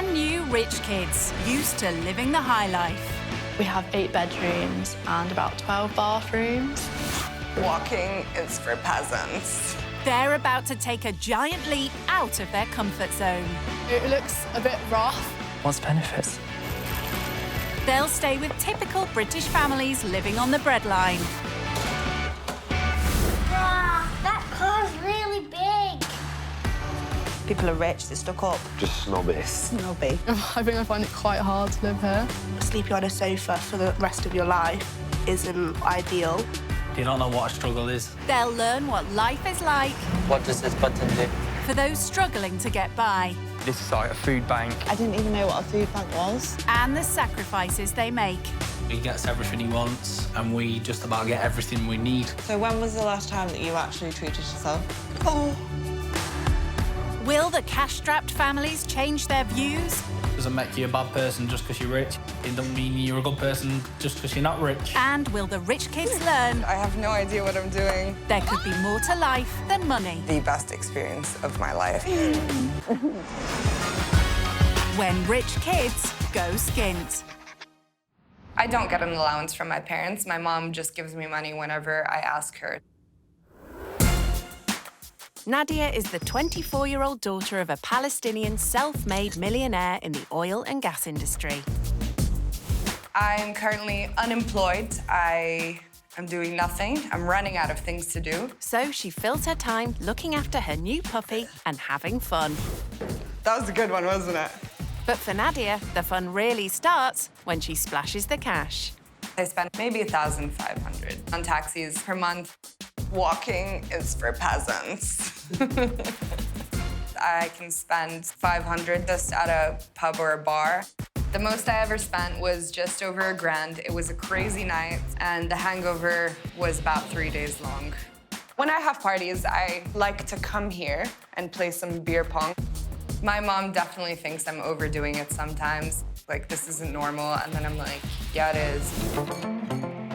Brand new rich kids, used to living the high life. We have 8 bedrooms and about 12 bathrooms. Walking is for peasants. They're about to take a giant leap out of their comfort zone. It looks a bit rough. What's the benefits? They'll stay with typical British families living on the breadline. Wow, that car's really big. People are rich, they're stuck up. Just snobby. Snobby. I think I find it quite hard to live here. Sleeping on a sofa for the rest of your life isn't ideal. You don't know what a struggle is. They'll learn what life is like What does this button do? for those struggling to get by, This is like a food bank. I didn't even know what a food bank was. and the sacrifices they make. He gets everything he wants, and we just about get everything we need. So when was the last time that you actually treated yourself? Will the cash-strapped families change their views? Doesn't make you a bad person just because you're rich. It doesn't mean you're a good person just because you're not rich. And will the rich kids learn I have no idea what I'm doing. there could be more to life than money? The best experience of my life. When rich kids go skint. I don't get an allowance from my parents. My mom just gives me money whenever I ask her. Nadia is the 24-year-old daughter of a Palestinian self-made millionaire in the oil and gas industry. I'm currently unemployed. I am doing nothing. I'm running out of things to do. So she fills her time looking after her new puppy and having fun. That was a good one, wasn't it? But for Nadia, the fun really starts when she splashes the cash. I spend maybe 1,500 on taxis per month. Walking is for peasants. I can spend 500 just at a pub or a bar. The most I ever spent was just over $1,000. It was a crazy night, and the hangover was about 3 days long. When I have parties, I like to come here and play some beer pong. My mom definitely thinks I'm overdoing it sometimes. Like, this isn't normal, and then I'm like, yeah, it is.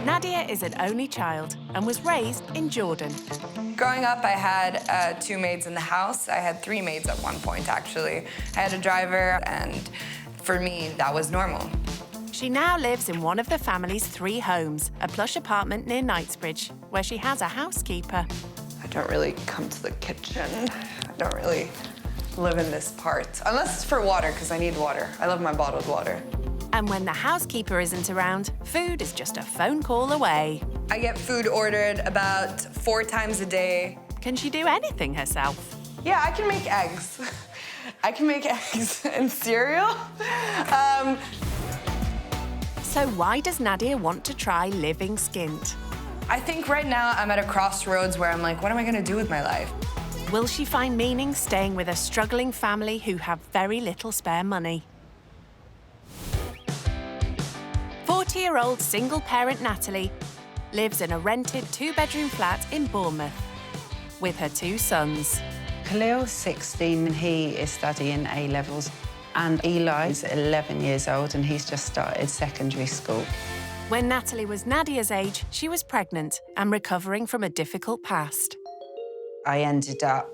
Nadia is an only child and was raised in Jordan. Growing up, I had 2 maids in the house. I had 3 maids at one point, actually. I had a driver, and for me, that was normal. She now lives in one of the family's 3 homes, a plush apartment near Knightsbridge, where she has a housekeeper. I don't really come to the kitchen. I don't really live in this part, unless it's for water, because I need water. I love my bottled water. And when the housekeeper isn't around, food is just a phone call away. I get food ordered about 4 times a day. Can she do anything herself? Yeah, I can make eggs. I can make eggs and cereal. So why does Nadia want to try living skint? I think right now I'm at a crossroads where I'm like, what am I gonna do with my life? Will she find meaning staying with a struggling family who have very little spare money? 40-year-old single-parent Natalie lives in a rented 2-bedroom flat in Bournemouth with her 2 sons. Khalil's 16 and he is studying A-levels. And Eli's 11 years old and he's just started secondary school. When Natalie was Nadia's age, she was pregnant and recovering from a difficult past. I ended up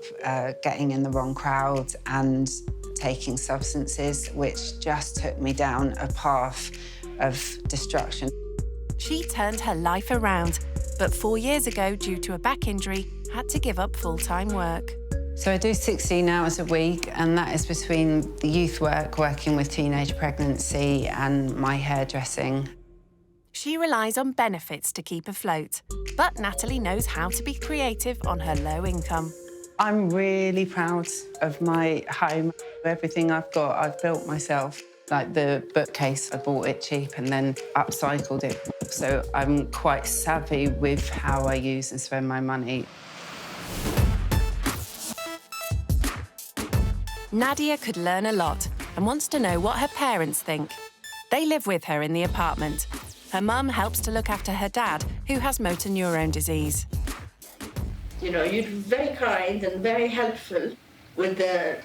getting in the wrong crowd and taking substances, which just took me down a path of destruction. She turned her life around, but 4 years ago, due to a back injury, had to give up full-time work. So I do 16 hours a week, and that is between the youth work, working with teenage pregnancy, and my hairdressing. She relies on benefits to keep afloat, but Natalie knows how to be creative on her low income. I'm really proud of my home. Everything I've got, I've built myself. Like the bookcase, I bought it cheap and then upcycled it. So I'm quite savvy with how I use and spend my money. Nadia could learn a lot and wants to know what her parents think. They live with her in the apartment. Her mum helps to look after her dad, who has motor neurone disease. You know, you're very kind and very helpful with the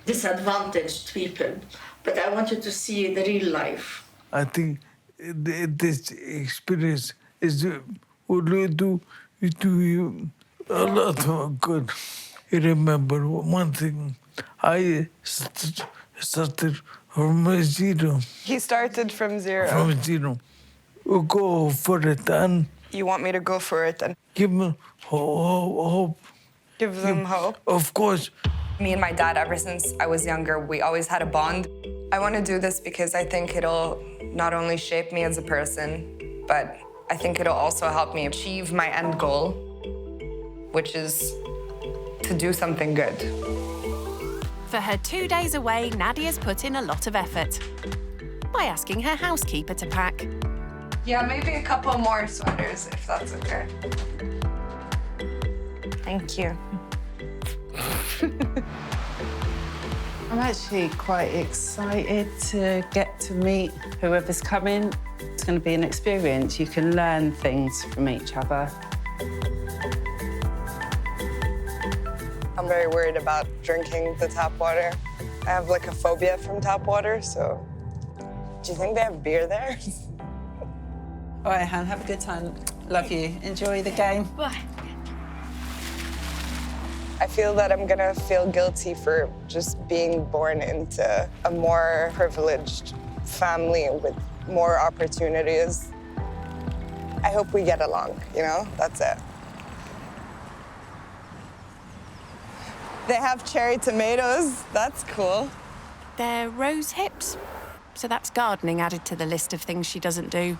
disadvantaged people, but I wanted to see the real life. I think this experience is will do you a lot of good. You remember one thing, I started from zero. He started from zero. From zero. We'll go for it and You want me to go for it and give them hope. give them hope? Of course. Me and my dad, ever since I was younger, we always had a bond. I want to do this because I think it'll not only shape me as a person, but I think it'll also help me achieve my end goal, which is to do something good. For her 2 days away, Nadia's put in a lot of effort by asking her housekeeper to pack. Yeah, maybe a couple more sweaters, if that's okay. Thank you. I'm actually quite excited to get to meet whoever's coming. It's going to be an experience. You can learn things from each other. I'm very worried about drinking the tap water. I have like a phobia from tap water, so... Do you think they have beer there? All right, Han, have a good time. Love you. Enjoy the game. Bye. I feel that I'm gonna feel guilty for just being born into a more privileged family with more opportunities. I hope we get along, you know? That's it. They have cherry tomatoes. That's cool. They're rose hips, so that's gardening added to the list of things she doesn't do.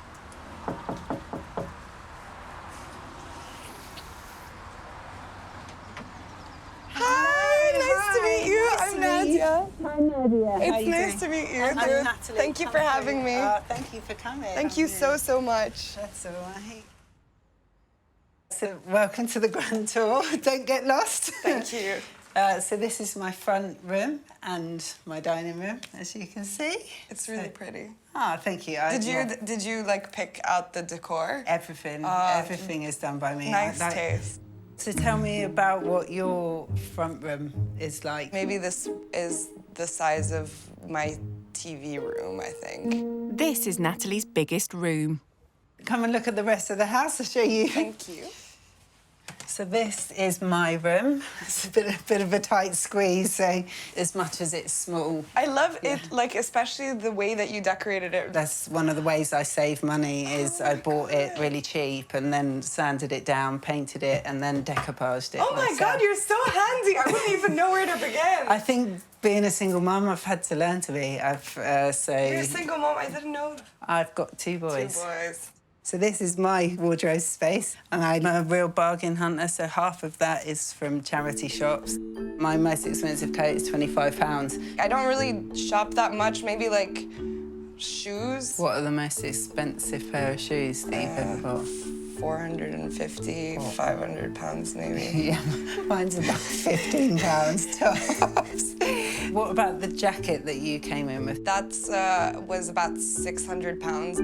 I'm Nadia. Hi, Nadia. It's nice to meet you. I'm Natalie. Thank you for having me. Thank you for coming. Thank you so much. That's all right. So, welcome to the Grand Tour. Don't get lost. Thank you. So this is my front room and my dining room, as you can see. It's really pretty. Ah, thank you. Did you like pick out the decor? Everything. Everything is done by me. Nice taste. So tell me about what your front room is like. Maybe this is the size of my TV room, I think. This is Natalie's biggest room. Come and look at the rest of the house. I'll show you. Thank you. So this is my room. It's a bit of a tight squeeze, so as much as it's small. I love it, like, especially the way that you decorated it. That's one of the ways I save money is I bought it really cheap and then sanded it down, painted it, and then decoupaged it Oh my myself. God, you're so handy. I wouldn't even know where to begin. I think being a single mum, I've had to learn to be. You're a single mom, I didn't know that. I've got 2 boys. 2 boys. So this is my wardrobe space, and I'm a real bargain hunter, so half of that is from charity shops. My most expensive coat is £25. I don't really shop that much, maybe like shoes. What are the most expensive pair of shoes that you've ever bought? 450, 500 pounds maybe. Yeah, mine's about £15 tops. What about the jacket that you came in with? That's was about 600 pounds.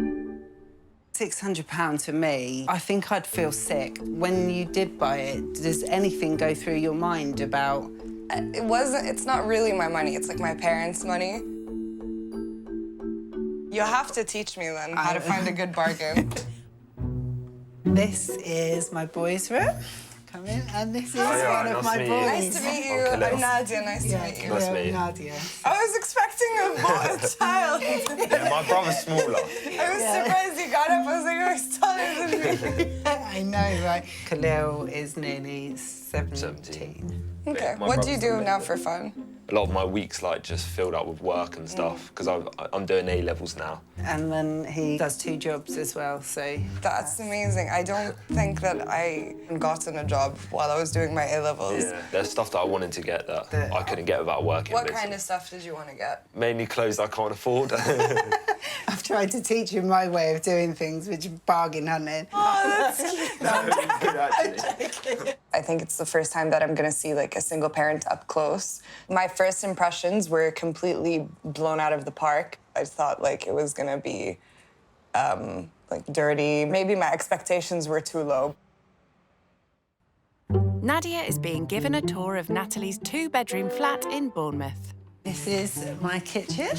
£600 to me, I think I'd feel sick. When you did buy it, does anything go through your mind about... It's not really my money, it's like my parents' money. You'll have to teach me then how to find a good bargain. This is my boys' room. Come in, and this is one of my boys. Nice to meet you. I'm Nadia, nice to meet you. Nice to meet you. Nadia. I was expecting a child. Yeah, my brother's smaller. I was surprised he got up. I was like, oh, he's taller than me. I know, right? Khalil is nearly 17. Okay, Yeah, my what do you brother's do now for fun? A lot of my week's like just filled up with work and stuff because I'm doing A-levels now. And then he does 2 jobs as well, so... That's amazing. I don't think that I gotten a job while I was doing my A-levels. Yeah, there's stuff that I wanted to get that I couldn't get without working. What kind of stuff did you want to get? Mainly clothes I can't afford. I've tried to teach him my way of doing things, which is bargain hunting. Oh, that's cute. Good, actually. I think it's the first time that I'm going to see, like, a single parent up close. My first impressions were completely blown out of the park. I thought, like, it was going to be, like, dirty. Maybe my expectations were too low. Nadia is being given a tour of Natalie's 2-bedroom flat in Bournemouth. This is my kitchen.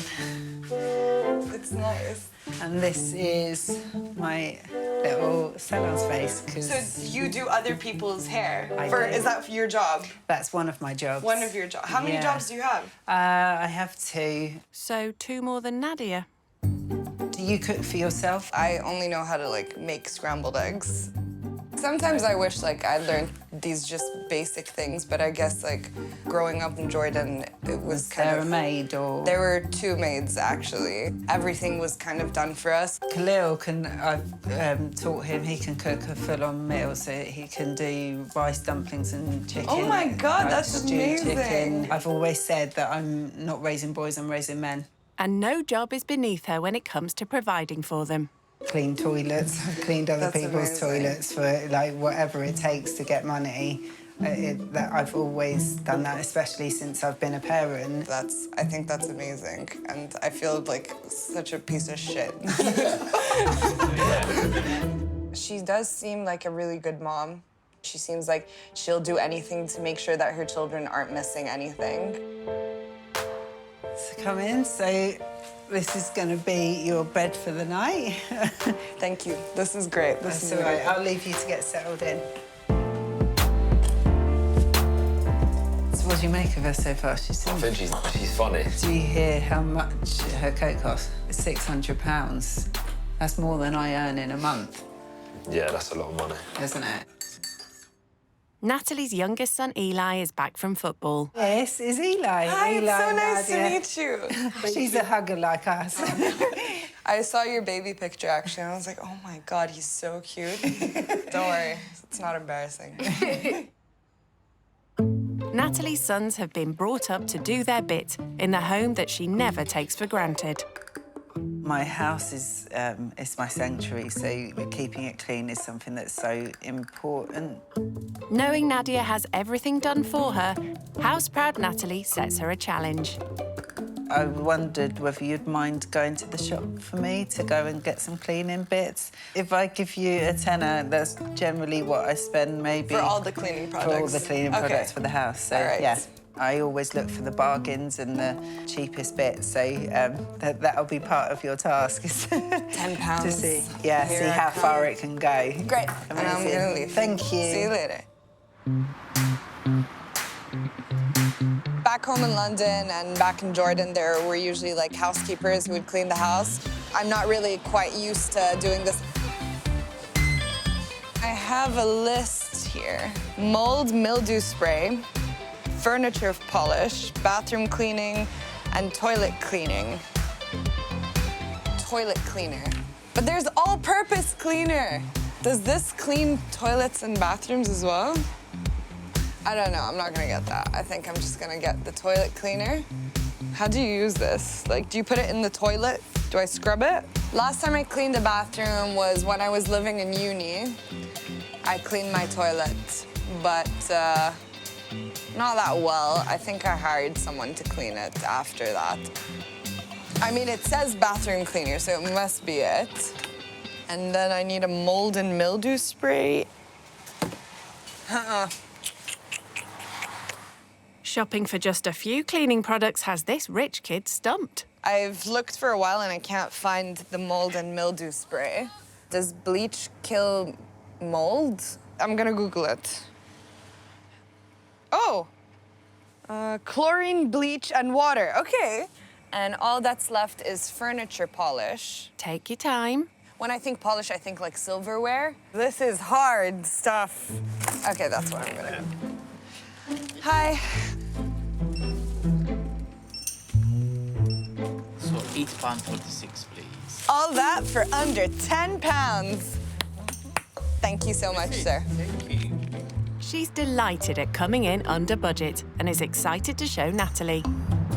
It's nice. And this is my little salon space. So you do other people's hair? I do. Is that your job? That's one of my jobs. One of your jobs. How many jobs do you have? I have 2. So 2 more than Nadia. Do you cook for yourself? I only know how to, like, make scrambled eggs. Sometimes I wish, like, I learned these just basic things, but I guess, like, growing up in Jordan, it was kind there of... a maid or...? There were 2 maids, actually. Everything was kind of done for us. Khalil I've taught him, he can cook a full-on meal, so he can do rice dumplings and chicken. Oh my God, like that's stewed amazing. Chicken. I've always said that I'm not raising boys, I'm raising men. And no job is beneath her when it comes to providing for them. Clean toilets. I've cleaned other That's people's amazing. toilets for, like, whatever it takes to get money. That I've always done that, especially since I've been a parent. I think that's amazing, and I feel like such a piece of shit. She does seem like a really good mom. She seems like she'll do anything to make sure that her children aren't missing anything. So come in, so this is going to be your bed for the night. Thank you. This is great. This is all right. great. I'll leave you to get settled in. So what do you make of her so far? She's I think she's funny. Do you hear how much her coat costs? £600. That's more than I earn in a month. Yeah, that's a lot of money. Isn't it? Natalie's youngest son, Eli, is back from football. Yes, is Eli. Hi, Eli, it's so nice Nadia. to meet you. She's a hugger like us. I saw your baby picture, actually, and I was like, oh my God, he's so cute. Don't worry, it's not embarrassing. Natalie's sons have been brought up to do their bit in the home that she never takes for granted. My house is my sanctuary, so keeping it clean is something that's so important. Knowing Nadia has everything done for her, house-proud Natalie sets her a challenge. I wondered whether you'd mind going to the shop for me to go and get some cleaning bits. If I give you a tenner, that's generally what I spend, maybe... For all the cleaning products? For all the cleaning products for the house. So, all right. yeah. I always look for the bargains and the cheapest bits, so that'll be part of your task. £10. To see, see how far it can go. Great. And I'm gonna leave. Thank you. See you later. Back home in London and back in Jordan, there were usually like housekeepers who would clean the house. I'm not really quite used to doing this. I have a list here. Mold mildew spray, furniture polish, bathroom cleaning, and toilet cleaning. Toilet cleaner. But there's all-purpose cleaner. Does this clean toilets and bathrooms as well? I don't know, I'm not gonna get that. I think I'm just gonna get the toilet cleaner. How do you use this? Like, do you put it in the toilet? Do I scrub it? Last time I cleaned a bathroom was when I was living in uni. I cleaned my toilet, but not that well. I think I hired someone to clean it after that. I mean, it says bathroom cleaner, so it must be it. And then I need a mold and mildew spray. Shopping for just a few cleaning products has this rich kid stumped. I've looked for a while and I can't find the mold and mildew spray. Does bleach kill mold? I'm gonna Google it. Oh, chlorine, bleach, and water. Okay. And all that's left is furniture polish. Take your time. When I think polish, I think like silverware. This is hard stuff. Okay, that's what I'm gonna do. Hi. So £8.46, please. All that for under £10. Thank you so much, sir. Thank you. She's delighted at coming in under budget and is excited to show Natalie.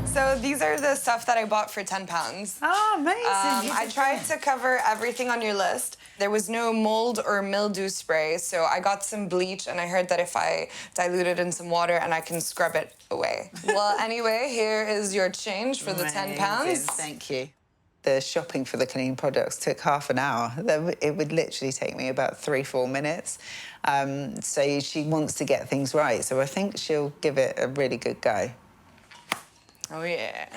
So these are the stuff that I bought for £10. Oh, amazing. I tried to cover everything on your list. There was no mold or mildew spray, so I got some bleach, and I heard that if I dilute it in some water, and I can scrub it away. Well, anyway, here is your change for the £10. Thank you. The shopping for the cleaning products took half an hour. It would literally take me about 3-4 minutes. So she wants to get things right, so I think she'll give it a really good go. Oh, yeah.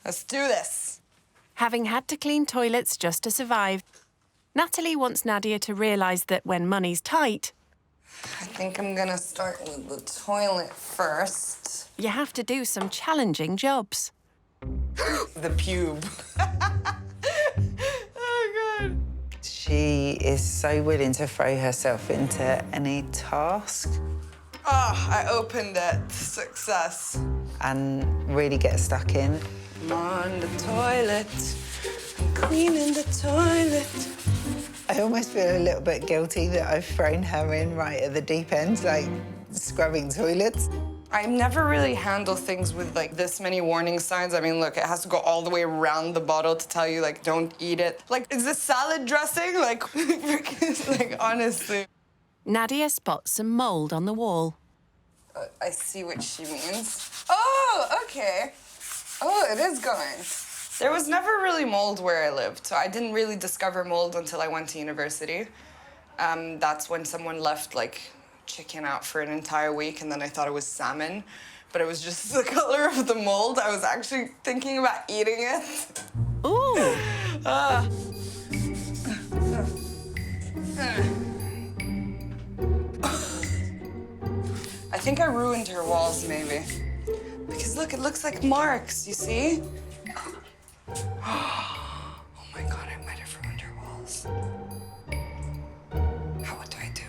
Let's do this. Having had to clean toilets just to survive, Natalie wants Nadia to realise that when money's tight, I think I'm gonna start with the toilet first. you have to do some challenging jobs. The pube. Oh, God. She is so willing to throw herself into any task. Oh, I opened it. Success. And really get stuck in. I'm on the toilet. I'm cleaning the toilet. I almost feel a little bit guilty that I've thrown her in right at the deep end, like scrubbing toilets. I never really handle things with like this many warning signs. I mean, look, it has to go all the way around the bottle to tell you, like, don't eat it. Like, is this salad dressing? Like, like, honestly. Nadia spots some mould on the wall. I see what she means. Oh, okay. Oh, it is going. There was never really mold where I lived, so I didn't really discover mold until I went to university. That's when someone left, like, chicken out for an entire week, and then I thought it was salmon, but it was just the color of the mold. I was actually thinking about eating it. Ooh! I think I ruined her walls, maybe. Because look, it looks like marks, you see? Oh my God, I might have ruined her walls. What do I do?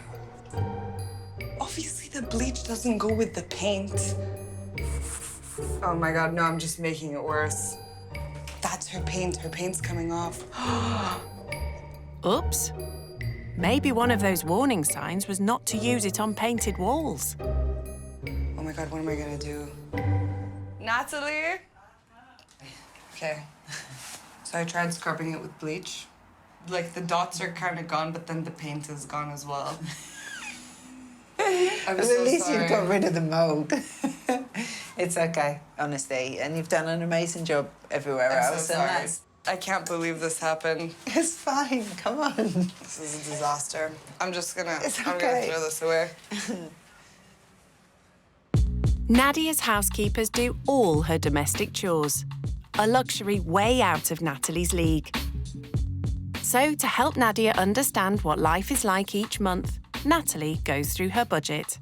Obviously, the bleach doesn't go with the paint. Oh my God, no, I'm just making it worse. That's her paint. Her paint's coming off. Oops. Maybe one of those warning signs was not to use it on painted walls. Oh my God, what am I gonna do? Natalie? Okay. So I tried scrubbing it with bleach. Like, the dots are kind of gone, but then the paint is gone as well. I'm Well, so at least sorry. you've got rid of the mould. It's okay, honestly, and you've done an amazing job everywhere I'm else. so and sorry. I can't believe this happened. It's fine, come on. This is a disaster. I'm just gonna, It's I'm gonna okay. throw this away. Nadia's housekeepers do all her domestic chores, a luxury way out of Natalie's league. So, to help Nadia understand what life is like each month, Natalie goes through her budget.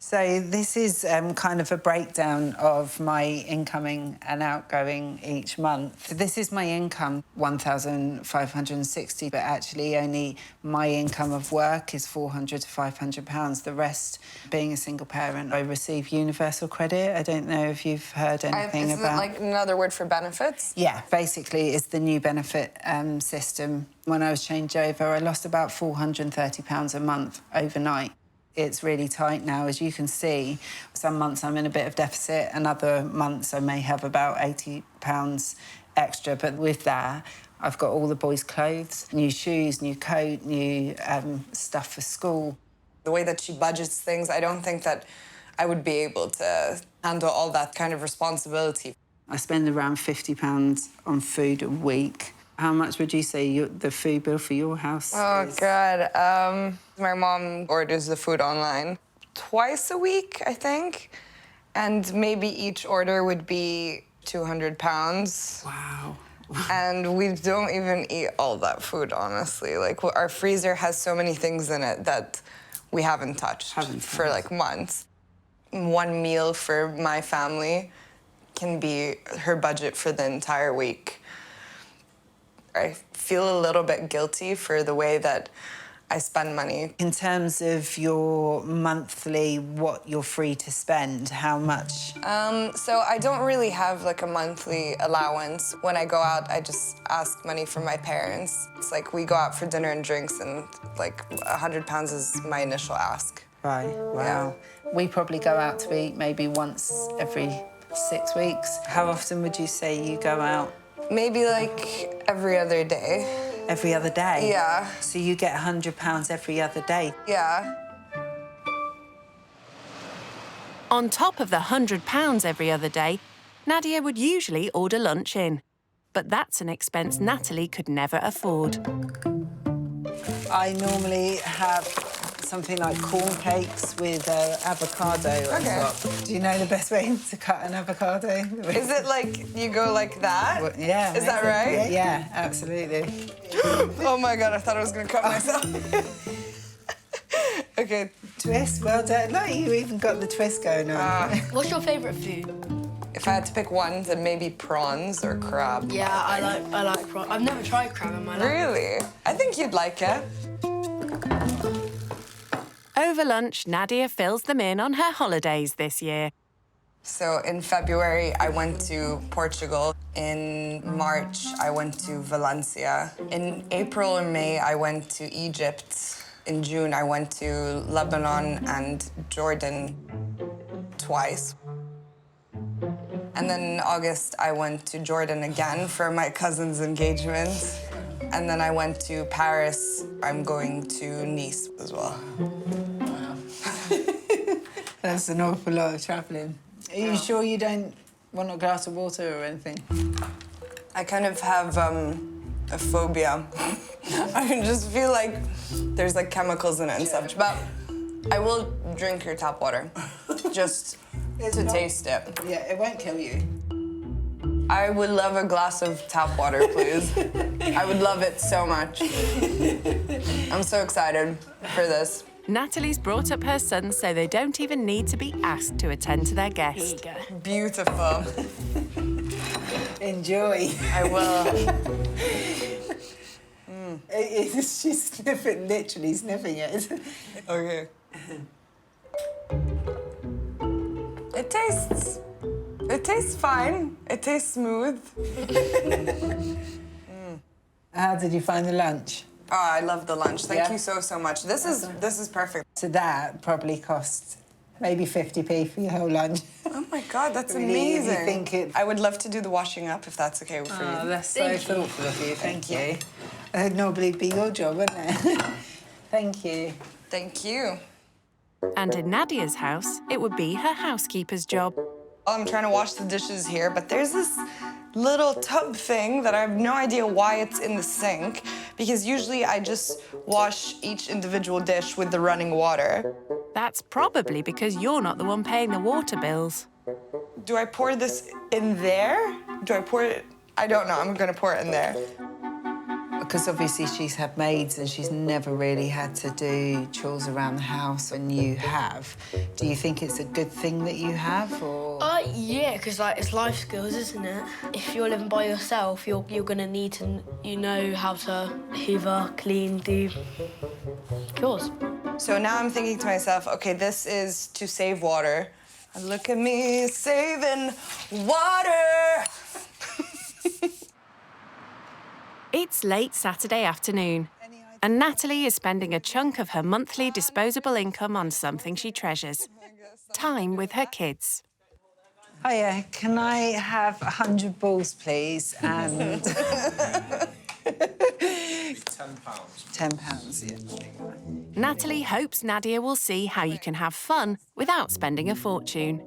So this is kind of a breakdown of my incoming and outgoing each month. This is my income, 1,560, but actually only my income of work is £400 to £500. The rest, being a single parent, I receive universal credit. I don't know if you've heard anything Is about... it like another word for benefits? Yeah, basically it's the new benefit system. When I was changed over, I lost about £430 a month overnight. It's really tight now, as you can see. Some months I'm in a bit of deficit, and other months I may have about £80 extra. But with that, I've got all the boys' clothes, new shoes, new coat, new stuff for school. The way that she budgets things, I don't think that I would be able to handle all that kind of responsibility. I spend around £50 on food a week. How much would you say the food bill for your house is? God. My mom orders the food online twice a week, I think. And maybe each order would be £200. Wow. And we don't even eat all that food, honestly. Like, our freezer has so many things in it that we haven't touched for, like, months. One meal for my family can be her budget for the entire week. I feel a little bit guilty for the way that I spend money. In terms of your monthly, what you're free to spend, how much? So I don't really have like a monthly allowance. When I go out, I just ask money from my parents. It's like we go out for dinner and drinks, and like £100 is my initial ask. Right, wow. We probably go out to eat maybe once every 6 weeks. How often would you say you go out? Maybe like every other day. Every other day? Yeah. So you get £100 every other day? Yeah. On top of the £100 every other day, Nadia would usually order lunch in. But that's an expense Natalie could never afford. I normally have something like corn cakes with avocado on top. Do you know the best way to cut an avocado? Is it like you go like that? Well, yeah. Is that right? Yeah, absolutely. Oh my God, I thought I was gonna cut myself. Okay. Twist, well done. Look, you even got the twist going on. What's your favourite food? If I had to pick one, then maybe prawns or crab. Yeah, I like prawn. I've never tried crab in my life. Really? I think you'd like it. Over lunch, Nadia fills them in on her holidays this year. So in February, I went to Portugal. In March, I went to Valencia. In April and May, I went to Egypt. In June, I went to Lebanon and Jordan twice. And then in August, I went to Jordan again for my cousin's engagement. And then I went to Paris. I'm going to Nice as well. Wow. That's an awful lot of travelling. Are you sure you don't want a glass of water or anything? I kind of have a phobia. I can just feel like there's like chemicals in it and stuff. But I will drink your tap water, just to taste it. Yeah, it won't kill you. I would love a glass of tap water, please. I would love it so much. I'm so excited for this. Natalie's brought up her sons so they don't even need to be asked to attend to their guest. Here you go. Beautiful. Enjoy. I will. She's sniffing, literally sniffing it. Okay. It tastes fine. It tastes smooth. How did you find the lunch? Oh, I love the lunch. Thank Yeah? you so much. This is perfect. So that probably cost maybe 50p for your whole lunch. Oh my God, that's Really, amazing. you think it... I would love to do the washing up if that's okay for you. Oh, that's so thoughtful of you. Thank you. That'd normally be your job, wouldn't it? Thank you. Thank you. And in Nadia's house, it would be her housekeeper's job. I'm trying to wash the dishes here, but there's this little tub thing that I have no idea why it's in the sink, because usually I just wash each individual dish with the running water. That's probably because you're not the one paying the water bills. Do I pour this in there? Do I pour it? I don't know. I'm gonna pour it in there. Because obviously she's had maids and she's never really had to do chores around the house, and you have. Do you think it's a good thing that you have, or...? Yeah, because like it's life skills, isn't it? If you're living by yourself, you're gonna need to, how to hoover, clean, do chores. So now I'm thinking to myself, okay, this is to save water. And look at me saving water. It's late Saturday afternoon, and Natalie is spending a chunk of her monthly disposable income on something she treasures: time with her kids. Hiya, can I have 100 balls, please, and... £10, yeah. Natalie hopes Nadia will see how you can have fun without spending a fortune.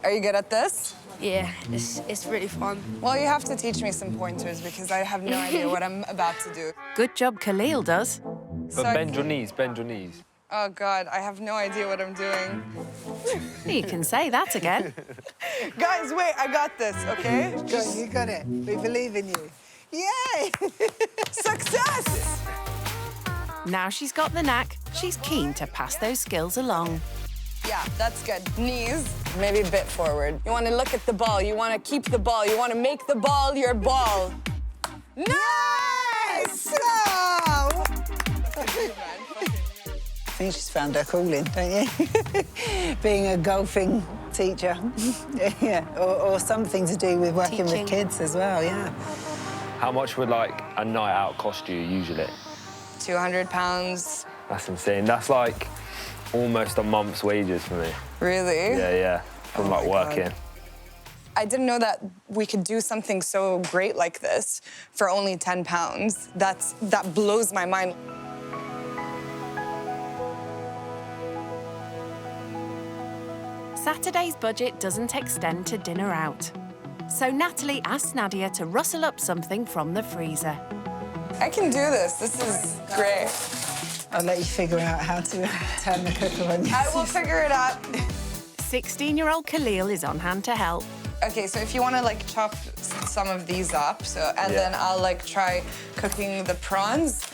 Are you good at this? Yeah, it's really fun. Well, you have to teach me some pointers because I have no idea what I'm about to do. Good job Khalil does. But bend your knees, bend your knees. Oh, God, I have no idea what I'm doing. You can say that again. Guys, wait, I got this, okay? Good, you got it. We believe in you. Yay! Success! Now she's got the knack, she's keen to pass those skills along. Yeah, that's good. Knees, maybe a bit forward. You want to look at the ball. You want to keep the ball. You want to make the ball your ball. Nice! Oh! I think she's found her calling, don't you? Being a golfing teacher. Yeah, or something to do with working with kids as well, yeah. How much would, like, a night out cost you usually? 200 pounds. That's insane. That's, like, almost a month's wages for me. Really? Yeah, from, like, working. God. I didn't know that we could do something so great like this for only £10. That blows my mind. Saturday's budget doesn't extend to dinner out. So Natalie asks Nadia to rustle up something from the freezer. I can do this. This is great. I'll let you figure out how to turn the cooker on. I will figure it out. 16-year-old Khalil is on hand to help. Okay, so if you want to like chop some of these up, then I'll like try cooking the prawns.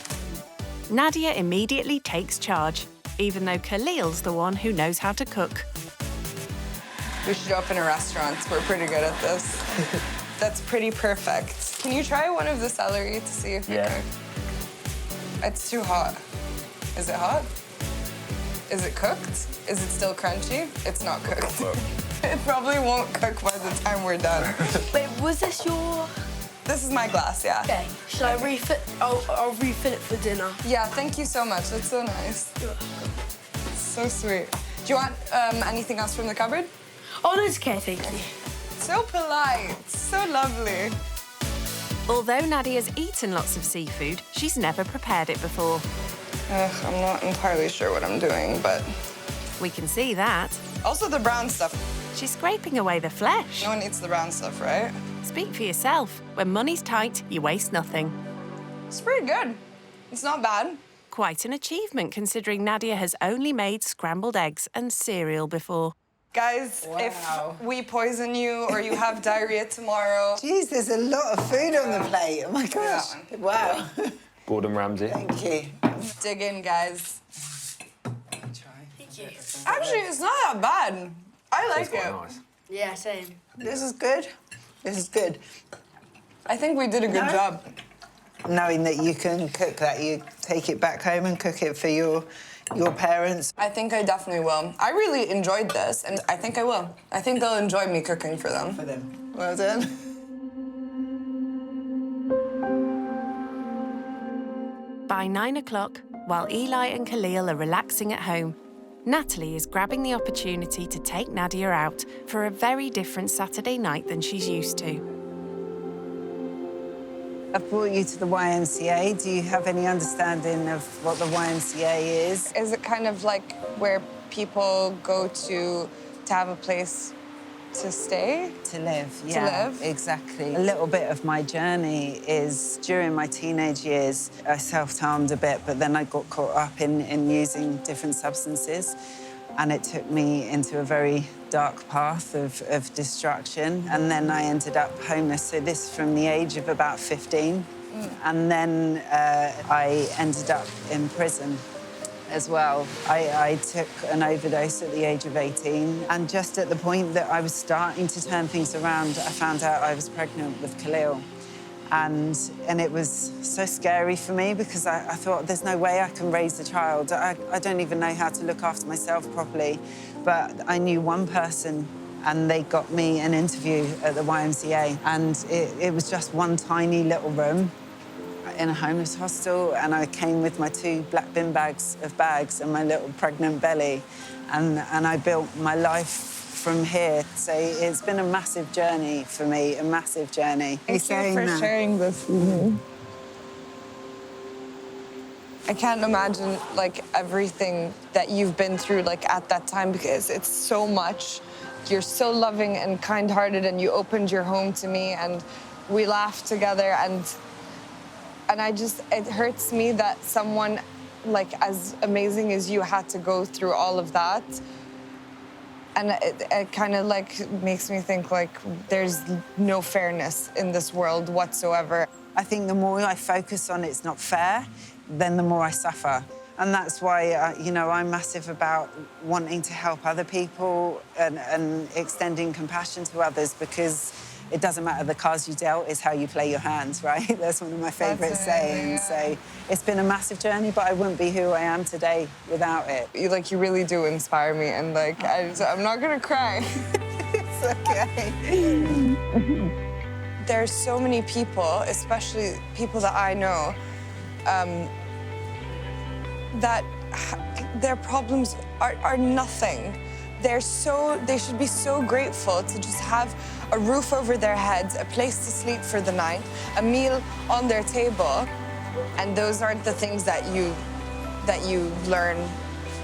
Nadia immediately takes charge, even though Khalil's the one who knows how to cook. We should open a restaurant. We're pretty good at this. That's pretty perfect. Can you try one of the celery to see if it cooks? It's too hot. Is it hot? Is it cooked? Is it still crunchy? It's not cooked. It probably won't cook by the time we're done. Wait, was this your... This is my glass, yeah. Okay, shall I refill? I'll refill it for dinner. Yeah, thank you so much. That's so nice. It's so sweet. Do you want anything else from the cupboard? Oh, no, it's okay, thank you. So polite, so lovely. Although Nadia's eaten lots of seafood, she's never prepared it before. I'm not entirely sure what I'm doing, but... We can see that. Also the brown stuff. She's scraping away the flesh. No one eats the brown stuff, right? Speak for yourself. When money's tight, you waste nothing. It's pretty good. It's not bad. Quite an achievement, considering Nadia has only made scrambled eggs and cereal before. Guys, if we poison you or you have diarrhea tomorrow... Jeez, there's a lot of food on the plate. Oh, my gosh. Wow. Gordon Ramsay. Thank you. Dig in, guys. Thank you. Actually, it's not that bad. I like it. Nice. Yeah, same. This is good. This is good. I think we did a good job. Knowing that you can cook that, you take it back home and cook it for your parents. I think I definitely will. I really enjoyed this, and I think I will. I think they'll enjoy me cooking for them. For them. Well done. By 9 o'clock, while Eli and Khalil are relaxing at home, Natalie is grabbing the opportunity to take Nadia out for a very different Saturday night than she's used to. I've brought you to the YMCA. Do you have any understanding of what the YMCA is? Is it kind of like where people go to have a place to stay? To live, yeah. To live? Exactly. A little bit of my journey is during my teenage years, I self-harmed a bit, but then I got caught up in using different substances. And it took me into a very dark path of destruction. And then I ended up homeless. So this from the age of about 15. And then I ended up in prison as well. I took an overdose at the age of 18. And just at the point that I was starting to turn things around, I found out I was pregnant with Khalil. And it was so scary for me because I thought, there's no way I can raise a child. I don't even know how to look after myself properly. But I knew one person and they got me an interview at the YMCA. And it was just one tiny little room in a homeless hostel. And I came with my 2 black bin bags and my little pregnant belly. And I built my life from here. So it's been a massive journey for me, a massive journey. Thank you for sharing this with me. I can't imagine, like, everything that you've been through, like, at that time, because it's so much. You're so loving and kind-hearted, and you opened your home to me, and we laughed together, and it hurts me that someone, like, as amazing as you had to go through all of that. And it kind of, like, makes me think, like, there's no fairness in this world whatsoever. I think the more I focus on it's not fair, then the more I suffer. And that's why, you know, I'm massive about wanting to help other people and extending compassion to others, because it doesn't matter the cards you dealt, it's how you play your hands, right? That's one of my favourite sayings. Yeah. So it's been a massive journey, but I wouldn't be who I am today without it. You really do inspire me, and, like, I'm not gonna cry. It's okay. There's so many people, especially people that I know, that their problems are nothing. They should be so grateful to just have a roof over their heads, a place to sleep for the night, a meal on their table. And those aren't the things that you learn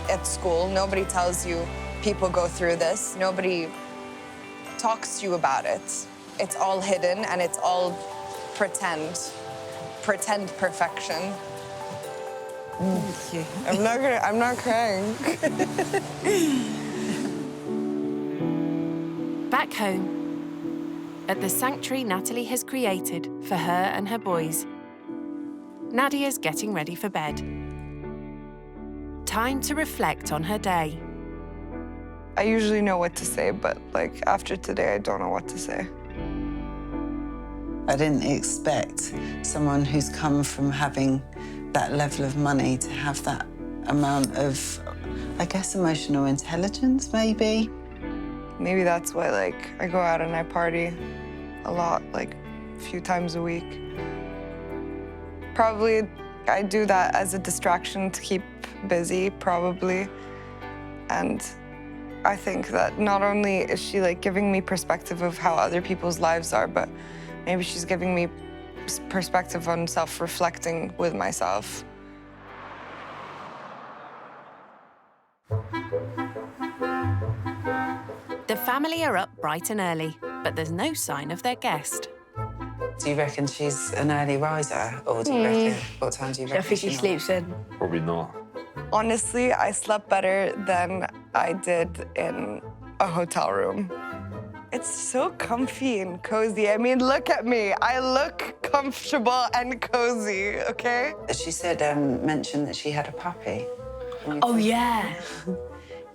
at school. Nobody tells you people go through this. Nobody talks to you about it. It's all hidden, and it's all pretend perfection. Thank you. I'm not crying. Back home, at the sanctuary Natalie has created for her and her boys, Nadia's getting ready for bed. Time to reflect on her day. I usually know what to say, but like after today, I don't know what to say. I didn't expect someone who's come from having that level of money to have that amount of, I guess, emotional intelligence, maybe. Maybe that's why, like, I go out and I party a lot, like, a few times a week. Probably I do that as a distraction to keep busy, probably. And I think that not only is she, like, giving me perspective of how other people's lives are, but maybe she's giving me perspective on self-reflecting with myself. The family are up bright and early, but there's no sign of their guest. Do you reckon she's an early riser, or do you reckon, what time do you reckon I think she sleeps in. Probably not. Honestly, I slept better than I did in a hotel room. It's so comfy and cozy. I mean, look at me. I look comfortable and cozy, okay? She said, mentioned that she had a puppy. Oh, yeah.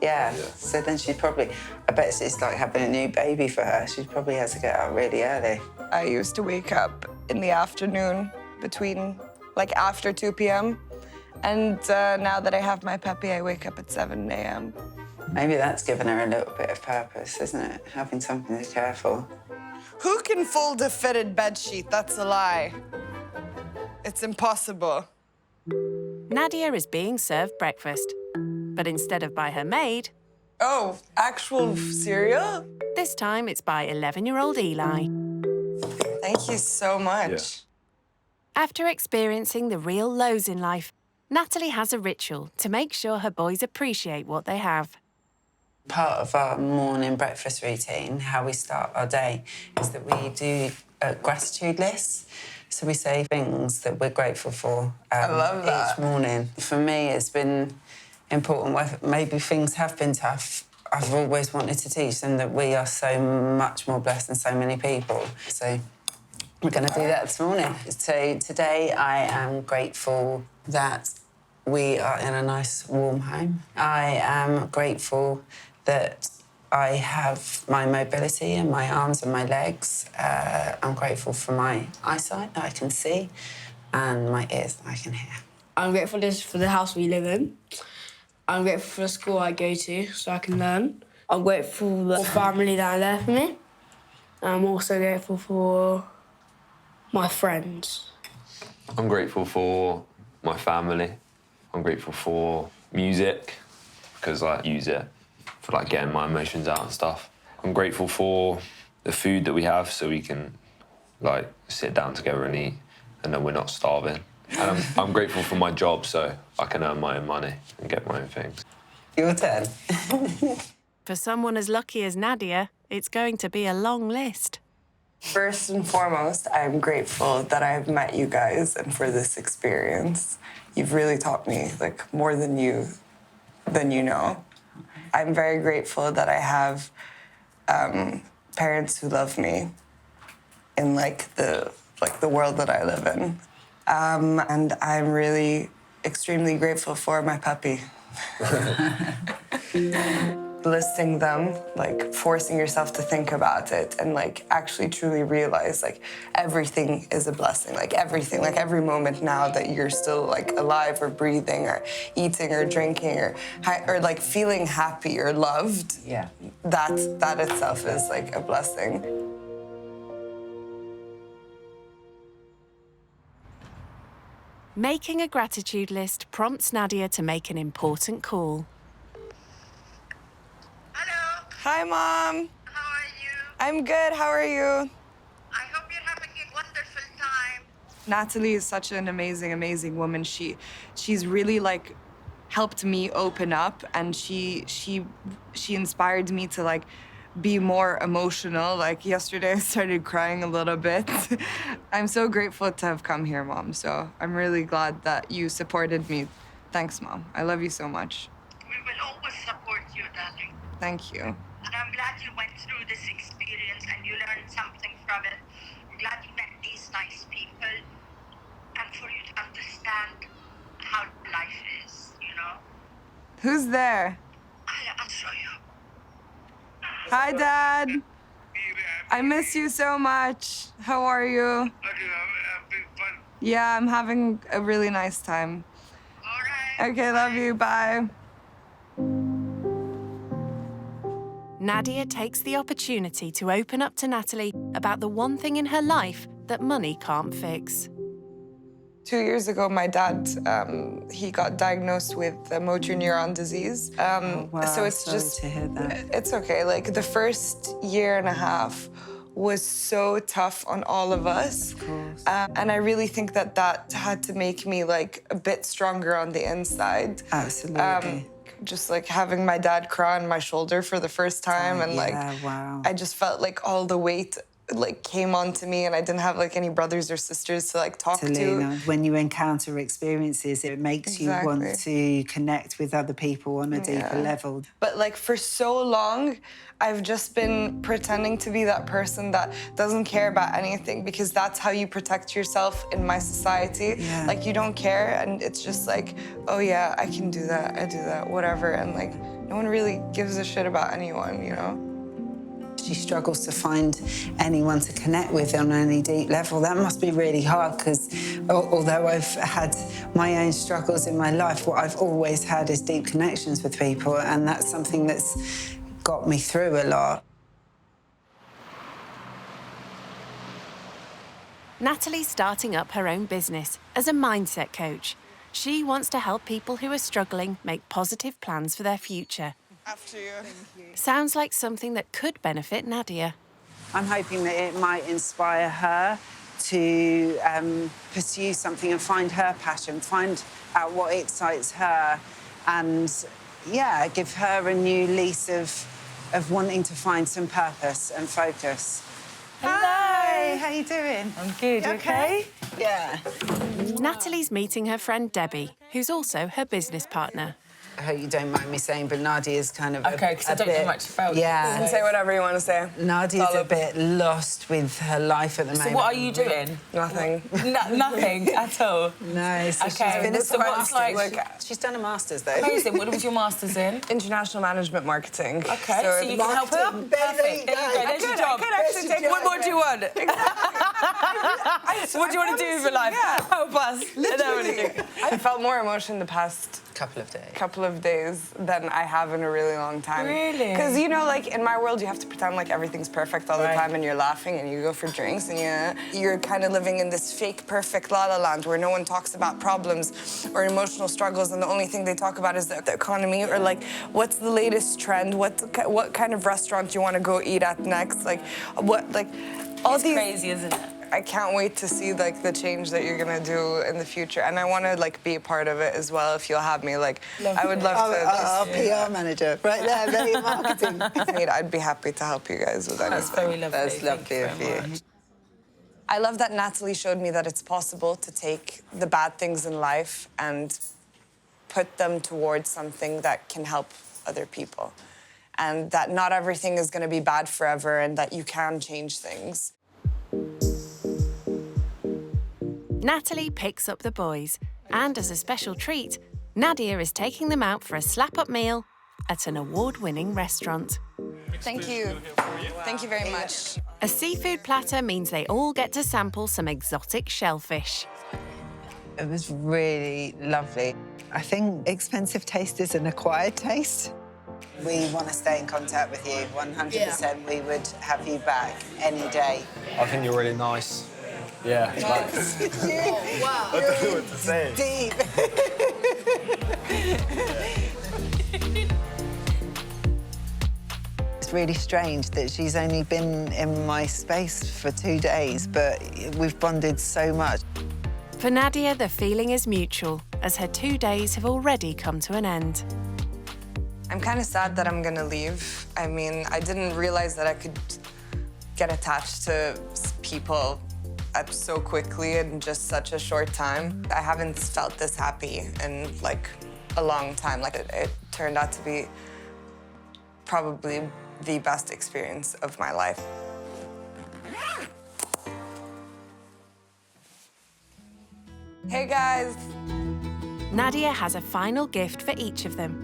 Yeah, so then she'd probably, I bet it's like having a new baby for her. She probably has to get up really early. I used to wake up in the afternoon between, like, after 2 p.m. And now that I have my puppy, I wake up at 7 a.m. Maybe that's given her a little bit of purpose, isn't it? Having something to care for. Who can fold a fitted bedsheet? That's a lie. It's impossible. Nadia is being served breakfast, but instead of by her maid... Oh, actual cereal? This time it's by 11-year-old Eli. Thank you so much. Yeah. After experiencing the real lows in life, Natalie has a ritual to make sure her boys appreciate what they have. Part of our morning breakfast routine, how we start our day, is that we do a gratitude list. So we say things that we're grateful for I love that. each morning. For me, it's been important. Maybe things have been tough. I've always wanted to teach them that we are so much more blessed than so many people. So we're going to do that this morning. So today I am grateful that we are in a nice, warm home. I am grateful that I have my mobility in my arms and my legs. I'm grateful for my eyesight that I can see and my ears that I can hear. I'm grateful for the house we live in. I'm grateful for the school I go to so I can learn. I'm grateful for the family that are there for me. I'm also grateful for my friends. I'm grateful for my family. I'm grateful for music, because I use it for, like, getting my emotions out and stuff. I'm grateful for the food that we have so we can, like, sit down together and eat, and then we're not starving. And I'm grateful for my job so I can earn my own money and get my own things. Your turn. For someone as lucky as Nadia, it's going to be a long list. First and foremost, I'm grateful that I've met you guys and for this experience. You've really taught me, like, more than you know. I'm very grateful that I have parents who love me in, like, the world that I live in. And I'm really extremely grateful for my puppy. Listing them, like, forcing yourself to think about it and, like, actually truly realize, like, everything is a blessing. Like, everything, like, every moment now that you're still, like, alive or breathing or eating or drinking or like, feeling happy or loved. Yeah. That itself is, like, a blessing. Making a gratitude list prompts Nadia to make an important call. Hello, Hi, Mom. how are you? I'm good. How are you? I hope you're having a wonderful time. Natalie is such an amazing, amazing woman. She's really, like, helped me open up, and she inspired me to, like, be more emotional. Like, yesterday I started crying a little bit. I'm so grateful to have come here, Mom. So I'm really glad that you supported me Thanks, Mom. I love you so much. We will always support you, darling. Thank you. And I'm glad you went through this experience and you learned something from it. I'm glad you met these nice people and for you to understand how life is, you know? Who's there? I'll show you. Hi, Dad. I miss you so much. How are you? Yeah, I'm having a really nice time. All right. Okay, love you. Bye. Nadia takes the opportunity to open up to Natalie about the one thing in her life that money can't fix. 2 years ago, my dad, he got diagnosed with motor neuron disease. So it's sorry just, to hear that. It's okay. Like the first year and a half was so tough on all of us. Of course. And I really think that that had to make me like a bit stronger on the inside. Absolutely. Just like having my dad cry on my shoulder for the first time, and like, wow. I just felt like all the weight like came onto me, and I didn't have like any brothers or sisters to like talk to. When you encounter experiences, it makes you want to connect with other people on a deeper level. But like for so long, I've just been pretending to be that person that doesn't care about anything, because that's how you protect yourself in my society. Yeah. Like you don't care, and it's just like, oh yeah, I can do that, I do that, whatever. And like no one really gives a shit about anyone, you know? She struggles to find anyone to connect with on any deep level. That must be really hard, because although I've had my own struggles in my life, what I've always had is deep connections with people, and that's something that's got me through a lot. Natalie's starting up her own business as a mindset coach. She wants to help people who are struggling make positive plans for their future. After you. Sounds like something that could benefit Nadia. I'm hoping that it might inspire her to pursue something and find her passion, find out what excites her, and, yeah, give her a new lease of wanting to find some purpose and focus. Hi, how you doing? I'm good, you okay? Yeah. Natalie's meeting her friend Debbie, who's also her business partner. I hope you don't mind me saying, but Nadia's kind of okay, because I don't know much about it. Yeah. You can say whatever you want to say. Nadia's a bit lost with her life at the moment. So what are you doing? Nothing. Nothing at all? No, so okay. she's finished So what's like... She's done a master's, though. Amazing. What was your master's in? International management marketing. Okay, so you can help her? Perfect. There you go. There's your job. What more do you want? What do you want to do with your life? Yeah. Help us. I felt more emotion the past couple of days than I have in a really long time. Really? Because, you know, like, in my world, you have to pretend like everything's perfect all the time, and you're laughing, and you go for drinks, and you're kind of living in this fake, perfect la-la land where no one talks about problems or emotional struggles, and the only thing they talk about is the economy, or, like, what's the latest trend, what kind of restaurant you want to go eat at next, like, what, like, all it's these... crazy, isn't it? I can't wait to see like the change that you're gonna do in the future, and I want to like be a part of it as well. If you'll have me, like I would love to. Our PR manager, right there, very marketing. I'd be happy to help you guys with anything. That's very lovely. That's lovely of you. I love that Natalie showed me that it's possible to take the bad things in life and put them towards something that can help other people, and that not everything is going to be bad forever, and that you can change things. Natalie picks up the boys, and as a special treat, Nadia is taking them out for a slap-up meal at an award-winning restaurant. Thank you. Thank you very much. A seafood platter means they all get to sample some exotic shellfish. It was really lovely. I think expensive taste is an acquired taste. We want to stay in contact with you, 100%. Yeah. We would have you back any day. I think you're really nice. Yeah. Nice. Oh, wow. I don't know what to say. Deep. It's really strange that she's only been in my space for 2 days, but we've bonded so much. For Nadia, the feeling is mutual, as her 2 days have already come to an end. I'm kind of sad that I'm gonna leave. I mean, I didn't realize that I could get attached to people so quickly in just such a short time. I haven't felt this happy in like a long time. Like it turned out to be probably the best experience of my life. Hey guys! Nadia has a final gift for each of them.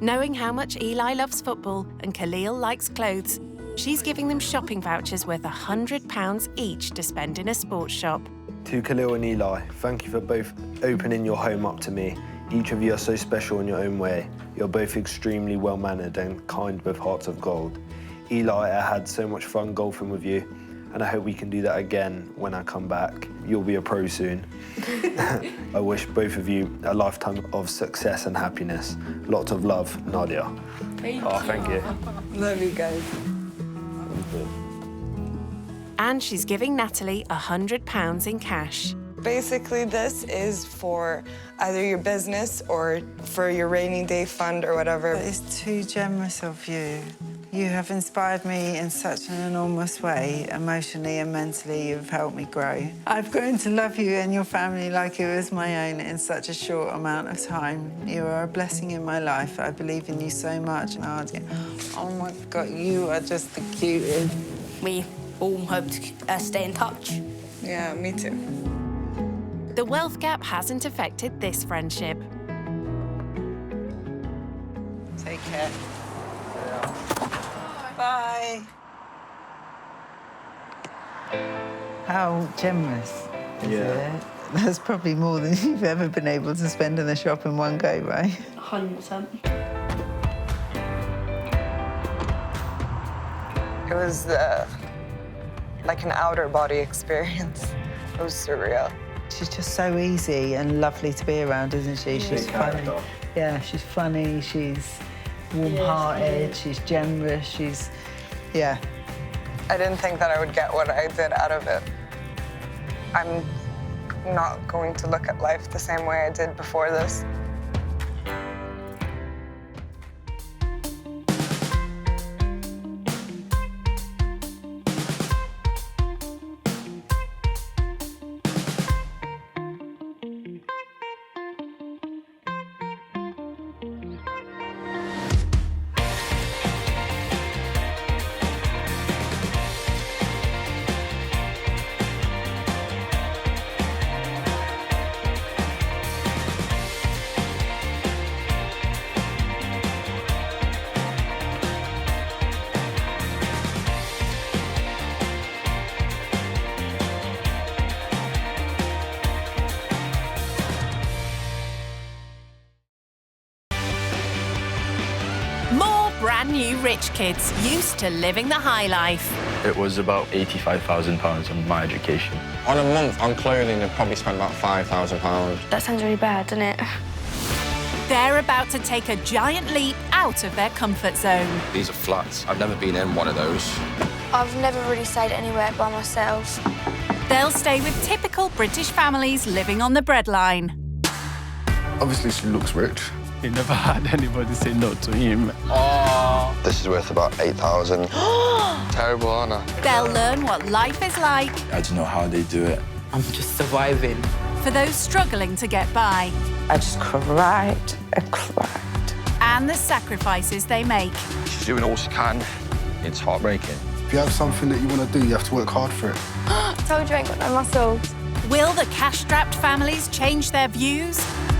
Knowing how much Eli loves football and Khalil likes clothes, she's giving them shopping vouchers worth £100 each to spend in a sports shop. To Khalil and Eli, thank you for both opening your home up to me. Each of you are so special in your own way. You're both extremely well-mannered and kind with hearts of gold. Eli, I had so much fun golfing with you, and I hope we can do that again when I come back. You'll be a pro soon. I wish both of you a lifetime of success and happiness. Lots of love, Nadia. Thank you. Love you guys. And she's giving Natalie £100 in cash. Basically, this is for either your business or for your rainy day fund or whatever. It's too generous of you. You have inspired me in such an enormous way, emotionally and mentally. You've helped me grow. I've grown to love you and your family like it was my own in such a short amount of time. You are a blessing in my life. I believe in you so much, Nadia. Oh my God, you are just the cutest. We all hope to stay in touch. Yeah, me too. The wealth gap hasn't affected this friendship. Take care. Bye. How generous is it? That's probably more than you've ever been able to spend in the shop in one go, right? 100%. It was like an outer body experience. It was surreal. She's just so easy and lovely to be around, isn't she? She's funny. Yeah, she's funny, she's warm-hearted, she's generous, she's... yeah. I didn't think that I would get what I did out of it. I'm not going to look at life the same way I did before this. Brand new rich kids used to living the high life. It was about £85,000 on my education. On a month on clothing, I'd probably spend about £5,000. That sounds really bad, doesn't it? They're about to take a giant leap out of their comfort zone. These are flats. I've never been in one of those. I've never really stayed anywhere by myself. They'll stay with typical British families living on the breadline. Obviously, she looks rich. He never had anybody say no to him. Oh. This is worth about 8,000. Terrible, aren't I? They'll learn what life is like. I don't know how they do it. I'm just surviving. For those struggling to get by. I just cried and cried. And the sacrifices they make. She's doing all she can. It's heartbreaking. If you have something that you want to do, you have to work hard for it. I told you I ain't got no muscles. Will the cash-strapped families change their views?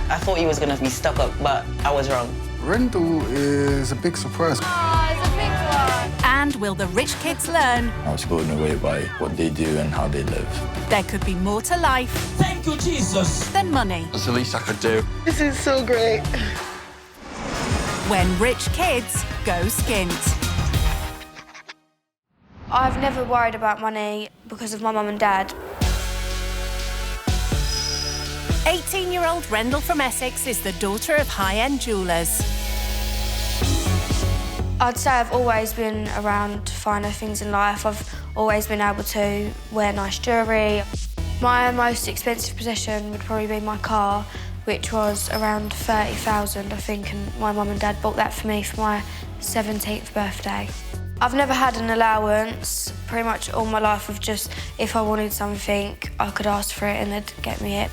I thought he was going to be stuck up, but I was wrong. Rendell is a big surprise. Oh, it's a big one. And will the rich kids learn? I was blown away by what they do and how they live. There could be more to life. Thank you, Jesus. Than money. That's the least I could do. This is so great. When rich kids go skint. I've never worried about money because of my mum and dad. 18-year-old Rendell from Essex is the daughter of high-end jewellers. I'd say I've always been around finer things in life. I've always been able to wear nice jewellery. My most expensive possession would probably be my car, which was around 30,000, I think, and my mum and dad bought that for me for my 17th birthday. I've never had an allowance. pretty much all my life of just, if I wanted something, I could ask for it and they'd get me it.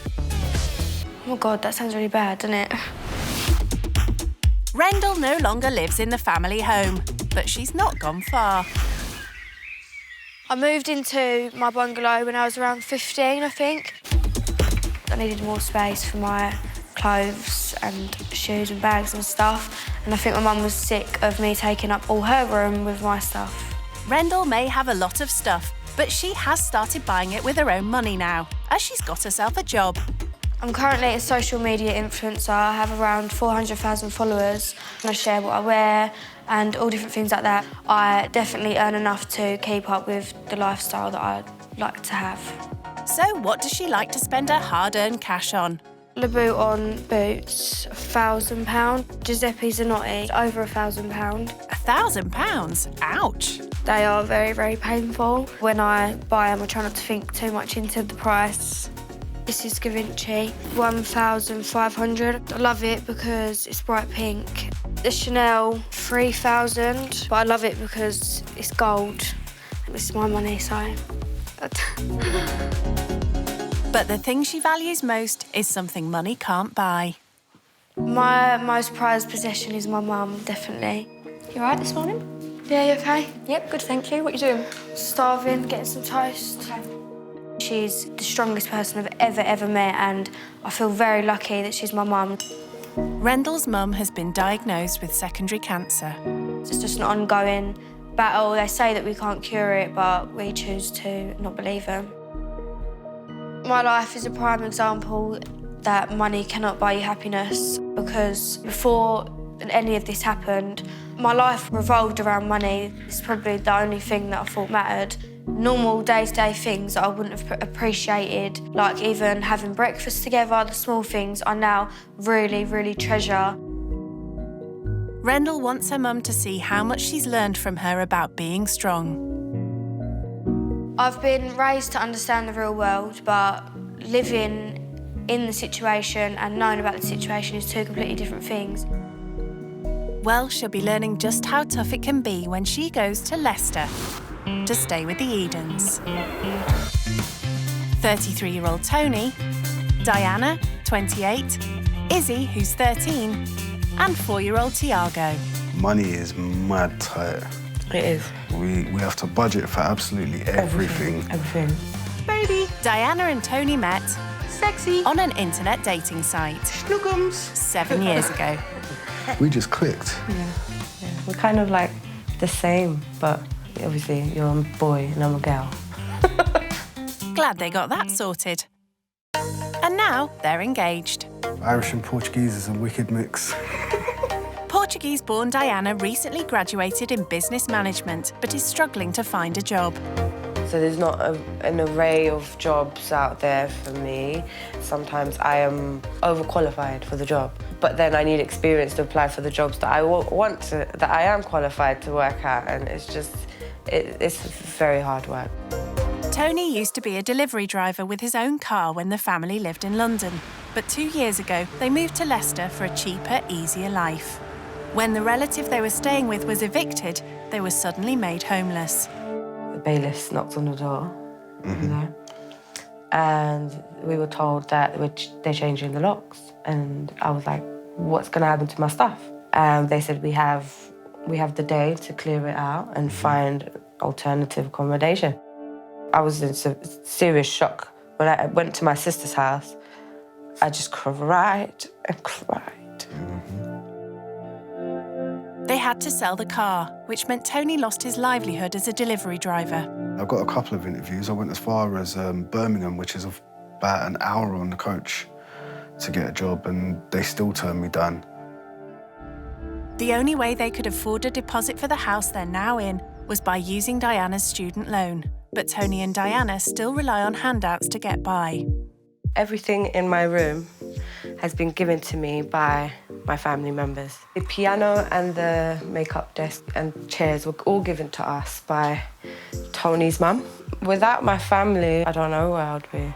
Oh my God, that sounds really bad, doesn't it? Rendell no longer lives in the family home, but she's not gone far. I moved into my bungalow when I was around 15, I think. I needed more space for my clothes and shoes and bags and stuff, and I think my mum was sick of me taking up all her room with my stuff. Rendell may have a lot of stuff, but she has started buying it with her own money now, as she's got herself a job. I'm currently a social media influencer. I have around 400,000 followers, and I share what I wear and all different things like that. I definitely earn enough to keep up with the lifestyle that I like to have. So what does she like to spend her hard-earned cash on? Louboutin boots, £1,000. Giuseppe Zanotti, over £1,000. £1,000? Ouch. They are very, very painful. When I buy them, I try not to think too much into the price. This is Givenchy, £1,500. I love it because it's bright pink. The Chanel, £3,000, but I love it because it's gold. This is my money, so... But the thing she values most is something money can't buy. My most prized possession is my mum, definitely. You all right this morning? Yeah, you okay? Yep, good, thank you. What are you doing? Starving, getting some toast. Okay. She's the strongest person I've ever met, and I feel very lucky that she's my mum. Rendell's mum has been diagnosed with secondary cancer. It's just an ongoing battle. They say that we can't cure it, but we choose to not believe them. My life is a prime example that money cannot buy you happiness, because before any of this happened, my life revolved around money. It's probably the only thing that I thought mattered. Normal day-to-day things that I wouldn't have appreciated, like even having breakfast together, the small things I now really, really treasure. Rendell wants her mum to see how much she's learned from her about being strong. I've been raised to understand the real world, but living in the situation and knowing about the situation is two completely different things. Well, she'll be learning just how tough it can be when she goes to Leicester to stay with the Edens. 33-year-old Tony, Diana, 28, Izzy, who's 13, and 4-year-old Tiago. Money is mad tight. It is. We have to budget for absolutely everything. Everything. Baby. Diana and Tony met sexy on an internet dating site. Schnookums. 7 years ago. We just clicked. Yeah. We're kind of like the same, but obviously you're a boy and I'm a girl. Glad they got that sorted. And now they're engaged. Irish and Portuguese is a wicked mix. Portuguese-born Diana recently graduated in business management, but is struggling to find a job. So there's not an array of jobs out there for me. Sometimes I am overqualified for the job, but then I need experience to apply for the jobs that I want to, that I am qualified to work at, and it's very hard work. Tony used to be a delivery driver with his own car when the family lived in London, but 2 years ago they moved to Leicester for a cheaper, easier life. When the relative they were staying with was evicted, they were suddenly made homeless. The bailiffs knocked on the door, you know, and we were told that they're changing the locks. And I was like, what's going to happen to my stuff? And they said, we have the day to clear it out and find alternative accommodation. I was in serious shock. When I went to my sister's house, I just cried and cried. They had to sell the car, which meant Tony lost his livelihood as a delivery driver. I've got a couple of interviews. I went as far as Birmingham, which is about an hour on the coach to get a job, and they still turned me down. The only way they could afford a deposit for the house they're now in was by using Diana's student loan. But Tony and Diana still rely on handouts to get by. Everything in my room has been given to me by my family members. The piano and the makeup desk and chairs were all given to us by Tony's mum. Without my family, I don't know where I'd be.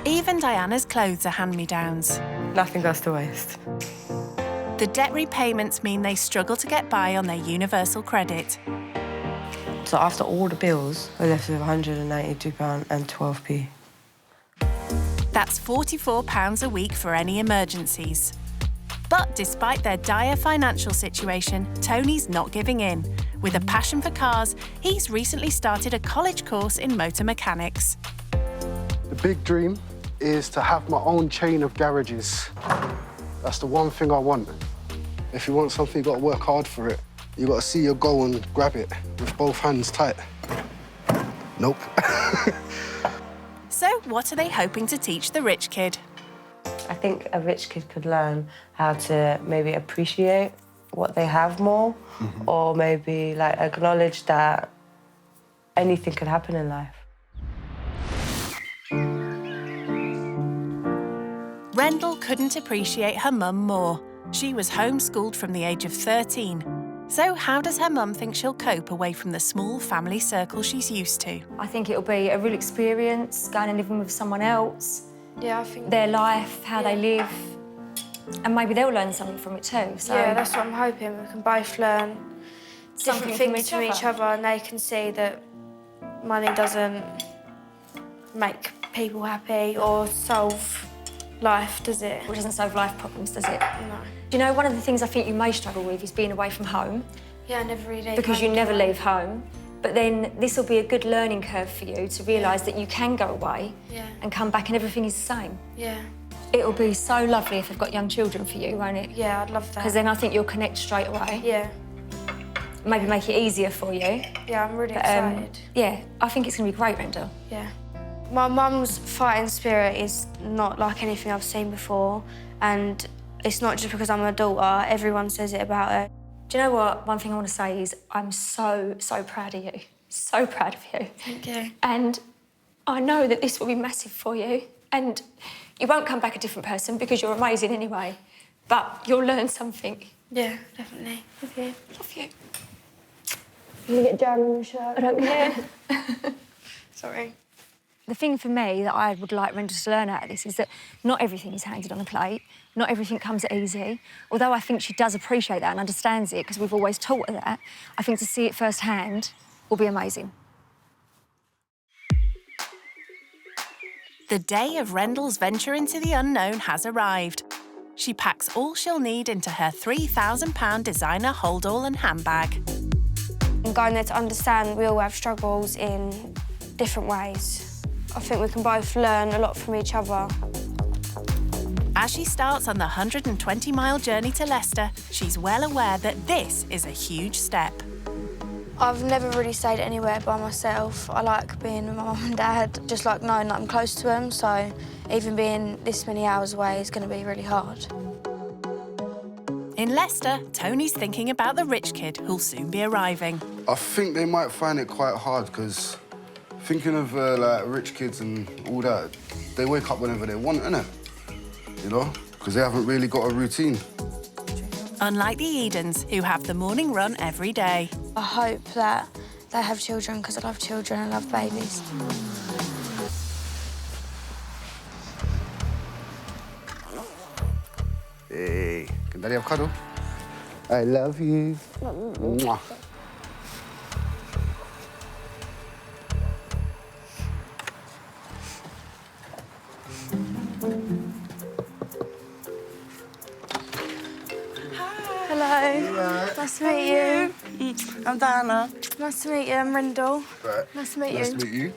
Even Diana's clothes are hand-me-downs. Nothing goes to waste. The debt repayments mean they struggle to get by on their universal credit. So after all the bills, we're left with £192 and 12p. That's £44 a week for any emergencies. But despite their dire financial situation, Tony's not giving in. With a passion for cars, he's recently started a college course in motor mechanics. The big dream is to have my own chain of garages. That's the one thing I want. If you want something, you've got to work hard for it. You've got to see your goal and grab it with both hands tight. Nope. So what are they hoping to teach the rich kid? I think a rich kid could learn how to maybe appreciate what they have more, or maybe like acknowledge that anything could happen in life. Rendell couldn't appreciate her mum more. She was homeschooled from the age of 13. So how does her mum think she'll cope away from the small family circle she's used to? I think it'll be a real experience, going and living with someone else. Yeah, I think... Their life, how they live, and maybe they'll learn something from it too. So yeah, that's what I'm hoping. We can both learn different things from each other, and they can see that money doesn't make people happy or solve life, does it? It doesn't solve life problems, does it? No. Do you know, one of the things I think you may struggle with is being away from home. Yeah, I never really leave because home. You never leave home. But then this will be a good learning curve for you to realise that you can go away and come back and everything is the same. Yeah. It'll be so lovely if they've got young children for you, won't it? Yeah, I'd love that. Because then I think you'll connect straight away. Yeah. Maybe make it easier for you. Yeah, I'm really excited. Yeah, I think it's going to be great, Rendell. Yeah. My mum's fighting spirit is not like anything I've seen before, and it's not just because I'm a daughter. Everyone says it about her. Do you know what? One thing I want to say is I'm so proud of you. So proud of you. Thank you. And I know that this will be massive for you, and you won't come back a different person because you're amazing anyway, but you'll learn something. Yeah, definitely. Love you. Love you. You gonna get jam on your shirt? I don't care. Sorry. The thing for me that I would like Rendell to learn out of this is that not everything is handed on a plate, not everything comes easy. Although I think she does appreciate that and understands it because we've always taught her that, I think to see it firsthand will be amazing. The day of Rendell's venture into the unknown has arrived. She packs all she'll need into her £3,000 designer hold-all and handbag. And going there to understand we all have struggles in different ways. I think we can both learn a lot from each other. As she starts on the 120-mile journey to Leicester, she's well aware that this is a huge step. I've never really stayed anywhere by myself. I like being with my mum and dad, just like knowing that I'm close to them, so even being this many hours away is going to be really hard. In Leicester, Tony's thinking about the rich kid who'll soon be arriving. I think they might find it quite hard because thinking of like rich kids and all that, they wake up whenever they want, innit? You know, because they haven't really got a routine. Unlike the Edens, who have the morning run every day. I hope that they have children because I love children, I love babies. Hey, can Daddy have a cuddle? I love you. Mwah. Hello. Nice to meet you. I'm Diana. Nice to meet you. I'm Rendell. Right. Nice to meet you. Nice to meet you.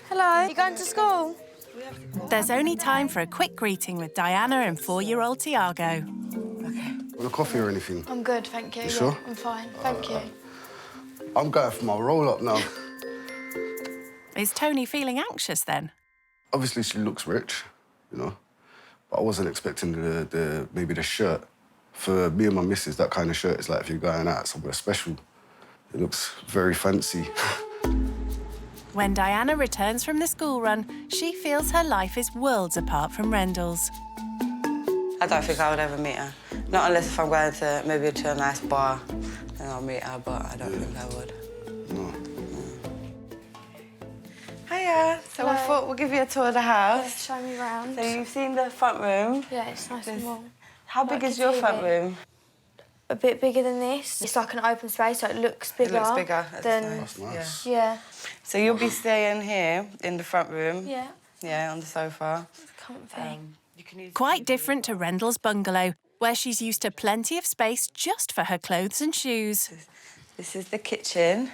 Hello. You going to school? There's only time for a quick greeting with Diana and 4-year-old Tiago. Want a coffee or anything? I'm good, thank you. You sure? I'm fine, thank you. I'm going for my roll-up now. Is Tony feeling anxious then? Obviously, she looks rich, you know, but I wasn't expecting maybe the shirt. For me and my missus, that kind of shirt is like if you're going out somewhere special. It looks very fancy. When Diana returns from the school run, she feels her life is worlds apart from Rendell's. I don't think I would ever meet her. Not unless if I'm going to maybe to a nice bar, then I'll meet her, but I don't think I would. No. Hiya. So I thought we'll give you a tour of the house. Yeah, show me around. So you've seen the front room. Yeah, it's nice and warm. How big is your front room? a bit bigger than this. It's like an open space, so it looks bigger. It looks bigger. That's nice. Yeah. So you'll be staying here in the front room. Yeah. Yeah, on the sofa. Comfy. Quite different to Rendell's bungalow, where she's used to plenty of space just for her clothes and shoes. This is the kitchen.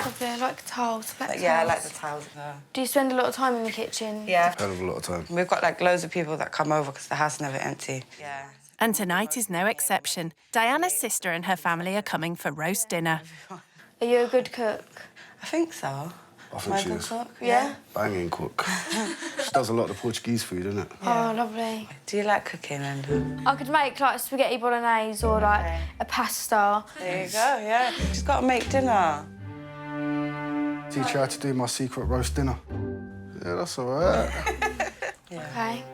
Lovely, I like the tiles. Yeah, I like the tiles. Do you spend a lot of time in the kitchen? Yeah. Hell of a lot of time. We've got like loads of people that come over because the house is never empty. Yeah. And tonight is no exception. Diana's sister and her family are coming for roast dinner. Are you a good cook? I think so. I think she is. Cook? Yeah? Banging cook. She does a lot of the Portuguese food, isn't it? Oh, lovely. Do you like cooking, Renda? I could make like spaghetti bolognese or like a pasta. There you go, yeah. She's got to make dinner. Teach her how to do my secret roast dinner. Yeah, that's all right. Okay.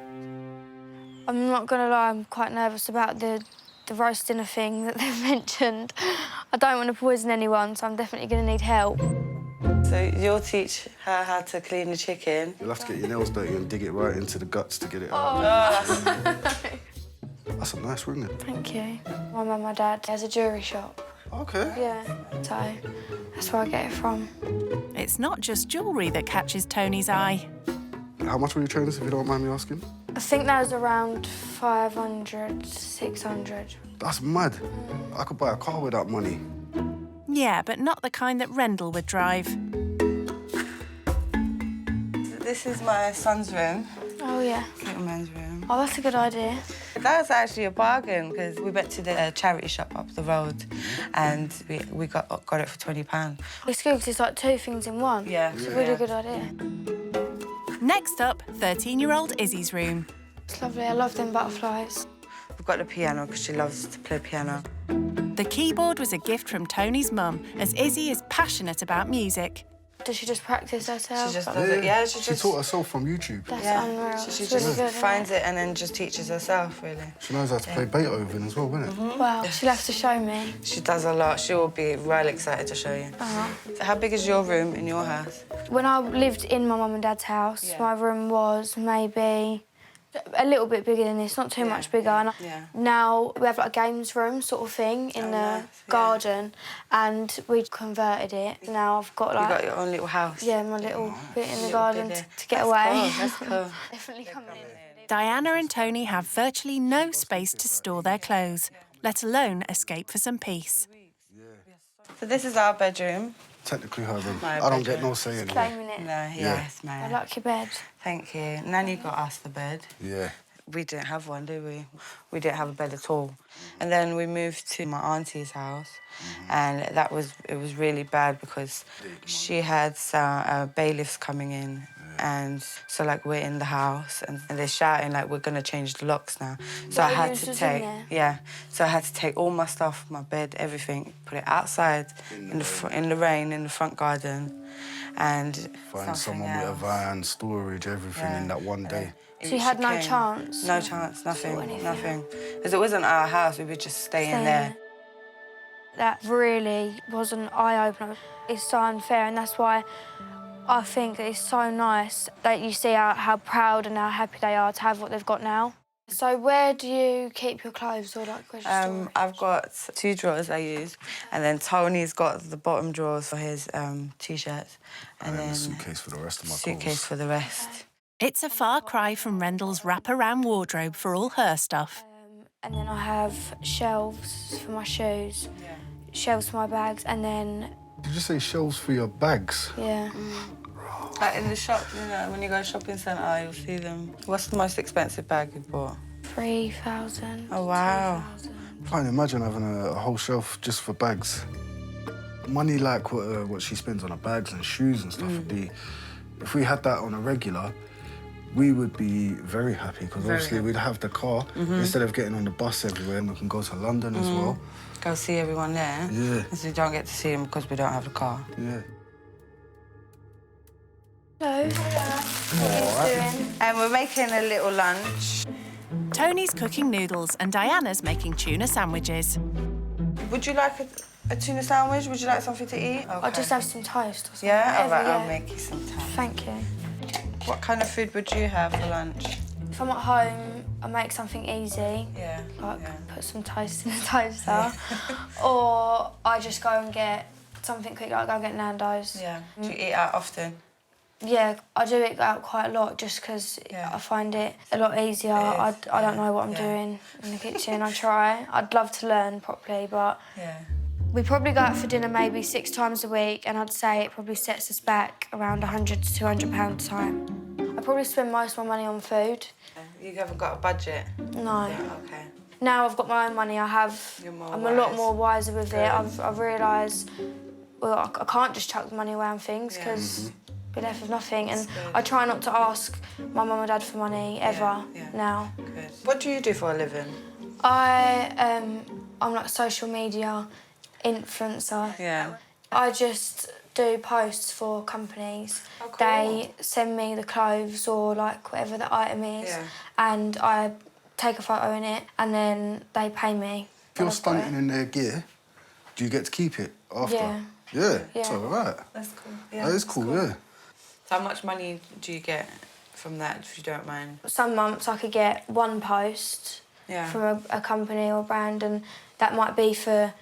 I'm not gonna lie, I'm quite nervous about the roast dinner thing that they've mentioned. I don't want to poison anyone, so I'm definitely gonna need help. So you'll teach her how to clean the chicken. You'll have to get your nails dirty and dig it right into the guts to get it out. Oh, That's a nice ring. Thank you. My mum and my dad has a jewellery shop. Okay. Yeah, so that's where I get it from. It's not just jewellery that catches Tony's eye. How much were your trainers, if you don't mind me asking? I think that was around 500, 600. That's mad. I could buy a car with that money. Yeah, but not the kind that Rendell would drive. This is my son's room. Oh, yeah. Little man's room. Oh, that's a good idea. That was actually a bargain because we went to the charity shop up the road and we got it for £20. It's good because it's like two things in one. Yeah. It's a really good idea. Next up, 13-year-old Izzy's room. It's lovely. I love them butterflies. We've got the piano because she loves to play piano. The keyboard was a gift from Tony's mum, as Izzy is passionate about music. Does she just practice herself? She just does it, yeah. She taught herself from YouTube. That's unreal. She It's just really good, finds it and then just teaches herself, really. She knows how to play Beethoven as well, isn't it? Wow, she'll have to show me. She does a lot. She will be really excited to show you. So how big is your room in your house? When I lived in my mum and dad's house, my room was maybe a little bit bigger than this, not too much bigger. And now we have like a games room sort of thing in the garden, and we converted it. Now I've got like... You got your own little house? Yeah, my little bit in the garden to get away. That's cool. Definitely coming in. Diana and Tony have virtually no space to store their clothes, let alone escape for some peace. So this is our bedroom. Technically her room. I don't get no say in it. Claiming it. No, yes, mate. I like your bed. Thank you. Nanny got us the bed. Yeah. We didn't have one, did we? We didn't have a bed at all. And then we moved to my auntie's house, and it was really bad because she had bailiffs coming in. And so, like, we're in the house and they're shouting, like, we're going to change the locks now. So I had to take, so I had to take all my stuff, my bed, everything, put it outside in the rain, in the front garden, and find someone with a van, storage, everything in that one day. So you had no chance? No chance, nothing, nothing. Because it wasn't our house, we would just stay in there. That really was an eye-opener. It's so unfair, and that's why I think that it's so nice that you see how proud and how happy they are to have what they've got now. So where do you keep your clothes or like I've got 2 drawers I use, and then Tony's got the bottom drawers for his T-shirts, and then a suitcase for the rest of my suitcase for the rest. It's a far cry from Rendell's wraparound wardrobe for all her stuff. And then I have shelves for my shoes, shelves for my bags, and then... Did you say shelves for your bags? Yeah. Like in the shop, you know, when you go shopping centre, you'll see them. What's the most expensive bag you bought? 3,000. Oh, wow. I can't imagine having a whole shelf just for bags. Money like what she spends on her bags and shoes and stuff would be... If we had that on a regular, we would be very happy because obviously we'd have the car instead of getting on the bus everywhere, and we can go to London as well. Go see everyone there. Yeah. Because we don't get to see them because we don't have the car. Yeah. Hello. What are you doing? And we're making a little lunch. Tony's cooking noodles and Diana's making tuna sandwiches. Would you like a tuna sandwich? Would you like something to eat? Okay. I'll just have some toast or something. Yeah? All right, I'll make you some toast. Thank you. What kind of food would you have for lunch? If I'm at home, I make something easy. Yeah. Like put some toast in the toaster. Or I just go and get something quick, like go get Nando's. Yeah. Do you eat out often? Yeah, I do eat out quite a lot just because I find it a lot easier. I don't know what I'm doing in the kitchen. I try. I'd love to learn properly, but we probably go out for dinner maybe 6 times a week, and I'd say it probably sets us back around £100 to £200 a time. I probably spend most of my money on food. You haven't got a budget? No. Yeah, okay. Now I've got my own money, I'm a lot more wiser with it. I've realised, well, I can't just chuck the money away on things because be left with nothing. And I try not to ask my mum and dad for money ever now. Good. What do you do for a living? I'm like a social media influencer. Yeah. I just do posts for companies. Oh, cool. They send me the clothes or like whatever the item is, and I take a photo in it, and then they pay me. If you're stunting in their gear, do you get to keep it after? Yeah, it's all right. That's cool. Yeah, that is cool, yeah. So how much money do you get from that, if you don't mind? Some months I could get one post from a company or a brand, and that might be for,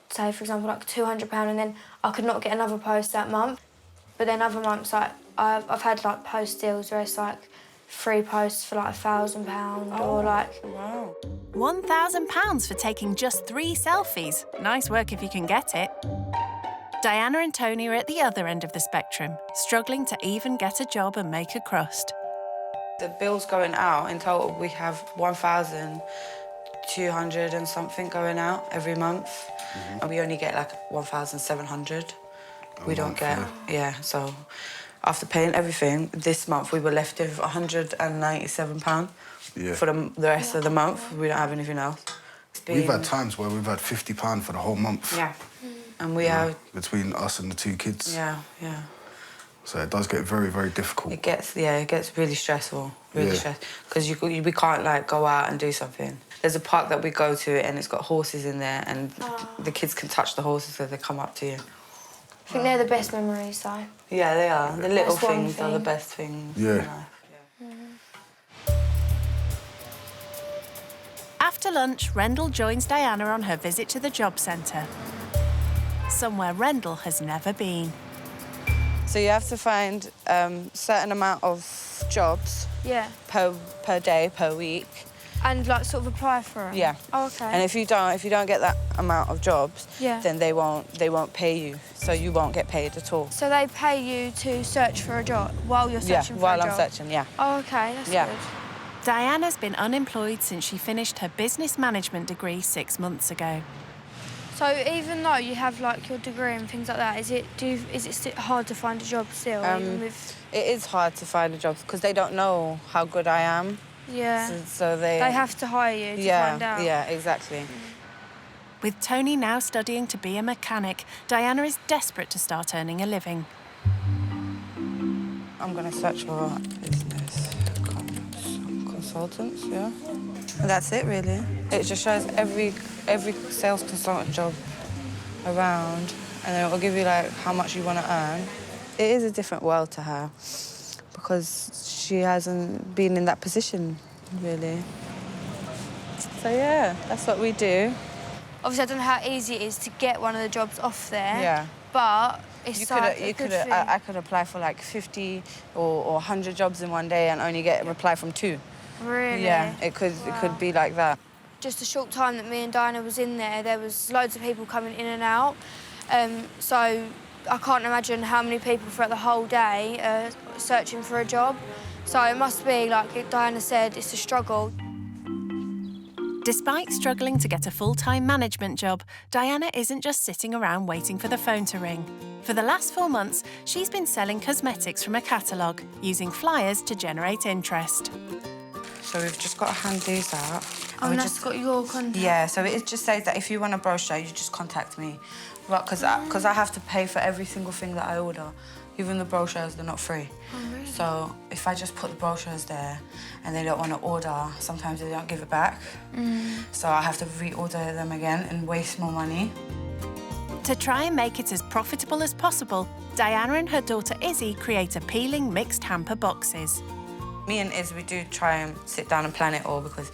say, for example, like £200, and then I could not get another post that month. But then other months, like I've had like post deals where it's like 3 posts for like £1,000 or like... Wow. £1,000 for taking just 3 selfies. Nice work if you can get it. Diana and Tony are at the other end of the spectrum, struggling to even get a job and make a crust. The bills going out, in total, we have 1,200 and something going out every month. And we only get like 1,700. We don't get, so after paying everything, this month we were left with £197 for the rest of the month. We don't have anything else. We've had times where we've had £50 for the whole month. Yeah. And we have... Between us and the 2 kids. Yeah. So it does get very, very difficult. It gets really stressful, stressful. Because we can't, like, go out and do something. There's a park that we go to and it's got horses in there, and the kids can touch the horses so they come up to you. I think they're the best memories, though. Yeah, they are. The little That's one things are the thing. best things Yeah. in life. After lunch, Rendell joins Diana on her visit to the job centre, somewhere Rendell has never been. So you have to find certain amount of jobs per day, per week. And like sort of apply for them? Yeah. Oh, okay. And if you don't get that amount of jobs, then they won't pay you. So you won't get paid at all. So they pay you to search for a job while you're searching for a job? Yeah, while I'm searching, yeah. Oh, okay, that's good. Diana's been unemployed since she finished her business management degree 6 months ago. So even though you have like your degree and things like that, is it hard to find a job still? Even with... It is hard to find a job because they don't know how good I am. Yeah. So they have to hire you to find out. Yeah, exactly. With Tony now studying to be a mechanic, Diana is desperate to start earning a living. I'm going to search for business consultants, yeah. And that's it, really. It just shows every sales consultant job around, and then it will give you, like, how much you want to earn. It is a different world to her because she hasn't been in that position, really. So, yeah, that's what we do. Obviously, I don't know how easy it is to get one of the jobs off there. Yeah. But it's I could apply for like 50 or 100 jobs in one day and only get a reply from 2. Really? Yeah, it could be like that. Just a short time that me and Diana was in there was loads of people coming in and out. So I can't imagine how many people throughout the whole day are searching for a job. So it must be, like Diana said, it's a struggle. Despite struggling to get a full-time management job, Diana isn't just sitting around waiting for the phone to ring. For the last 4 months, she's been selling cosmetics from a catalogue, using flyers to generate interest. So we've just got to hand these out. Oh, and that's got your contact? Yeah, so it just says that if you want a brochure, you just contact me. Right, because I have to pay for every single thing that I order. Even the brochures, they're not free. Oh, really? So if I just put the brochures there and they don't want to order, sometimes they don't give it back. So I have to reorder them again and waste more money. To try and make it as profitable as possible, Diana and her daughter Izzy create appealing mixed hamper boxes. Me and Iz, we do try and sit down and plan it all because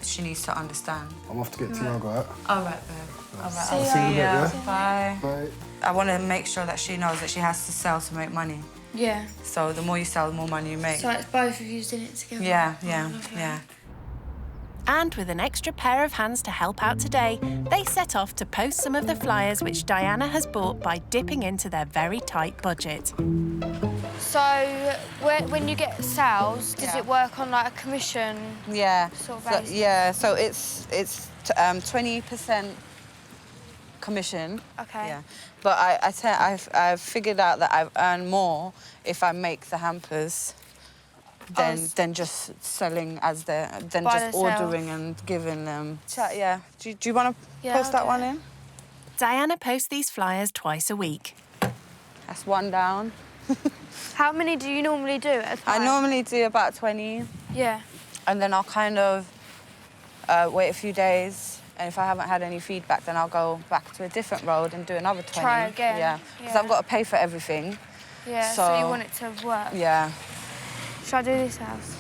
she needs to understand. I'm off to get Tiago out. All right, babe. All right, See you in a bit, yeah? Bye. Bye. I want to make sure that she knows that she has to sell to make money. Yeah. So the more you sell, the more money you make. So it's both of you doing it together? Yeah, yeah. And with an extra pair of hands to help out today, they set off to post some of the flyers which Diana has bought by dipping into their very tight budget. So when you get sales, does it work on like a commission? Yeah. Sort of So, basis? yeah. So it's 20% commission. Okay. Yeah. But I've figured out that I've earned more if I make the hampers than just selling than By just themselves. ordering and giving them. Yeah. Do you want to Yeah, post I'll that do one it. in? Diana posts these flyers twice a week. That's one down. How many do you normally do at a time? I normally do about 20. Yeah. And then I'll kind of wait a few days. And if I haven't had any feedback, then I'll go back to a different road and do another 20. Try again. Yeah. Because Yeah. I've got to pay for everything. Yeah, so you want it to work? Yeah. Should I do this house?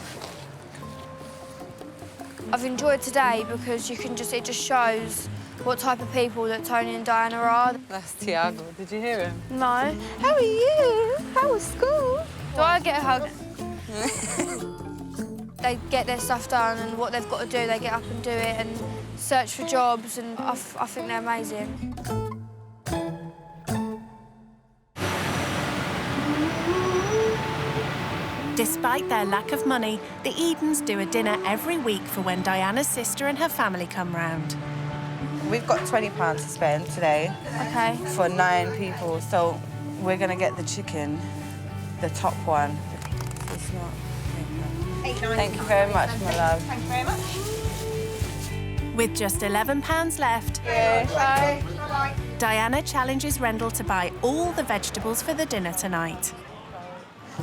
I've enjoyed today because it just shows what type of people that Tony and Diana are. That's Tiago. Did you hear him? No. How are you? How was school? Do I get a hug? They get their stuff done and what they've got to do, they get up and do it and search for jobs, and I think they're amazing. Despite their lack of money, the Edens do a dinner every week for when Diana's sister and her family come round. We've got £20 to spend today. Okay. For 9 people, so we're gonna get the chicken, the top one. It's not. Thank you very much, my love. Thank you very much. With just £11 left, Bye. Diana challenges Rendell to buy all the vegetables for the dinner tonight.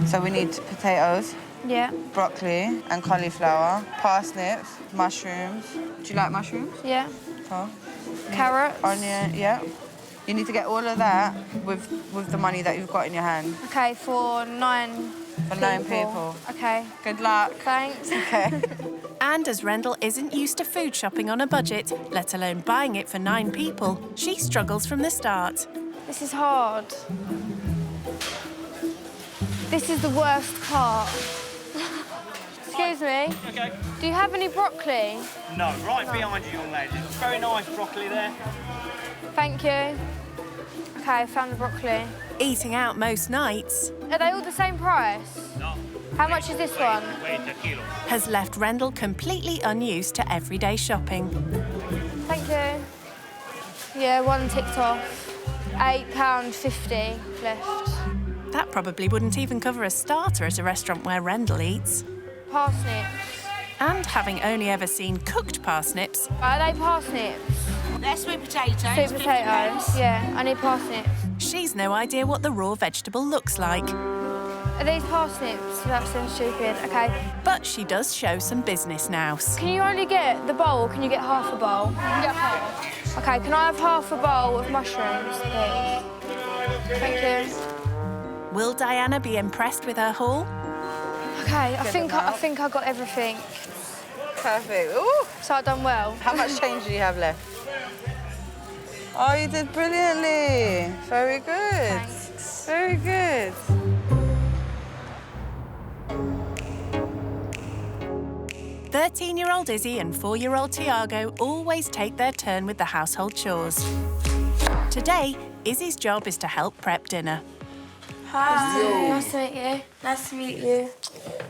So we need potatoes, Yeah. broccoli and cauliflower, parsnips, mushrooms. Do you like mushrooms? Yeah. Oh. Carrots. Onion, yeah. You need to get all of that with the money that you've got in your hand. Okay, for 9 For 9 people. Okay. Good luck. Thanks. Okay. And as Rendell isn't used to food shopping on a budget, let alone buying it for 9 people, she struggles from the start. This is hard. This is the worst part. Excuse me. Okay. Do you have any broccoli? No, right behind you, young lady. Very nice broccoli there. Thank you. Okay, I found the broccoli. Eating out most nights Are they all the same price? No. How much is this one? Wait a kilo. has left Rendell completely unused to everyday shopping. Thank you. Yeah, one ticked off. £8.50 left. That probably wouldn't even cover a starter at a restaurant where Rendell eats. Parsnips. And having only ever seen cooked parsnips, Are they parsnips? They're sweet potatoes. Sweet potatoes. Yeah, I need parsnips. she's no idea what the raw vegetable looks like. Are these parsnips? That sounds stupid. Okay. But she does show some business now. Can you only get the bowl or can you get half a bowl? Yeah, half. Okay, can I have half a bowl of mushrooms, please? Thank you. Will Diana be impressed with her haul? Okay, I think I got everything. Perfect. Ooh. So I've done well. How much change do you have left? Oh, you did brilliantly. Very good. Thanks. Very good. "13-year-old Izzy and 4-year-old Tiago always take their turn with the household chores. Today, Izzy's job is to help prep dinner. Hi. Nice to meet you. Nice to meet you.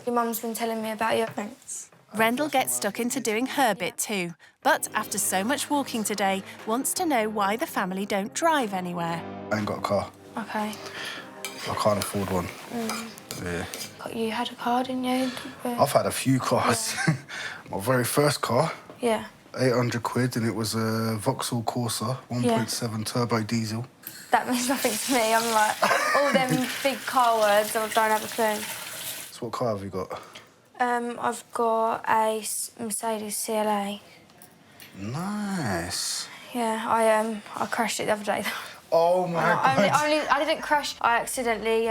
Your mum's been telling me about you. Thanks. Rendell gets stuck into doing her bit too, but after so much walking today, wants to know why the family don't drive anywhere. I ain't got a car. Okay. I can't afford one. Yeah. You had a car, didn't you? I've had a few cars. My very first car, Yeah. 800 quid, and it was a Vauxhall Corsa, 1.7 turbo diesel. That means nothing to me. I'm like, all them big car words, I don't have a clue. So what car have you got? I've got a Mercedes CLA. Nice. Yeah, I crashed it the other day. Oh my God. I didn't crash. I accidentally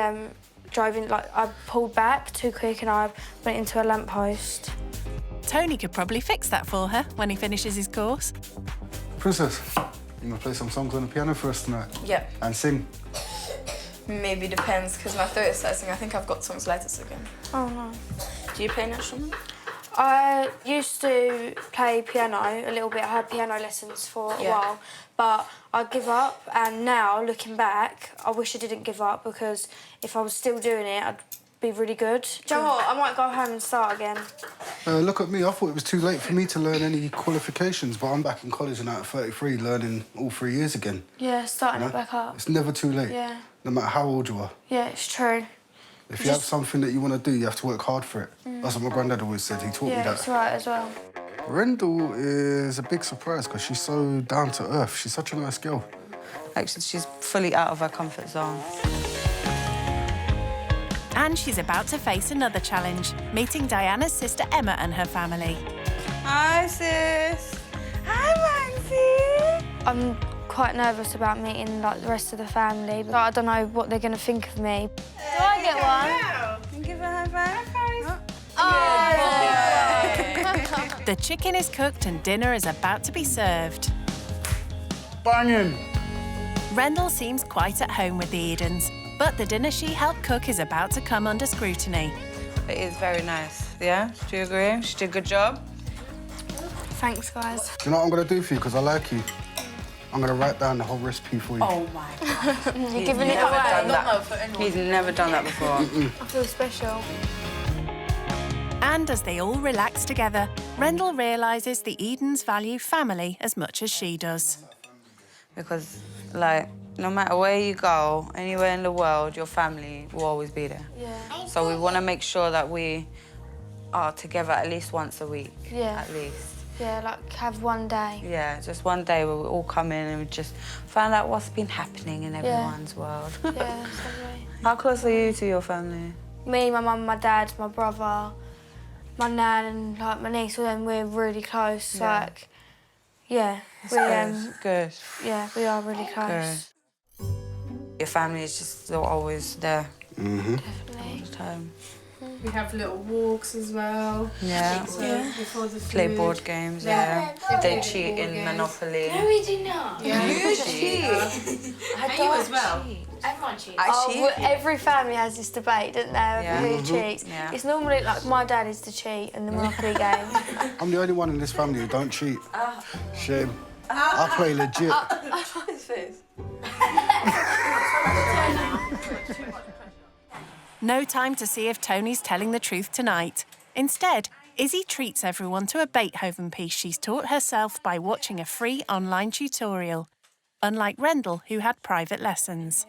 drove in, like, I pulled back too quick and I went into a lamppost. Tony could probably fix that for her when he finishes his course. Princess, you gonna play some songs on the piano for us tonight? Yep. And sing? Maybe depends, because my throat is starting. I think I've got tonsillitis again. Oh, no. Do you play an instrument? I used to play piano a little bit. I had piano lessons for a while, but I give up. And now, looking back, I wish I didn't give up, because if I was still doing it, I'd be really good. Do you know what? I might go home and start again. Look at me. I thought it was too late for me to learn any qualifications, but I'm back in college now at 33, learning all 3 years again. Yeah, starting it back up. It's never too late. Yeah. No matter how old you are. Yeah, it's true. If you have something that you want to do, you have to work hard for it. That's what my granddad always said. He taught me that. Yeah, it's right as well. Rendell is a big surprise because she's so down to earth. She's such a nice girl. Actually, she's fully out of her comfort zone. And she's about to face another challenge, meeting Diana's sister Emma and her family. Hi, sis. Hi, Maxie. I'm quite nervous about meeting, like, the rest of the family. But I don't know what they're going to think of me. Do I get one? Give her a high five. The chicken is cooked and dinner is about to be served. Banging! Rendell seems quite at home with the Edens, but the dinner she helped cook is about to come under scrutiny. It is very nice, yeah? Do you agree? She did a good job. Thanks, guys. Do you know what I'm going to do for you? Because I like you. I'm going to write down the whole recipe for you. Oh, my God. You're giving it away? He's never done that before. I feel special. And as they all relax together, Rendell realises the Edens value family as much as she does. Because, like, no matter where you go, anywhere in the world, your family will always be there. Yeah. So we want to make sure that we are together at least once a week. Yeah. At least. Yeah, like, have one day. Yeah, just one day where we all come in and we just find out what's been happening in everyone's world. Yeah, that's lovely. How close are you to your family? Me, my mum, my dad, my brother, my nan and, like, my niece, all them, we're really close. Yeah. Like, yeah. Good. Yeah, we are really close. Good. Your family is just always there. Mm-hmm. Definitely. All the time. We have little walks as well. Yeah. So before the food. Play board games, yeah. They cheat in Monopoly. No, we do not. Yeah. You cheat. And you as well. Everyone cheats. Well, every family has this debate, don't they? Yeah. Who cheats? Yeah. It's normally like my dad is to cheat in the Monopoly game. I'm the only one in this family who don't cheat. Shame. I play legit. No time to see if Tony's telling the truth tonight. Instead, Izzy treats everyone to a Beethoven piece she's taught herself by watching a free online tutorial, unlike Rendell, who had private lessons.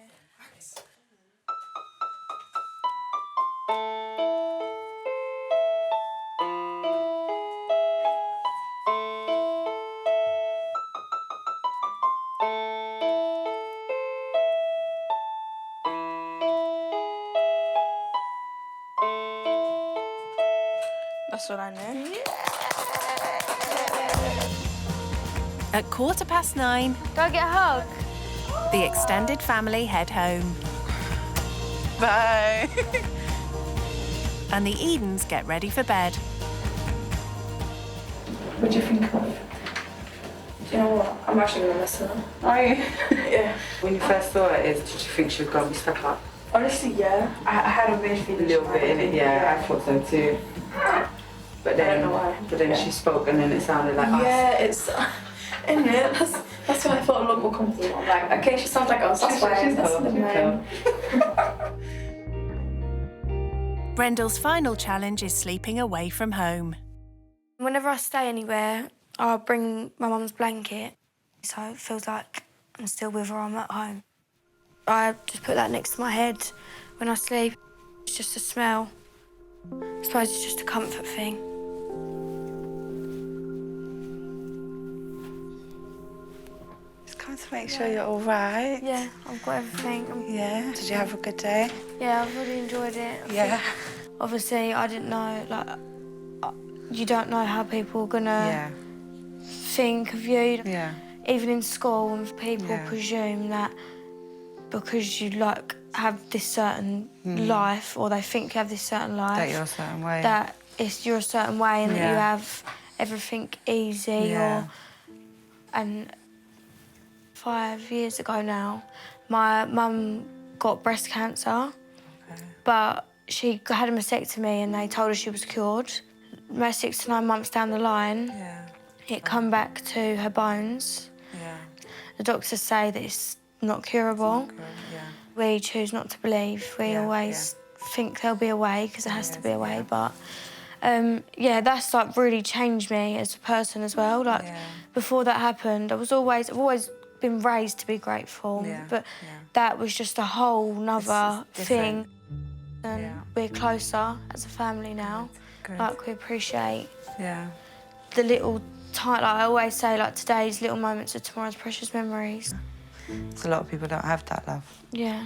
That's what I know. At 9:15, Go get a hug. the extended family head home. Bye. And the Edens get ready for bed. What do you think of? Do you know what? I'm actually gonna miss her. Are you? Yeah. When you first saw it, did you think she was going to be stuck up? Honestly, yeah. I had a weird feeling. A little bit in it, yeah. I thought so too. But then, I don't know why. But then she spoke and then it sounded like us. Yeah, it's... Isn't it? That's why I felt a lot more confident. I'm like, okay, she sounds like us. That's why. That's the name. Rendell's final challenge is sleeping away from home. Whenever I stay anywhere, I'll bring my mum's blanket, so it feels like I'm still with her, I'm at home. I just put that next to my head when I sleep. It's just a smell. I suppose it's just a comfort thing. Just come to make sure you're all right. Yeah, I've got everything. Yeah. Did you have a good day? Yeah, I've really enjoyed it. Yeah. Obviously, I didn't know, like, you don't know how people are gonna think of you. Yeah. Even in school, when people presume that because you like have this certain life, or they think you have this certain life. That you're a certain way. That you're a certain way and that you have everything easy. And 5 years ago now, my mum got breast cancer, but she had a mastectomy and they told her she was cured. About 6 to 9 months down the line, it come back to her bones. The doctors say that it's not curable. We choose not to believe. We always think there'll be a way, because there has to be a way, but yeah, that's like really changed me as a person as well. Like before that happened, I've always been raised to be grateful, but that was just a whole nother thing. And we're closer as a family now. Like we appreciate the little time. Like I always say, like today's little moments are tomorrow's precious memories. A lot of people don't have that love. Yeah.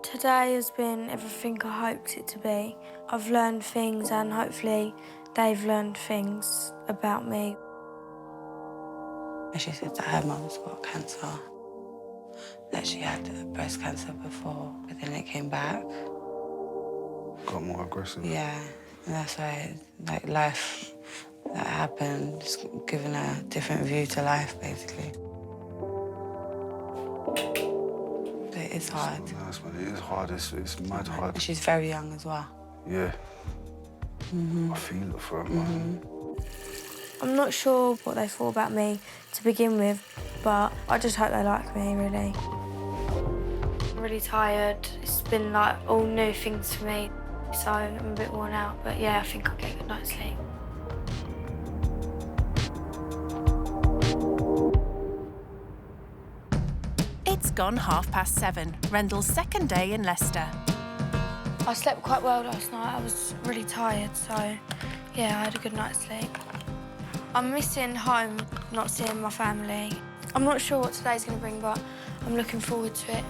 Today has been everything I hoped it to be. I've learned things and hopefully they've learned things about me. And she said that her mum's got cancer, that she had breast cancer before, but then it came back. Got more aggressive. Yeah, and that's why, like, life that happened, just giving a different view to life, basically. But it's hard. Nice, man. It is hard. It's mad hard. And she's very young as well. Yeah. I feel it for her, man. I'm not sure what they thought about me to begin with, but I just hope they like me, really. I'm really tired. It's been like all new things for me, so I'm a bit worn out. But yeah, I think I'll get a good night's sleep. It's gone 7:30, Rendell's second day in Leicester. I slept quite well last night. I was really tired, so yeah, I had a good night's sleep. I'm missing home, not seeing my family. I'm not sure what today's going to bring, but I'm looking forward to it.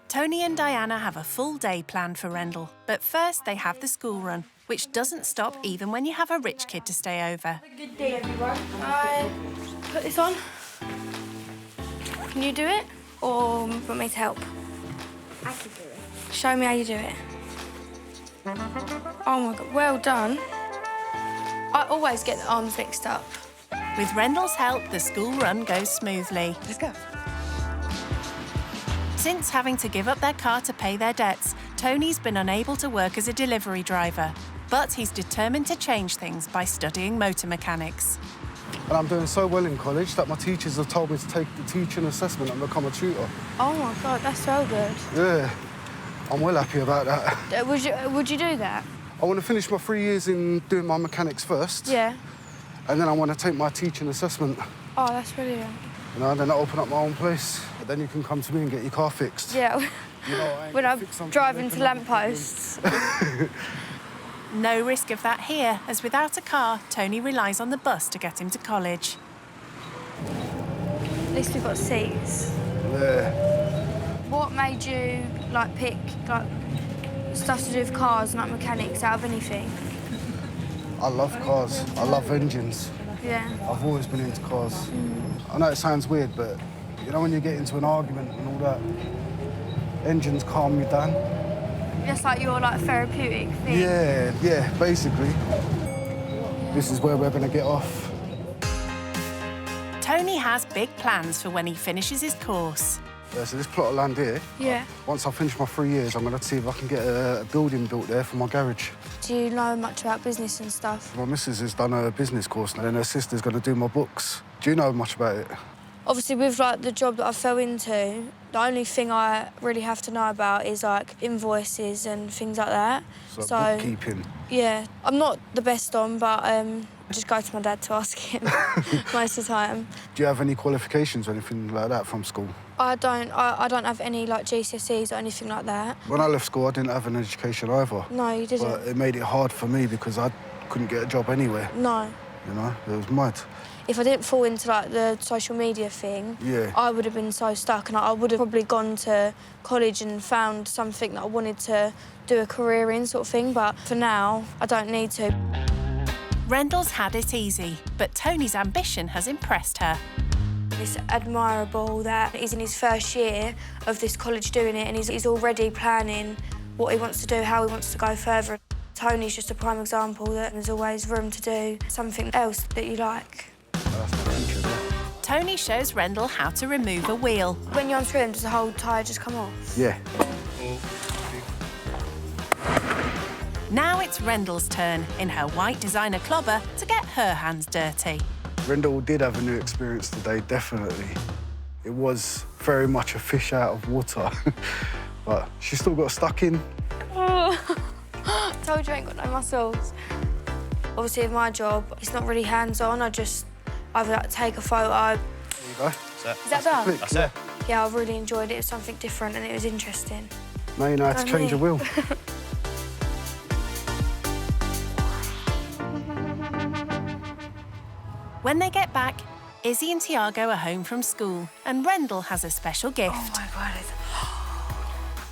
Tony and Diana have a full day planned for Rendell, but first they have the school run, which doesn't stop even when you have a rich kid to stay over. Good day, everyone. I put this on. Can you do it, or want me to help? I can do it. Show me how you do it. Oh my God, well done. I always get the arms mixed up. With Rendell's help, the school run goes smoothly. Let's go. Since having to give up their car to pay their debts, Tony's been unable to work as a delivery driver. But he's determined to change things by studying motor mechanics. And I'm doing so well in college that my teachers have told me to take the teaching assessment and become a tutor. Oh my God, that's so good. Yeah, I'm well happy about that. Would you do that? I want to finish my 3 years in doing my mechanics first. Yeah. And then I want to take my teaching assessment. Oh, that's brilliant. You know, then I open up my own place. But then you can come to me and get your car fixed. Yeah. You know, when I'm driving to lampposts. No risk of that here, as without a car, Tony relies on the bus to get him to college. At least we've got seats. Yeah. What made you, like, pick, like, stuff to do with cars and, like, mechanics out of anything? I love cars. I love engines. Yeah. I've always been into cars. I know it sounds weird, but, you know, when you get into an argument and all that, engines calm you down. Just like your, like, therapeutic thing? Yeah, basically. This is where we're going to get off. Tony has big plans for when he finishes his course. So this plot of land here, yeah. Once I finish my 3 years, I'm going to see if I can get a building built there for my garage. Do you know much about business and stuff? My missus has done a business course and then her sister's going to do my books. Do you know much about it? Obviously, with, like, the job that I fell into, the only thing I really have to know about is, like, invoices and things like that. So bookkeeping? Yeah. I'm not the best on, but I just go to my dad to ask him most of the time. Do you have any qualifications or anything like that from school? I don't have any, like, GCSEs or anything like that. When I left school, I didn't have an education either. No, you didn't. But it made it hard for me because I couldn't get a job anywhere. No. You know, it was mad. If I didn't fall into, like, the social media thing, yeah, I would have been so stuck and I would have probably gone to college and found something that I wanted to do a career in, sort of thing. But for now, I don't need to. Rendell's had it easy, but Tony's ambition has impressed her. It's admirable that he's in his first year of this college doing it and he's already planning what he wants to do, how he wants to go further. Tony's just a prime example that there's always room to do something else that you like. Tony shows Rendell how to remove a wheel. When you unscrew them, does the whole tyre just come off? Yeah. Now it's Rendell's turn, in her white designer clobber, to get her hands dirty. Rendell did have a new experience today, definitely. It was very much a fish out of water, but she still got stuck in. Told you I ain't got no muscles. Obviously, with my job, it's not really hands-on. I just either like, take a photo. There you go. Is that done? That's it. Yeah, I really enjoyed it. It was something different and it was interesting. Now you know how to change a wheel. When they get back, Izzy and Tiago are home from school and Rendell has a special gift. Oh, my God.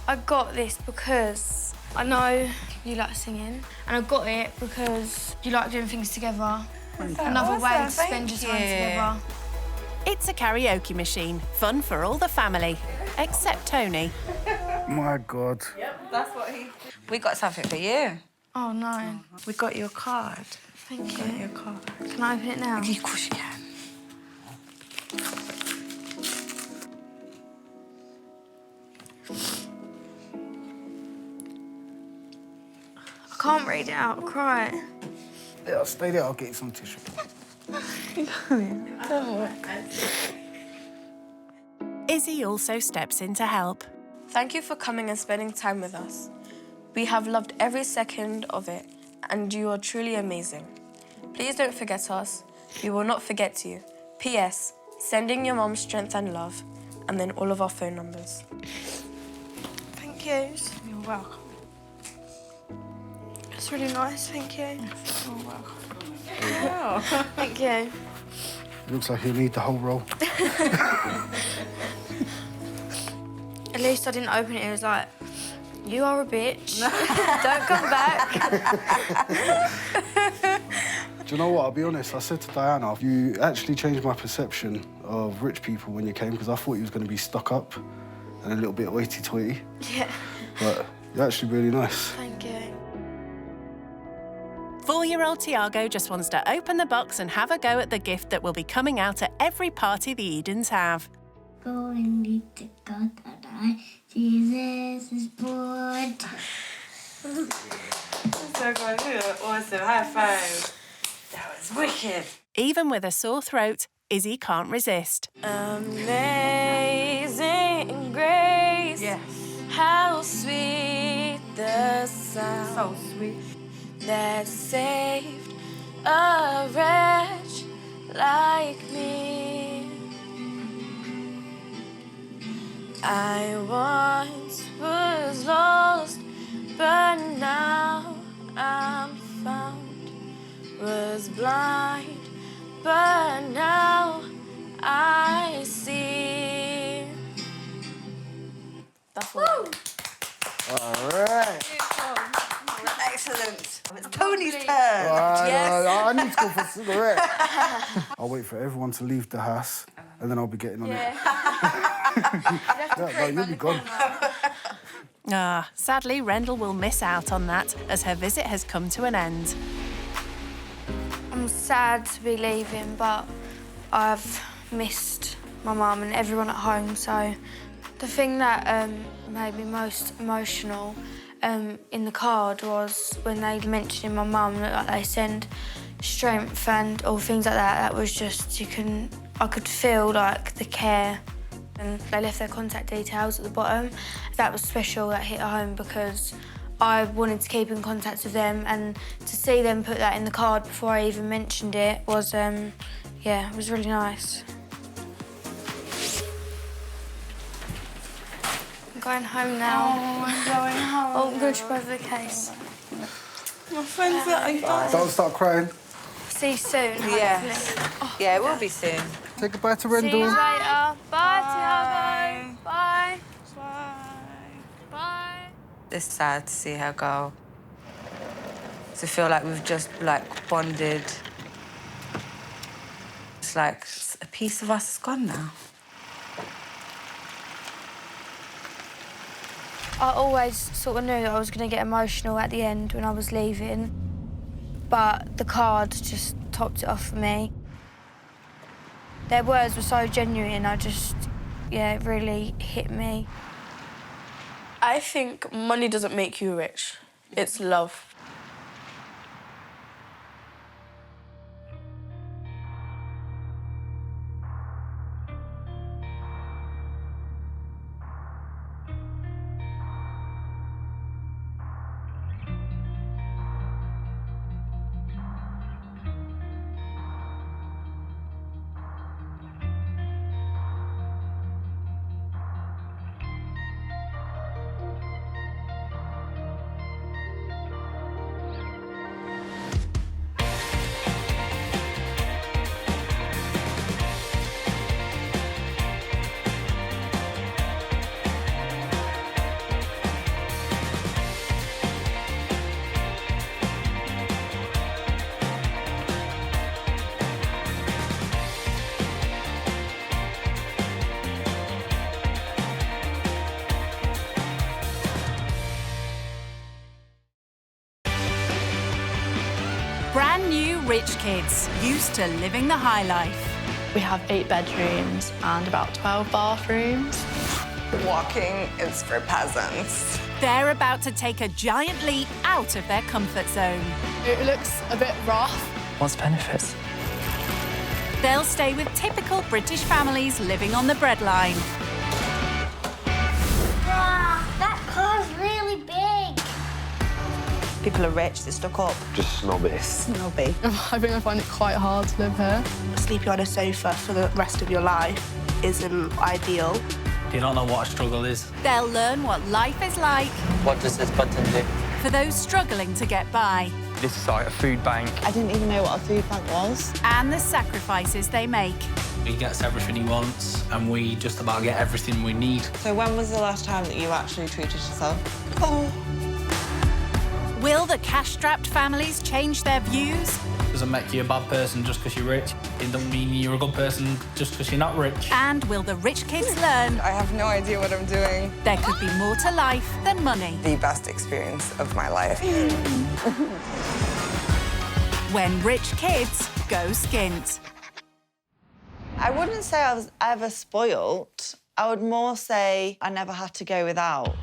I got this because I know you like singing, and I got it because you like doing things together. Another way to spend your time together. It's a karaoke machine, fun for all the family, except Tony. My God. Yep, that's what he... We got something for you. Oh, no. We got your card. Thank you. Got your card. Can I open it now? Of course you can. I can't read it out, I'll cry. Yeah, stay there, I'll get you some tissue. Izzy also steps in to help. Thank you for coming and spending time with us. We have loved every second of it, and you are truly amazing. Please don't forget us. We will not forget you. P.S. Sending your mum strength and love, and then all of our phone numbers. Thank you. You're welcome. It's really nice, thank you. You're welcome. Wow. Thank you. Looks like you need the whole roll. At least I didn't open it. It was like, you are a bitch. Don't come back. Do you know what? I'll be honest, I said to Diana, you actually changed my perception of rich people when you came, because I thought you was going to be stuck up and a little bit hoity-toity. Yeah. But you're actually really nice. Thank you. 4-year-old Tiago just wants to open the box and have a go at the gift that will be coming out at every party the Edens have. Going to God that Jesus is born. So good. Awesome. High five. That was wicked. Even with a sore throat, Izzy can't resist. Amazing grace. Yes. How sweet the sound. So sweet. That saved a wretch like me. I once was lost, but now I'm found. Was blind, but now I see. That's all. All right. Excellent. It's Tony's turn. Yes. I need to go for a cigarette. I'll wait for everyone to leave the house, and then I'll be getting on it. No, you'll be gone. Sadly, Rendell will miss out on that as her visit has come to an end. I'm sad to be leaving, but I've missed my mum and everyone at home, so the thing that made me most emotional in the card was when they mentioned my mum that like, they send strength and all things like that. That was just, I could feel like the care, and they left their contact details at the bottom. That was special, that hit home, because I wanted to keep in contact with them, and to see them put that in the card before I even mentioned it was, yeah, it was really nice. I'm going home now. Oh, I'm going home. Oh, I'm going to trip over the case. My friends are Don't start crying. See you soon. Yes. Oh, yeah, we'll be soon. Say goodbye to see you Rendell. later. Bye, Tiago. Bye. Bye. Bye. It's sad to see her go. to feel like we've just, like, bonded. It's like a piece of us is gone now. I always sort of knew that I was going to get emotional at the end when I was leaving, but the card just topped it off for me. Their words were so genuine, it really hit me. I think money doesn't make you rich. It's love. Brand new rich kids, used to living the high life. We have 8 bedrooms and about 12 bathrooms. Walking is for peasants. They're about to take a giant leap out of their comfort zone. It looks a bit rough. What's the benefits? They'll stay with typical British families living on the breadline. That car's really big. People are rich, they're stuck up. Just snobby. Snobby. I think I find it quite hard to live here. Sleeping on a sofa for the rest of your life isn't ideal. You don't know what a struggle is. They'll learn what life is like What does this button do? for those struggling to get by. This is like a food bank. I didn't even know what a food bank was. And the sacrifices they make. He gets everything he wants, and we just about get everything we need. So when was the last time that you actually treated yourself? Oh. Will the cash-strapped families change their views? Doesn't make you a bad person just because you're rich. It doesn't mean you're a good person just because you're not rich. And will the rich kids learn I have no idea what I'm doing. there could be more to life than money? The best experience of my life. When rich kids go skint. I wouldn't say I was ever spoilt. I would more say I never had to go without.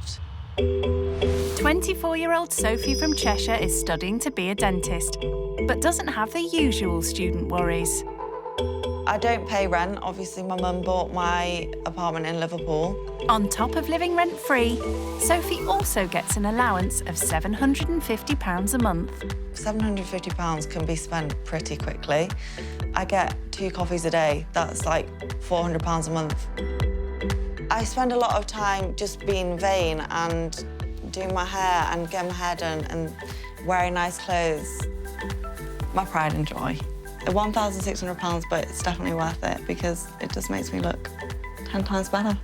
24-year-old Sophie from Cheshire is studying to be a dentist, but doesn't have the usual student worries. I don't pay rent. Obviously, my mum bought my apartment in Liverpool. On top of living rent-free, Sophie also gets an allowance of £750 a month. £750 can be spent pretty quickly. I get 2 coffees a day. That's like £400 a month. I spend a lot of time just being vain and doing my hair and getting my hair done and wearing nice clothes. My pride and joy. £1,600, but it's definitely worth it because it just makes me look 10 times better.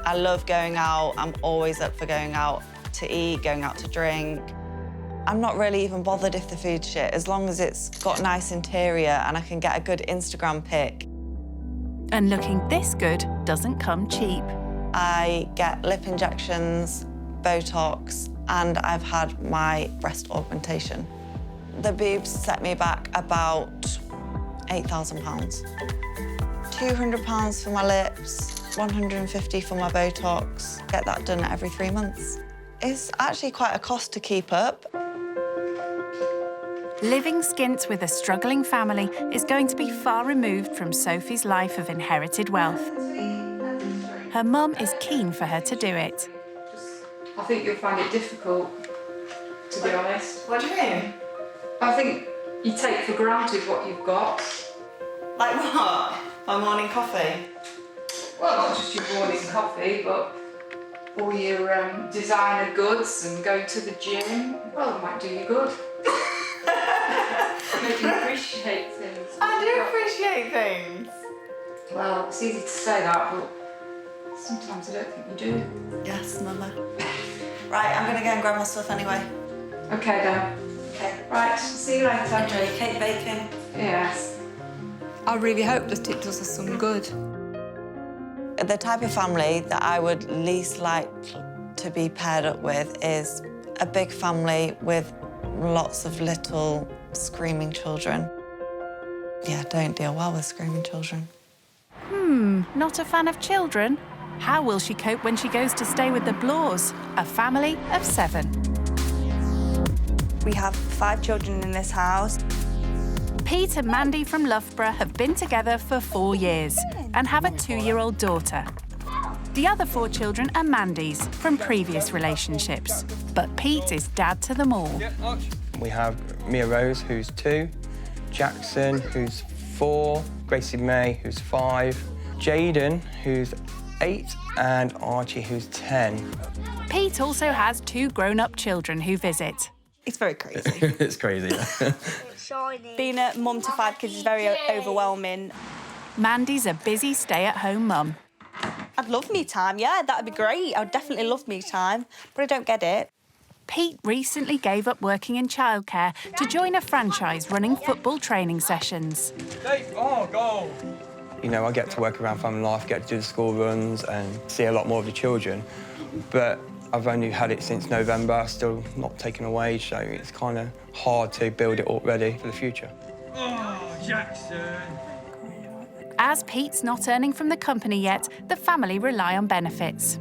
I love going out. I'm always up for going out to eat, going out to drink. I'm not really even bothered if the food's shit, as long as it's got nice interior and I can get a good Instagram pic. And looking this good doesn't come cheap. I get lip injections, Botox, and I've had my breast augmentation. The boobs set me back about £8,000. £200 for my lips, £150 for my Botox. Get that done every 3 months. It's actually quite a cost to keep up. Living skint with a struggling family is going to be far removed from Sophie's life of inherited wealth. Her mum is keen for her to do it. I think you'll find it difficult, to be honest. What do you mean? I think you take for granted what you've got. Like what? My morning coffee? Well, not just your morning coffee, but all your designer goods and go to the gym. Well, it might do you good. Make you appreciate things. I do appreciate things. Well, it's easy to say that, but sometimes I don't think you do. Yes, Mother. Right, I'm gonna go and grab my stuff anyway. Okay, then. Okay, right, see you later. Enjoy your cake baking. Yes. I really hope that it does us some good. The type of family that I would least like to be paired up with is a big family with lots of little screaming children. Yeah, don't deal well with screaming children. Not a fan of children? How will she cope when she goes to stay with the Blores, a family of 7? We have 5 children in this house. Pete and Mandy from Loughborough have been together for 4 years and have a 2-year-old daughter. The other 4 children are Mandy's from previous relationships, but Pete is dad to them all. We have Mia Rose, who's 2, Jackson, who's 4, Gracie May, who's 5, Jaden, who's 8, and Archie, who's 10. Pete also has 2 grown-up children who visit. It's very crazy. It's crazy, yeah. Being a mum to 5 kids is very overwhelming. Mandy's a busy stay-at-home mum. I'd love me time, yeah, that'd be great. I'd definitely love me time, but I don't get it. Pete recently gave up working in childcare to join a franchise running football training sessions. Oh, goal! You know, I get to work around family life, get to do the school runs and see a lot more of the children, but I've only had it since November, still not taking a wage, so it's kind of hard to build it up ready for the future. Oh, Jackson! As Pete's not earning from the company yet, the family rely on benefits.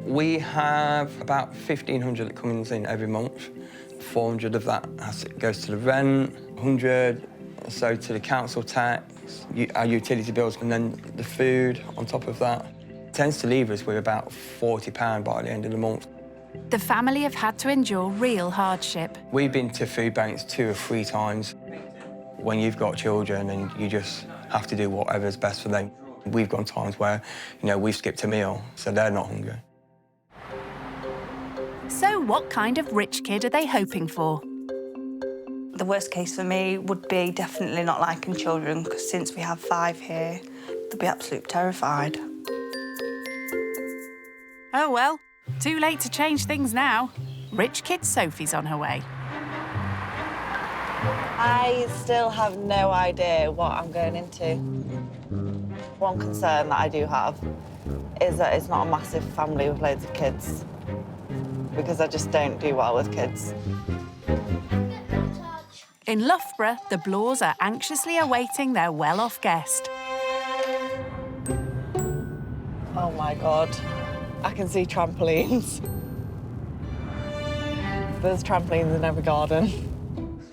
We have about 1,500 that comes in every month. 400 of that goes to the rent, 100 or so to the council tax, our utility bills, and then the food on top of that. It tends to leave us with about £40 by the end of the month. The family have had to endure real hardship. We've been to food banks 2 or 3 times. When you've got children and you just have to do whatever's best for them. We've gone times where, you know, we've skipped a meal, so they're not hungry. So what kind of rich kid are they hoping for? The worst case for me would be definitely not liking children, because since we have 5 here, they'll be absolutely terrified. Oh well, too late to change things now. Rich kid Sophie's on her way. I still have no idea what I'm going into. One concern that I do have is that it's not a massive family with loads of kids, because I just don't do well with kids. In Loughborough, the Blores are anxiously awaiting their well-off guest. Oh my God, I can see trampolines. There's trampolines in every garden.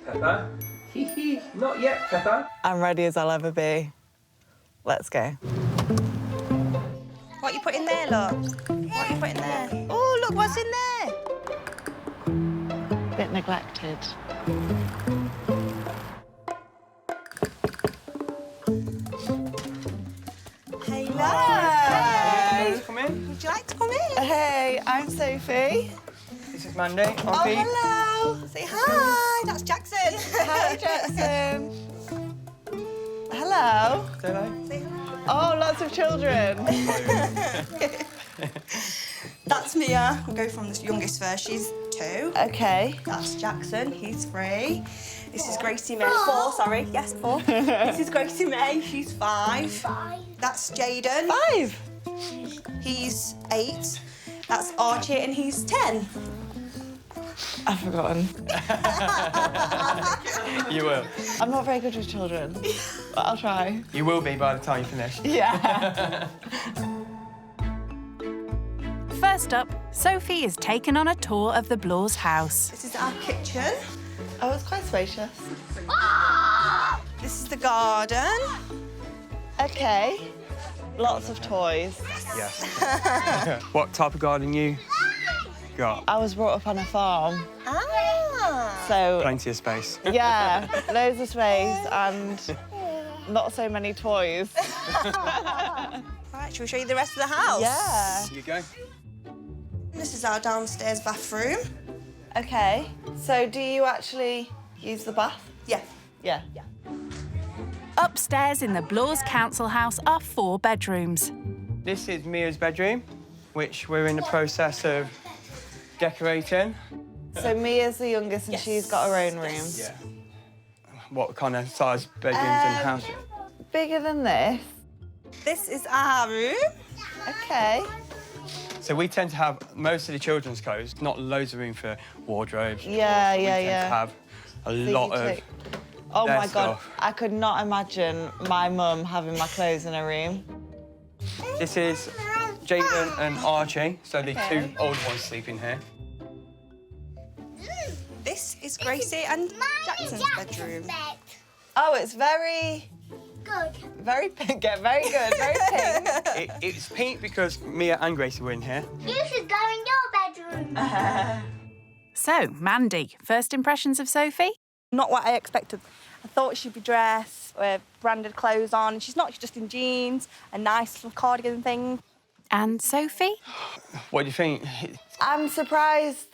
Pepper? Hee, not yet, Pepper. I'm ready as I'll ever be. Let's go. What you put in there, look? What you put in there? Oh, look, what's in there? Bit neglected. Hello. Hey. Come in. Would you like to come in? Hey, I'm Sophie. This is Mandy. I'm Oh, Pete. hello. Say hi. That's Jackson. Hi, Jackson. Hello. Say hello. Say hello. Oh, lots of children. That's Mia. We'll go from the youngest first. She's 2. Okay. That's Jackson. He's 3. This is Gracie May. 4, sorry. Yes, 4. This is Gracie May. She's 5. That's Jaden. 5. He's 8. That's Archie, and he's 10. I've forgotten. You will. I'm not very good with children, but I'll try. You will be by the time you finish. Yeah. First up, Sophie is taken on a tour of the Blores' house. This is our kitchen. Oh, it's quite spacious. This is the garden. Okay. Lots of toys. Yes. What type of garden you got? I was brought up on a farm. Ah. So, Plenty of space. yeah, loads of space and not so many toys. Right, shall we show you the rest of the house? Yeah. You go. This is our downstairs bathroom. Okay. So, do you actually use the bath? Yeah. Yeah. Upstairs in the Blores Council House are 4 bedrooms. This is Mia's bedroom, which we're in the process of decorating. So Mia's the youngest and she's got her own room. Yeah. What kind of size bedrooms and houses? Bigger than this. This is our room. Okay. So we tend to have most of the children's clothes, not loads of room for wardrobes. Yeah, we tend yeah. to have a lot of Oh their my God, stuff. I could not imagine my mum having my clothes in her room. This is Jaden and Archie, so the two older ones sleep in here. This is Gracie and Jackson's bedroom. Oh, it's very... Good. Very pink, very good, very pink. It's pink because Mia and Gracie were in here. You should go in your bedroom. So, Mandy, first impressions of Sophie? Not what I expected. I thought she'd be dressed with branded clothes on. She's not, she's just in jeans, a nice little cardigan thing. And Sophie? What do you think? I'm surprised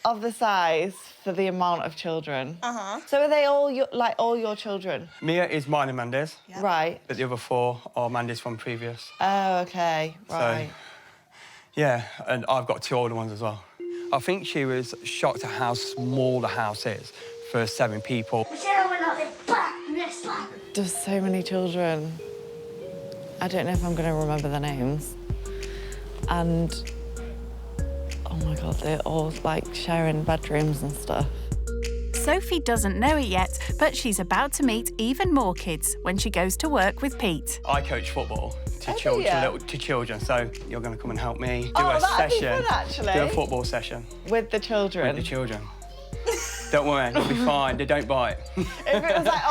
of the size for the amount of children. So are they all your children? Mia is mine and Mandy's. Right. But the other four are Mandy's from previous. Oh, okay, right. So, yeah, and I've got two older ones as well. I think she was shocked at how small the house is for 7 people. There's so many children. I don't know if I'm going to remember the names. And, oh my God, they're all, like, sharing bedrooms and stuff. Sophie doesn't know it yet, but she's about to meet even more kids when she goes to work with Pete. I coach football to children, so you're going to come and help me do a that'd be session. fun, actually. Do a football session. With the children? With the children. Don't worry, it'll be fine. They don't bite. If it was like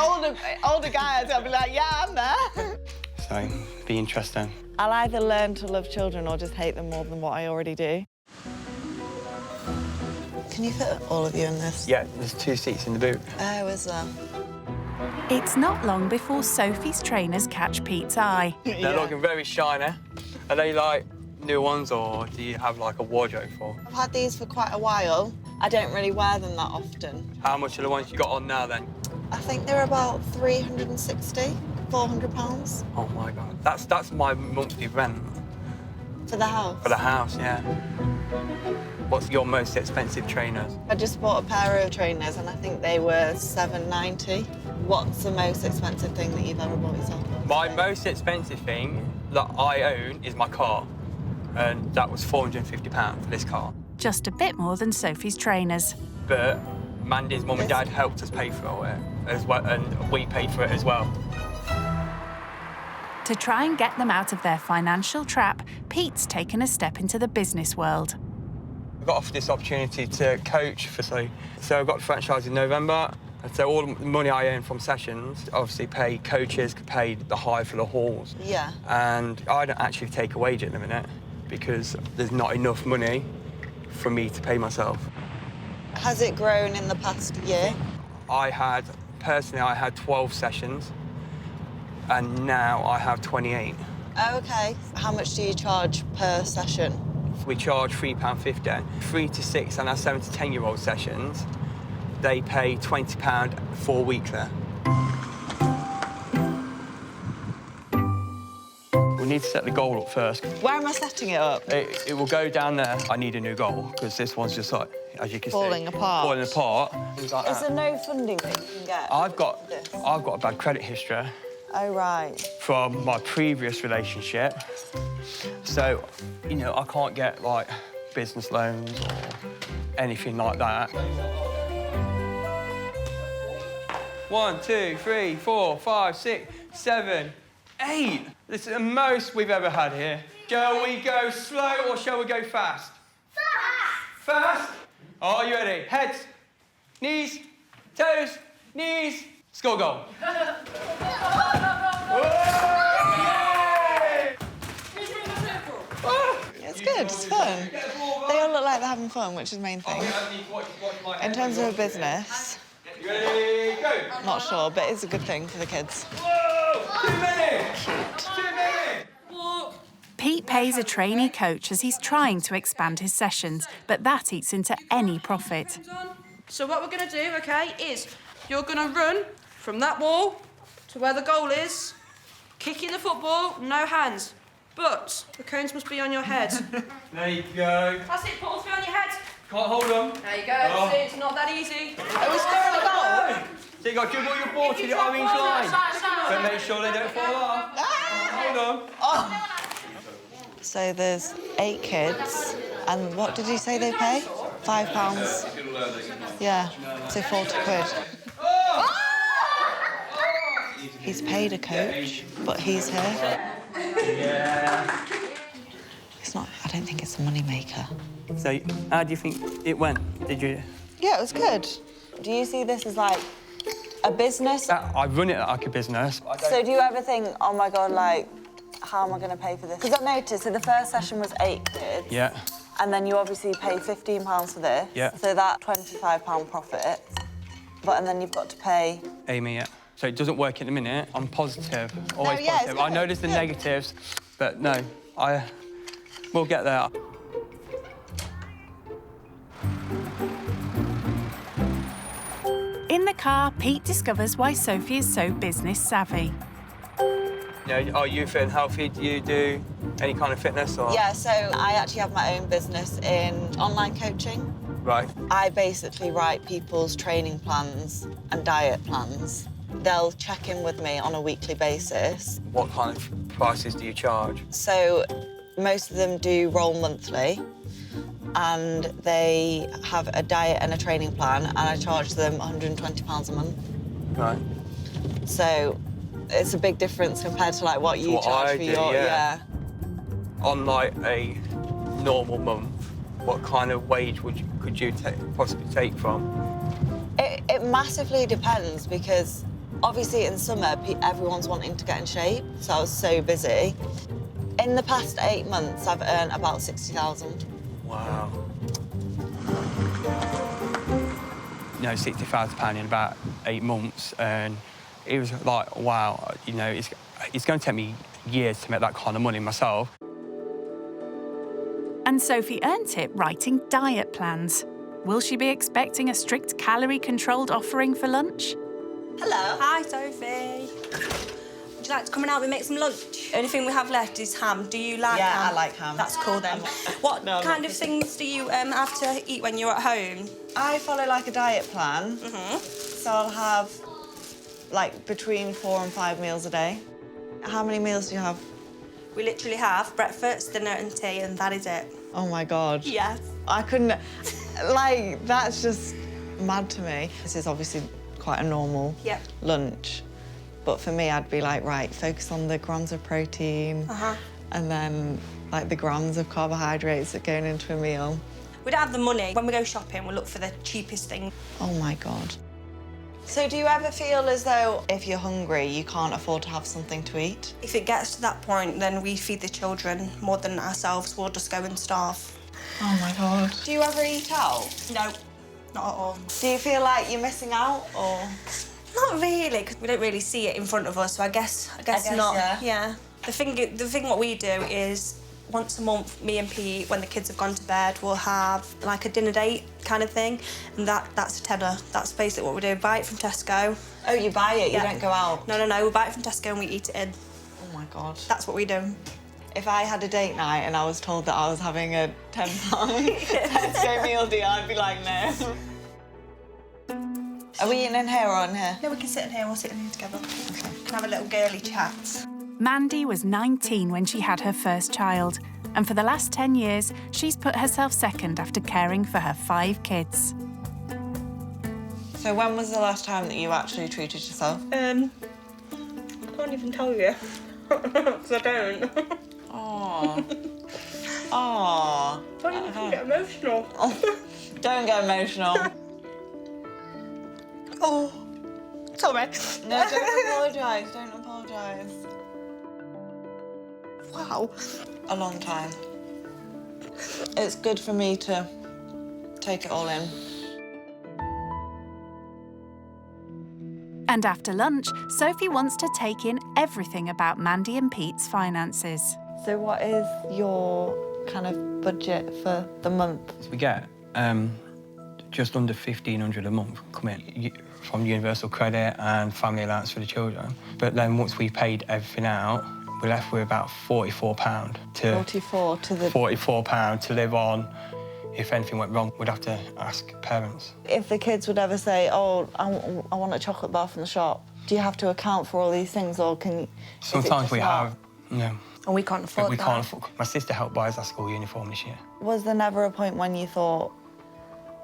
older guys, I'd be like, yeah, I'm there. So, be interesting. I'll either learn to love children or just hate them more than what I already do. Can you fit all of you in this? Yeah, there's 2 seats in the boot. Oh, is there? It's not long before Sophie's trainers catch Pete's eye. They're looking very shiny. Are they like new ones or do you have like a wardrobe for? I've had these for quite a while. I don't really wear them that often. How much are the ones you got on now then? I think they're about 360, 400 pounds. Oh my God, that's my monthly rent. For the house? For the house, yeah. What's your most expensive trainers? I just bought a pair of trainers and I think they were £7.90. What's the most expensive thing that you've ever bought yourself? My most expensive thing that I own is my car. And that was £450 for this car. Just a bit more than Sophie's trainers. But Mandy's mum and dad helped us pay for it as well, and we paid for it as well. To try and get them out of their financial trap, Pete's taken a step into the business world. I got offered this opportunity to coach for so I got the franchise in November. And so all the money I earn from sessions, obviously pay coaches, pay the hire for the halls. Yeah. And I don't actually take a wage at the minute because there's not enough money for me to pay myself. Has it grown in the past year? Personally, I had 12 sessions and now I have 28. Okay. How much do you charge per session? We charge £3.50. 3 to 6 and our 7 to 10-year-old sessions, they pay £20 for a week there. We need to set the goal up first. Where am I setting it up? It will go down there. I need a new goal because this one's just like, as you can see, falling apart. Falling apart. Things like Is that. there no funding that you can get? I've got a bad credit history. Oh, right. From my previous relationship. So, you know, I can't get, like, business loans or anything like that. 1, 2, 3, 4, 5, 6, 7, 8. This is the most we've ever had here. Shall we go slow or shall we go fast? Fast! Fast? Are you ready? Heads, knees, toes, knees. Score goal. It's good, it's fun. They all look like they're having fun, which is the main thing. In terms of a business, Ready, go. not sure, but it's a good thing for the kids. Whoa! 2 minutes! Cute. 2 minutes! Pete pays a trainee coach as he's trying to expand his sessions, but that eats into any profit. So what we're going to do, OK, is you're going to run from that wall to where the goal is, kicking the football, no hands. But the cones must be on your head. There you go. That's it, balls be on your head. Can't hold them. There you go. Oh. See, it's not that easy. Are we scoring a goal? So you got to dribble your ball to the orange line. But make sure they don't fall off. Hold on. Oh. So there's 8 kids, and what did you say they pay? £5. Yeah, so 40 quid. He's paid a coach, but he's here. Yeah. It's not. I don't think it's a money maker. So how do you think it went? Did you? Yeah, it was good. Do you see this as like a business? I run it like a business. So do you ever think, oh my God, like, how am I going to pay for this? Because I've noticed, so the first session was 8 kids. Yeah. And then you obviously pay £15 for this. Yeah. So that £25 profit. And then you've got to pay... Amy, yeah. So it doesn't work in a minute. I'm positive, always yeah, positive. I know there's the negatives, but no, we'll get there. In the car, Pete discovers why Sophie is so business savvy. You know, are you fit and healthy? Do you do any kind of fitness or? Yeah, so I actually have my own business in online coaching. Right. I basically write people's training plans and diet plans. They'll check in with me on a weekly basis. What kind of prices do you charge? So most of them do roll monthly, and they have a diet and a training plan, and I charge them £120 a month. Right. So it's a big difference compared to like what you what charge I for do, your yeah. On like a normal month, what kind of wage could you possibly take from? It massively depends, because obviously in summer everyone's wanting to get in shape, so I was so busy. In the past 8 months, I've earned about 60,000. Wow. You know, £60,000 in about 8 months, and it was like, wow, you know, it's going to take me years to make that kind of money myself. And Sophie earned it writing diet plans. Will she be expecting a strict calorie-controlled offering for lunch? Hello. Hi, Sophie. Would you like to come and help me make some lunch? The only thing we have left is ham. Do you like ham? Yeah, I like ham. That's cool then. What kind of things do you have to eat when you're at home? I follow like a diet plan. So I'll have like between 4 and 5 meals a day. How many meals do you have? We literally have breakfast, dinner and tea, and that is it. Oh my God. Yes. I couldn't, like, that's just mad to me. This is obviously quite a normal lunch. But for me, I'd be like, right, focus on the grams of protein and then like the grams of carbohydrates that are going into a meal. We don't have the money. When we go shopping, we'll look for the cheapest thing. Oh my God. So do you ever feel as though if you're hungry, you can't afford to have something to eat? If it gets to that point, then we feed the children more than ourselves. We'll just go and starve. Oh my God. Do you ever eat out? No, not at all. Do you feel like you're missing out, or? Not really, because we don't really see it in front of us, so I guess not. Yeah. The thing what we do is once a month, me and Pete, when the kids have gone to bed, we'll have like a dinner date kind of thing, and that's a tenner. That's basically what we do. Buy it from Tesco. Oh, you buy it? You don't go out? No. We buy it from Tesco and we eat it in. Oh my God. That's what we do. If I had a date night and I was told that I was having a £10 Tesco meal deal, I'd be like, no. Are we eating in here or in here? No, we can sit in here. We'll sit in here together. Okay. We can have a little girly chat. Mandy was 19 when she had her first child, and for the last 10 years, she's put herself second after caring for her 5 kids. So when was the last time that you actually treated yourself? I can't even tell you, because I don't. Aww. Aww. Don't even get emotional. Oh, don't get emotional. Oh, sorry. No, don't apologise. Don't apologise. Wow. A long time. It's good for me to take it all in. And after lunch, Sophie wants to take in everything about Mandy and Pete's finances. So what is your kind of budget for the month? We get just under £1,500 a month coming from Universal Credit and family allowance for the children. But then once we paid everything out, we're left with about £44 to... £44 to live on. If anything went wrong, we'd have to ask parents. If the kids would ever say, oh, I want a chocolate bar from the shop, do you have to account for all these things, or can you... Sometimes we have, no. And we can't afford We that. can't afford... My sister helped buy us our school uniform this year. Was there never a point when you thought,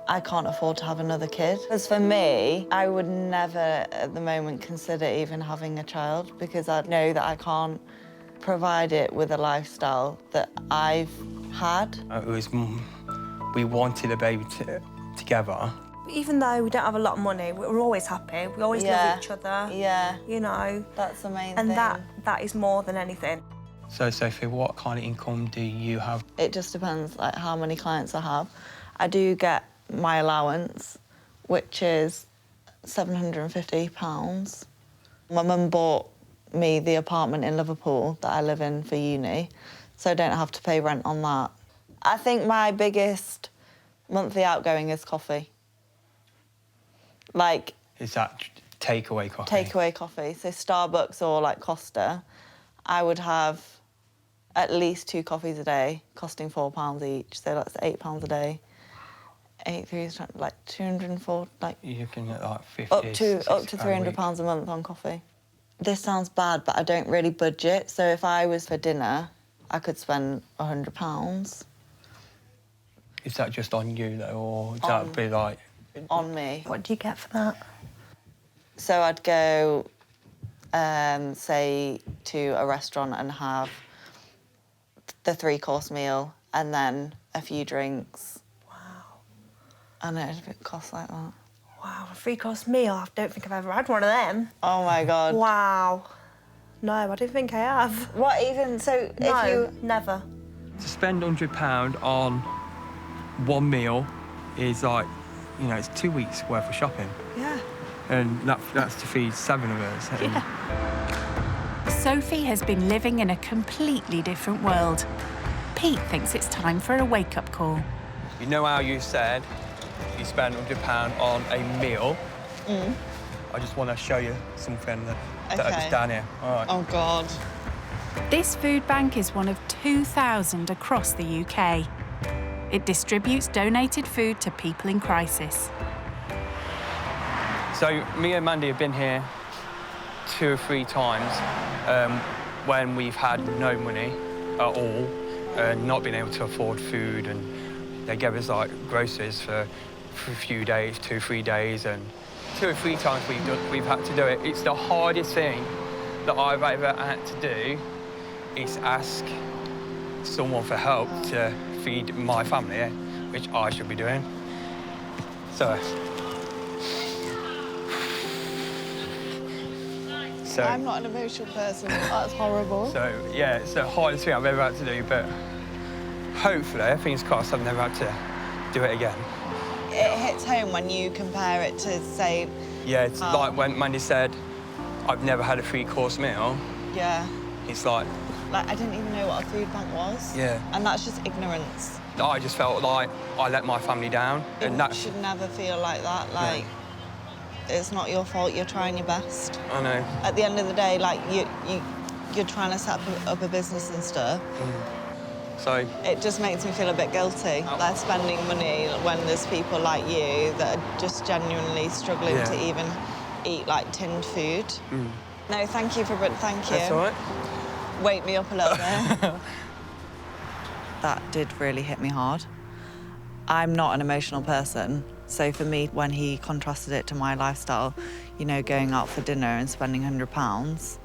I can't afford to have another kid? As for me, I would never at the moment consider even having a child, because I know that I can't provide it with a lifestyle that I've had. It was... We wanted a baby together. Even though we don't have a lot of money, we're always happy. We always love each other. Yeah. You know. That's the main and thing. And that is more than anything. So, Sophie, what kind of income do you have? It just depends, like, how many clients I have. I do get my allowance, which is £750. My mum bought me the apartment in Liverpool that I live in for uni, so I don't have to pay rent on that. I think my biggest monthly outgoing is coffee. Like... Is that takeaway coffee? Takeaway coffee. So Starbucks or, like, Costa, I would have at least 2 coffees a day, costing £4 each. So that's £8 a day. 8 3 is like 204, like... You can get, like, 50, up to £300 £300 a month on coffee. This sounds bad, but I don't really budget. So if I was for dinner, I could spend £100. Is that just on you, though, or would that be like... On me. What do you get for that? So I'd go, say, to a restaurant and have the 3-course meal and then a few drinks. Wow. I know it costs like that. Wow, a 3-course meal? I don't think I've ever had one of them. Oh, my God. Wow. No, I don't think I have. What, even, so no, if you... never. To spend £100 on one meal is like, you know, it's 2 weeks worth of shopping. Yeah. And that's to feed 7 of us. Yeah. Sophie has been living in a completely different world. Pete thinks it's time for a wake-up call. You know how you said you spend £100 on a meal? Mm. I just want to show you something that Okay. is down here. All right. Oh, God. This food bank is one of 2,000 across the UK. It distributes donated food to people in crisis. So me and Mandy have been here 2 or 3 times when we've had no money at all, not been able to afford food, and they gave us like groceries for a few days, 2 or 3 days, and 2 or 3 times we've had to do it. It's the hardest thing that I've ever had to do is ask someone for help to feed my family, which I should be doing. So I'm not an emotional person. That's horrible. So, yeah, it's the hardest thing I've ever had to do, but hopefully, fingers crossed, I've never had to do it again. It hits home when you compare it to, say... Yeah, it's like when Mandy said, I've never had a 3-course meal. Yeah. It's like... Like, I didn't even know what a food bank was. Yeah. And that's just ignorance. I just felt like I let my family down. It should never feel like that. Like, it's not your fault. You're trying your best. I know. At the end of the day, like, you're trying to set up a business and stuff. So... It just makes me feel a bit guilty, like spending money when there's people like you that are just genuinely struggling to even eat, like, tinned food. No, thank you. Thank you. That's all right. Wake me up a little bit. That did really hit me hard. I'm not an emotional person, so for me, when he contrasted it to my lifestyle, you know, going out for dinner and spending £100,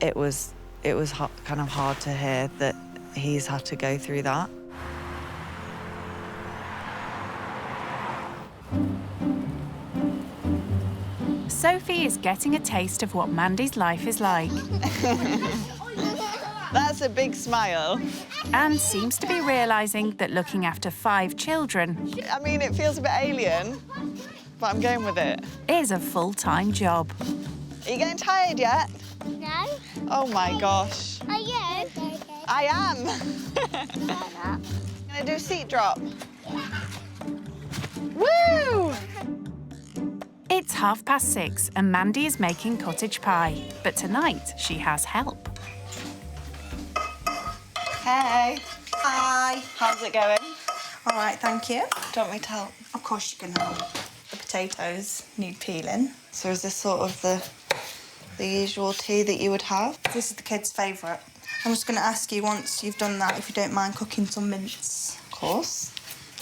it was kind of hard to hear that he's had to go through that. Sophie is getting a taste of what Mandy's life is like. That's a big smile. And seems to be realising that looking after 5 children... I mean, it feels a bit alien, but I'm going with it. ...is a full-time job. Are you getting tired yet? No. Oh, my gosh. Are you? I am. Gonna do a seat drop. Woo! It's 6:30 and Mandy is making cottage pie. But tonight, she has help. Hey. Hi. How's it going? All right, thank you. Do you want me to help? Of course you can help. The potatoes need peeling. So is this sort of the usual tea that you would have? This is the kids' favourite. I'm just going to ask you, once you've done that, if you don't mind cooking some mince. Of course.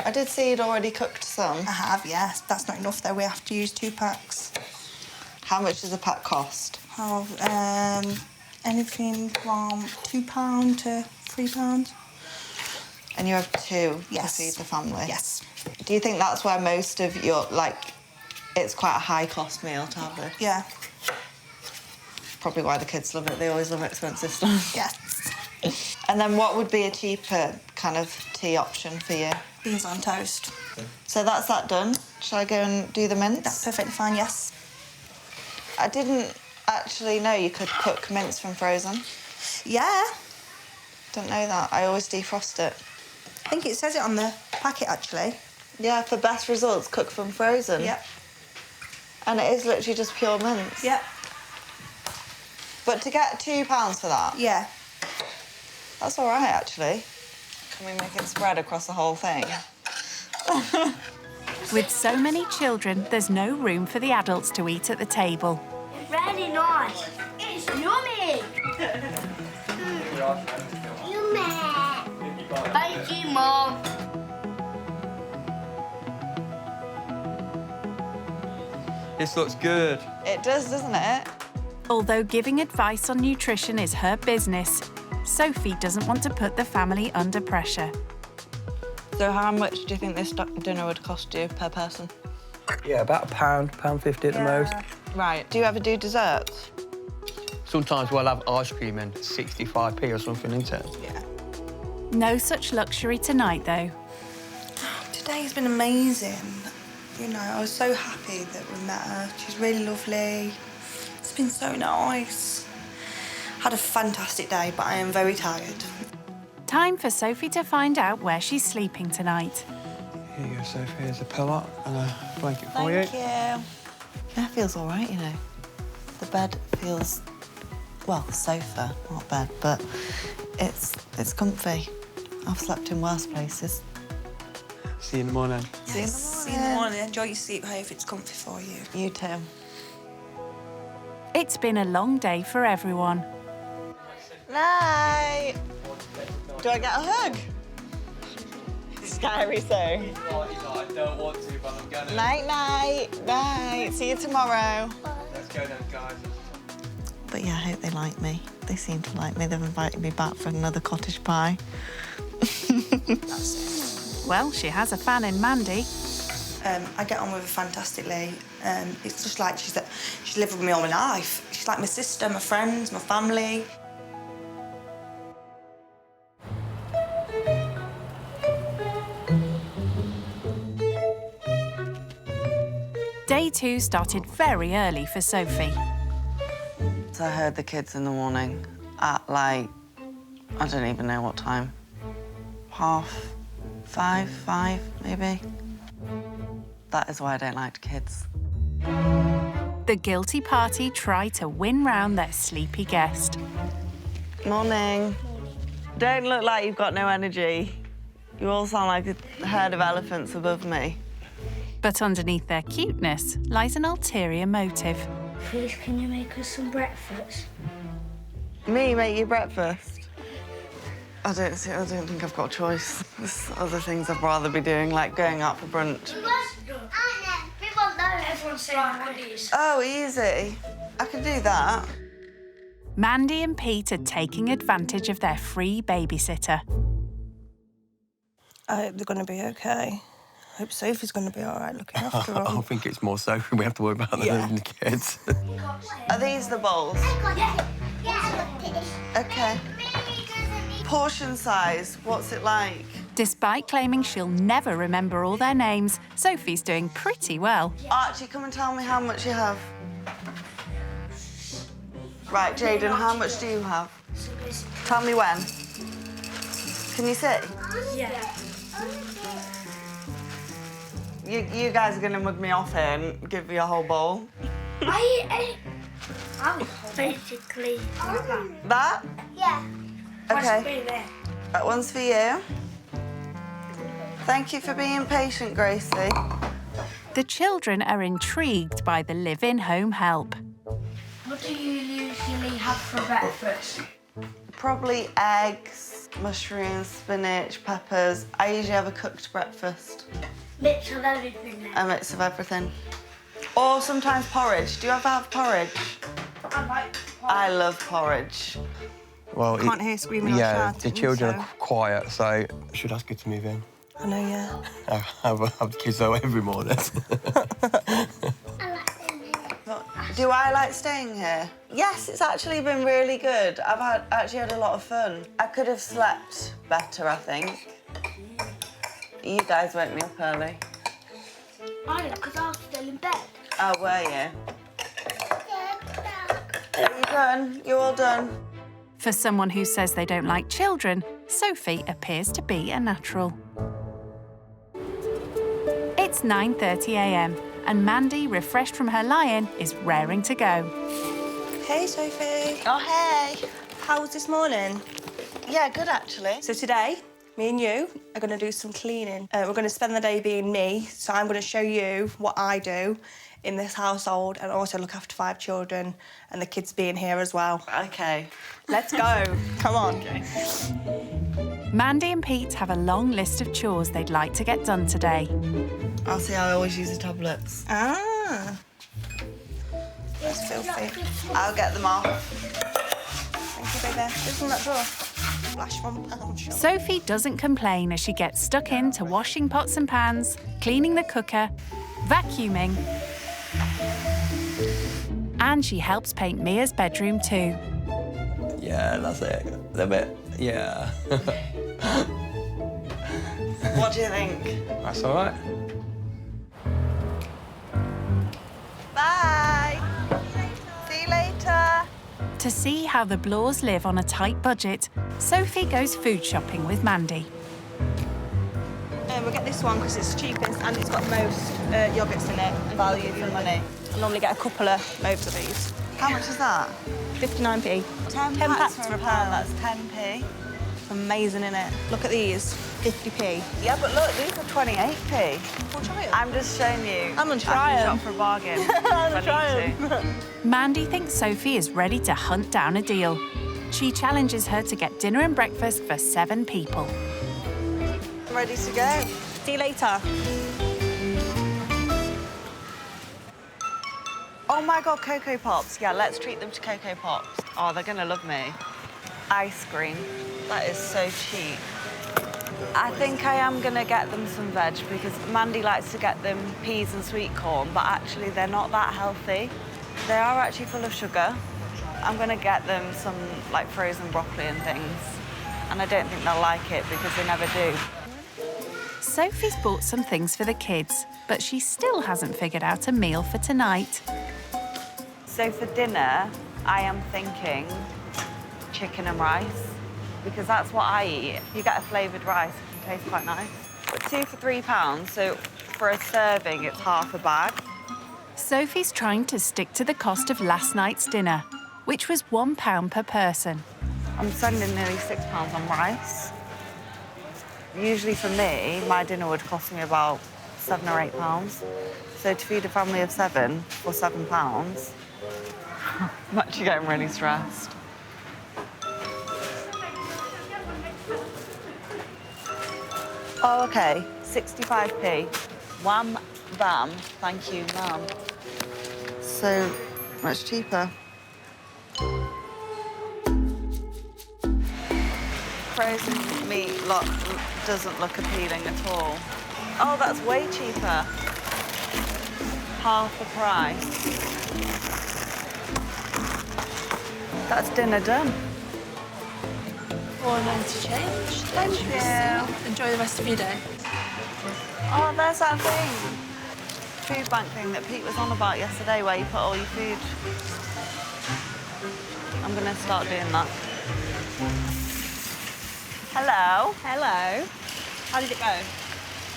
I did see you'd already cooked some. I have, yes. That's not enough, though. We have to use 2 packs. How much does a pack cost? Oh, anything from £2 to £3. And you have 2 Yes. to feed the family? Yes. Do you think that's where most of your, like, it's quite a high-cost meal to have this? Yeah. Probably why the kids love it. They always love expensive stuff. Yes. And then what would be a cheaper kind of tea option for you? Beans on toast. So that's that done. Shall I go and do the mince? That's perfectly fine, yes. I didn't actually know you could cook mince from frozen. Yeah. Don't know that. I always defrost it. I think it says it on the packet, actually. Yeah, for best results, cook from frozen. Yep. And it is literally just pure mince. Yep. But to get £2 for that? Yeah. That's all right, actually. Can we make it spread across the whole thing? With so many children, there's no room for the adults to eat at the table. Really nice. It's yummy. Yummy. Thank you, Mom. This looks good. It does, doesn't it? Although giving advice on nutrition is her business, Sophie doesn't want to put the family under pressure. So how much do you think this dinner would cost you per person? Yeah, about £1.50 at the most. Right. Do you ever do desserts? Sometimes we'll have ice cream and 65p or something, isn't it? Yeah. No such luxury tonight, though. Today's been amazing. You know, I was so happy that we met her. She's really lovely. It's been so nice. Had a fantastic day, but I am very tired. Time for Sophie to find out where she's sleeping tonight. Here you go, Sophie. Here's a pillow and a blanket for you. Thank you. That feels all right, you know. The bed feels, well, the sofa, not bed, but it's comfy. I've slept in worse places. See you in the morning. Yes. See you in the morning. Enjoy your sleep. Hope it's comfy for you. You too. It's been a long day for everyone. Night. Do I get a hug? Scary so. I don't want to, but I'm gonna. Night, night, night. See you tomorrow. Let's go then, guys. But yeah, I hope they like me. They seem to like me. They've invited me back for another cottage pie. Well, she has a fan in Mandy. I get on with her fantastically. It's just like she's lived with me all my life. She's like my sister, my friends, my family. Day 2 started very early for Sophie. So I heard the kids in the morning at, like, I don't even know what time. 5:30, maybe. That is why I don't like kids. The guilty party tried to win round their sleepy guest. Morning. Don't look like you've got no energy. You all sound like a herd of elephants above me. But underneath their cuteness lies an ulterior motive. Please, can you make us some breakfast? Me make you breakfast? I don't think I've got a choice. There's other things I'd rather be doing, like going out for brunch. Everyone's saying Hobbies. Oh, easy. I could do that. Mandy and Pete are taking advantage of their free babysitter. I hope they're going to be OK. I hope Sophie's going to be all right looking after them. I think it's more Sophie we have to worry about than the kids. Are these the bowls? OK. Portion size, what's it like? Despite claiming she'll never remember all their names, Sophie's doing pretty well. Archie, come and tell me how much you have. Right, Jayden, how much do you have? Tell me when. Can you see? Yeah. You guys are going to mug me off here and give me a whole bowl. I was basically That? Yeah. OK. That one's for you. Thank you for being patient, Gracie. The children are intrigued by the live-in home help. What do you usually have for breakfast? Probably eggs, mushrooms, spinach, peppers. I usually have a cooked breakfast. Mix of everything then. A mix of everything. Or sometimes porridge. Do you ever have porridge? I like I love porridge. Well, Can't hear screaming or yeah, shouting, the children so- are quiet, so I should ask her to move in. I know, yeah. I have the kids out every morning. Do I like staying here? Yes, it's actually been really good. I've actually had a lot of fun. I could have slept better, I think. You guys woke me up early. I did, because I was still in bed. Oh, were you? Are you done? You all done? For someone who says they don't like children, Sophie appears to be a natural. It's 9:30 a.m. and Mandy, refreshed from her lie-in, is raring to go. Hey, Sophie. Oh, hey. How was this morning? Yeah, good, actually. So today, me and you are going to do some cleaning. We're going to spend the day being me, so I'm going to show you what I do in this household and also look after 5 children and the kids being here as well. OK. Let's go. Come on. Okay. Mandy and Pete have a long list of chores they'd like to get done today. I'll see, I always use the tablets. Ah. That's filthy. I'll get them off. Thank you, baby. Isn't that drawer? Flash from pound shop. Sophie doesn't complain as she gets stuck into washing pots and pans, cleaning the cooker, vacuuming, and she helps paint Mia's bedroom too. Yeah, that's it. A bit, yeah. What do you think? That's all right. Bye. See you later. To see how the Blores live on a tight budget, Sophie goes food shopping with Mandy. We'll get this one because it's cheapest and it's got the most yogurts in it. And Value for money. I normally get a couple of loaves of these. How much is that? 59p. 10 packs for a pound, that's 10p. Amazing, innit? Look at these, 50p. Yeah, but look, these are 28p. We'll try it. I'm just showing you. I'm gonna I try can 'em. shop for a bargain. I'm trying. Mandy thinks Sophie is ready to hunt down a deal. She challenges her to get dinner and breakfast for 7 people. I'm ready to go. See you later. Oh my God, Cocoa Pops. Yeah, let's treat them to Cocoa Pops. Oh, they're gonna love me. Ice cream. That is so cheap. I think I am gonna get them some veg because Mandy likes to get them peas and sweet corn, but actually they're not that healthy. They are actually full of sugar. I'm gonna get them some like frozen broccoli and things. And I don't think they'll like it because they never do. Sophie's bought some things for the kids, but she still hasn't figured out a meal for tonight. So for dinner, I am thinking chicken and rice, because that's what I eat. You get a flavoured rice, it can taste quite nice. But 2 for £3, so for a serving, it's half a bag. Sophie's trying to stick to the cost of last night's dinner, which was £1 per person. I'm spending nearly £6 on rice. Usually for me, my dinner would cost me about £7 or £8. So to feed a family of 7 for £7, I'm actually getting really stressed. Oh, OK, 65p. Wham, bam, thank you, Mum. So much cheaper. Frozen meat doesn't look appealing at all. Oh, that's way cheaper. Half the price. That's dinner done. £4.90 change. Thank you. Enjoy the rest of your day. Oh, there's that thing. Food bank thing that Pete was on about yesterday where you put all your food. I'm going to start doing that. Hello. Hello. How did it go?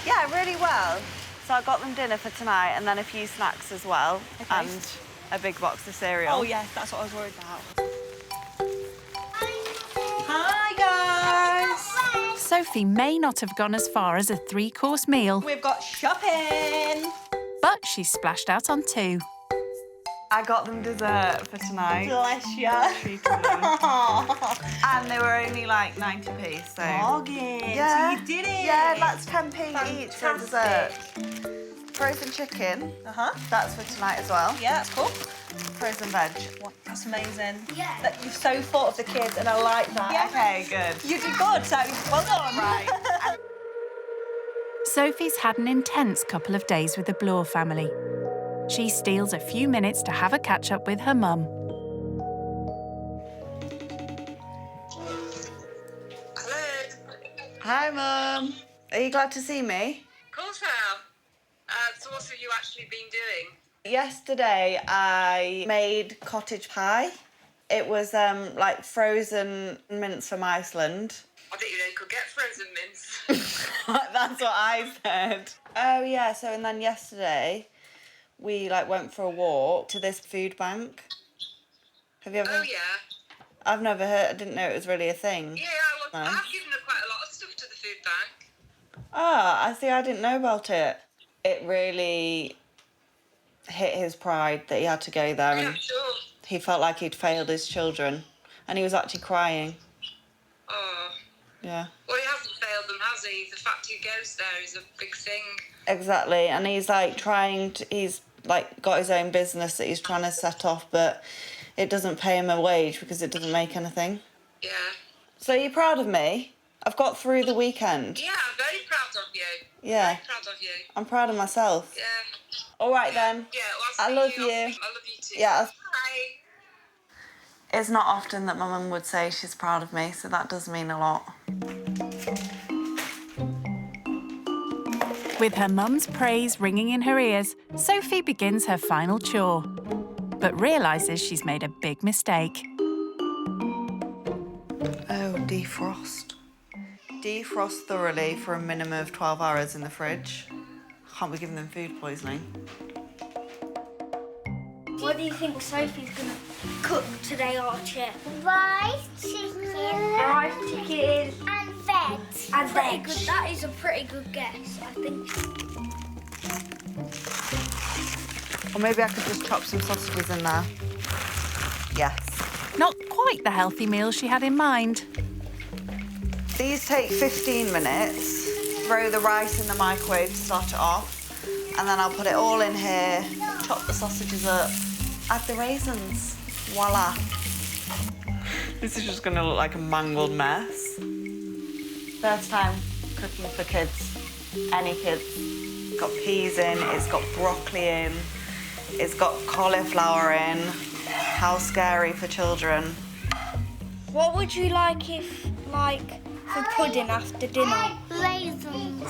Yeah, really well. So I got them dinner for tonight and then a few snacks as well. Okay. And a big box of cereal. Oh, yes, that's what I was worried about. Hi, guys. Sophie may not have gone as far as a 3-course meal, We've got shopping. but she splashed out on 2. I got them dessert for tonight. Bless you. Treated them. And they were only like 90p, so... Bargain. Yeah. So you did it. Yeah, that's 10p each for dessert. Fantastic. Frozen chicken. Uh-huh. That's for tonight as well. Yeah, that's cool. Frozen veg. That's amazing. Yeah. That you've so thought of the kids, and I like that. Yeah. Okay, good. You did good, so well done. Right. Sophie's had an intense couple of days with the Bloor family. She steals a few minutes to have a catch-up with her mum. Hi, Mum. Are you glad to see me? Of course I am. So what have you actually been doing? Yesterday, I made cottage pie. It was like frozen mince from Iceland. I didn't know you could get frozen mince. That's what I said. Oh yeah, so and then yesterday we like went for a walk to this food bank. Have you ever? Oh yeah. I've never heard. I didn't know it was really a thing. Yeah, well, I've given her quite a lot of stuff to the food bank. Ah, I see. I didn't know about it. It really hit his pride that he had to go there, Yeah, and sure. he felt like he'd failed his children, and he was actually crying. Oh. Yeah. Well, he hasn't failed them, has he? The fact he goes there is a big thing. Exactly, and he's like he's like got his own business that he's trying to set off, but it doesn't pay him a wage because it doesn't make anything. Yeah. So you're proud of me? I've got through the weekend. Yeah, I'm very proud of you. Yeah. Very proud of you. I'm proud of myself. Yeah. All right then. Yeah, well, I love you. I love you too. Yeah. Bye. It's not often that my mum would say she's proud of me, so that does mean a lot. With her mum's praise ringing in her ears, Sophie begins her final chore, but realises she's made a big mistake. Oh, defrost. Defrost thoroughly for a minimum of 12 hours in the fridge. Can't be giving them food poisoning. What do you think Sophie's gonna cook today, Archie? Rice, chicken, and veg. And veg. Good. That is a pretty good guess, I think. Or maybe I could just chop some sausages in there. Yes. Not quite the healthy meal she had in mind. These take 15 minutes. Throw the rice in the microwave to start it off. And then I'll put it all in here, chop the sausages up, add the raisins. Voila. This is just gonna look like a mangled mess. First time cooking for kids, any kids. It's got peas in, it's got broccoli in, it's got cauliflower in. How scary for children. What would you like if, like, for pudding after dinner? Raisins.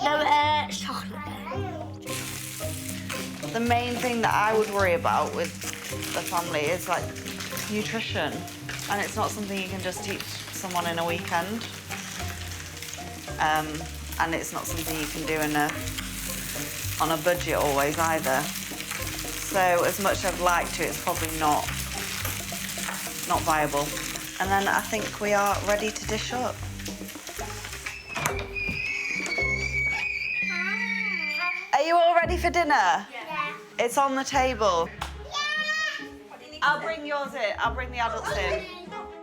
No, chocolate. The main thing that I would worry about with the family is like nutrition, and it's not something you can just teach someone in a weekend. And it's not something you can do on a budget always either. So as much as I'd like to, it's probably not viable. And then I think we are ready to dish up. Are you all ready for dinner? Yeah. It's on the table. Yeah. I'll bring yours in. I'll bring the adults in.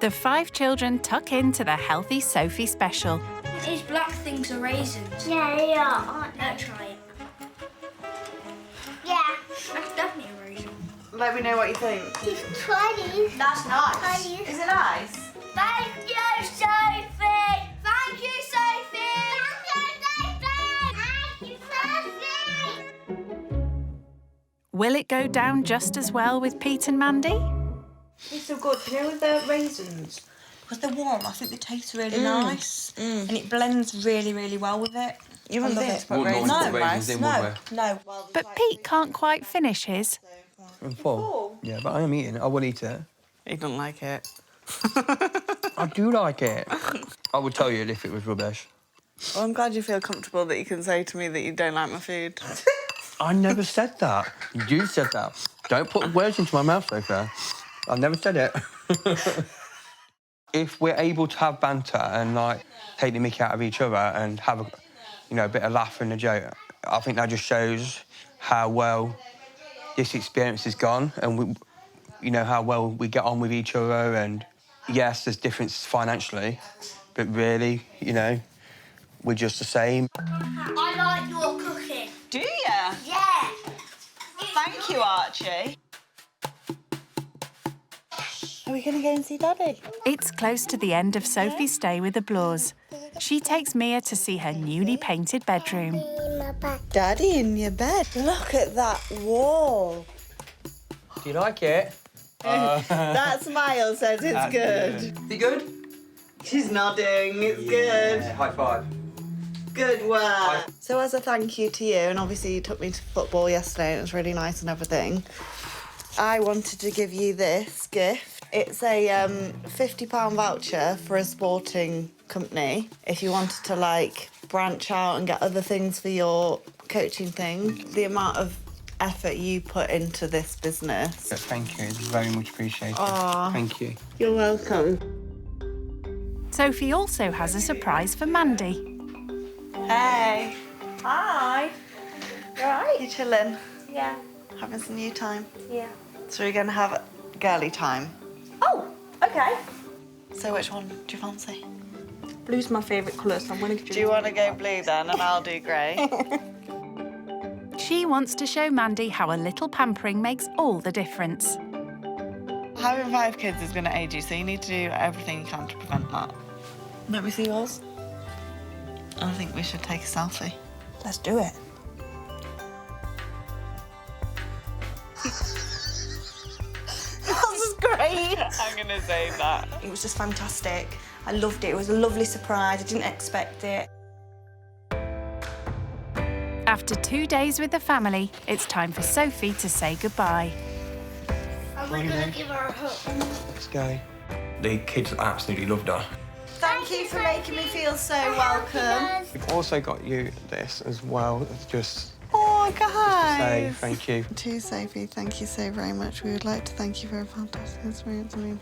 The 5 children tuck into the healthy Sophie special. These black things are raisins. Yeah, they are, aren't they? Let's try it. Yeah. That's definitely a raisin. Let me know what you think. Try these. That's nice. Is it nice? Thank you, Sophie. Thank you, Sophie. Thank you, Sophie. Will it go down just as well with Pete and Mandy? It's so good. You know, with the raisins, because they're warm, I think they taste really nice. And it blends really, really well with it. You wouldn't think to put Wouldn't raisins always in put rice? raisins in, would we? No. But Pete can't quite finish his. I'm full. Yeah, but I am eating it. I will eat it. He doesn't like it. I do like it. I would tell you if it was rubbish. Well, I'm glad you feel comfortable that you can say to me that you don't like my food. I never said that. You said that. Don't put words into my mouth, Sophia. I never said it. If we're able to have banter and, like, take the mickey out of each other and have, a bit of laugh and a joke, I think that just shows how well this experience has gone and, how well we get on with each other. And, yes, there's differences financially, but really, we're just the same. I like your cooking. Do you? Yeah. Thank you, Archie. Are we going to go and see Daddy? It's close to the end of Sophie's stay with the Blores. She takes Mia to see her newly painted bedroom. Daddy in your bed. Look at that wall. Do you like it? That smile says it's That's good. Is it good? She's nodding. It's good. High five. Good work. So as a thank you to you, and obviously you took me to football yesterday and it was really nice and everything, I wanted to give you this gift. It's a £50 voucher for a sporting company. If you wanted to, like, branch out and get other things for your coaching thing, the amount of effort you put into this business. Thank you. It's very much appreciated. Aww. Thank you. You're welcome. Sophie also has a surprise for Mandy. Hey. Hi. You alright? You chilling? Yeah. Having some you time? Yeah. So we're going to have girly time. Oh, okay. So which one do you fancy? Blue's my favourite colour, so I'm going to Do you want to go blue then, and I'll do grey? She wants to show Mandy how a little pampering makes all the difference. Having 5 kids is going to age you, so you need to do everything you can to prevent that. Let me see yours. I think we should take a selfie. Let's do it. That was great. I'm going to say that. It was just fantastic. I loved it. It was a lovely surprise. I didn't expect it. After 2 days with the family, it's time for Sophie to say goodbye. And we're going to give her a hug. Let's go. The kids absolutely loved her. Thank you for making me feel so welcome. We've also got you this as well. It's just Oh, guys. say thank you. To Sophie, thank you so very much. We would like to thank you for a fantastic experience and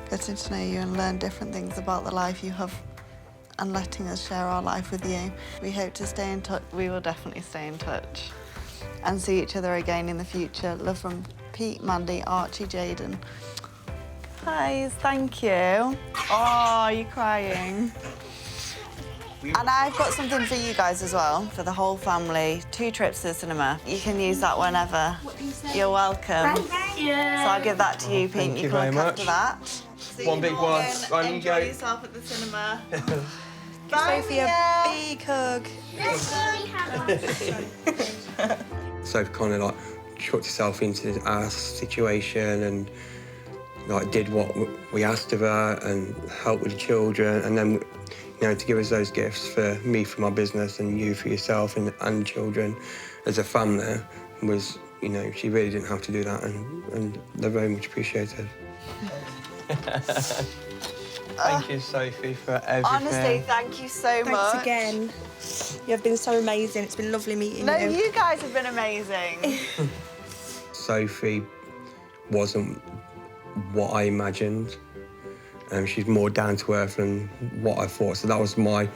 getting to know you and learn different things about the life you have and letting us share our life with you. We hope to stay in touch. We will definitely stay in touch and see each other again in the future. Love from Pete, Mandy, Archie, Jaden. Guys, thank you. Oh, you're crying. And I've got something for you guys as well, for the whole family. 2 trips to the cinema. You can use that whenever. You're welcome. Thank you. So I'll give that to you, Pete. Thank you can very look much. after that. See One you big one. soon. On you Enjoy go. yourself at the cinema. Bye, Sophie, a big hug. So kind of like chucked herself into our situation and like did what we asked of her and helped with the children, and then to give us those gifts for me for my business and you for yourself and children as a family was, she really didn't have to do that, and they're very much appreciated. Thank you, Sophie, for everything. Honestly, thank you so much. Thanks again. You have been so amazing. It's been lovely meeting you. No, you guys have been amazing. Sophie wasn't what I imagined. She's more down to earth than what I thought, so that was my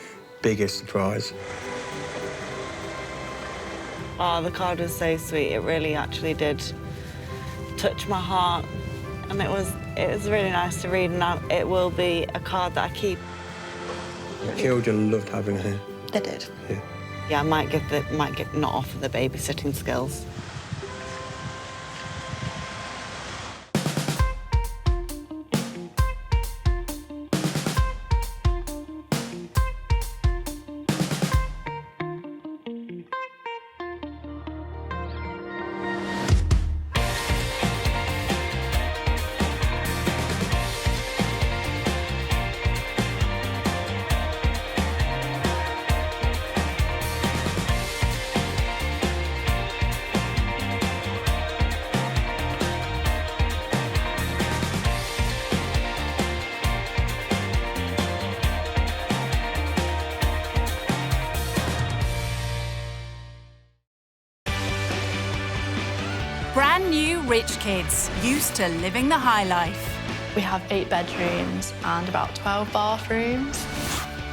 biggest surprise. Oh, the card was so sweet. It really actually did touch my heart, and it was really nice to read, and it will be a card that I keep. The children loved having her. They did. Yeah. Yeah, I might not offer the babysitting skills. Brand new Rich Kids, used to living the high life. We have 8 bedrooms and about 12 bathrooms.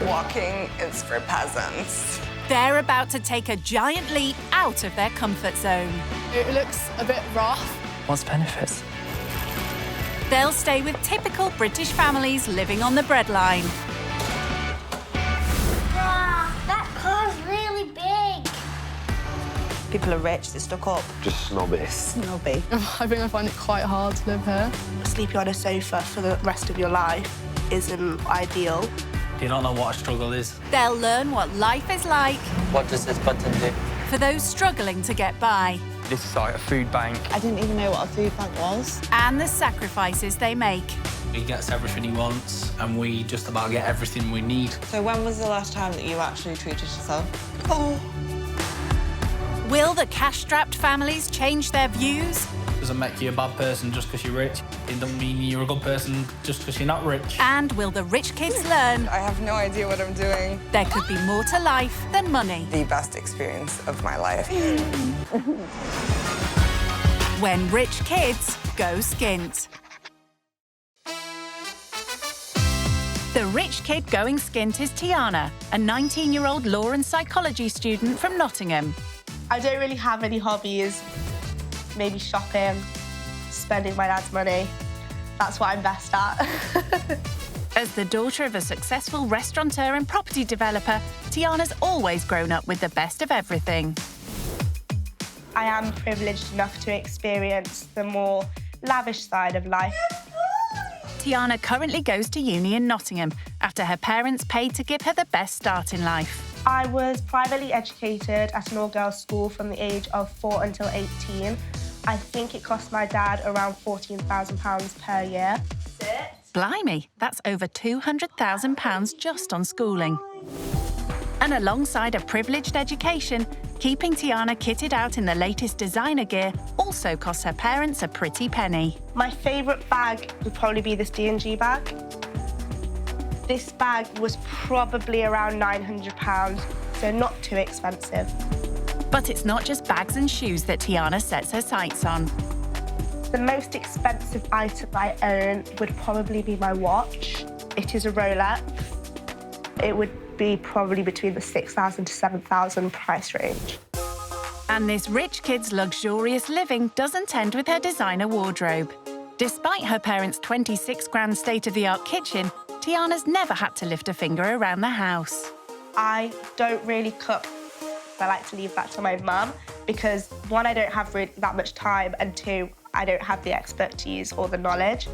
Walking is for peasants. They're about to take a giant leap out of their comfort zone. It looks a bit rough. What's the benefits? They'll stay with typical British families living on the breadline. Wow, that car's really big. People are rich, they're stuck up. Just snobby. Snobby. I think I find it quite hard to live here. Sleeping on a sofa for the rest of your life isn't ideal. You don't know what a struggle is. They'll learn what life is like What does this button do? for those struggling to get by This is like a food bank. I didn't even know what a food bank was. and the sacrifices they make. He gets everything he wants, and we just about get everything we need. So when was the last time that you actually treated yourself? Oh. Will the cash-strapped families change their views? Doesn't make you a bad person just because you're rich. It doesn't mean you're a good person just because you're not rich. And will the rich kids learn I have no idea what I'm doing. there could be more to life than money? The best experience of my life. When Rich Kids Go Skint. The rich kid going skint is Tiana, a 19-year-old law and psychology student from Nottingham. I don't really have any hobbies. Maybe shopping, spending my dad's money. That's what I'm best at. As the daughter of a successful restaurateur and property developer, Tiana's always grown up with the best of everything. I am privileged enough to experience the more lavish side of life. Tiana currently goes to uni in Nottingham after her parents paid to give her the best start in life. I was privately educated at an all-girls school from the age of 4 until 18. I think it cost my dad around £14,000 per year. Blimey, that's over £200,000 just on schooling. And alongside a privileged education, keeping Tiana kitted out in the latest designer gear also costs her parents a pretty penny. My favourite bag would probably be this D&G bag. This bag was probably around £900, so not too expensive. But it's not just bags and shoes that Tiana sets her sights on. The most expensive item I own would probably be my watch. It is a Rolex. It would be probably between the £6,000 to £7,000 price range. And this rich kid's luxurious living doesn't end with her designer wardrobe. Despite her parents' 26 grand state-of-the-art kitchen, Tiana's never had to lift a finger around the house. I don't really cook. I like to leave that to my mum because, one, I don't have really that much time, and 2, I don't have the expertise or the knowledge.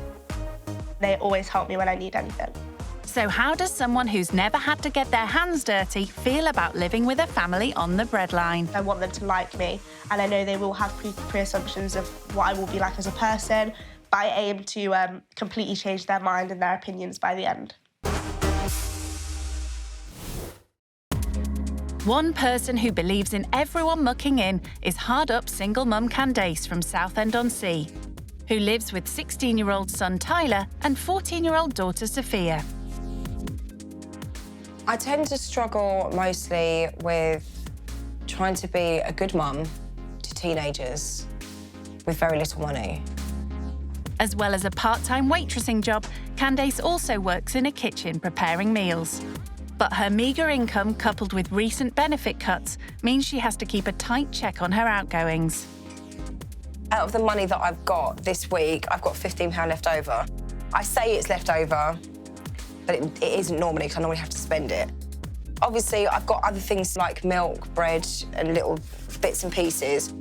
They always help me when I need anything. So how does someone who's never had to get their hands dirty feel about living with a family on the breadline? I want them to like me, and I know they will have pre-assumptions of what I will be like as a person, but I aim to completely change their mind and their opinions by the end. One person who believes in everyone mucking in is hard-up single mum Candace from Southend-on-Sea, who lives with 16-year-old son Tyler and 14-year-old daughter Sophia. I tend to struggle mostly with trying to be a good mum to teenagers with very little money. As well as a part-time waitressing job, Candace also works in a kitchen preparing meals. But her meagre income, coupled with recent benefit cuts, means she has to keep a tight check on her outgoings. Out of the money that I've got this week, I've got £15 left over. I say it's left over, but it isn't normally, because I normally have to spend it. Obviously, I've got other things like milk, bread, and little bits and pieces.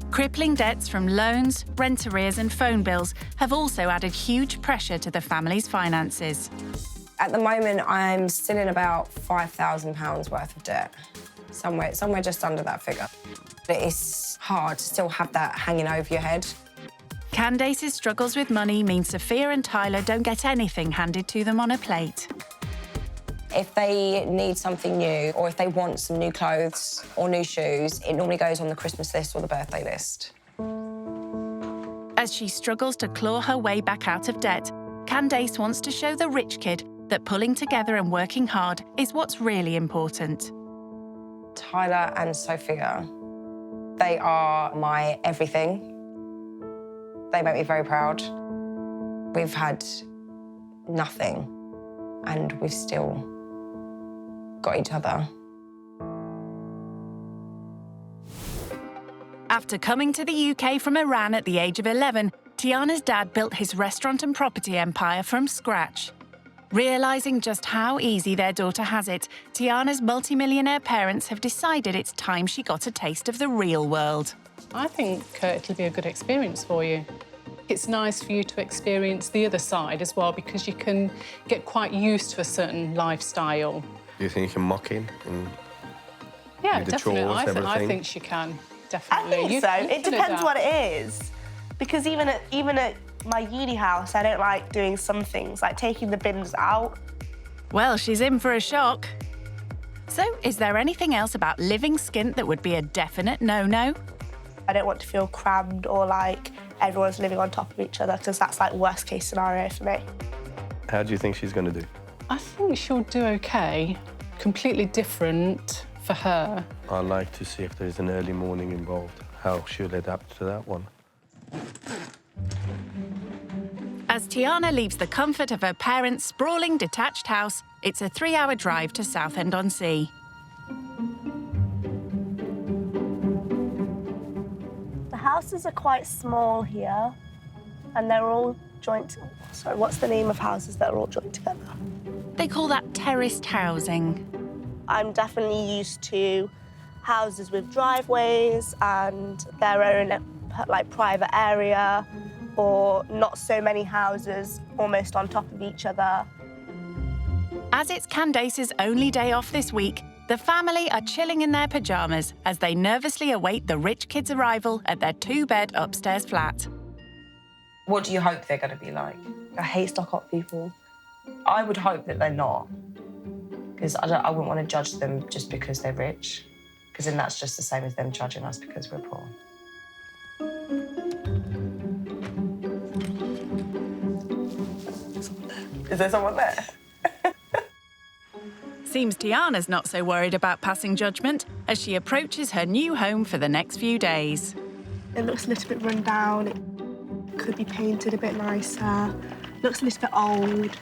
Crippling debts from loans, rent arrears and phone bills have also added huge pressure to the family's finances. At the moment, I'm still in about £5,000 worth of debt. Somewhere just under that figure. It's hard to still have that hanging over your head. Candace's struggles with money mean Sophia and Tyler don't get anything handed to them on a plate. If they need something new, or if they want some new clothes or new shoes, it normally goes on the Christmas list or the birthday list. As she struggles to claw her way back out of debt, Candace wants to show the rich kid that pulling together and working hard is what's really important. Tyler and Sophia, they are my everything. They make me very proud. We've had nothing, and we've still got each other. After coming to the UK from Iran at the age of 11, Tiana's dad built his restaurant and property empire from scratch. Realising just how easy their daughter has it, Tiana's multimillionaire parents have decided it's time she got a taste of the real world. I think it'll be a good experience for you. It's nice for you to experience the other side as well, because you can get quite used to a certain lifestyle. Do you think you can mock in and Yeah, do the definitely. chores, I think she can, definitely. I think so. It depends what it is. Because even at my uni house, I don't like doing some things, like taking the bins out. Well, she's in for a shock. So, is there anything else about living skint that would be a definite no-no? I don't want to feel crammed or like everyone's living on top of each other, because that's like worst case scenario for me. How do you think she's going to do? I think she'll do OK. Completely different for her. I'd like to see if there's an early morning involved, how she'll adapt to that one. As Tiana leaves the comfort of her parents' sprawling detached house, it's a 3-hour drive to Southend-on-Sea. The houses are quite small here, and they're all joint... Sorry, what's the name of houses that are all joined together? They call that terraced housing. I'm definitely used to houses with driveways and their own, like, private area, or not so many houses almost on top of each other. As it's Candace's only day off this week, the family are chilling in their pyjamas as they nervously await the Rich Kids' arrival at their 2-bed upstairs flat. What do you hope they're going to be like? I hate stuck-up people. I would hope that they're not, because I wouldn't want to judge them just because they're rich, because then that's just the same as them judging us because we're poor. Is there someone there? Seems Tiana's not so worried about passing judgment as she approaches her new home for the next few days. It looks a little bit run down. It could be painted a bit nicer. Looks a little bit old.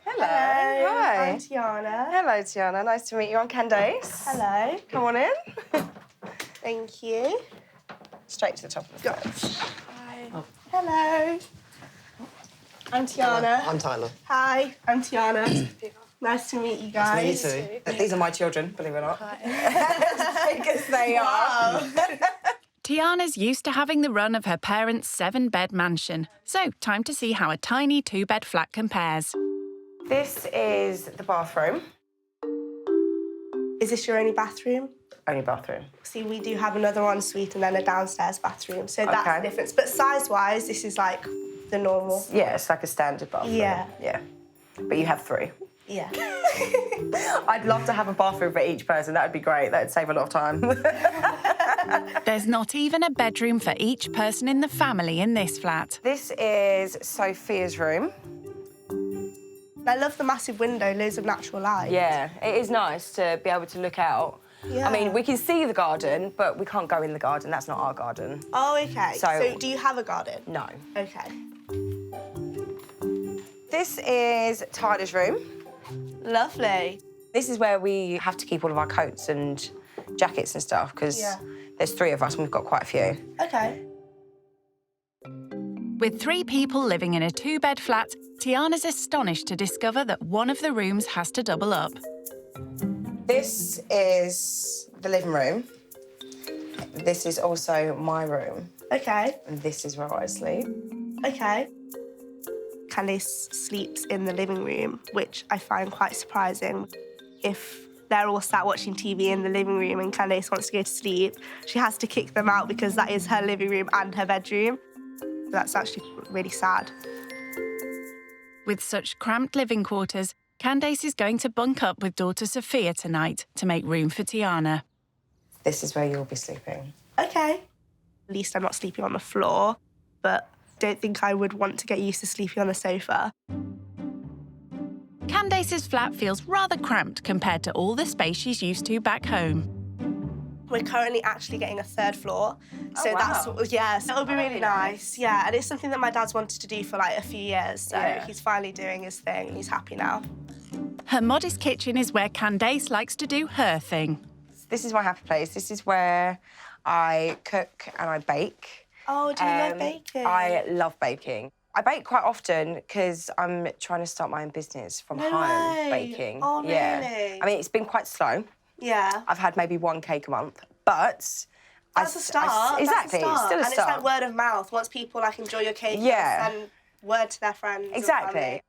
Hello. Hi. I'm Tiana. Hello, Tiana. Nice to meet you. I'm Candace. Hello. Come on in. Thank you. Straight to the top of the stairs. Hi. Oh. Hello. I'm Tiana. I'm Tyler. Hi, I'm Tiana. Nice to meet you guys. Nice to meet you too. These are my children, believe it or not. As big as they are. Tiana's used to having the run of her parents' 7-bed mansion, so time to see how a tiny 2-bed flat compares. This is the bathroom. Is this your only bathroom? Only bathroom. See, we do have another ensuite and then a downstairs bathroom, so that's the difference. But size-wise, this is like the normal. Yeah, it's like a standard bathroom. Yeah. Yeah. But you have 3. Yeah. I'd love to have a bathroom for each person. That would be great. That would save a lot of time. There's not even a bedroom for each person in the family in this flat. This is Sophia's room. I love the massive window, loads of natural light. Yeah, it is nice to be able to look out. Yeah. I mean, we can see the garden, but we can't go in the garden. That's not our garden. Oh, OK. So do you have a garden? No. OK. This is Tyler's room. Lovely. This is where we have to keep all of our coats and jackets and stuff, because there's 3 of us and we've got quite a few. OK. With 3 people living in a 2-bed flat, Tiana's astonished to discover that one of the rooms has to double up. This is the living room. This is also my room. OK. And this is where I sleep. OK. Candace sleeps in the living room, which I find quite surprising. If they're all sat watching TV in the living room and Candace wants to go to sleep, she has to kick them out because that is her living room and her bedroom. That's actually really sad. With such cramped living quarters, Candace is going to bunk up with daughter Sophia tonight to make room for Tiana. This is where you'll be sleeping. OK. At least I'm not sleeping on the floor, but don't think I would want to get used to sleeping on the sofa. Candace Candace's flat feels rather cramped compared to all the space she's used to back home. We're currently actually getting a 3rd floor. So wow. so it'll be really nice. Yeah, and it's something that my dad's wanted to do for like a few years. So he's finally doing his thing and he's happy now. Her modest kitchen is where Candace likes to do her thing. This is my happy place. This is where I cook and I bake. Oh, do you love baking? I love baking. I bake quite often because I'm trying to start my own business from home baking. Oh, really? Yeah. I mean, it's been quite slow. Yeah. I've had maybe 1 cake a month, but... That's a start. Exactly, That's a start. it's still a and start. it's like word of mouth. Once people like enjoy your cake, and word to their friends. Exactly.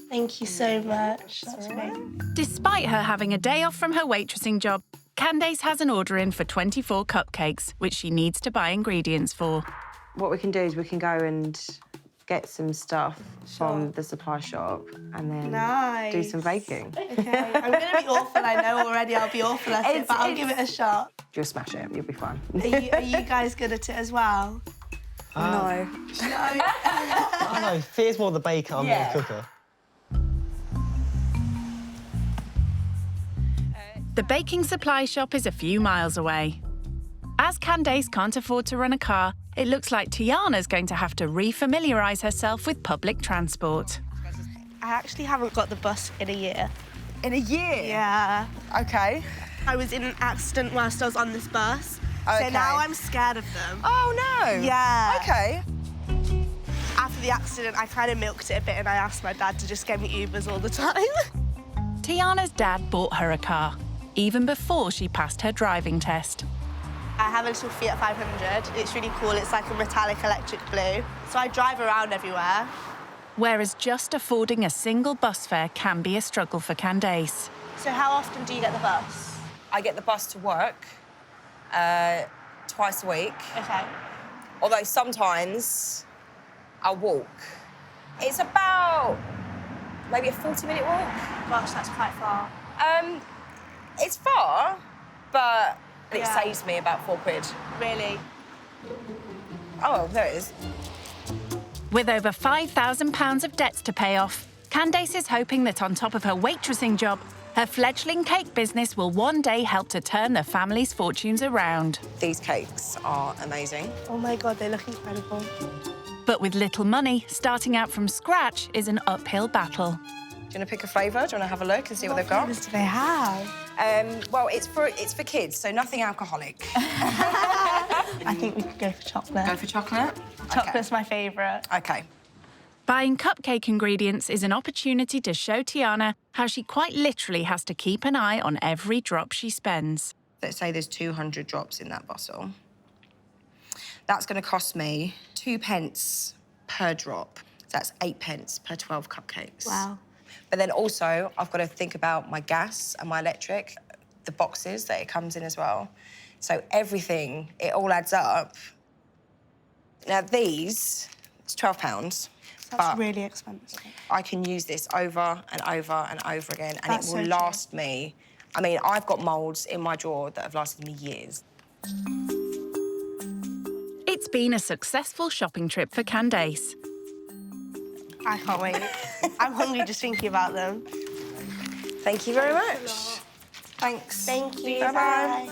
Thank you so much. That's great. Despite her having a day off from her waitressing job, Candace has an order in for 24 cupcakes, which she needs to buy ingredients for. What we can do is we can go and get some stuff from the supply shop and then do some baking. Okay, I'm going to be awful. I know already I'll be awful at it, but I'll give it a shot. You'll smash it. You'll be fine. Are you guys good at it as well? No. I know. Fear's more the baker, I'm more the cooker. The baking supply shop is a few miles away. As Candace can't afford to run a car, it looks like Tiana's going to have to re-familiarise herself with public transport. I actually haven't got the bus in a year. In a year? Yeah. Okay. I was in an accident whilst I was on this bus, so now I'm scared of them. Oh, no. Yeah. Okay. After the accident, I kind of milked it a bit and I asked my dad to just get me Ubers all the time. Tiana's dad bought her a car, even before she passed her driving test. I have a little Fiat 500. It's really cool. It's like a metallic electric blue. So I drive around everywhere. Whereas just affording a single bus fare can be a struggle for Candace. So how often do you get the bus? I get the bus to work twice a week. Okay. Although sometimes I'll walk. It's about maybe a 40-minute walk. Gosh, that's quite far. It's far, but it saves me about £4. Really? Oh, there it is. With over £5,000 of debts to pay off, Candace is hoping that on top of her waitressing job, her fledgling cake business will one day help to turn the family's fortunes around. These cakes are amazing. Oh my God, they look incredible. But with little money, starting out from scratch is an uphill battle. Do you want to pick a flavour? Do you want to have a look and see what they've got? What flavours do they have? Well, it's for kids, so nothing alcoholic. I think we could go for chocolate. Go for chocolate? Chocolate's my favourite. OK. Buying cupcake ingredients is an opportunity to show Tiana how she quite literally has to keep an eye on every drop she spends. Let's say there's 200 drops in that bottle. That's going to cost me 2p per drop. That's 8p per 12 cupcakes. Wow. But then also, I've got to think about my gas and my electric, the boxes that it comes in as well. So everything, it all adds up. Now these, it's £12. That's really expensive. I can use this over and over and over again, and That's it will so last me. I mean, I've got moulds in my drawer that have lasted me years. It's been a successful shopping trip for Candace. I can't wait. I'm hungry just thinking about them. Thank you very much. Thanks. Thank you. Bye-bye.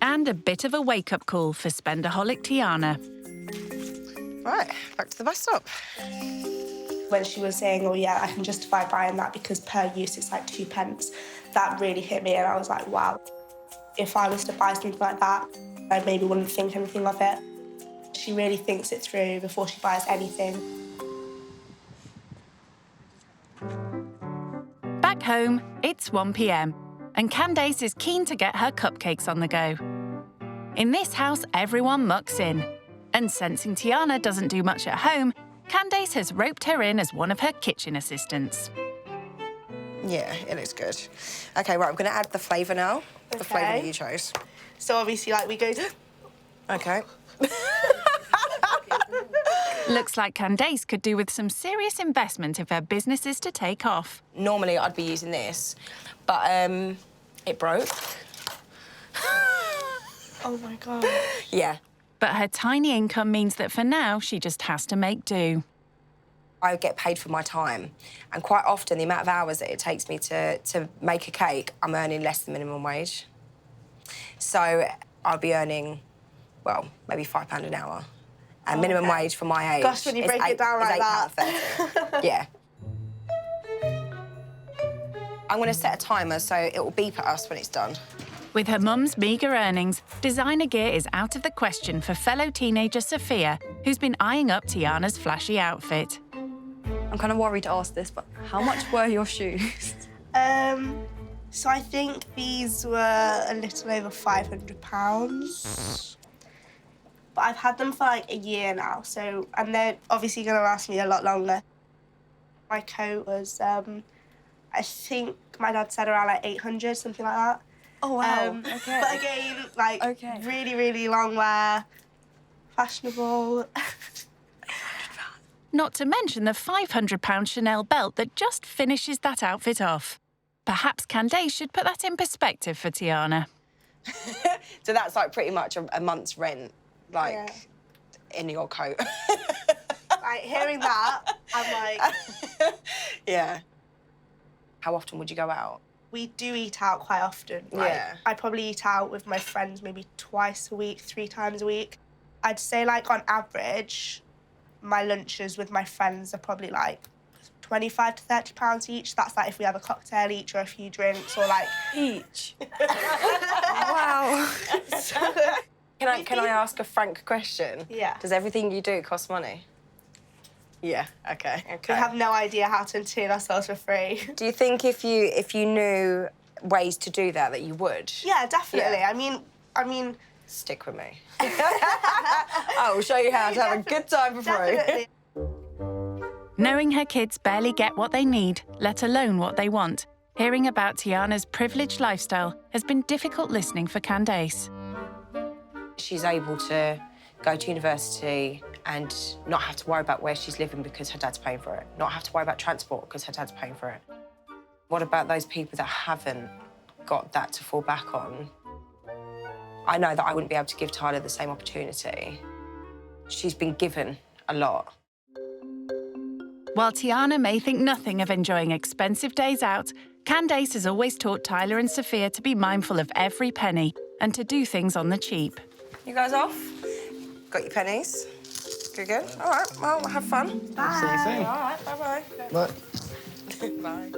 And a bit of a wake-up call for spendaholic Tiana. Right, back to the bus stop. When she was saying, oh yeah, I can justify buying that because per use it's like 2p, that really hit me and I was like, wow. If I was to buy something like that, I maybe wouldn't think anything of it. She really thinks it through before she buys anything. Back home, it's 1 p.m, and Candace is keen to get her cupcakes on the go. In this house, everyone mucks in. And sensing Tiana doesn't do much at home, Candace has roped her in as one of her kitchen assistants. Yeah, it looks good. OK, right, I'm going to add the flavour now. The flavour that you chose. So obviously, like, we go... OK. Looks like Candace could do with some serious investment if her business is to take off. Normally, I'd be using this, but it broke. Oh, my God. Yeah. But her tiny income means that for now, she just has to make do. I get paid for my time. And quite often, the amount of hours that it takes me to make a cake, I'm earning less than minimum wage. So I'll be earning, well, maybe £5 an hour. And minimum wage for my age Gosh, when you break it down like that. £8.30. Yeah. I'm going to set a timer so it will beep at us when it's done. With her mum's meagre earnings, designer gear is out of the question for fellow teenager Sophia, who's been eyeing up Tiana's flashy outfit. I'm kind of worried to ask this, but how much were your shoes? So I think these were a little over £500. But I've had them for like a year now, so, and they're obviously going to last me a lot longer. My coat was, I think my dad said around like 800, something like that. Oh, wow. Okay. But again, like, really, really long wear, fashionable. Not to mention the £500 Chanel belt that just finishes that outfit off. Perhaps Candace should put that in perspective for Tiana. So that's like pretty much a month's rent, like, in your coat. Like, hearing that, I'm like... Yeah. How often would you go out? We do eat out quite often. Like, Yeah. I probably eat out with my friends maybe twice a week, 3 times a week. I'd say, like, on average, my lunches with my friends are probably, like, £25 to £30 each. That's, like, if we have a cocktail each or a few drinks or, like... Each? Wow. Can I ask a frank question? Yeah. Does everything you do cost money? Yeah, okay. We have no idea how to entertain ourselves for free. Do you think if you knew ways to do that you would? Yeah, definitely. Yeah. I mean... Stick with me. I will show you how to have a good time for free. Definitely. Knowing her kids barely get what they need, let alone what they want, hearing about Tiana's privileged lifestyle has been difficult listening for Candace. She's able to go to university and not have to worry about where she's living because her dad's paying for it, not have to worry about transport because her dad's paying for it. What about those people that haven't got that to fall back on? I know that I wouldn't be able to give Tyler the same opportunity. She's been given a lot. While Tiana may think nothing of enjoying expensive days out, Candace has always taught Tyler and Sophia to be mindful of every penny and to do things on the cheap. You guys off? Got your pennies? Good. All right, well, have fun. Bye. See you soon. All right, bye-bye. Bye. Bye.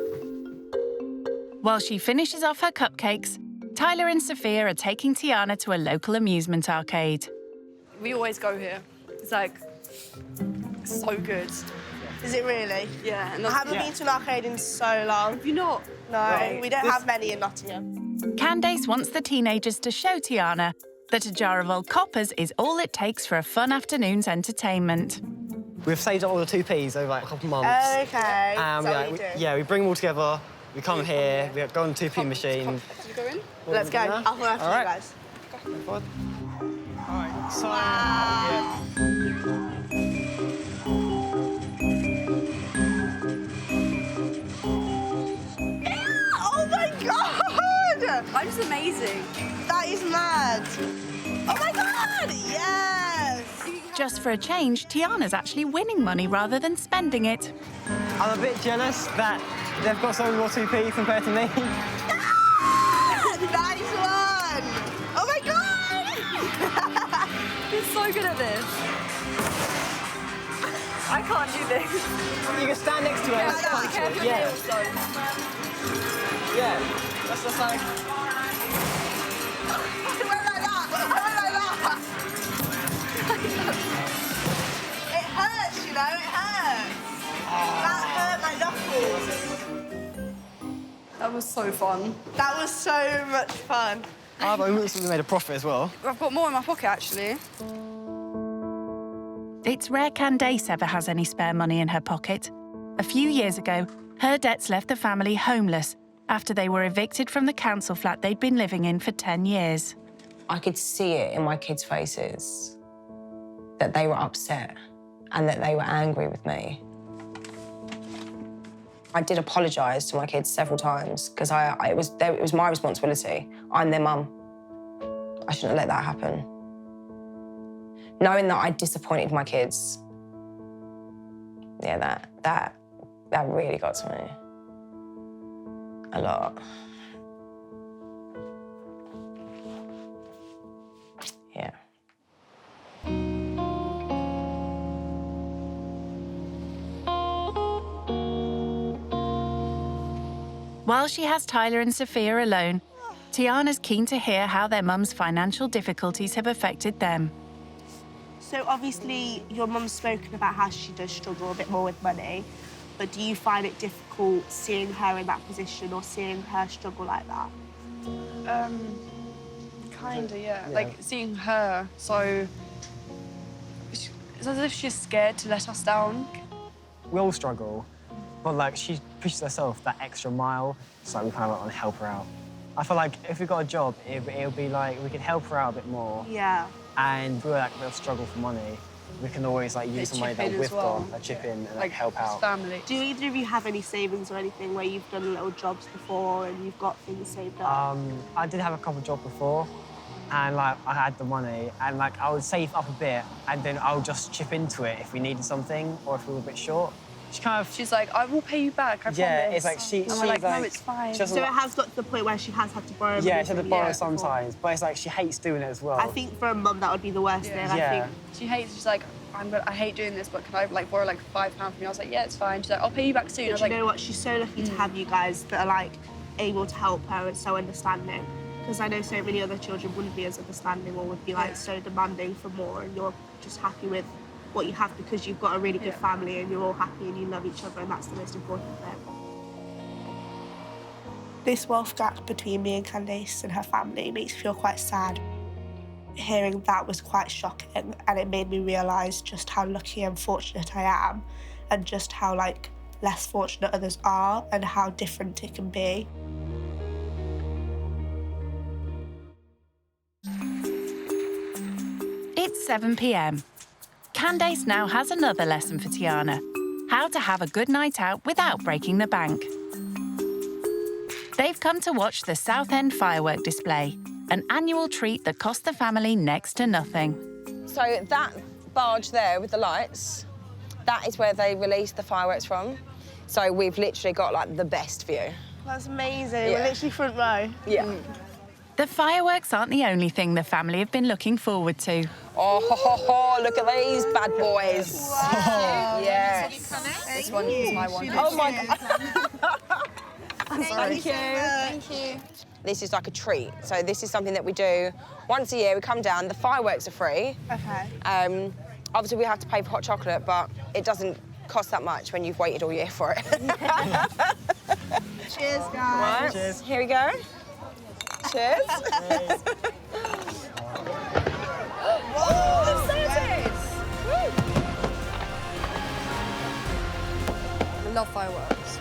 While she finishes off her cupcakes, Tyler and Sophia are taking Tiana to a local amusement arcade. We always go here. It's like so good. Is it really? Yeah. I haven't been to an arcade in so long. Have you not? No, Right. we don't have many in Nottingham. Candace wants the teenagers to show Tiana that a jar of old coppers is all it takes for a fun afternoon's entertainment. We've saved up all the 2p's over like a couple of months. Okay. We bring them all together. We come here. We go on the 2p machine. Did you go in? Let's go. I'll follow after you guys. All right. So. Oh my god! I'm just amazing. That is mad. Oh my god! Yes! Just for a change, Tiana's actually winning money rather than spending it. I'm a bit jealous that they've got so many more 2p compared to me. Nice one! Oh my god! You're so good at this. I can't do this. You can stand next to her and punch it. Yeah. Yeah. That's just like. It hurts, you know, it hurts. That hurt my knuckles. That was so fun. That was so much fun. Our moments we made a profit as well. I've got more in my pocket, actually. It's rare Candace ever has any spare money in her pocket. A few years ago, her debts left the family homeless after they were evicted from the council flat they'd been living in for 10 years. I could see it in my kids' faces that they were upset and that they were angry with me. I did apologise to my kids several times because it was my responsibility. I'm their mum. I shouldn't have let that happen. Knowing that I disappointed my kids, Yeah, that really got to me. A lot. Yeah. While she has Tyler and Sophia alone, Tiana's keen to hear how their mum's financial difficulties have affected them. So obviously your mum's spoken about how she does struggle a bit more with money, but do you find it difficult seeing her in that position or seeing her struggle like that? Kinda, yeah. Like, seeing her, so... It's as if she's scared to let us down. We all struggle, but, like, she pushes herself that extra mile, so we kind of want to help her out. I feel like if we got a job, it'll be like we could help her out a bit more. Yeah. And if we're like real struggle for money, we can always like use some money that we've got, like chip in and like help out. Family. Do either of you have any savings or anything where you've done little jobs before and you've got things saved up? I did have a couple of jobs before, and like I had the money, and like I would save up a bit, and then I would just chip into it if we needed something or if we were a bit short. She's like, I will pay you back, I promise. Yeah, it's like she's like, no, like, it's fine. So it has got to the point where she has had to borrow money. Yeah, she had to from borrow you sometimes, but it's like she hates doing it as well. I think for a mum that would be the worst thing. I think She hates, she's like, I hate doing this, but can I like borrow like £5 from you? I was like, yeah, it's fine. She's like, I'll pay you back soon. I was you like, know what? She's so lucky to have you guys that are like able to help her and so understanding. Because I know so many other children wouldn't be as understanding or would be like so demanding for more, and you're just happy with what you have because you've got a really good family and you're all happy and you love each other, and that's the most important thing. This wealth gap between me and Candace and her family makes me feel quite sad. Hearing that was quite shocking, and it made me realise just how lucky and fortunate I am, and just how like less fortunate others are and how different it can be. It's 7 p.m. Candace now has another lesson for Tiana: how to have a good night out without breaking the bank. They've come to watch the South End firework display, an annual treat that cost the family next to nothing. So that barge there with the lights, that is where they release the fireworks from. So we've literally got like the best view. That's amazing. We're literally front row. Yeah. The fireworks aren't the only thing the family have been looking forward to. Oh, look at these bad boys. Wow. Yes. This one is my one. Oh my God. Thank you. Thank you. This is like a treat. So this is something that we do once a year. We come down. The fireworks are free. Okay. Obviously, we have to pay for hot chocolate, but it doesn't cost that much when you've waited all year for it. Cheers, guys. Right. Cheers. Here we go. Cheers. Oh, I'm so I love fireworks.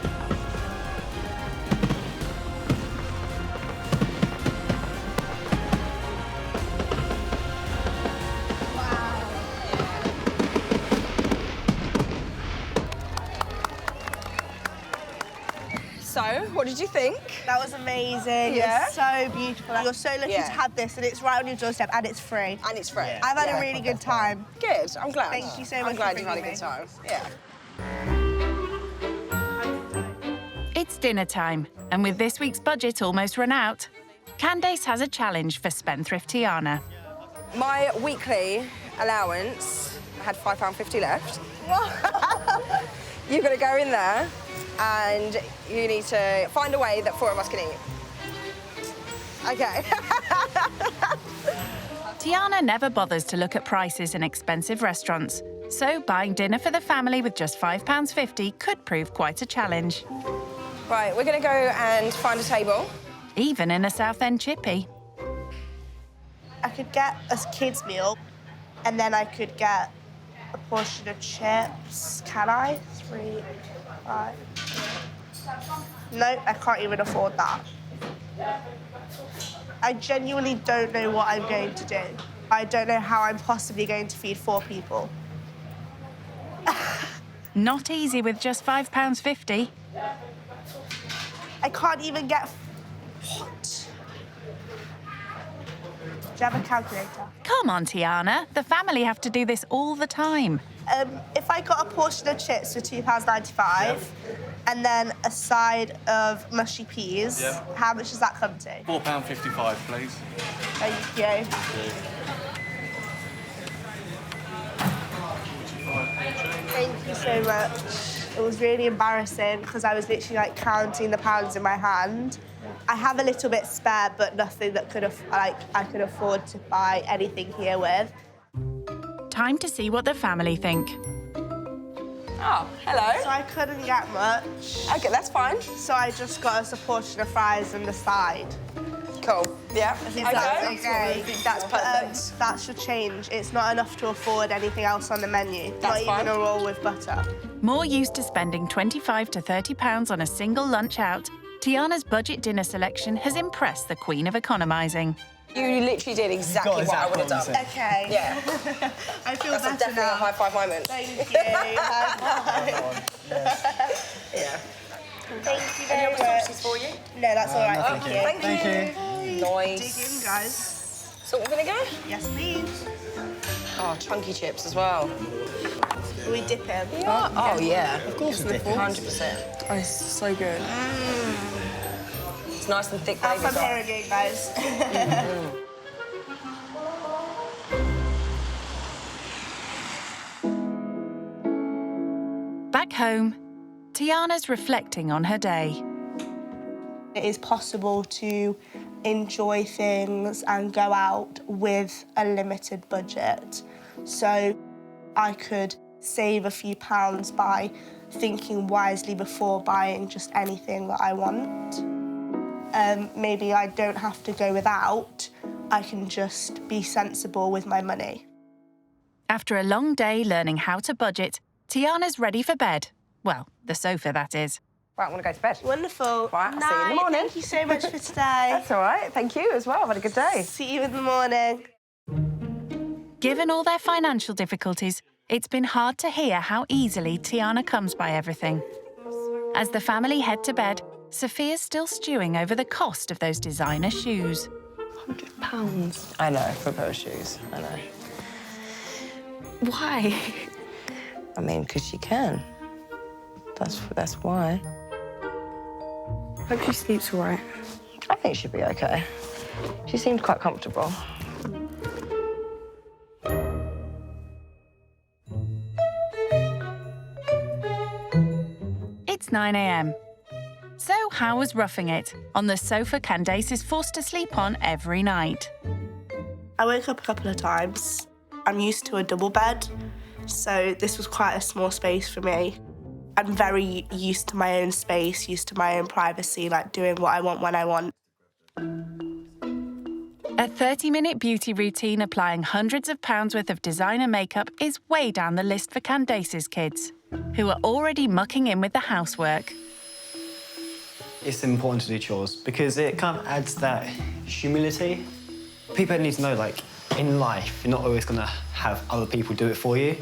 So, what did you think? That was amazing. Yeah? It's so beautiful. You're so lucky to have this, and it's right on your doorstep, and it's free. And it's free. I've had a really good time. Good. I'm glad. Thank you so much. I'm glad for you've had a bringing good me. time. Yeah. It's dinner time, and with this week's budget almost run out, Candace has a challenge for spendthrift Tiana. My weekly allowance, I had £5.50 left. You're going to go in there and you need to find a way that 4 of us can eat. OK. Tiana never bothers to look at prices in expensive restaurants, so buying dinner for the family with just £5.50 could prove quite a challenge. Right, we're going to go and find a table. Even in a South End chippy. I could get a kid's meal, and then I could get a portion of chips. Can I? 3, 5. No, I can't even afford that. I genuinely don't know what I'm going to do. I don't know how I'm possibly going to feed 4 people. Not easy with just £5.50. I can't even get... What? Do you have a calculator? Come on, Tiana. The family have to do this all the time. If I got a portion of chips for £2.95 and then a side of mushy peas, how much does that come to? £4.55, please. Thank you. Thank you so much. It was really embarrassing because I was literally like counting the pounds in my hand. I have a little bit spare, but nothing that I could afford to buy anything here with. Time to see what the family think. Oh, hello. So I couldn't get much. OK, that's fine. So I just got us a portion of fries and the side. Cool. Yeah. I think that's okay. I think that's perfect. That should change. It's not enough to afford anything else on the menu. That's not even a roll with butter. More used to spending £25 to £30 on a single lunch out, Tiana's budget dinner selection has impressed the queen of economising. You literally did exactly what I would have done. Okay. Yeah. I feel That's better definitely now. a high five moment. Thank you. High five. Yeah. Thank you Any very other much. sauces for you? No, that's all right. No. Thank you. Thank you. Nice. Dig in, guys. Salt and vinegar? Yes, please. Oh, chunky chips as well. We dip in. Yeah. Oh, yeah. Of course we dip in. 100%. Oh, it's so good. It's nice and thick Have gravy. fun here again, guys. Back home, Tiana's reflecting on her day. It is possible to enjoy things and go out with a limited budget. So I could save a few pounds by thinking wisely before buying just anything that I want. Maybe I don't have to go without, I can just be sensible with my money. After a long day learning how to budget, Tiana's ready for bed. Well, the sofa, that is. Right, I want to go to bed. Wonderful. Right, I'll see you in the morning. Thank you so much for today. That's all right. Thank you as well. I've had a good day. See you in the morning. Given all their financial difficulties, it's been hard to hear how easily Tiana comes by everything. As the family head to bed, Sophia's still stewing over the cost of those designer shoes. £100. I know, for a pair of shoes. I know. Why? I mean, because she can. That's why. Hope she sleeps all right. I think she'll be okay. She seemed quite comfortable. It's 9 a.m. So how was roughing it on the sofa Candace is forced to sleep on every night? I woke up a couple of times. I'm used to a double bed, so this was quite a small space for me. I'm very used to my own space, used to my own privacy, like doing what I want when I want. A 30-minute beauty routine applying hundreds of pounds worth of designer makeup is way down the list for Candace's kids, who are already mucking in with the housework. It's important to do chores because it kind of adds that humility. People need to know, like, in life, you're not always going to have other people do it for you.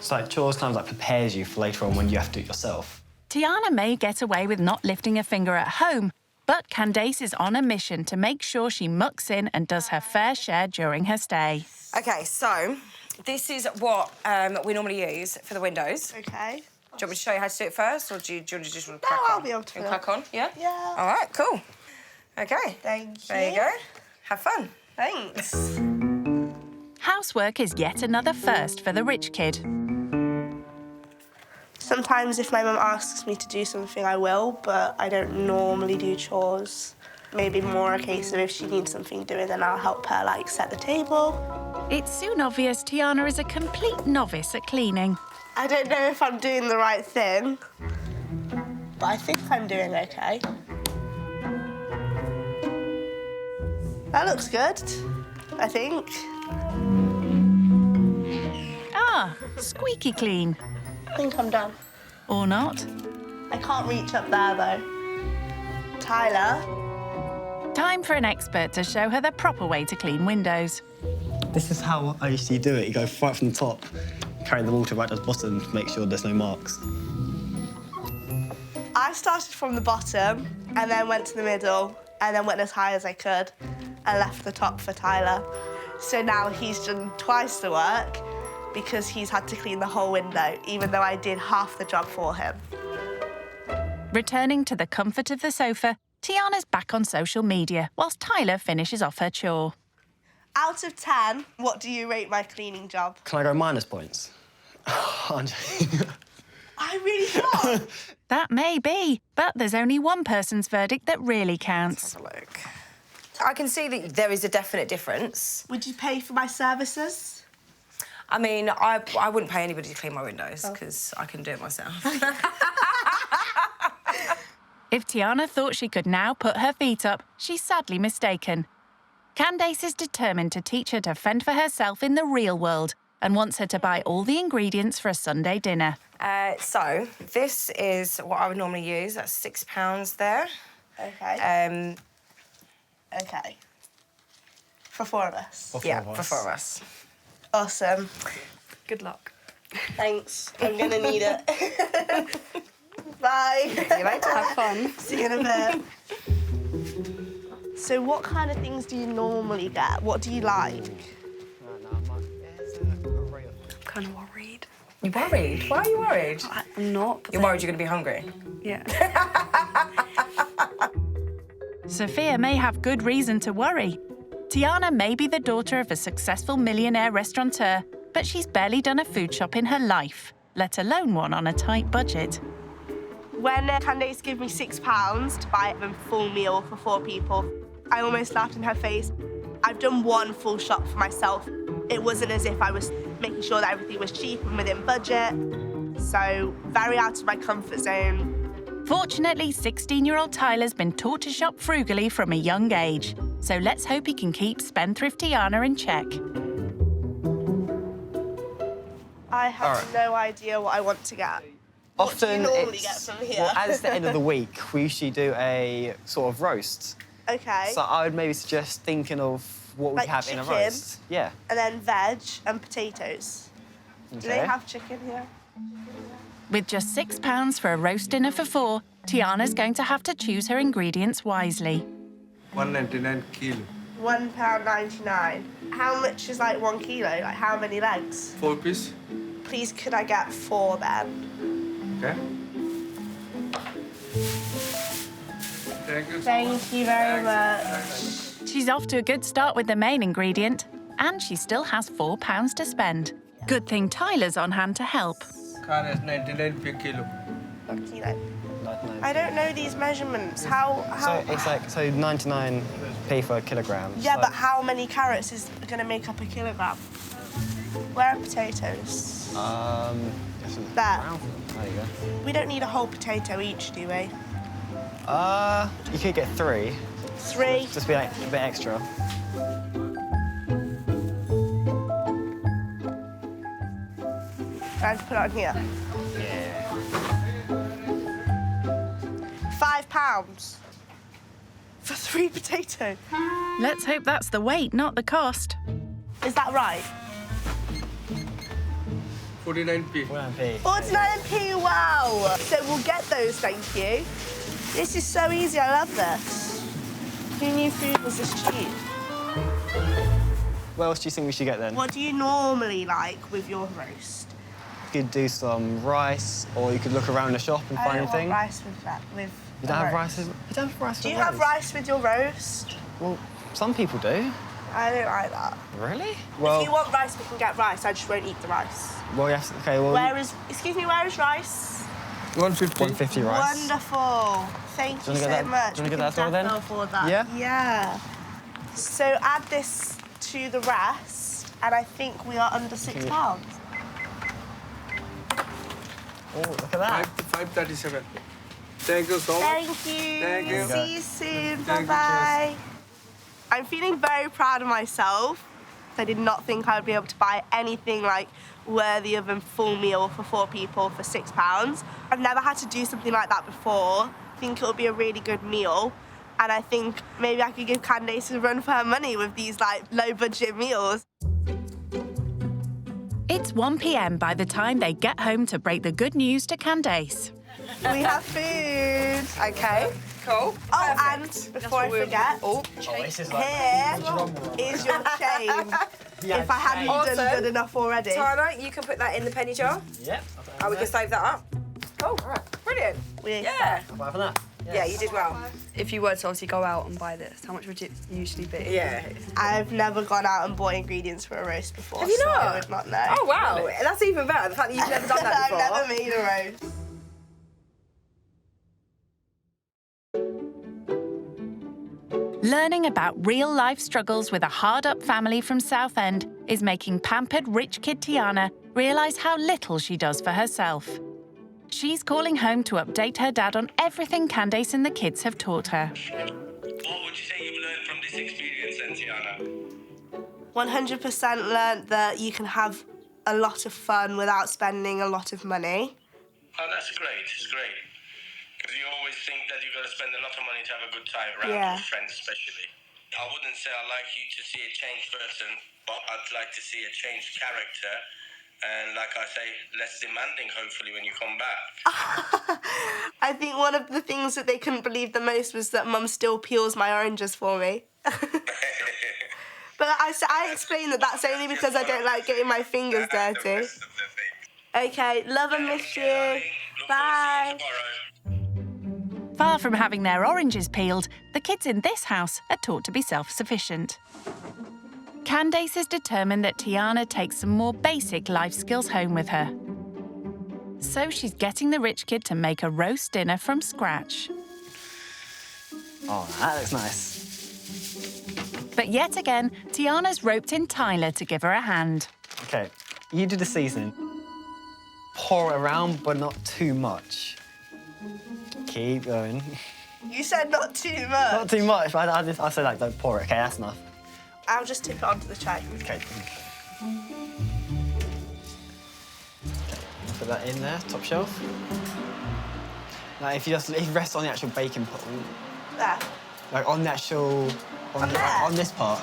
So, like, chores kind of, like, prepares you for later on when you have to do it yourself. Tiana may get away with not lifting a finger at home, but Candace is on a mission to make sure she mucks in and does her fair share during her stay. OK, so this is what we normally use for the windows. OK. Do you want me to show you how to do it first, or do you just want to crack on? I'll be able to. You crack on, yeah? Yeah. All right, cool. OK. Thank you. There you go. Have fun. Thanks. Housework is yet another first for the rich kid. Sometimes if my mum asks me to do something, I will, but I don't normally do chores. Maybe more a case of if she needs something doing, then I'll help her, like, set the table. It's soon obvious Tiana is a complete novice at cleaning. I don't know if I'm doing the right thing, but I think I'm doing OK. That looks good, I think. Ah, squeaky clean. I think I'm done. Or not. I can't reach up there, though. Tyler? Time for an expert to show her the proper way to clean windows. This is how I usually do it. You go right from the top, carry the water right to the bottom to make sure there's no marks. I started from the bottom and then went to the middle and then went as high as I could and left the top for Tyler. So now he's done twice the work because he's had to clean the whole window, even though I did half the job for him. Returning to the comfort of the sofa, Tiana's back on social media whilst Tyler finishes off her chore. Out of 10, what do you rate my cleaning job? Can I go minus points? I really can't. That may be, but there's only one person's verdict that really counts. Let's have a look. I can see that there is a definite difference. Would you pay for my services? I mean, I wouldn't pay anybody to clean my windows because I can do it myself. If Tiana thought she could now put her feet up, she's sadly mistaken. Candace is determined to teach her to fend for herself in the real world and wants her to buy all the ingredients for a Sunday dinner. So, this is what I would normally use. That's £6 there. OK. OK. For 4 of us? For 4 of us. Awesome. Good luck. Thanks. I'm going to need it. Bye. See you later. Have fun. See you in a bit. So what kind of things do you normally get? What do you like? I'm kind of worried. You worried? Why are you worried? I'm not. You're worried you're going to be hungry? Yeah. Sophia may have good reason to worry. Tiana may be the daughter of a successful millionaire restaurateur, but she's barely done a food shop in her life, let alone one on a tight budget. When Candace gave me £6 to buy a full meal for 4 people, I almost laughed in her face. I've done one full shop for myself. It wasn't as if I was making sure that everything was cheap and within budget. So, very out of my comfort zone. Fortunately, 16-year-old Tyler's been taught to shop frugally from a young age. So let's hope he can keep spendthrift Tiana in check. I have no idea what I want to get. Often what do you normally get from here? Well, as the end of the week, we usually do a sort of roast. OK. So I would maybe suggest thinking of what we Like have in a chicken? roast. Yeah. And then veg and potatoes. Do they Okay. have chicken here? With just £6 for a roast dinner for 4, Tiana's going to have to choose her ingredients wisely. £1.99 kilo. £1.99. How much is like 1 kilo? Like how many legs? 4 piece. Please, could I get 4 then? Okay. Thank you. Thank you very much. She's off to a good start with the main ingredient, and she still has £4 to spend. Good thing Tyler's on hand to help. Car is 99 per kilo. 1 kilo. I don't know these measurements. How? So it's like 99p for a kilogram. Yeah, so but how many carrots is going to make up a kilogram? Where are potatoes? There. There you go. We don't need a whole potato each, do we? You could get 3. 3. Just be like a bit extra. I have to put it on here. Yeah. £5 for 3 potatoes. Let's hope that's the weight, not the cost. Is that right? 49p. 49p. 49p, wow! So we'll get those, thank you. This is so easy, I love this. Who knew food was this cheap? What else do you think we should get then? What do you normally like with your roast? You could do some rice, or you could look around the shop and find anything. I don't want rice with that. You don't have rice? You don't have rice Do with you have rice with your roast? Well, some people do. I don't like that. Really? If you want rice, we can get rice. I just won't eat the rice. Well, yes. Okay. Well. Excuse me, where is rice? 150. 150 rice. Wonderful. Thank you so much. Do you want to get that as well then? Afford that. Yeah. Yeah. So add this to the rest, and I think we are under £6. Oh, look at that. 537. Thank you so much. Thank you. Thank you. See you soon. Thank you, Bye-bye. I'm feeling very proud of myself. I did not think I would be able to buy anything like worthy of a full meal for 4 people for £6. I've never had to do something like that before. I think it'll be a really good meal. And I think maybe I could give Candace a run for her money with these like low budget meals. It's 1 p.m. by the time they get home to break the good news to Candace. We have food. OK, Cool. Oh, and before I forget, this is here is your chain. If I hadn't done good enough already. Tyler, you can put that in the penny jar. Yep. Oh, we can save that up. Cool. Brilliant. Yeah. Apart from that. Yeah, you did well. If you were to obviously go out and buy this, how much would it usually be? Yeah. I've never gone out and bought ingredients for a roast before. Have you so not? I would not know. Oh, wow. That's even better, the fact that you've never done that before. I've never made a roast. Learning about real-life struggles with a hard-up family from Southend is making pampered rich kid Tiana realise how little she does for herself. She's calling home to update her dad on everything Candace and the kids have taught her. What would you say you've learned from this experience, then, Tiana? 100% learnt that you can have a lot of fun without spending a lot of money. Oh, that's great. It's great. Because you always think that you've got to spend a lot of money to have a good time around Yeah. your friends, especially. I wouldn't say I'd like you to see a changed person, but I'd like to see a changed character. And like I say, less demanding, hopefully, when you come back. I think one of the things that they couldn't believe the most was that Mum still peels my oranges for me. But I explained that that's only because I don't like getting my fingers dirty. Okay, love and miss you. Bye. Far from having their oranges peeled, the kids in this house are taught to be self-sufficient. Candace is determined that Tiana takes some more basic life skills home with her. So she's getting the rich kid to make a roast dinner from scratch. Oh, that looks nice. But yet again, Tiana's roped in Tyler to give her a hand. Okay, you do the seasoning. Pour it around, but not too much. Keep going. You said not too much. Not too much. I said, like, don't pour it. Okay, that's enough. I'll just tip it onto the tray. Okay. Put that in there, top shelf. Now, if you rest on the actual baking pot, There. like on the actual, on this part.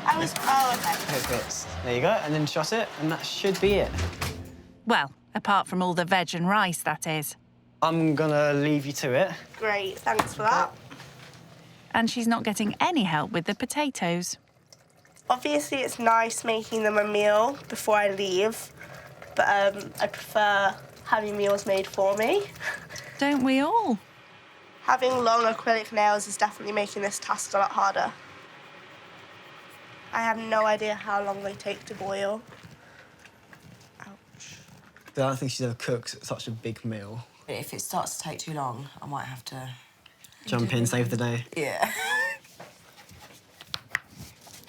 Oh, okay. There you go, and then shot it, and that should be it. Well, apart from all the veg and rice, that is. I'm gonna leave you to it. Great, thanks for that. And she's not getting any help with the potatoes. Obviously, it's nice making them a meal before I leave, but I prefer having meals made for me. Don't we all? Having long acrylic nails is definitely making this task a lot harder. I have no idea how long they take to boil. I don't think she's ever cooked such a big meal. If it starts to take too long, I might have to... Jump in, save the day. Yeah.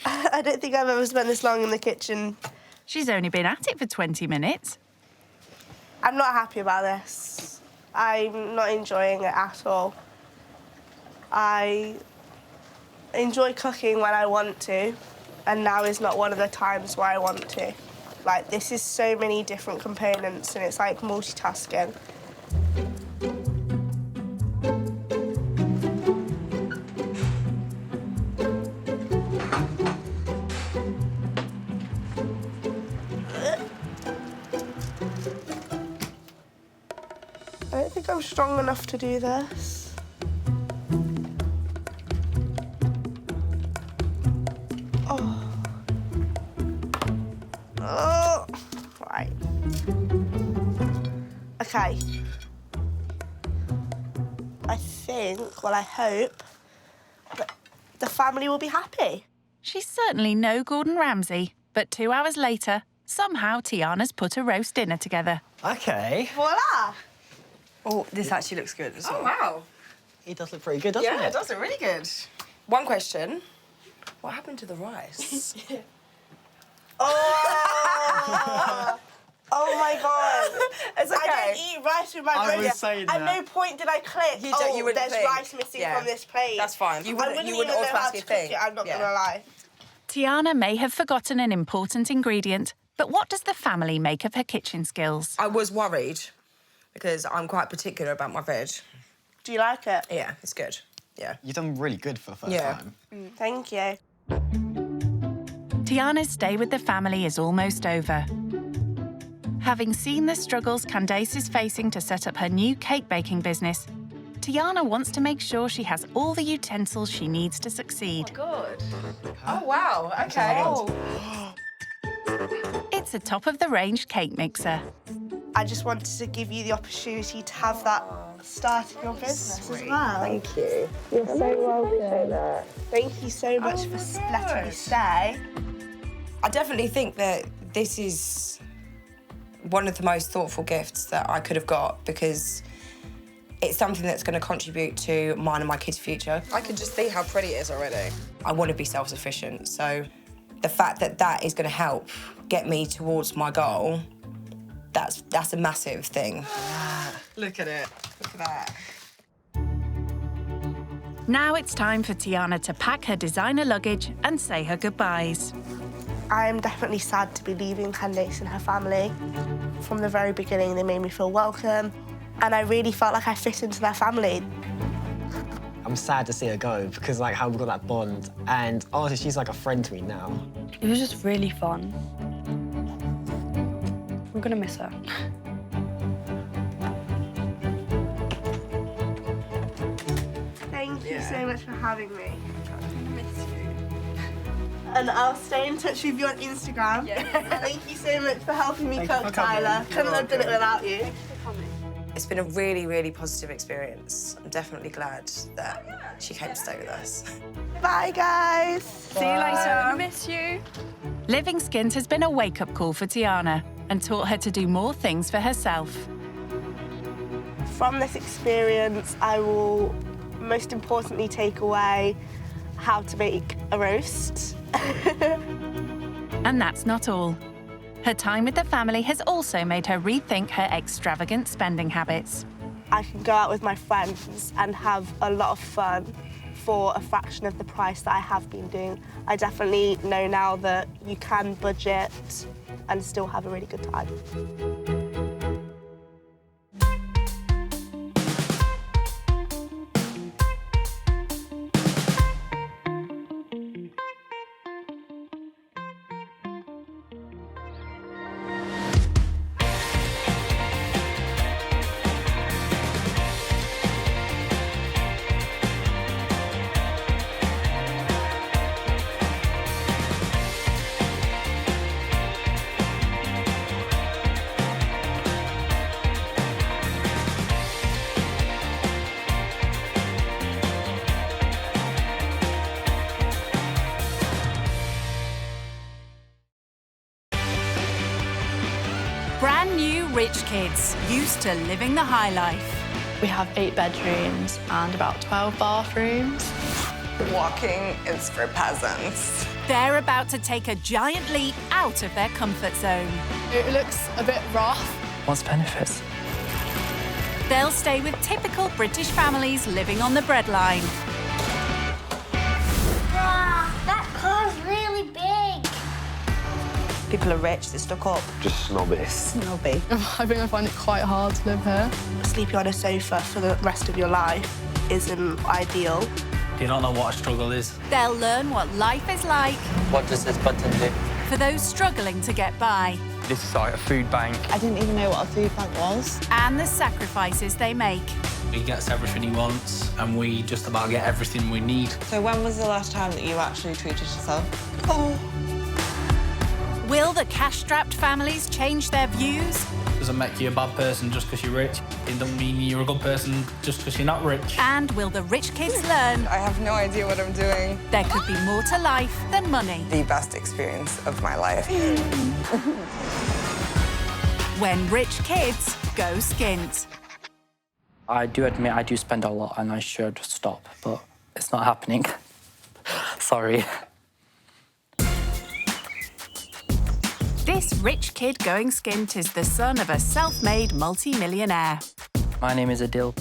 I don't think I've ever spent this long in the kitchen. She's only been at it for 20 minutes. I'm not happy about this. I'm not enjoying it at all. I enjoy cooking when I want to, and now is not one of the times where I want to. Like, this is so many different components, and it's like multitasking. I don't think I'm strong enough to do this. Oh. Oh. Right. Okay. I think, well, I hope that the family will be happy. She's certainly no Gordon Ramsay, but 2 hours later, somehow Tiana's put a roast dinner together. Okay. Voila! Oh, this actually looks good as well. Oh, wow. It does look pretty good, doesn't it? Yeah, it does look really good. One question. What happened to the rice? Oh! Oh my God! It's okay. I don't eat rice with my I bread. was saying At that. no point did I click. You wouldn't there's think. rice missing Yeah. from this plate. That's fine. You I wouldn't even know how automatically to cook think. it. I'm not Yeah. gonna lie. Tiana may have forgotten an important ingredient, but what does the family make of her kitchen skills? I was worried because I'm quite particular about my veg. Do you like it? Yeah, it's good. Yeah. You've done really good for the first time. Thank you. Tiana's stay with the family is almost over. Having seen the struggles Candace is facing to set up her new cake baking business, Tiana wants to make sure she has all the utensils she needs to succeed. Good. Oh, wow. OK. It's a top-of-the-range cake mixer. I just wanted to give you the opportunity to have that start in your business as well. Thank you. You're so welcome. Thank you so much for letting me stay. I definitely think that this is one of the most thoughtful gifts that I could have got, because it's something that's going to contribute to mine and my kids' future. I can just see how pretty it is already. I want to be self-sufficient, so the fact that that is going to help get me towards my goal, that's a massive thing. Look at it. Look at that. Now it's time for Tiana to pack her designer luggage and say her goodbyes. I am definitely sad to be leaving Candace and her family. From the very beginning, they made me feel welcome, and I really felt like I fit into their family. I'm sad to see her go because, like, how we got that bond, and honestly, she's like a friend to me now. It was just really fun. I'm gonna miss her. Thank you so much for having me. Miss you. And I'll stay in touch with you on Instagram. Yeah. Thank you so much for helping me cook, Tyler. Couldn't have done it without you. It's been a really, really positive experience. I'm definitely glad that she came to stay with us. Bye, guys. See you later. Miss you. Living Skint has been a wake-up call for Tiana and taught her to do more things for herself. From this experience, I will most importantly take away how to make a roast. And that's not all. Her time with the family has also made her rethink her extravagant spending habits. I can go out with my friends and have a lot of fun for a fraction of the price that I have been doing. I definitely know now that you can budget and still have a really good time. Brand new rich kids, used to living the high life. We have 8 bedrooms and about 12 bathrooms. Walking is for peasants. They're about to take a giant leap out of their comfort zone. It looks a bit rough. What's benefits? They'll stay with typical British families living on the breadline. That car's really big. People are rich, they're stuck up. Just snobby. Snobby. I think I find it quite hard to live here. Sleeping on a sofa for the rest of your life isn't ideal. You don't know what a struggle is. They'll learn what life is like What does this button do? for those struggling to get by This is like a food bank. I didn't even know what a food bank was. and the sacrifices they make. He gets everything he wants, and we just about get everything we need. So when was the last time that you actually treated yourself? Oh. Will the cash-strapped families change their views? Doesn't make you a bad person just because you're rich. It doesn't mean you're a good person just because you're not rich. And will the rich kids learn I have no idea what I'm doing. there could be more to life than money? The best experience of my life. When rich kids go skint. I do admit I do spend a lot and I should stop, but it's not happening. Sorry. This rich kid going skint is the son of a self-made multi-millionaire. My name is Adil.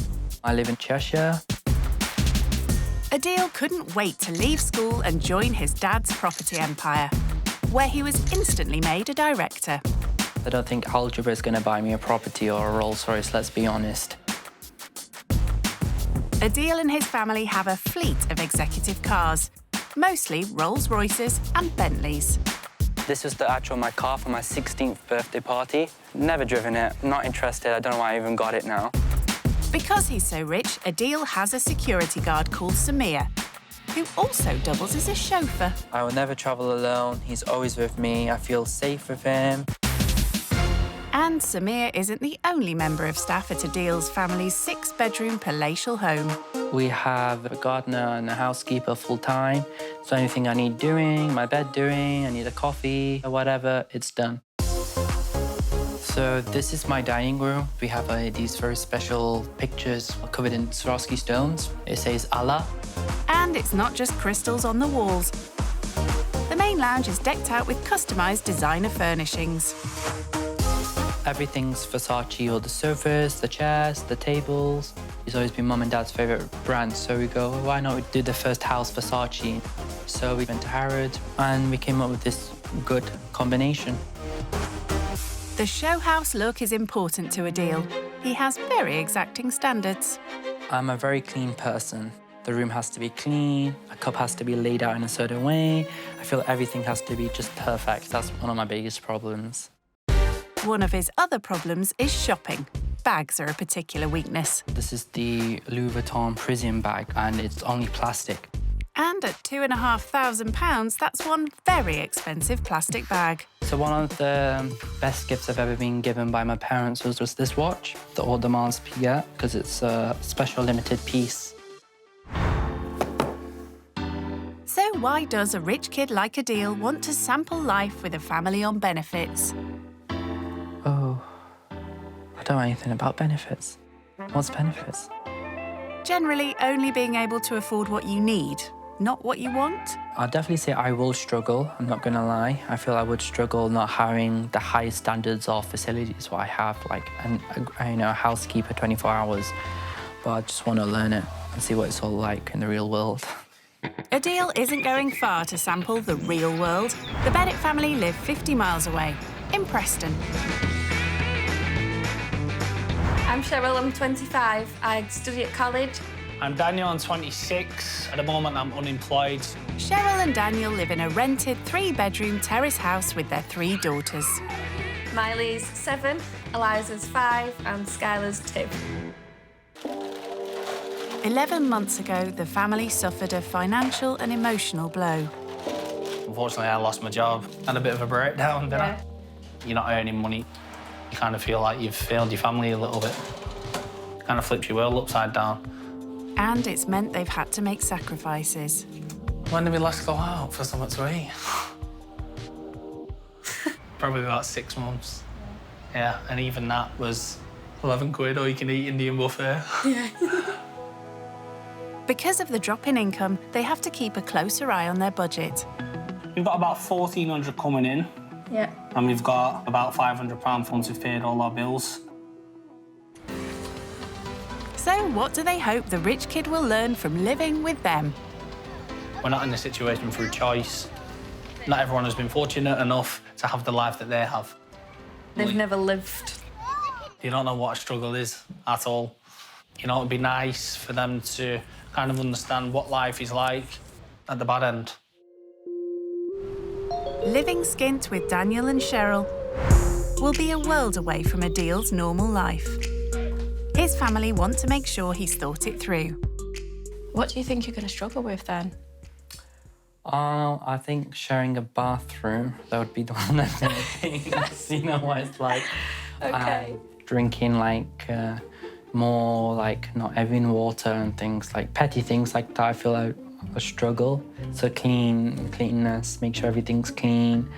I live in Cheshire. Adil couldn't wait to leave school and join his dad's property empire, where he was instantly made a director. I don't think algebra is going to buy me a property or a Rolls Royce, let's be honest. Adil and his family have a fleet of executive cars, mostly Rolls Royces and Bentleys. This was my car for my 16th birthday party. Never driven it, not interested, I don't know why I even got it now. Because he's so rich, Adil has a security guard called Samir, who also doubles as a chauffeur. I will never travel alone. He's always with me. I feel safe with him. And Samir isn't the only member of staff at Adil's family's 6-bedroom palatial home. We have a gardener and a housekeeper full-time. So anything I need doing, my bed doing, I need a coffee or whatever, it's done. So this is my dining room. We have these very special pictures covered in Swarovski stones. It says Allah. And it's not just crystals on the walls. The main lounge is decked out with customised designer furnishings. Everything's Versace, all the sofas, the chairs, the tables. It's always been Mum and Dad's favourite brand, so we go, why not we do the first house Versace? So we went to Harrods and we came up with this good combination. The show house look is important to Adil. He has very exacting standards. I'm a very clean person. The room has to be clean, a cup has to be laid out in a certain way. I feel everything has to be just perfect. That's one of my biggest problems. One of his other problems is shopping. Bags are a particular weakness. This is the Louis Vuitton Prisian bag, and it's only plastic. And at £2,500, that's one very expensive plastic bag. So one of the best gifts I've ever been given by my parents was just this watch, the Audemars Piguet, because it's a special limited piece. So why does a rich kid like Adil want to sample life with a family on benefits? Oh, I don't know anything about benefits. What's benefits? Generally, only being able to afford what you need, not what you want. I'll definitely say I will struggle, I'm not gonna lie. I feel I would struggle not having the highest standards of facilities what I have, like a housekeeper 24 hours. But I just want to learn it and see what it's all like in the real world. Adil isn't going far to sample the real world. The Bennett family live 50 miles away, in Preston. I'm Cheryl, I'm 25. I study at college. I'm Daniel, I'm 26. At the moment, I'm unemployed. Cheryl and Daniel live in a rented 3-bedroom terrace house with their 3 daughters. Miley's 7, Eliza's 5, and Skylar's 2. 11 months ago, the family suffered a financial and emotional blow. Unfortunately, I lost my job. Had a bit of a breakdown, didn't I? You're not earning money. You kind of feel like you've failed your family a little bit. It kind of flips your world upside down. And it's meant they've had to make sacrifices. When did we last go out for something to eat? Probably about 6 months. Yeah, and even that was 11 quid, or you can eat Indian buffet. Yeah. Because of the drop in income, they have to keep a closer eye on their budget. We've got about 1,400 coming in. Yeah. And we've got about £500 once we've paid all our bills. So what do they hope the rich kid will learn from living with them? We're not in this situation through choice. Not everyone has been fortunate enough to have the life that they have. They've never lived. You don't know what a struggle is at all. You know, it'd be nice for them to kind of understand what life is like at the bad end. Living skint with Daniel and Cheryl will be a world away from Adil's normal life. His family want to make sure he's thought it through. What do you think you're going to struggle with then? I think sharing a bathroom, that would be the one of the things, you know what it's like. Okay. Drinking more not having water and things like petty things like that, I feel like a struggle. So cleanness, make sure everything's clean.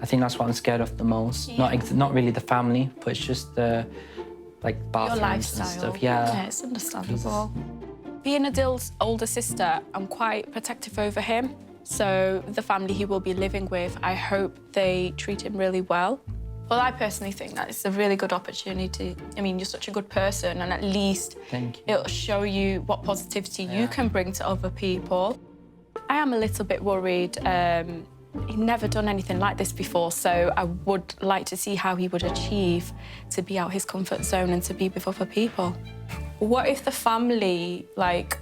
I think that's what I'm scared of the most. Yeah. Not really the family, but it's just the bathrooms Your lifestyle. and stuff. Yeah, It's understandable. Being Adil's older sister, I'm quite protective over him. So the family he will be living with, I hope they treat him really well. Well, I personally think that it's a really good opportunity. I mean, you're such a good person, and at least it'll show you what positivity you can bring to other people. I am a little bit worried. He'd never done anything like this before, so I would like to see how he would achieve to be out his comfort zone and to be with other people. What if the family,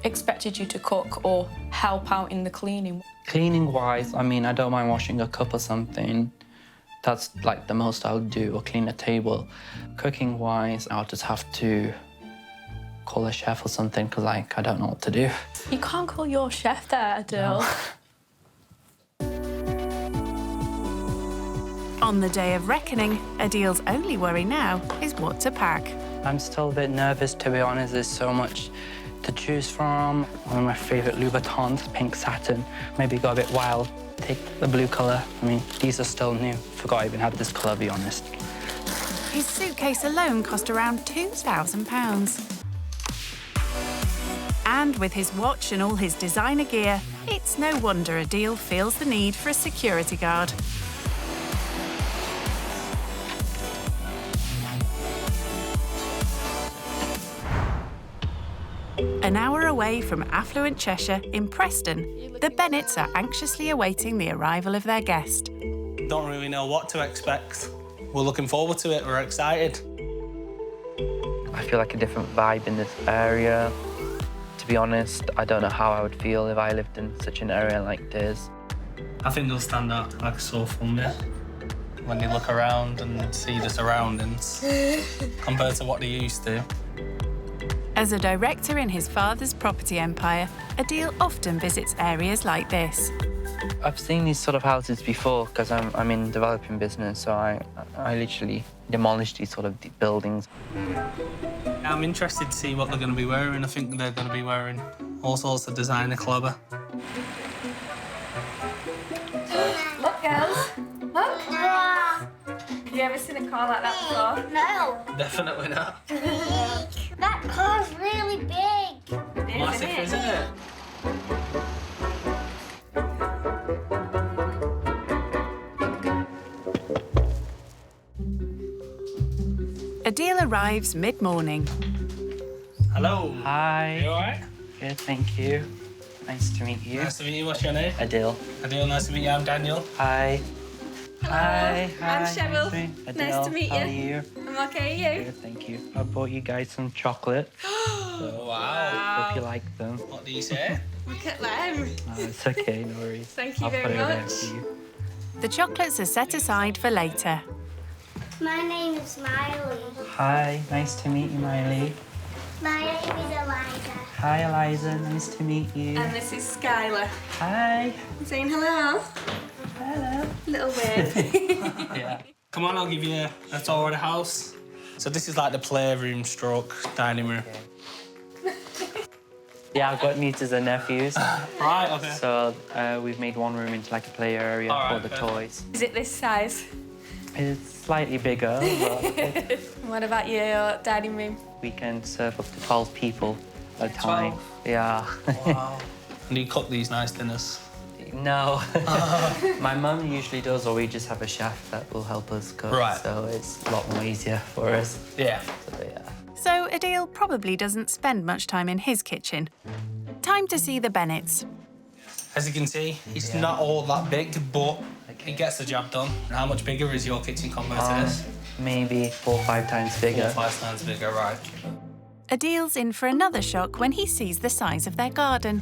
expected you to cook or help out in the cleaning? Cleaning-wise, I mean, I don't mind washing a cup or something. That's the most I'll do, or clean a table. Cooking-wise, I'll just have to call a chef or something because, like, I don't know what to do. You can't call your chef there, Adil. On the day of reckoning, Adil's only worry now is what to pack. I'm still a bit nervous, to be honest. There's so much to choose from. One of my favourite Louboutins, pink satin. Maybe go a bit wild. Take the blue colour. I mean, these are still new. Forgot I even had this colour, to be honest. His suitcase alone cost around £2,000. And with his watch and all his designer gear, it's no wonder Adil feels the need for a security guard. An hour away from affluent Cheshire, in Preston, the Bennetts are anxiously awaiting the arrival of their guest. Don't really know what to expect. We're looking forward to it, we're excited. I feel like a different vibe in this area. To be honest, I don't know how I would feel if I lived in such an area like this. I think they'll stand out like a sore thumb when they look around and see the surroundings compared to what they used to. As a director in his father's property empire, Adil often visits areas like this. I've seen these sort of houses before because I'm in developing business, so I literally demolish these sort of buildings. I'm interested to see what they're going to be wearing. I think they're going to be wearing all sorts of designer clobber. Look, girls. Look. Have you ever seen a car like that before? No. Definitely not. That car's really big. Massive, isn't it? Adil arrives mid-morning. Hello. Hi. You all right? Good, thank you. Nice to meet you. Nice to meet you. What's your name? Adil. Adil, nice to meet you. I'm Daniel. Hi. Hi. I'm Cheryl. Nice to meet How are you? I'm okay, you? Good, thank you. I bought you guys some chocolate. So Wow. hope you like them. What do you say? Look at them. It's okay, no worries. Thank you I'll very put it there much. for you. The chocolates are set aside for later. My name is Miley. Hi, nice to meet you, Miley. My name is Eliza. Hi, Eliza. Nice to meet you. And this is Skylar. Hi. I'm saying hello. Hello. Little wave. Yeah. Come on, I'll give you a tour of the house. So this is like the playroom stroke dining room. Yeah, I've got nieces and nephews. Right, okay. So we've made one room into like a play area All for right, the toys. Is it this size? It's slightly bigger, but What about your dining room? we can serve up to 12 people at a time. 12? Yeah. Wow. And you cook these nice dinners? No. My mum usually does, or we just have a chef that will help us cook. Right. So it's a lot more easier for us. Yeah. So, yeah. So Adil probably doesn't spend much time in his kitchen. Time to see the Bennetts. As you can see, it's not all that big, but it gets the job done. How much bigger is your kitchen compared to this? Maybe 4 or 5 times bigger. 4 or 5 times bigger, right. Adil's in for another shock when he sees the size of their garden.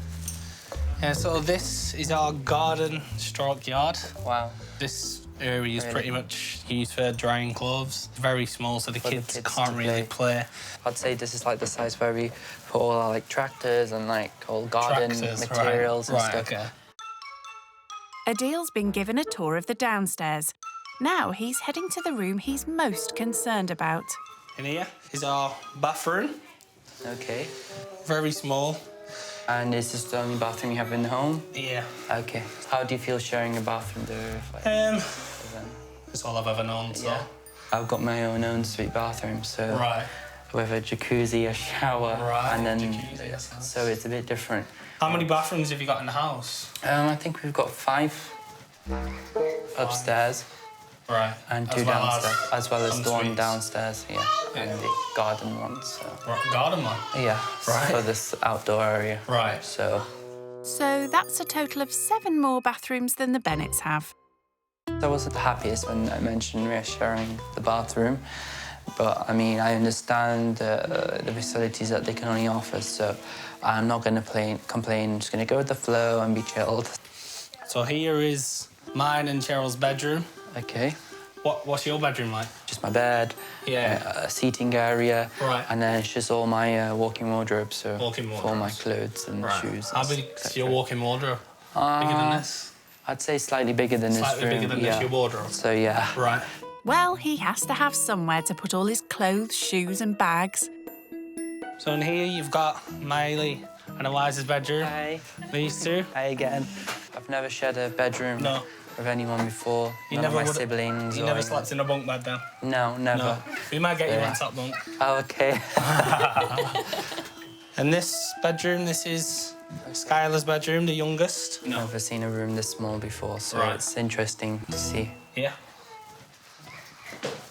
Yeah, so this is our garden stroke yard. Wow. This area is pretty much used for drying clothes. Very small, so the kids can't really play. I'd say this is like the size where we put all our like tractors and like all garden Tractors, materials and right, stuff. Okay. Adil's been given a tour of the downstairs. Now he's heading to the room he's most concerned about. In here is our bathroom. Okay. Very small. And is this the only bathroom you have in the home? Yeah. Okay. How do you feel sharing a bathroom there? Like, It's all I've ever known, so. Yeah. I've got my own ensuite bathroom, so Right. with a jacuzzi, a shower, Right, and then jacuzzi, that's nice. so it's a bit different. How many bathrooms have you got in the house? I think we've got 5 upstairs. Right. And As 2 well as downstairs, as well as the one en-suites. downstairs, yeah. And the garden one, so. Garden one? Yeah, Right. for this outdoor area. Right. So. So that's a total of 7 more bathrooms than the Bennetts have. I wasn't the happiest when I mentioned we're sharing the bathroom, but I mean, I understand the facilities that they can only offer, so I'm not going to complain. I'm just going to go with the flow and be chilled. So here is mine and Cheryl's bedroom. Okay. What's your bedroom like? Just my bed, a seating area, and then it's just all my walk-in wardrobe, so all my clothes and shoes. How big is your walk-in wardrobe? Bigger than this? I'd say slightly bigger than this room. Slightly bigger than this, your wardrobe? So, yeah. Right. Well, he has to have somewhere to put all his clothes, shoes and bags. So in here you've got Miley and Eliza's bedroom. Hey. These two. Hey again. I've never shared a bedroom with anyone before. None of my siblings. You never slept in a bunk bed then? No, never. No. We might get you on top bunk. Oh, okay. And this bedroom, this is Skylar's bedroom, the youngest. I've never seen a room this small before, so it's interesting to see. Yeah.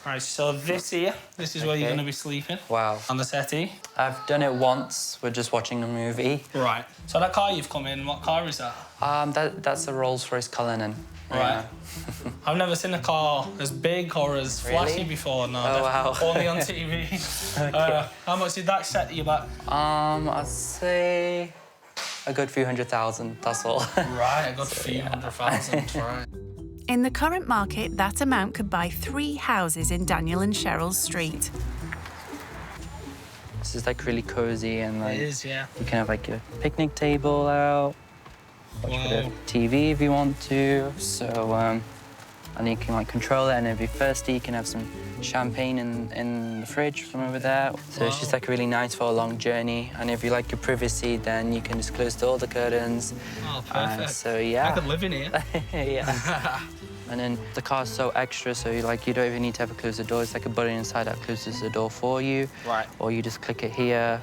Right, so this here, this is where you're going to be sleeping. Wow. On the settee. I've done it once. We're just watching a movie. Right. So that car you've come in, what car is that? That's a Rolls-Royce Cullinan. Right. I've never seen a car as big or as flashy before. No. Oh, wow. Only on TV. How much did that set you back? I'd say a good few $100,000, that's all. Right, a good few $100,000, right. In the current market, that amount could buy 3 houses in Daniel and Cheryl's street. This is like really cozy and like... It is, yeah. You can have like a picnic table out, watch a bit of TV if you want to. So, and you can like control it, and if you're thirsty, you can have some champagne in the fridge from over there. So it's just like really nice for a long journey. And if you like your privacy, then you can just close all the curtains. Oh, perfect. So yeah. I could live in here. Yeah. And then the car's so extra, so you don't even need to ever close the door. It's like a button inside that closes the door for you. Right. Or you just click it here,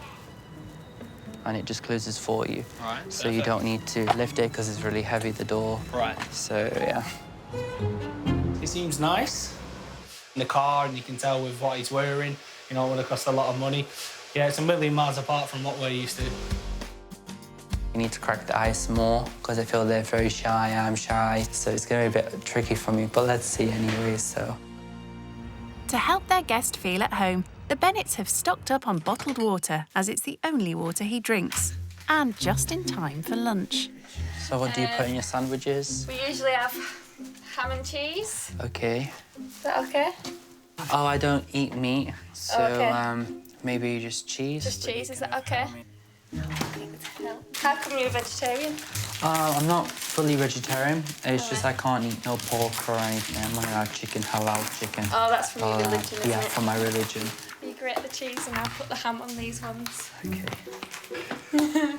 and it just closes for you. Right. So you don't need to lift it because it's really heavy, the door. Right. So yeah. He seems nice in the car, and you can tell with what he's wearing, you know, it would have cost a lot of money. Yeah, it's a million miles apart from what we're used to. You need to crack the ice more because I feel they're very shy, I'm shy, so it's going to be a bit tricky for me, but let's see anyway, so. To help their guest feel at home, the Bennetts have stocked up on bottled water, as it's the only water he drinks. And just in time for lunch. So what do you put in your sandwiches? We usually have ham and cheese. Okay. Is that okay? Oh, I don't eat meat, so Okay. maybe just cheese. Just cheese, is that okay? How come you're a vegetarian? I'm not fully vegetarian. It's just I can't eat no pork or anything. I'm not allowed chicken, halal chicken. Oh, that's from your religion, isn't yeah, it? from my religion. You grate the cheese and I'll put the ham on these ones. Okay.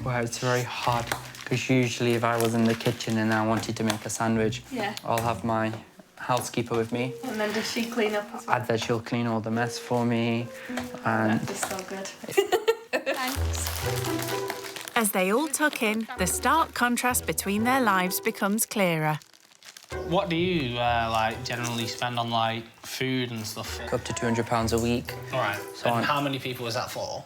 Well, it's very hard because usually if I was in the kitchen and I wanted to make a sandwich, I'll have my housekeeper with me. And then does she clean up as well? And then she'll clean all the mess for me. And That is so good. As they all tuck in, the stark contrast between their lives becomes clearer. What do you like generally spend on like food and stuff? Up to £200 a week. All right. So and how many people is that for?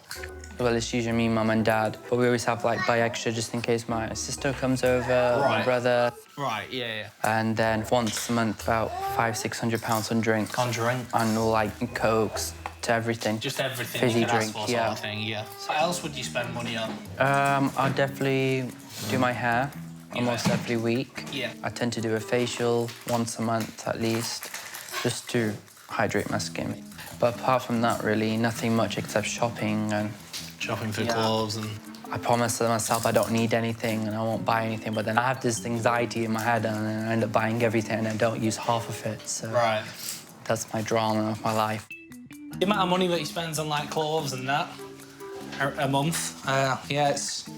Well, it's usually me, mum and dad, but we always have like buy extra just in case my sister comes over, or my brother. Right, yeah. And then once a month, about £500–600 on drinks. On drink? And all like Cokes to everything. Just everything Fizzy you can drink, ask for, yeah. sort of thing, yeah. So what else would you spend money on? I'll definitely do my hair almost every week. Yeah. I tend to do a facial once a month at least, just to hydrate my skin. But apart from that, really, nothing much except shopping and... Shopping for clothes and... I promise to myself I don't need anything and I won't buy anything, but then I have this anxiety in my head and then I end up buying everything and I don't use half of it, so... Right. That's my drama of my life. The amount of money that he spends on like clothes and that a month, yeah, it's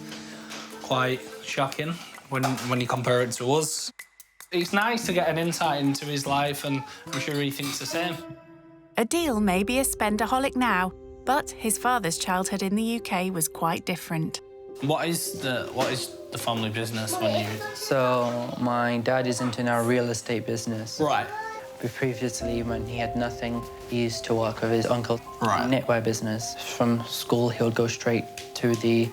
quite shocking when you compare it to us. It's nice to get an insight into his life, and I'm sure he thinks the same. Adil may be a spendaholic now, but his father's childhood in the UK was quite different. What is the family business when you... So my dad is into our real estate business. Right. But previously, when he had nothing, he used to work with his uncle. Right. Knitwear business. From school, he would go straight to the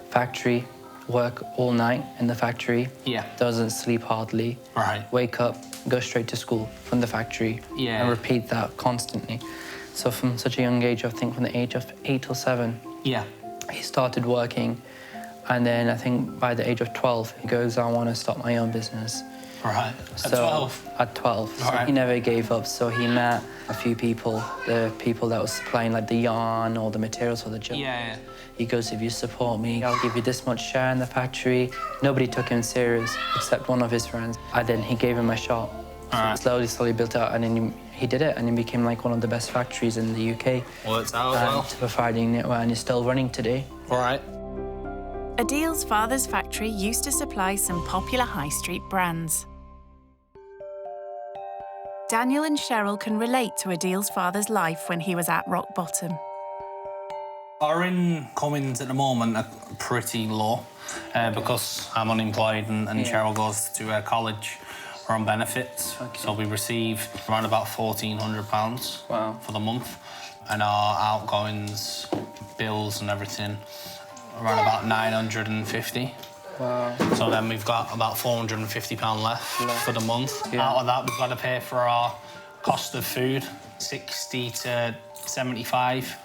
factory, work all night in the factory. Yeah. Doesn't sleep hardly. Right. Wake up, go straight to school from the factory. Yeah. And repeat that constantly. So from such a young age, I think from the age of 8 or 7, yeah, he started working. And then I think by the age of 12, he goes, I want to start my own business. Right. At 12? At 12. So Right. he never gave up. So he met a few people, the people that was supplying like the yarn or the materials for the job. Yeah. He goes, if you support me, I'll give you this much share in the factory. Nobody took him serious except one of his friends. And then he gave him a shot. So slowly built out, and then he did it, and he became like one of the best factories in the UK. Worked out well. Providing it well, and it's still running today. All right. Adil's father's factory used to supply some popular high street brands. Daniel and Cheryl can relate to Adil's father's life when he was at rock bottom. Our incomings at the moment are pretty low because I'm unemployed and Cheryl goes to college. We're on benefits, so we receive around about £1,400 for the month, and our outgoings, bills and everything, around about 950. Wow. So then we've got about £450 left for the month. Yeah. Out of that, we've got to pay for our cost of food, 60 to 75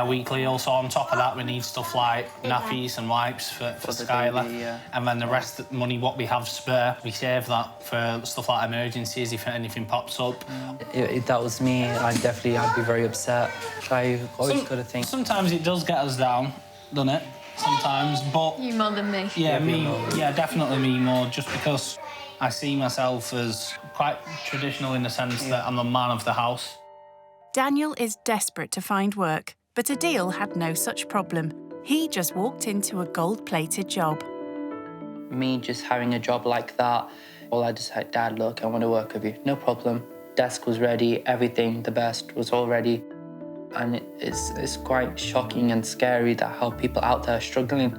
weekly. Also on top of that, we need stuff like nappies and wipes for Skylar. Baby, yeah. And then the rest of the money what we have spare, we save that for stuff like emergencies if anything pops up. If that was me, I'd be very upset. I always got to think. Sometimes it does get us down, doesn't it? Sometimes, but You more than me. yeah, me. Yeah, definitely me more. Just because I see myself as quite traditional in the sense that I'm the man of the house. Daniel is desperate to find work, but Adil had no such problem. He just walked into a gold-plated job. Me just having a job like that, well, I just said, Dad, look, I want to work with you. No problem. Desk was ready, everything, the best was all ready. And it's quite shocking and scary that how people out there are struggling.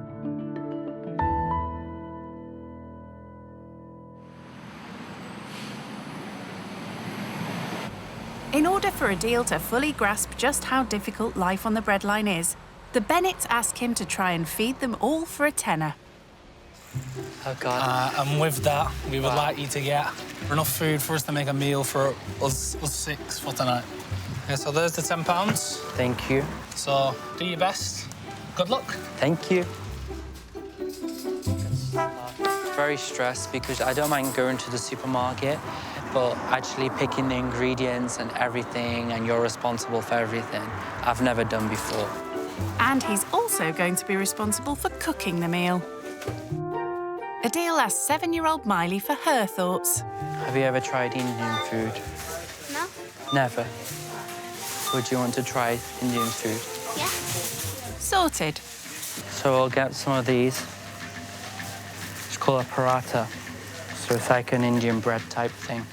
In order for Adil to fully grasp just how difficult life on the breadline is, the Bennetts ask him to try and feed them all for a tenner. Oh, God. And with that, we would like you to get enough food for us to make a meal for us six for tonight. Yeah, so there's the £10. Thank you. So do your best. Good luck. Thank you. Very stressed because I don't mind going to the supermarket, but actually picking the ingredients and everything, and you're responsible for everything, I've never done before. And he's also going to be responsible for cooking the meal. Adil asked 7-year-old Miley for her thoughts. Have you ever tried Indian food? No. Never. Would you want to try Indian food? Yeah. Sorted. So I'll get some of these. It's called a paratha. So it's like an Indian bread type thing.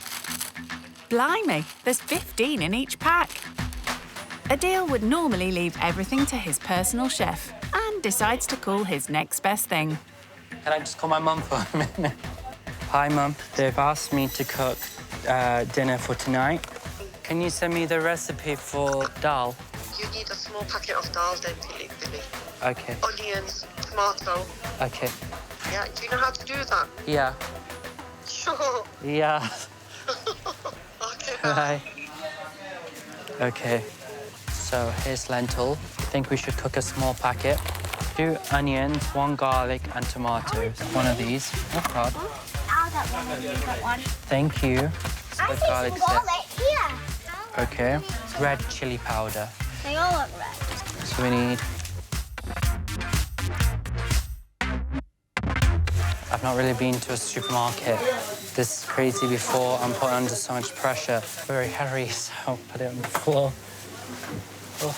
Blimey, there's 15 in each pack. Adil would normally leave everything to his personal chef and decides to call his next best thing. Can I just call my mum for a minute? Hi, Mum. They've asked me to cook dinner for tonight. Can you send me the recipe for dal? You need a small packet of dal, then Billy. Okay. Onions, tomato. Okay. Yeah, do you know how to do that? Yeah. Sure. Yeah. Okay. Bye. Okay. So here's lentil. I think we should cook a small packet. 2 onions, 1 garlic, and tomatoes. One of these. Oh, God. I'll get one. You get one. Thank you. I see some garlic here. Okay. Red chili powder. They all look red. So we need... I've not really been to a supermarket this crazy before. I'm put under so much pressure. Very hairy, so I'll put it on the floor. Oh.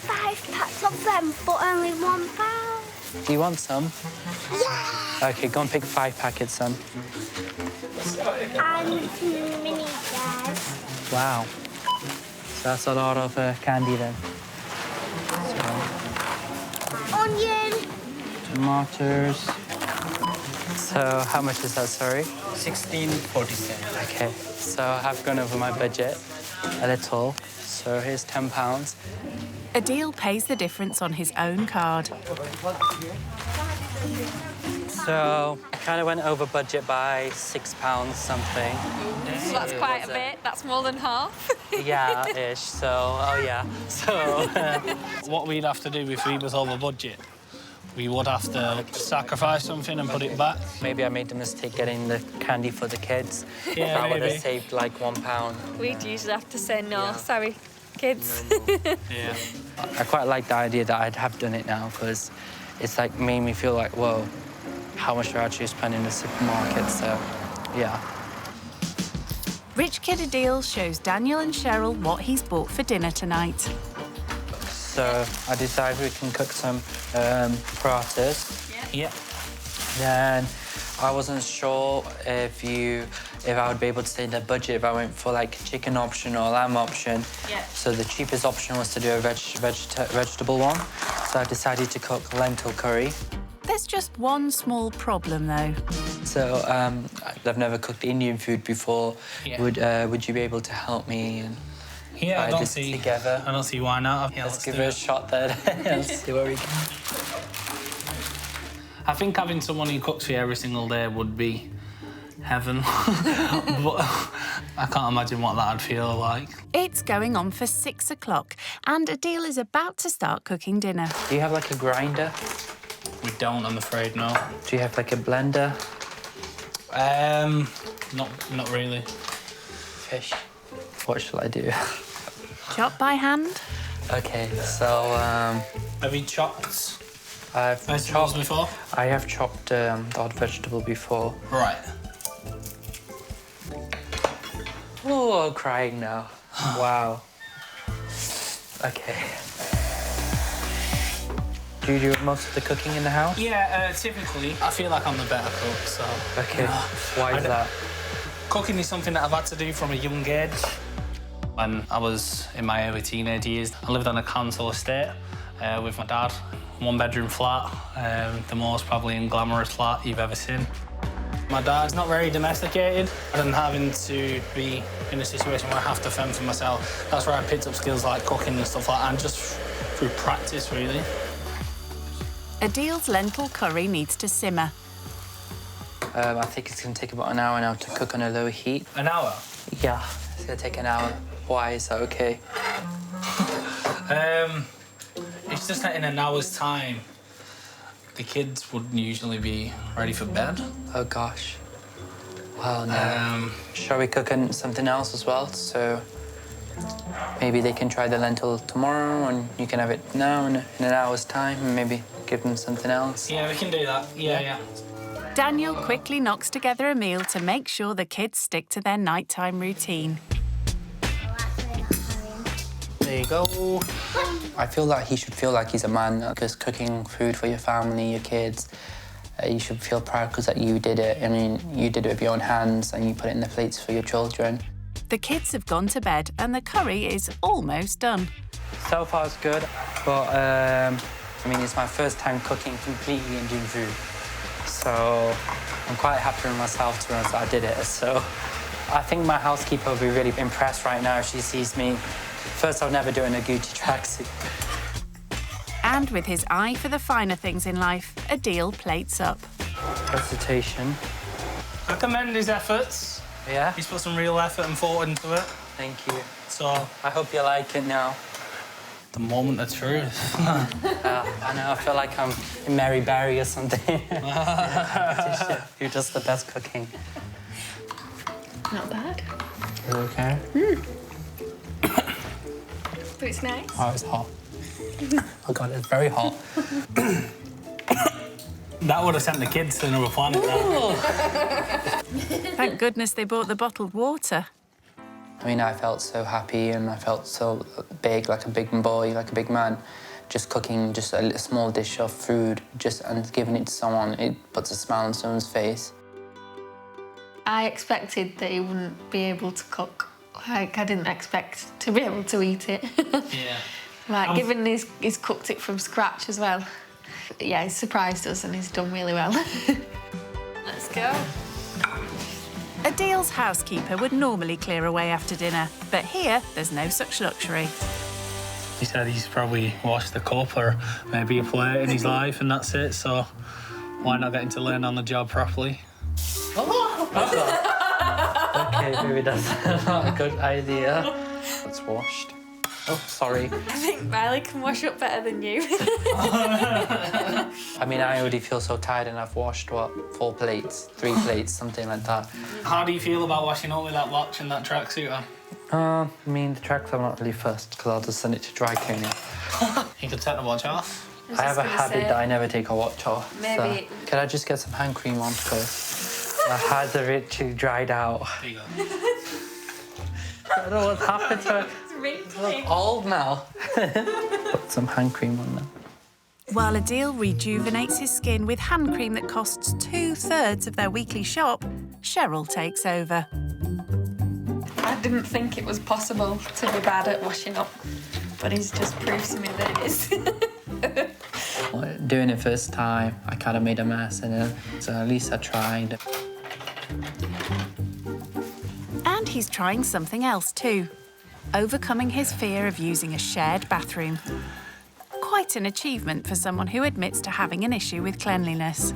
5 packs of them, but only £1. Do you want some? Yeah. Okay, go and pick 5 packets, son. And 2 mini bears. Wow. So that's a lot of candy then. Onion. Tomatoes. So how much is that, sorry? 16.47. Okay, so I've gone over my budget a little. So here's £10. Adil pays the difference on his own card. So I kind of went over budget by £6 something. So that's quite a bit. That's more than half. Yeah, ish. So, oh yeah. So what we'd have to do if we was over budget we would have to sacrifice something and put it back. Maybe I made the mistake getting the candy for the kids. Yeah, I would maybe. have saved like £1. We'd usually have to say no, sorry, kids. Yeah. I quite like the idea that I'd have done it now because it's like made me feel like, whoa, how much do I actually spend in the supermarket? So, yeah. Rich Kid Adil shows Daniel and Cheryl what he's bought for dinner tonight. So I decided we can cook some parathas. Yeah. Then I wasn't sure if I would be able to stay in the budget if I went for like chicken option or lamb option. Yeah. So the cheapest option was to do a vegetable one. So I decided to cook lentil curry. There's just one small problem, though. So I've never cooked Indian food before. Yeah. Would you be able to help me? And Yeah, I try this together? don't see why not. Yeah, Let's give it a shot then and see where we go. I think having someone who cooks for you every single day would be heaven. But I can't imagine what that'd feel like. It's going on for 6 o'clock, and Adil is about to start cooking dinner. Do you have like a grinder? We don't, I'm afraid, no. Do you have like a blender? Not really. Fish. What shall I do? Chop by hand? Okay, so have you chopped vegetables chopped before? I have chopped the odd vegetable before. Right. Oh, I'm crying now. Wow. Okay. Do you do most of the cooking in the house? Yeah, typically. I feel like I'm the better cook, so... Okay, why is that? Cooking is something that I've had to do from a young age. When I was in my early teenage years, I lived on a council estate with my dad. One-bedroom flat, the most probably unglamorous flat you've ever seen. My dad's not very domesticated, and having to be in a situation where I have to fend for myself, that's where I picked up skills like cooking and stuff like that, and just through practice, really. Adil's lentil curry needs to simmer. I think it's going to take about an hour now to cook on a low heat. An hour? Yeah, it's going to take an hour. Why is that okay? It's just that in an hour's time, the kids wouldn't usually be ready for bed. Oh, gosh. Well, no. Shall we cook on something else as well? So maybe they can try the lentil tomorrow and you can have it now in an hour's time and maybe give them something else. Yeah, we can do that. Yeah. Daniel quickly knocks together a meal to make sure the kids stick to their nighttime routine. There you go. I feel like he should feel like he's a man, because cooking food for your family, your kids, you should feel proud because that you did it. I mean, you did it with your own hands and you put it in the plates for your children. The kids have gone to bed and the curry is almost done. So far, it's good, but I mean, it's my first time cooking completely Indian food. So I'm quite happy with myself to be honest that I did it. So I think my housekeeper will be really impressed right now if she sees me. First, I'll never do it in a Gucci tracksuit. And with his eye for the finer things in life, Adil plates up. Presentation. I commend his efforts. Yeah? He's put some real effort and thought into it. Thank you. So I hope you like it now. The moment of truth. I know, I feel like I'm in Mary Berry or something. You're just the best cooking. Not bad. You okay? But it's nice. Oh, it's hot. Oh, God, it's very hot. That would have sent the kids to another planet. Thank goodness they bought the bottled water. I mean, I felt so happy and I felt so big, like a big boy, like a big man. Just cooking just a small dish of food and giving it to someone, it puts a smile on someone's face. I expected that he wouldn't be able to cook. Like, I didn't expect to be able to eat it. Yeah. Like, given he's cooked it from scratch as well. Yeah, he's surprised us and he's done really well. Let's go. Adil's housekeeper would normally clear away after dinner, but here there's no such luxury. He said he's probably washed a cup or maybe a plate in his life and that's it, so why not get him to learn on the job properly? Okay, maybe that's not a good idea. It's washed. Oh, sorry. I think Riley can wash up better than you. I mean, I already feel so tired and I've washed, what, 4 plates, 3 plates, something like that. How do you feel about washing up with that watch and that tracksuit on? I mean, the tracks I'm not really fussed because I'll just send it to dry cleaning. You could take the watch off. I have a habit that I never take a watch off. Maybe. So, could I just get some hand cream on because my hands are literally dried out. There you go. I don't know what's happened to it. It's look old now. Put some hand cream on now. While Adil rejuvenates his skin with hand cream that costs 2/3 of their weekly shop, Cheryl takes over. I didn't think it was possible to be bad at washing up, but he's just proved to me that it is. Doing it first time, I kind of made a mess in it, so at least I tried. And he's trying something else too, overcoming his fear of using a shared bathroom. Quite an achievement for someone who admits to having an issue with cleanliness.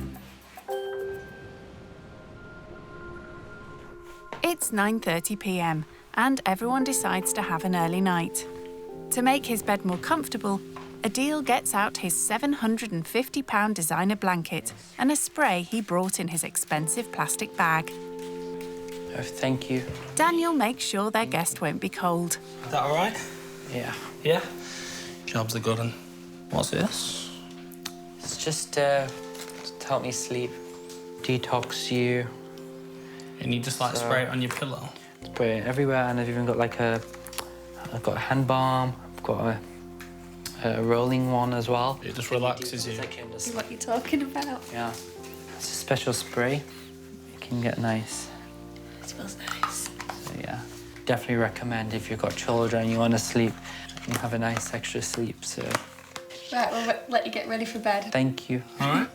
It's 9:30 p.m. and everyone decides to have an early night. To make his bed more comfortable, Adil gets out his £750 designer blanket and a spray he brought in his expensive plastic bag. Oh, thank you. Daniel makes sure their guest won't be cold. Is that all right? Yeah. Yeah? Jobs are good. And what's this? It's just to help me sleep, detox you. And you just like spray it on your pillow? Spray it everywhere, and I've even got like I've got a hand balm, I've got a rolling one as well. It just relaxes you. What you're talking about? Yeah. It's a special spray. It can get nice. It smells nice. So, yeah. Definitely recommend if you've got children, you want to sleep, and have a nice extra sleep, so. Right, we'll let you get ready for bed. Thank you. All right.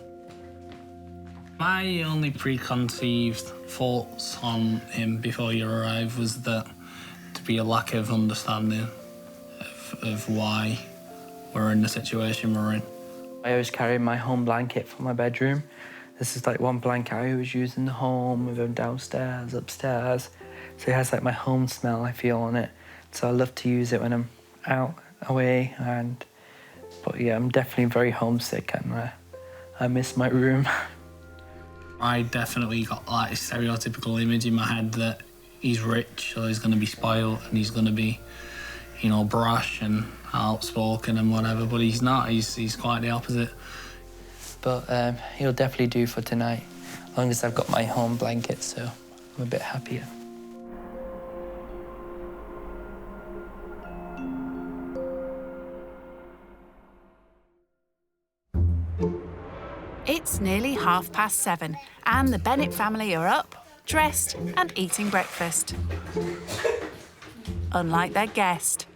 My only preconceived thoughts on him before you arrived was that to be a lack of understanding of why we're in the situation we're in. I always carry my home blanket for my bedroom. This is like one blanket I always use in the home, with them downstairs, upstairs. So it has like my home smell I feel on it. So I love to use it when I'm out, away, but yeah, I'm definitely very homesick and I miss my room. I definitely got like a stereotypical image in my head that he's rich, so he's going to be spoiled and he's going to be, you know, brash and outspoken and whatever, but he's not. He's quite the opposite. But he'll definitely do for tonight, as long as I've got my home blanket, so I'm a bit happier. It's nearly 7:30 and the Bennett family are up, dressed and eating breakfast. Unlike their guest.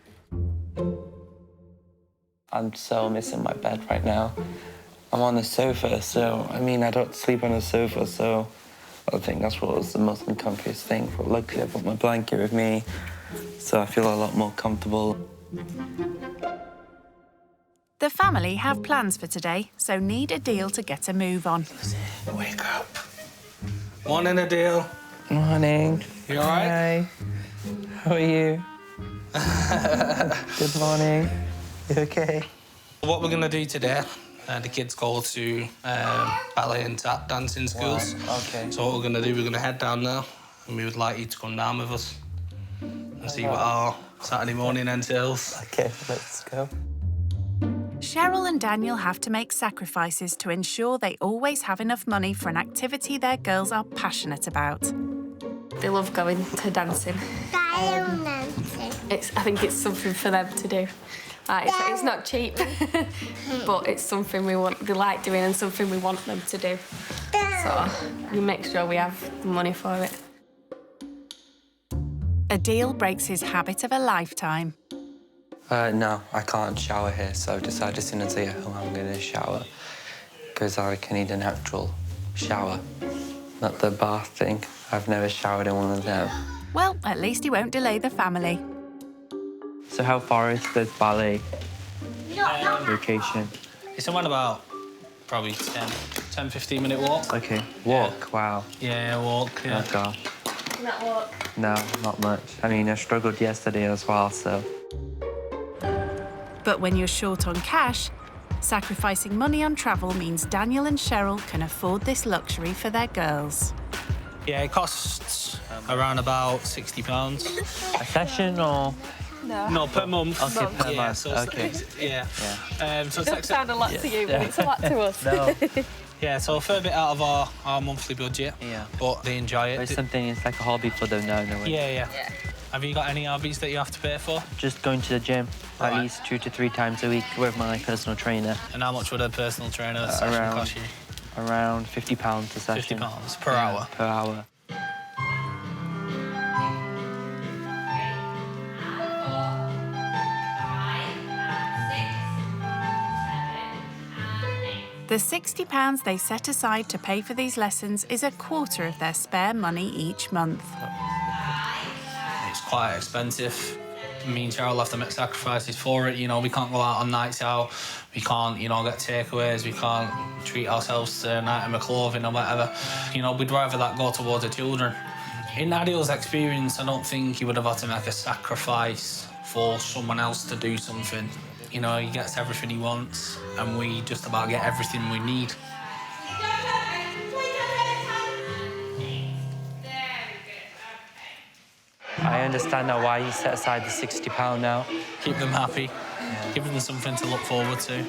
I'm so missing my bed right now. I'm on the sofa, so, I mean, I don't sleep on the sofa, so I think that's what was the most uncomfiest thing. But luckily, I got my blanket with me, so I feel a lot more comfortable. The family have plans for today, so need Adil to get a move on. Wake up. Morning, Adil. Morning. You all right? Hi. How are you? Good morning. You okay? What we're going to do today, the kids go to ballet and tap dancing schools. Wow. Okay. So what we're going to do, we're going to head down there and we would like you to come down with us and see what our Saturday morning entails. Okay, let's go. Cheryl and Daniel have to make sacrifices to ensure they always have enough money for an activity their girls are passionate about. They love going to dancing. I think it's something for them to do. It's not cheap, but it's something they like doing and something we want them to do. So we make sure we have the money for it. Adil breaks his habit of a lifetime. No, I can't shower here, so I've decided as soon as I get home I'm going to shower, because I need an actual shower, not the bath thing. I've never showered in one of them. Well, at least he won't delay the family. So how far is this ballet location? It's around about probably 10-15 minute walk. Okay, walk, wow. Yeah, walk, yeah. Oh, gosh. Not walk. No, not much. I mean, I struggled yesterday as well, so. But when you're short on cash, sacrificing money on travel means Daniel and Cheryl can afford this luxury for their girls. Yeah, it costs around about £60. A session or? No, per month. Okay, per month. So Okay. Yeah. So It doesn't sound a lot to you, but it's a lot to us. No. Yeah, so a fair bit out of our monthly budget. Yeah. But they enjoy it. But it's something, it's like a hobby for them now, no way. Yeah. Have you got any hobbies that you have to pay for? Just going to the gym at least 2 to 3 times a week with my personal trainer. And how much would a personal trainer session cost you? Around £50 a session. £50 per hour? Per hour. The £60 they set aside to pay for these lessons is a quarter of their spare money each month. It's quite expensive. Me and Cheryl have to make sacrifices for it. You know, we can't go out on nights out. We can't, get takeaways. We can't treat ourselves to an item of clothing or whatever. You know, we'd rather that go towards the children. In Adil's experience, I don't think he would have had to make a sacrifice for someone else to do something. You know, he gets everything he wants, and we just about get everything we need. I understand now why you set aside the £60 now. Keep them happy, give them something to look forward to,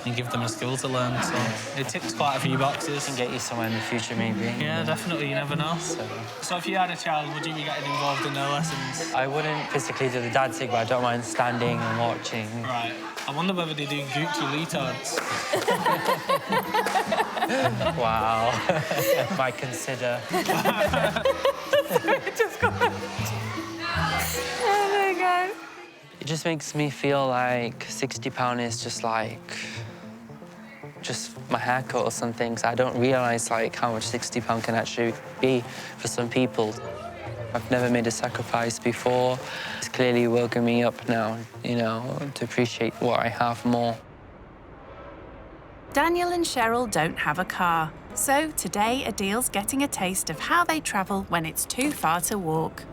and give them a skill to learn. So it ticks quite a few boxes. Can get you somewhere in the future, maybe. Yeah, definitely, you never know. So if you had a child, would you be getting involved in their lessons? I wouldn't physically do the dad's but I don't mind standing and watching. Right. I wonder whether they do Gucci leotards. Wow. Might consider. Oh my God. It just makes me feel like £60 is just my haircut or something. So I don't realise how much £60 can actually be for some people. I've never made a sacrifice before. It's clearly woken me up now, to appreciate what I have more. Daniel and Cheryl don't have a car, so today Adil's getting a taste of how they travel when it's too far to walk.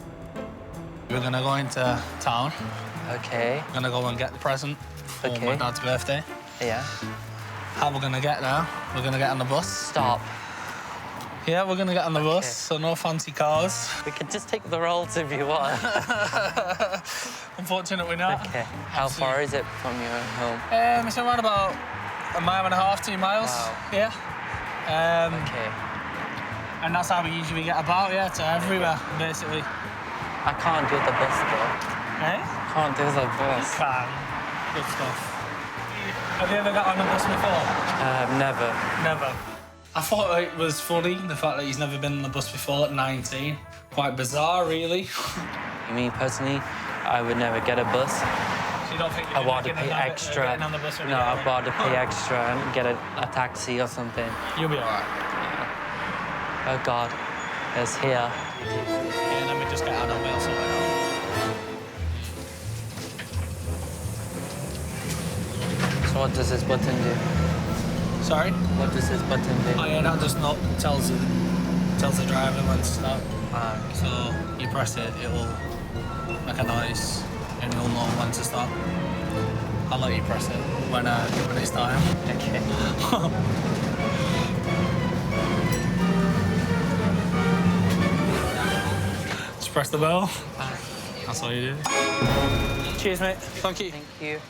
We're gonna go into town. Okay. We're gonna go and get the present for my dad's birthday. Yeah. How we're gonna get there? We're gonna get on the bus. Stop. Yeah, we're gonna get on the bus, so no fancy cars. We could just take the rolls if you want. Unfortunately not. Okay. How far is it from your home? It's around about 1.5 miles, 2 miles. Wow. Yeah. Okay. And that's how we usually get about, to everywhere, basically. I can't do the bus, though. Eh? Can't do the bus. You can. Good stuff. Have you ever got on a bus before? Never. Never. I thought it was funny, the fact that he's never been on the bus before at 19. Quite bizarre, really. Me, personally, I would never get a bus. So you don't think I'd rather pay extra. On the bus when No, you I'd rather pay extra and get a taxi or something. You'll be all right. Oh, God. It's here. Yeah, let me just get out of the wheel somewhere else. So what does this button do? Sorry? What does this button do? Oh, yeah, that just tells the driver when to stop. So you press it, it will make a noise, and you'll know when to stop. I'll let you press it when it's time. Okay. Just press the bell. That's all you do. Cheers, mate. Thank you. Thank you.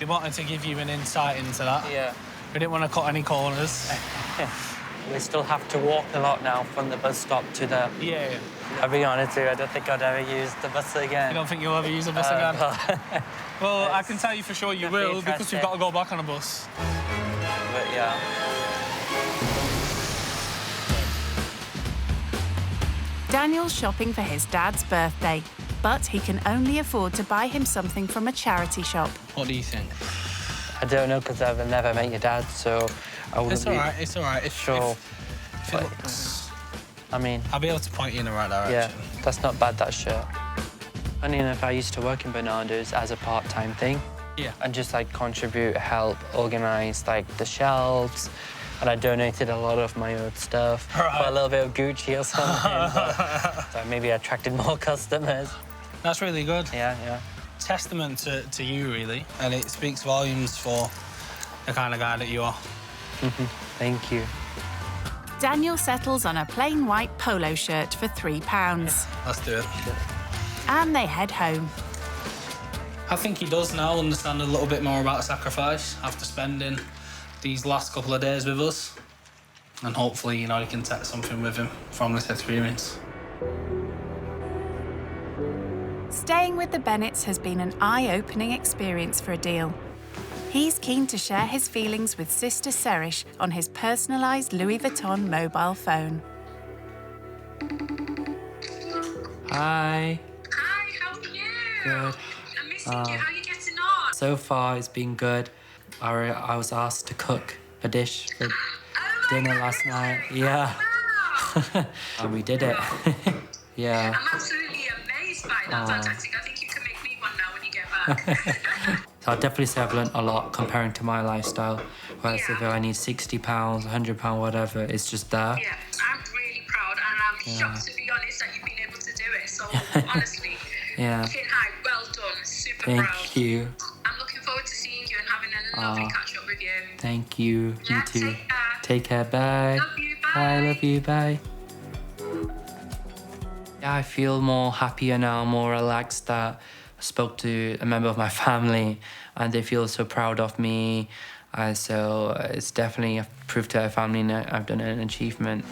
We wanted to give you an insight into that. Yeah. We didn't want to cut any corners. We still have to walk a lot now from the bus stop to the... Yeah. I'll be honest with you, I don't think I'd ever use the bus again. You don't think you'll ever use a bus again? Well, I can tell you for sure you will, because you've got to go back on a bus. But yeah. Daniel's shopping for his dad's birthday, but he can only afford to buy him something from a charity shop. What do you think? I don't know, because I've never met your dad, so I wouldn't It's all right, it's all right. If it looks... I mean... I'll be able to point you in the right direction. Yeah, that's not bad, that shirt. Funny enough, I used to work in Bernardo's as a part-time thing. Yeah. And just, contribute, help, organise, the shelves. And I donated a lot of my own stuff for a little bit of Gucci or something. So maybe I attracted more customers. That's really good. Yeah, yeah. testament to you, really, and it speaks volumes for the kind of guy that you are. Thank you. Daniel settles on a plain white polo shirt for £3. Let's do it. And they head home. I think he does now understand a little bit more about sacrifice after spending these last couple of days with us. And hopefully, you know, he can take something with him from this experience. Staying with the Bennetts has been an eye-opening experience for Adil. He's keen to share his feelings with sister Serish on his personalised Louis Vuitton mobile phone. Hi. Hi, how are you? Good. I'm missing you. How are you getting on? So far, it's been good. I was asked to cook a dish for dinner last night. Yeah. And we did it. Yeah. I'm absolutely amazed by that. Fantastic. I think you can make me one now when you get back. So I'd definitely say I've learnt a lot comparing to my lifestyle. Whereas if I need £60, £100, whatever, it's just there. Yeah, I'm really proud and I'm shocked, to be honest, that you've been able to do it. So, honestly, Yeah. Kin High, well done. Super Thank proud. you. I'm looking forward to seeing you and having a lovely catch-up with you. Thank you. Yeah, You too. take care. Take care. Bye. Love you. Bye. Bye. Love you. Bye. Yeah, I feel more happier now, more relaxed that I spoke to a member of my family and they feel so proud of me. So it's definitely a proof to our family that I've done an achievement.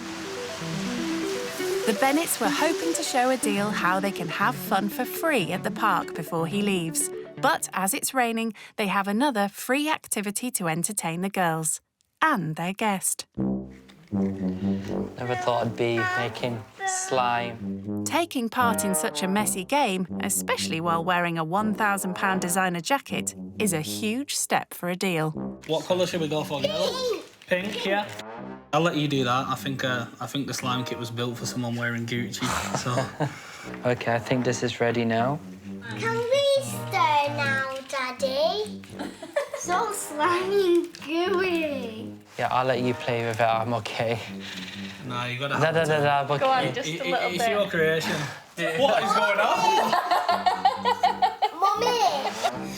The Bennetts were hoping to show Adil how they can have fun for free at the park before he leaves. But as it's raining, they have another free activity to entertain the girls and their guest. Never thought I'd be making slime. Taking part in such a messy game, especially while wearing a £1,000 designer jacket, is a huge step for Adil. What colour should we go for, girl? Pink, yeah. I'll let you do that. I think the slime kit was built for someone wearing Gucci. So. Okay, I think this is ready now. Can we stir now, Daddy? So slimy and gooey. Yeah, I'll let you play with it. I'm okay. No, you gotta have it. I'm okay. Go on, just a little bit. It's your creation. What is going on? Mummy!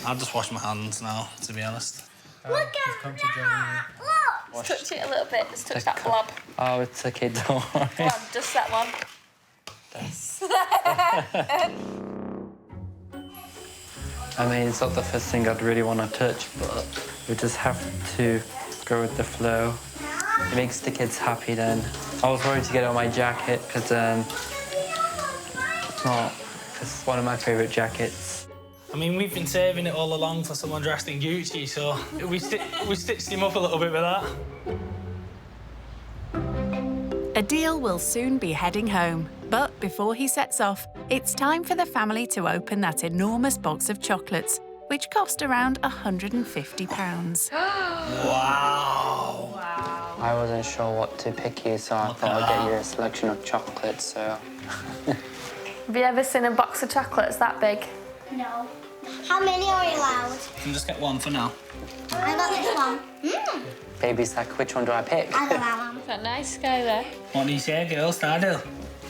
I'll just wash my hands now, to be honest. Look at that! Look! Just touch it a little bit. Just touch that blob. Oh, it's okay, don't worry. Go on, just that one. Yes. I mean, it's not the first thing I'd really want to touch, but we just have to go with the flow. It makes the kids happy then. I was worried to get on my jacket because it's one of my favourite jackets. I mean, we've been saving it all along for someone dressed in Gucci, so we stitched him up a little bit with that. Adil will soon be heading home, but before he sets off, it's time for the family to open that enormous box of chocolates, which cost around £150. Wow! I wasn't sure what to pick you, so I thought I'd get you a selection of chocolates, so... Have you ever seen a box of chocolates that big? No. How many are you allowed? You can just get one for now. I got this one. Baby's like, which one do I pick? I got that one. Is that nice guy there? What do you say, girls? Adil?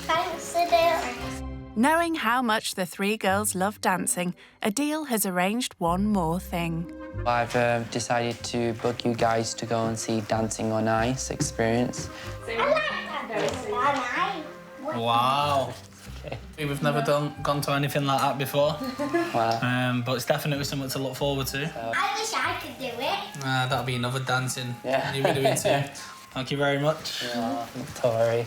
Thanks, Adil. Knowing how much the three girls love dancing, Adil has arranged one more thing. I've decided to book you guys to go and see Dancing on Ice experience. I like Dancing on Ice. Wow. Okay. We've never gone to anything like that before. Wow. But it's definitely something to look forward to. I wish I could do it. That'll be another dancing Yeah. you'll be doing too. Thank you very much. Yeah, don't worry.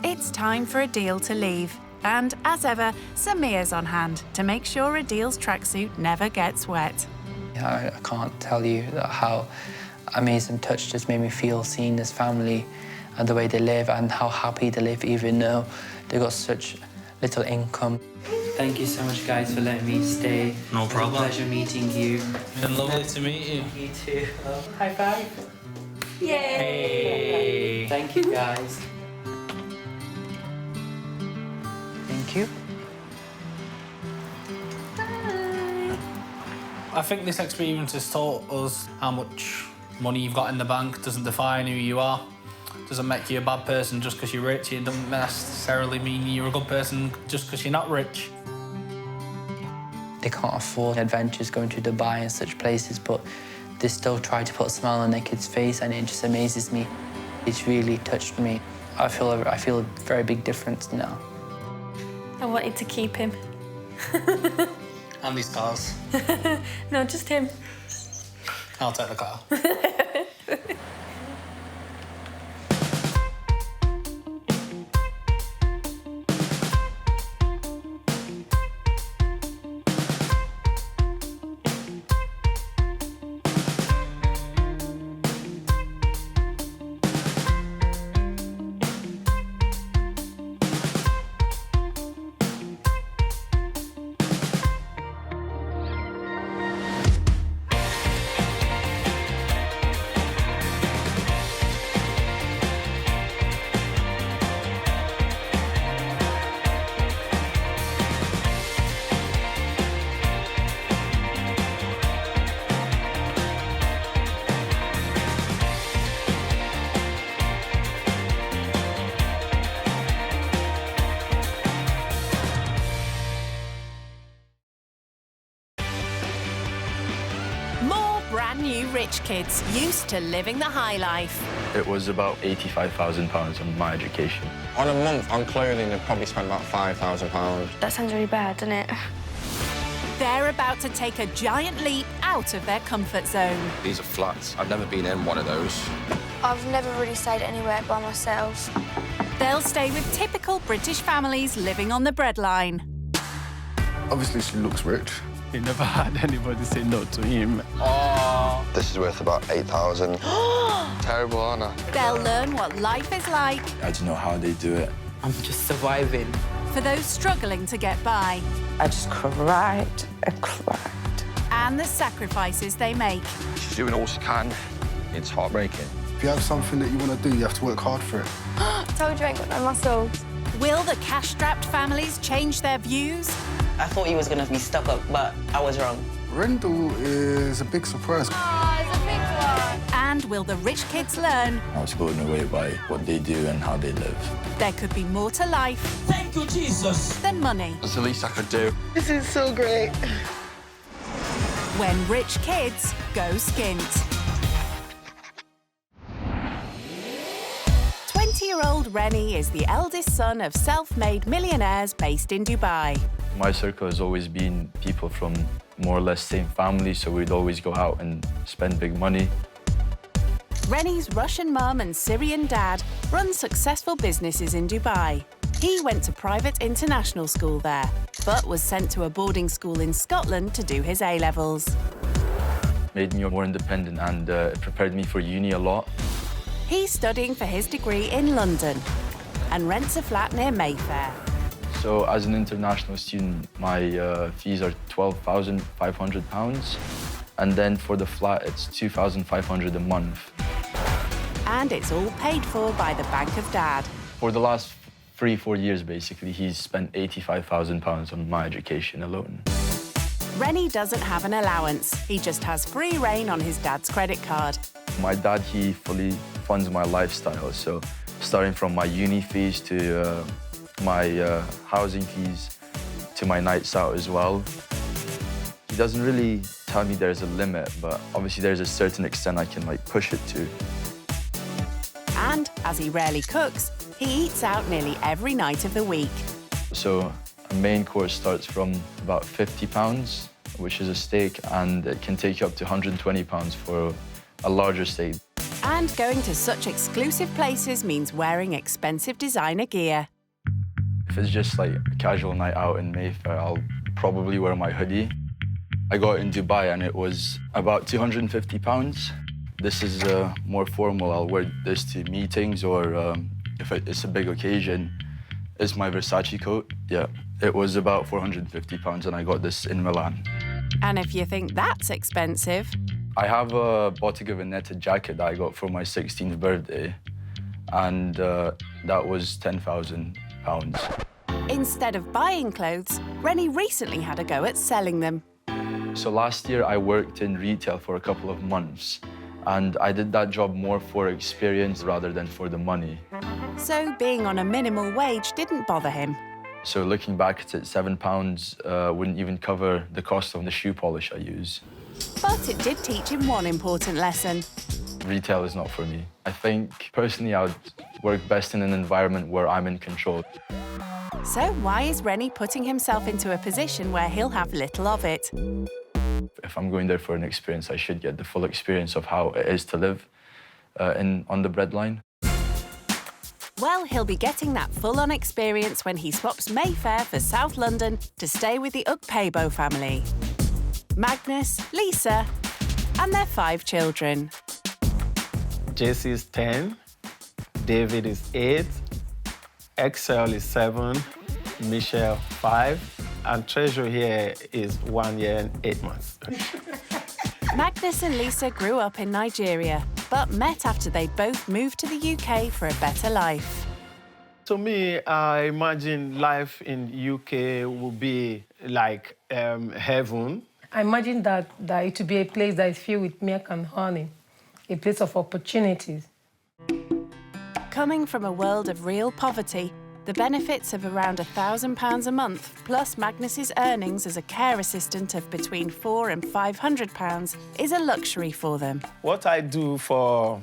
It's time for Adil to leave. And as ever, Samir's on hand to make sure Adil's tracksuit never gets wet. Yeah, I can't tell you how amazing touch this made me feel seeing this family and the way they live and how happy they live even though they got such little income. Thank you so much, guys, for letting me stay. No problem. It's a pleasure meeting you. It's been lovely to meet you. You too. High five. Yay! Hey. Thank you, guys. Thank you. I think this experience has taught us how much money you've got in the bank doesn't define who you are. doesn't make you a bad person just because you're rich. It doesn't necessarily mean you're a good person just because you're not rich. They can't afford adventures going to Dubai and such places, but they still try to put a smile on their kid's face, and it just amazes me. It's really touched me. I feel a very big difference now. I wanted to keep him. And these cars. No, just him. I'll take the car. Brand new rich kids used to living the high life. It was about £85,000 on my education. On a month on clothing, I'd probably spend about £5,000. That sounds really bad, doesn't it? They're about to take a giant leap out of their comfort zone. These are flats. I've never been in one of those. I've never really stayed anywhere by myself. They'll stay with typical British families living on the breadline. Obviously, she looks rich. He never had anybody say no to him. Oh. This is worth about 8,000. Terrible, aren't I? They'll learn what life is like. I don't know how they do it. I'm just surviving. For those struggling to get by. I just cried and cried. And the sacrifices they make. She's doing all she can. It's heartbreaking. If you have something that you want to do, you have to work hard for it. Told you I ain't got no muscles. Will the cash-strapped families change their views? I thought he was going to be stuck up, but I was wrong. Rendell is a big surprise. Oh, it's a big one. And will the rich kids learn? I was blown away by what they do and how they live. There could be more to life. Thank you, Jesus. Than money. That's the least I could do. This is so great. When rich kids go skint. 20-year-old Rennie is the eldest son of self-made millionaires based in Dubai. My circle has always been people from more or less same family, so we'd always go out and spend big money. Rennie's Russian mum and Syrian dad run successful businesses in Dubai. He went to private international school there, but was sent to a boarding school in Scotland to do his A-levels. Made me more independent and it prepared me for uni a lot. He's studying for his degree in London and rents a flat near Mayfair. So as an international student, my fees are £12,500. And then for the flat, it's £2,500 a month. And it's all paid for by the Bank of Dad. For the last 3-4 years, basically, he's spent £85,000 on my education alone. Rennie doesn't have an allowance. He just has free rein on his dad's credit card. My dad, he fully funds my lifestyle. So starting from my uni fees to my housing fees to my nights out as well. He doesn't really tell me there's a limit, but obviously there's a certain extent I can push it to. And as he rarely cooks, he eats out nearly every night of the week. So a main course starts from about £50, which is a steak, and it can take you up to £120 for a larger steak. And going to such exclusive places means wearing expensive designer gear. If it's just a casual night out in Mayfair, I'll probably wear my hoodie. I got it in Dubai and it was about £250. This is more formal. I'll wear this to meetings or if it's a big occasion. It's my Versace coat. Yeah, it was about £450 and I got this in Milan. And if you think that's expensive... I have a Bottega Veneta jacket that I got for my 16th birthday and that was £10,000. Instead of buying clothes, Rennie recently had a go at selling them. So last year I worked in retail for a couple of months And I did that job more for experience rather than for the money. So being on a minimal wage didn't bother him. So looking back at it, £7 wouldn't even cover the cost of the shoe polish I use. But it did teach him one important lesson. Retail is not for me. I think, personally, I would work best in an environment where I'm in control. So why is Rennie putting himself into a position where he'll have little of it? If I'm going there for an experience, I should get the full experience of how it is to live on the breadline. Well, he'll be getting that full-on experience when he swaps Mayfair for South London to stay with the Ukpebo family. Magnus, Lisa, and their 5 children. Jesse is 10, David is 8, Excel is 7, Michelle 5, and Treasure here is 1 year and 8 months. Magnus and Lisa grew up in Nigeria, but met after they both moved to the UK for a better life. To me, I imagine life in UK would be like heaven. I imagine that it would be a place that is filled with milk and honey, a place of opportunities. Coming from a world of real poverty, the benefits of around £1,000 a month, plus Magnus's earnings as a care assistant of between £400 and £500, is a luxury for them. What I do for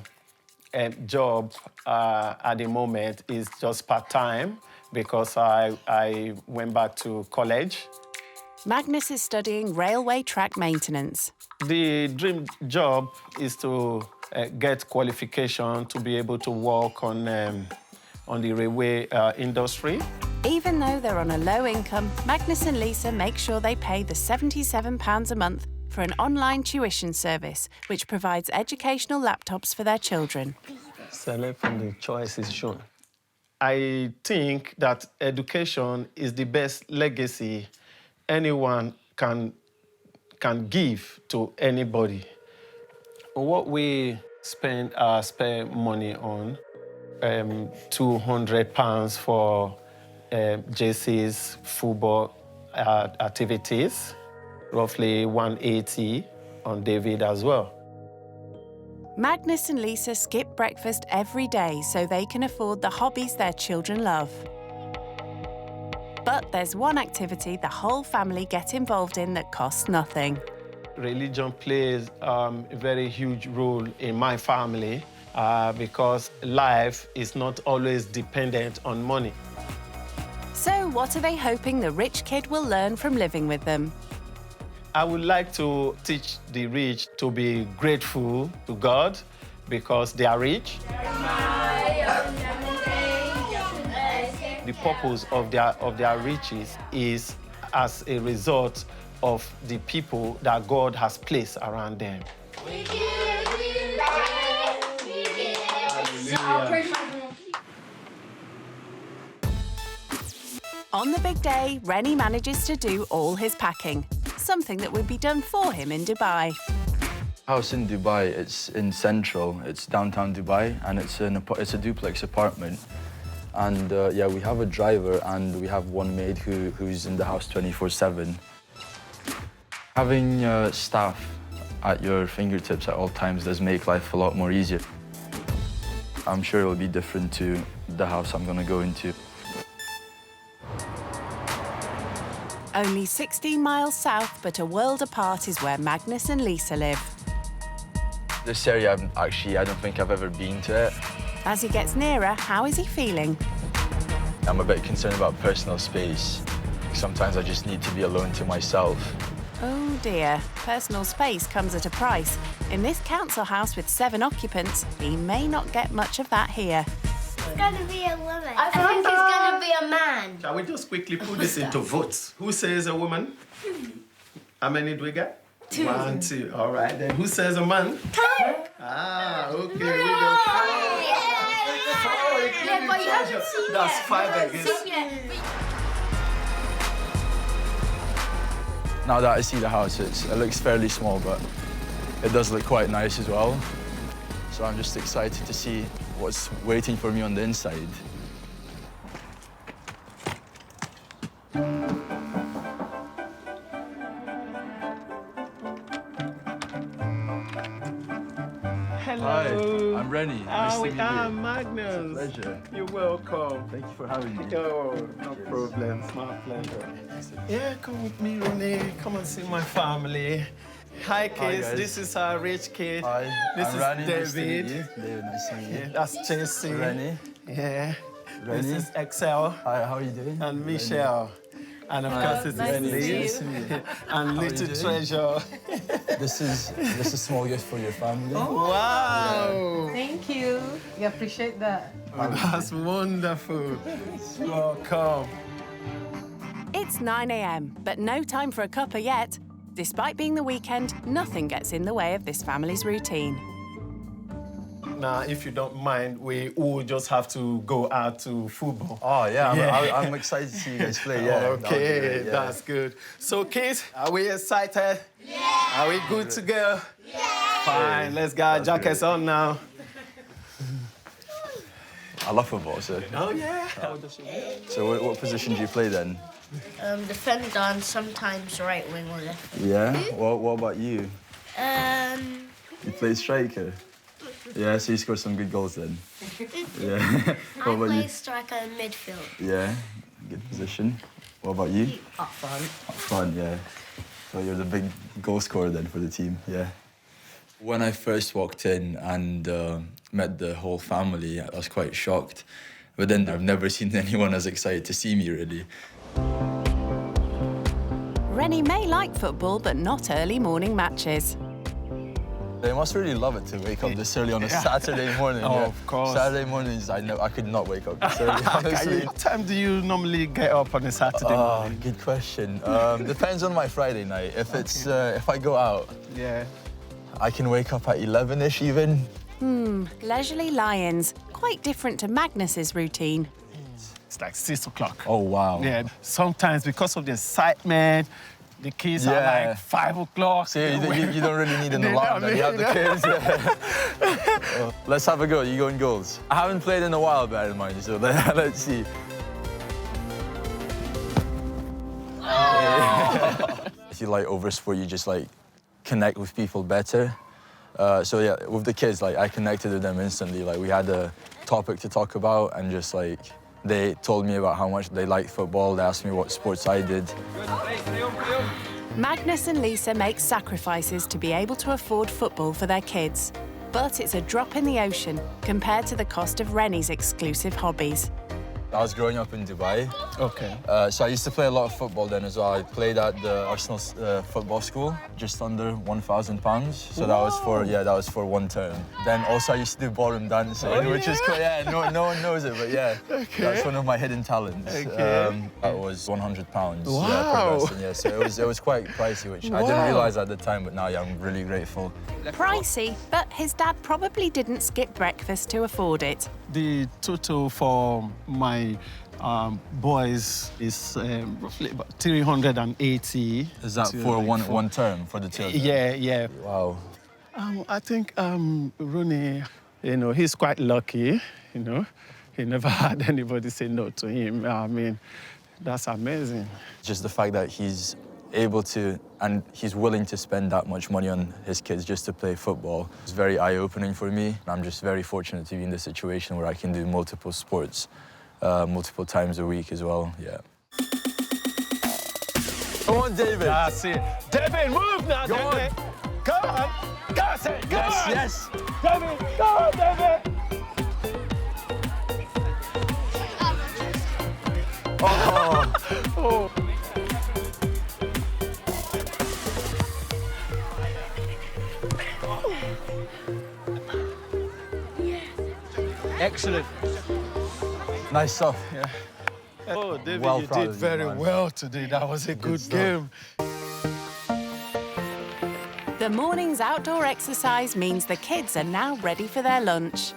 a job at the moment is just part-time because I went back to college. Magnus is studying railway track maintenance. The dream job is to get qualification to be able to work on the railway industry. Even though they're on a low income, Magnus and Lisa make sure they pay the £77 a month for an online tuition service, which provides educational laptops for their children. Select from the choices shown. I think that education is the best legacy anyone can give to anybody. What we spend our spare money on, £200 for JC's football activities, roughly 180 on David as well. Magnus and Lisa skip breakfast every day so they can afford the hobbies their children love. But there's one activity the whole family get involved in that costs nothing. Religion plays a very huge role in my family because life is not always dependent on money. So what are they hoping the rich kid will learn from living with them? I would like to teach the rich to be grateful to God because they are rich. The purpose of their riches is as a result of the people that God has placed around them. On the big day, Rennie manages to do all his packing, something that would be done for him in Dubai. House in Dubai, it's in Central, it's downtown Dubai, and it's a duplex apartment. And yeah, we have a driver and we have one maid who's in the house 24/7. Having staff at your fingertips at all times does make life a lot more easier. I'm sure it'll be different to the house I'm gonna go into. Only 16 miles south, but a world apart, is where Magnus and Lisa live. This area, I don't think I've ever been to it. As he gets nearer, how is he feeling? I'm a bit concerned about personal space. Sometimes I just need to be alone to myself. Oh dear, personal space comes at a price. In this council house with 7 occupants, he may not get much of that here. It's going to be a woman. I think it's going to be a man. Shall we just quickly put this into votes? Who says a woman? How many do we get? 2. 1, 2. All right, then who says a man? 2. Ah, okay, we go 4. Yeah, but you haven't seen That's yet. 5 against. Now that I see the house, it looks fairly small, but it does look quite nice as well. So I'm just excited to see what's waiting for me on the inside. Hello. Hi, I'm Rennie. Nice to meet you. I'm Magnus. It's a pleasure. You're welcome. Thank you for having me. Oh, no problem. It's my pleasure. Yeah, come with me, Renee. Come and see my family. Hi, kids. guys. This is Rich Kid. Hi, This I'm is Rennie. David. Nice to meet you. David, nice to meet you. Yeah, that's Chelsea. Rennie. Yeah. Rennie. This is Excel. Hi, how are you doing? And Michelle. And of course, this nice is to meet Liz. you. And How are Little you doing? Treasure. This is a small gift for your family. Oh, wow. Thank you. We appreciate that. Oh, that's wonderful. Welcome. It's 9 a.m., but no time for a cuppa yet. Despite being the weekend, nothing gets in the way of this family's routine. Now, if you don't mind, we all just have to go out to football. Oh, yeah, I'm excited to see you guys play, yeah. Okay, that's good. So, kids, are we excited? Yeah. Are we good to go? Yeah. Fine, let's get our jackets on now. I love football, so. Oh, yeah. So what position do you play then? Defender and sometimes right wing or left. Yeah? What about you? You play striker? Yeah, so you scored some good goals then? Yeah. I What about play you? striker in midfield. Yeah, good position. What about you? Up front. Up front, yeah. So you're the big goal scorer then for the team, yeah. When I first walked in and met the whole family, I was quite shocked. But then I've never seen anyone as excited to see me, really. Rennie may like football, but not early morning matches. They must really love it to wake up this early on a Saturday morning. Oh, yeah. of course. Saturday mornings, I could not wake up this early, honestly. What time do you normally get up on a Saturday morning? Good question. Depends on my Friday night. If it's if I go out, yeah, I can wake up at 11ish even. Leisurely lions. Quite different to Magnus's routine. It's like 6 o'clock. Oh, wow. Yeah, sometimes because of the excitement, the kids are like 5 o'clock. So you don't really need an alarm, then you have the kids. Let's have a go. You go in goals. I haven't played in a while, bear in mind, so let's see. If you like over sport, you just like connect with people better. So yeah, with the kids, like I connected with them instantly. Like we had a topic to talk about, and just like they told me about how much they liked football. They asked me what sports I did. Magnus and Lisa make sacrifices to be able to afford football for their kids. But it's a drop in the ocean compared to the cost of Rennie's exclusive hobbies. I was growing up in Dubai. Okay. So I used to play a lot of football then as well. I played at the Arsenal football school, just under £1,000. So that was for one term. Then also I used to do ballroom dancing, which is cool. Yeah, no one knows it, but yeah, that's one of my hidden talents. Okay. That was £100. Wow. Yeah, per person, yeah. So it was quite pricey, which I didn't realise at the time, but now yeah, I'm really grateful. Pricey, but his dad probably didn't skip breakfast to afford it. The total for my boys is roughly about 380. Is that for one term for the children? Yeah. Wow. I think Rooney, he's quite lucky, He never had anybody say no to him. I mean, that's amazing. Just the fact that he's able to, and he's willing to spend that much money on his kids just to play football. It's very eye-opening for me. I'm just very fortunate to be in this situation where I can do multiple sports, multiple times a week as well, yeah. Come on, David. That's it. David, move now, Go David. on. Come on. Go on, go on. Yes. David, go on, David. Oh. Excellent. Nice stuff. Yeah. Oh, David, Well you proud did of you, very man. well today. That was a good stuff. game. The morning's outdoor exercise means the kids are now ready for their lunch.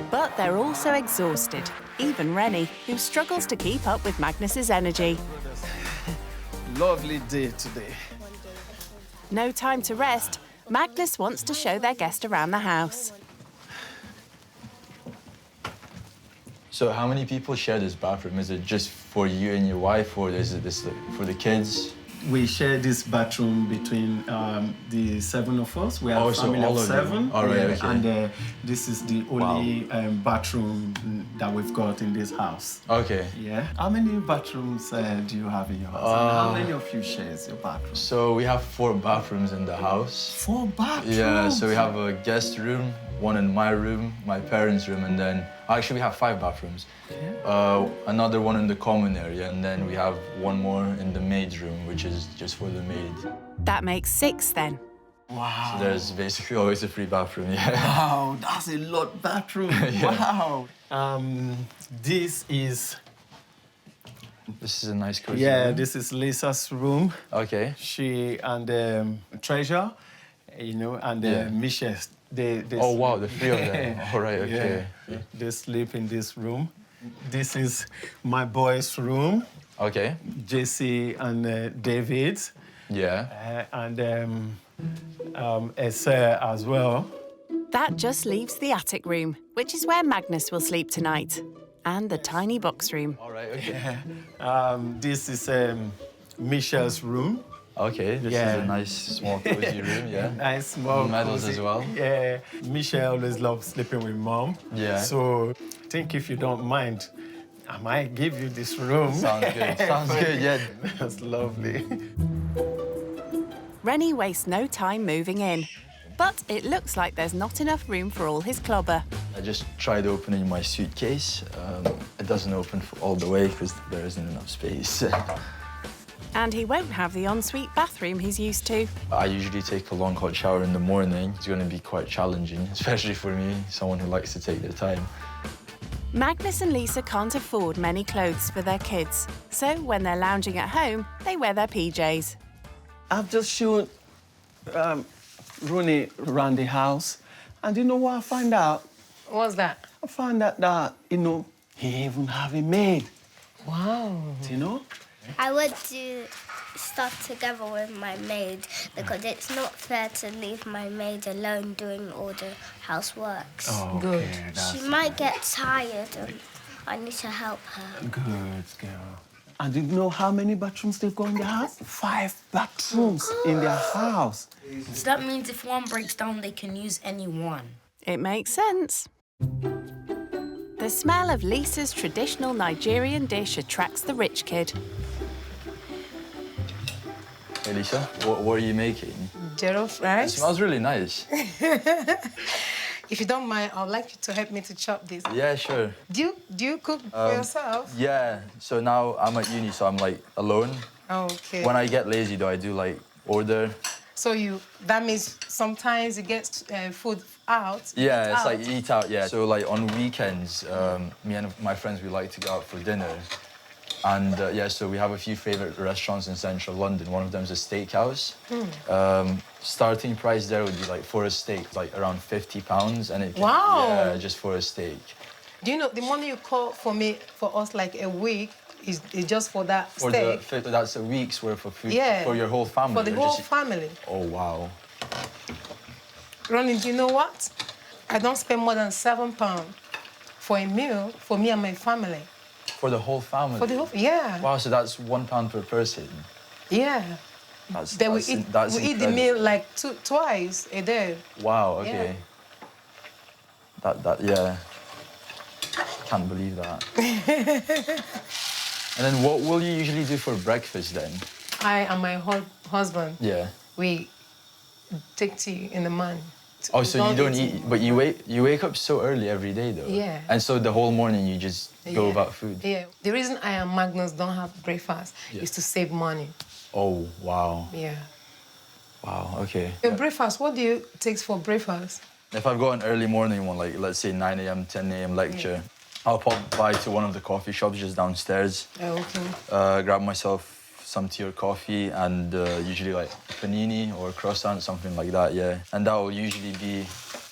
But they're also exhausted, even Rennie, who struggles to keep up with Magnus's energy. Lovely day today. No time to rest. Magnus wants to show their guest around the house. So how many people share this bathroom? Is it just for you and your wife, or is it this for the kids? We share this bathroom between the 7 of us. We are a so family all of of 7. you. All right, okay. And this is the only bathroom that we've got in this house. Okay. Yeah. How many bathrooms do you have in your house? And how many of you shares your bathroom? So we have 4 bathrooms in the house. 4 bathrooms? Yeah, so we have a guest room, one in my room, my parents' room, and then actually we have 5 bathrooms. Another one in the common area, and then we have one more in the maid's room, which is just for the maid. That makes 6 then. Wow. So there's basically always a free bathroom, yeah. Wow, that's a lot of bathroom. Yeah. Wow. This is a nice cozy room. room. This is Lisa's room. Okay. She and Treasure, and Michelle. Oh, wow, the 3 of them. All right, okay. Yeah. They sleep in this room. This is my boys' room. Okay. JC and David. Yeah. And Esther as well. That just leaves the attic room, which is where Magnus will sleep tonight, and the tiny box room. All right, okay. This is Michelle's room. Okay, this is a nice, small, cozy room, yeah. Nice, small, medals cozy. as well. Yeah. Michelle always loves sleeping with Mom. Yeah. So I think if you don't mind, I might give you this room. Sounds good. Sounds good, yeah. That's lovely. Rennie wastes no time moving in, but it looks like there's not enough room for all his clobber. I just tried opening my suitcase. It doesn't open all the way because there isn't enough space. And he won't have the ensuite bathroom he's used to. I usually take a long hot shower in the morning. It's going to be quite challenging, especially for me, someone who likes to take their time. Magnus and Lisa can't afford many clothes for their kids, so when they're lounging at home, they wear their PJs. I've just shown Rooney around the house, and you know what I found out? What's that? I found out that, he even have a maid. Wow. Do you know? I would do stuff together with my maid because it's not fair to leave my maid alone doing all the houseworks. Oh, good. She might get tired and I need to help her. Good girl. And do you know how many bathrooms they've got in their house? 5 bathrooms in their house. So that means if one breaks down, they can use any one. It makes sense. The smell of Lisa's traditional Nigerian dish attracts the rich kid. Hey, Lisa, what are you making? Jollof It rice. smells really nice. If you don't mind, I'd like you to help me to chop this. Yeah, sure. Do you cook for yourself? Yeah, so now I'm at uni, so I'm alone. Okay. When I get lazy though, I do order. So that means sometimes you get food out. Yeah, it's out. eat out, yeah. So on weekends, me and my friends, we like to go out for dinner. And so we have a few favorite restaurants in central London. One of them is a steakhouse. Starting price there would be for a steak, around £50, and Wow. Yeah, just for a steak. Do you know the money you call for us a week is just for that steak? That's a week's worth of food for your whole family. For the whole family. Oh wow. Ronnie, do you know what? I don't spend more than £7 for a meal for me and my family. For the whole family? For the whole, yeah. Wow, so that's £1 per person. Yeah. Then we eat the meal twice a day. Wow, okay. Yeah. Yeah. Can't believe that. And then what will you usually do for breakfast then? I and my husband, Yeah. we take tea in the morning. Oh, so you don't eat, but you wake up so early every day though? Yeah. And so the whole morning you just go without food? Yeah. The reason I and Magnus don't have breakfast is to save money. Oh, wow. Yeah. Wow, okay. Your breakfast, what do you take for breakfast? If I've got an early morning one, let's say 9 a.m., 10 a.m. lecture, I'll pop by to one of the coffee shops just downstairs. Oh, okay. Grab myself some tea or coffee and usually panini or croissant, something like that, yeah. And that will usually be,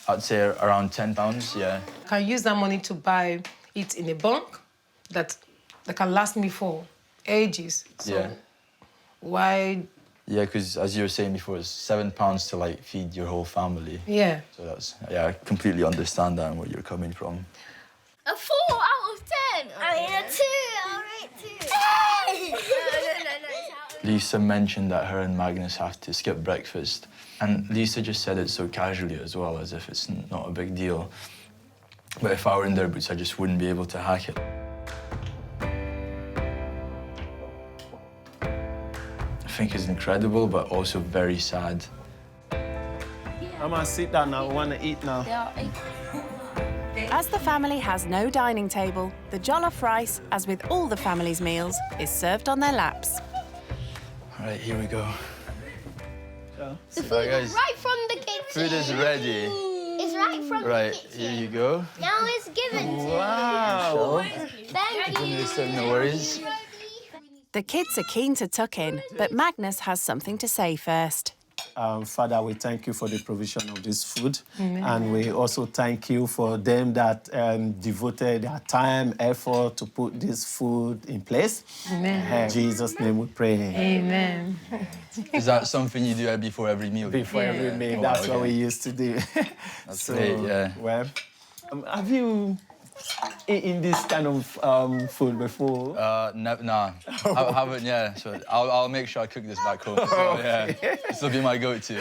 I'd say, around £10, yeah. I can use that money to buy it in a bulk that can last me for ages. So yeah. Why? Yeah, because as you were saying before, it's £7 to feed your whole family. Yeah. So I completely understand that and where you're coming from. A 4 out of 10. I mean a 2. I'll rate 2. Hey! No. Lisa mentioned that her and Magnus have to skip breakfast. And Lisa just said it so casually as well, as if it's not a big deal. But if I were in their boots, I just wouldn't be able to hack it. I think it's incredible, but also very sad. I'm gonna sit down now. I wanna eat now. As the family has no dining table, the jollof rice, as with all the family's meals, is served on their laps. All right, here we go. The food is right from the kitchen. Food is ready. It's right from the kitchen. Here you go. Now it's given to Wow. you. Thank you. No worries. The kids are keen to tuck in, but Magnus has something to say first. Father, we thank you for the provision of this food. Amen. And we also thank you for them that devoted their time, effort to put this food in place. Amen. In Jesus' name we pray. Amen. Is that something you do before every meal? Before every meal, Oh, that's okay. what we used to do. That's great, yeah. Well, have you eaten this kind of food before? Nah, I haven't, yeah. So I'll make sure I cook this back home. So, yeah, this will be my go-to.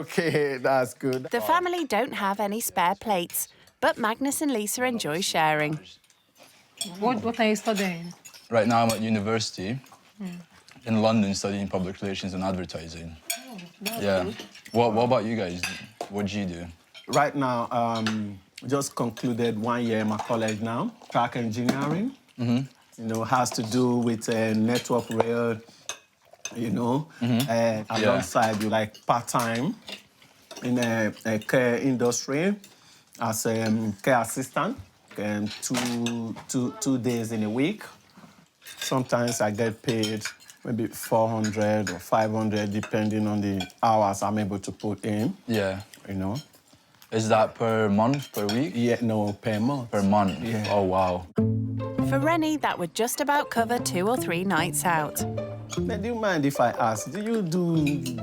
Okay, that's good. The family don't have any spare plates, but Magnus and Lisa enjoy sharing. What are you studying? Right now I'm at university in London studying public relations and advertising. Yeah. What about you guys? What do you do? Right now, just concluded 1 year in my college now, track engineering. You know, has to do with network rail, you know, alongside you like part-time in a care industry as a care assistant, and two days in a week. Sometimes I get paid maybe 400 or 500, depending on the hours I'm able to put in. Yeah. You know. Is that per month, per week? Yeah, no, per month. Per month? Yeah. Oh, wow. For Rennie, that would just about cover 2 or 3 nights out. Now, do you mind if I ask, do you do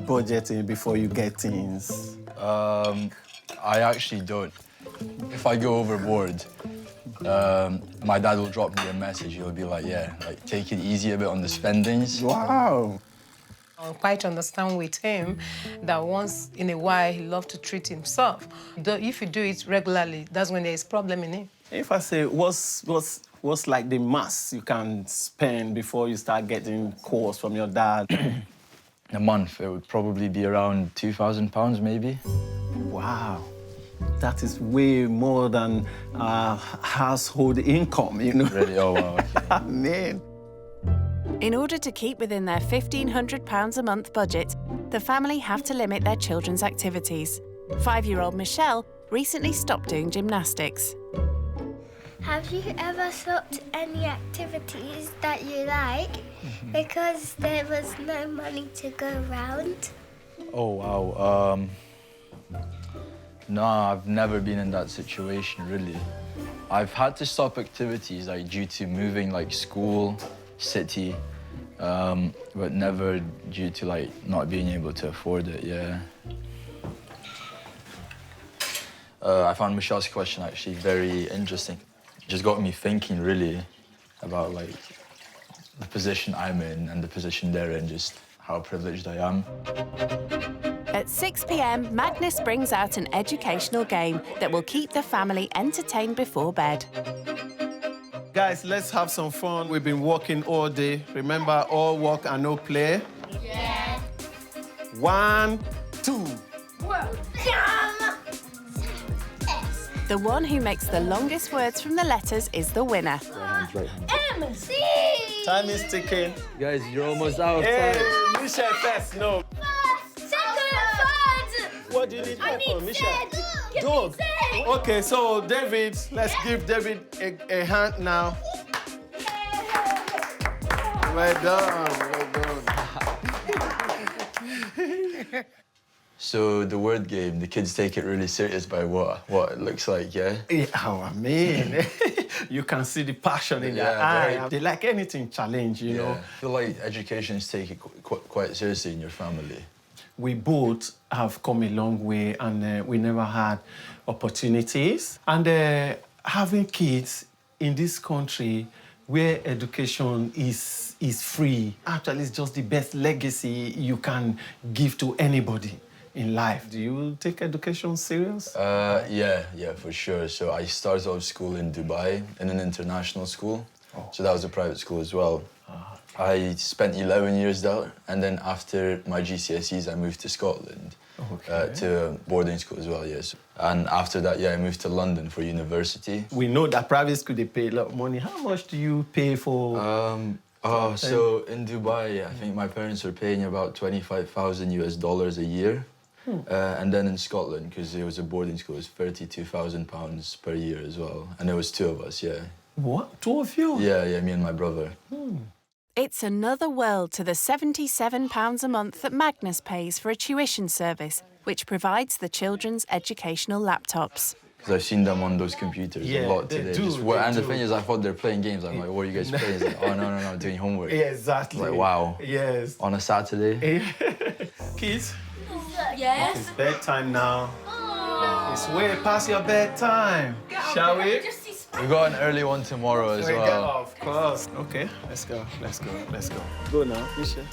budgeting before you get things? I actually don't. If I go overboard, my dad will drop me a message. He'll be like, yeah, like, take it easy a bit on the spendings. Wow. I quite understand with him that once in a while he loves to treat himself. If you do it regularly, that's when there is problem in him. If I say, what's like the max you can spend before you start getting calls from your dad? A month, it would probably be around £2,000 maybe. Wow. That is way more than household income, you know? Really? Oh, wow. Okay. Man. In order to keep within their £1,500 a month budget, the family have to limit their children's activities. 5-year-old Michelle recently stopped doing gymnastics. Have you ever stopped any activities that you like because there was no money to go around? Oh, wow. No, I've never been in that situation, really. I've had to stop activities like due to moving, like school, city, but never due to like not being able to afford it, yeah. I found Michelle's question actually very interesting. It just got me thinking really about like the position I'm in and the position they're in, just how privileged I am. At 6 p.m, Magnus brings out an educational game that will keep the family entertained before bed. Guys, let's have some fun. We've been working all day. Remember, all work and no play? Yeah. 1, 2. The one who makes the longest words from the letters is the winner. MC! Time is ticking. Guys, you're almost out. Hey, Michelle first, no. Second, third! What do you need help for, Michelle? Dog. Okay, so David, let's give David a hand now. Well done, well done. So the word game, the kids take it really serious by what it looks like, yeah? Yeah, oh, I mean, you can see the passion in their eye. They like anything challenge, you know. I feel like education is taken quite seriously in your family. We both have come a long way, and we never had opportunities. And having kids in this country where education is free. Actually, it's just the best legacy you can give to anybody in life. Do you take education serious? Yeah, for sure. So I started off school in Dubai in an international school. So that was a private school as well. I spent 11 years there, and then after my GCSEs, I moved to Scotland to a boarding school as well, yes. And after that, I moved to London for university. We know that private school, they pay a lot of money. How much do you pay for? So in Dubai, I think my parents were paying about $25,000 a year. And then in Scotland, because it was a boarding school, it was £32,000 per year as well. And there was 2 of us, What? 2 of you? Yeah, me and my brother. It's another world to the £77 a month that Magnus pays for a tuition service, which provides the children's educational laptops. Because I've seen them on those computers a lot today. And the thing is, I thought they're playing games. I'm like, what are you guys playing? It's like, oh, no, I'm doing homework. Yeah, exactly. Like, wow. Yes. On a Saturday. Kids? Yes? It's bedtime now. It's way past your bedtime. Shall we? We got an early one tomorrow as well. Of course. Okay, let's go. Go now, Misha.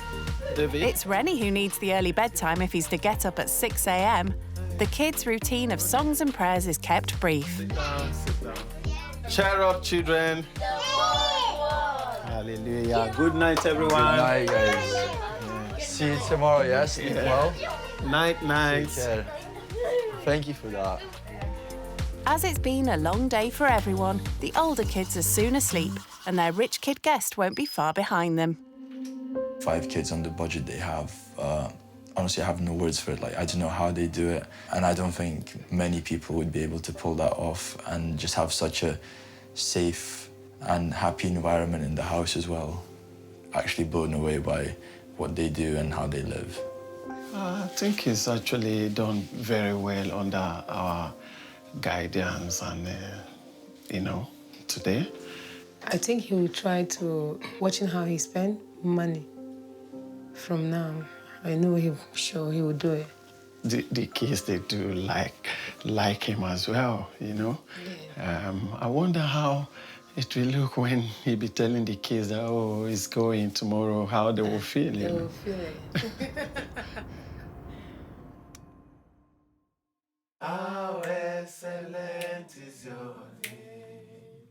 David? It's Rennie who needs the early bedtime if he's to get up at 6 a.m. The kids' routine of songs and prayers is kept brief. Sit down. Cheer up, children. Hallelujah. Good night, everyone. Good night, guys. Yeah. See you tomorrow, Sleep well. Night. Take care. Thank you for that. As it's been a long day for everyone, the older kids are soon asleep and their rich kid guest won't be far behind them. 5 kids on the budget they have, honestly, I have no words for it. Like, I don't know how they do it. And I don't think many people would be able to pull that off and just have such a safe and happy environment in the house as well. Actually blown away by what they do and how they live. I think he's actually done very well under our guidance and, today. I think he will try to, watching how he spend money from now. I know he will do it. The kids, they do like him as well, Yeah. I wonder how it will look when he be telling the kids that, oh, he's going tomorrow, how they will feel, They will feel it. How excellent is your name.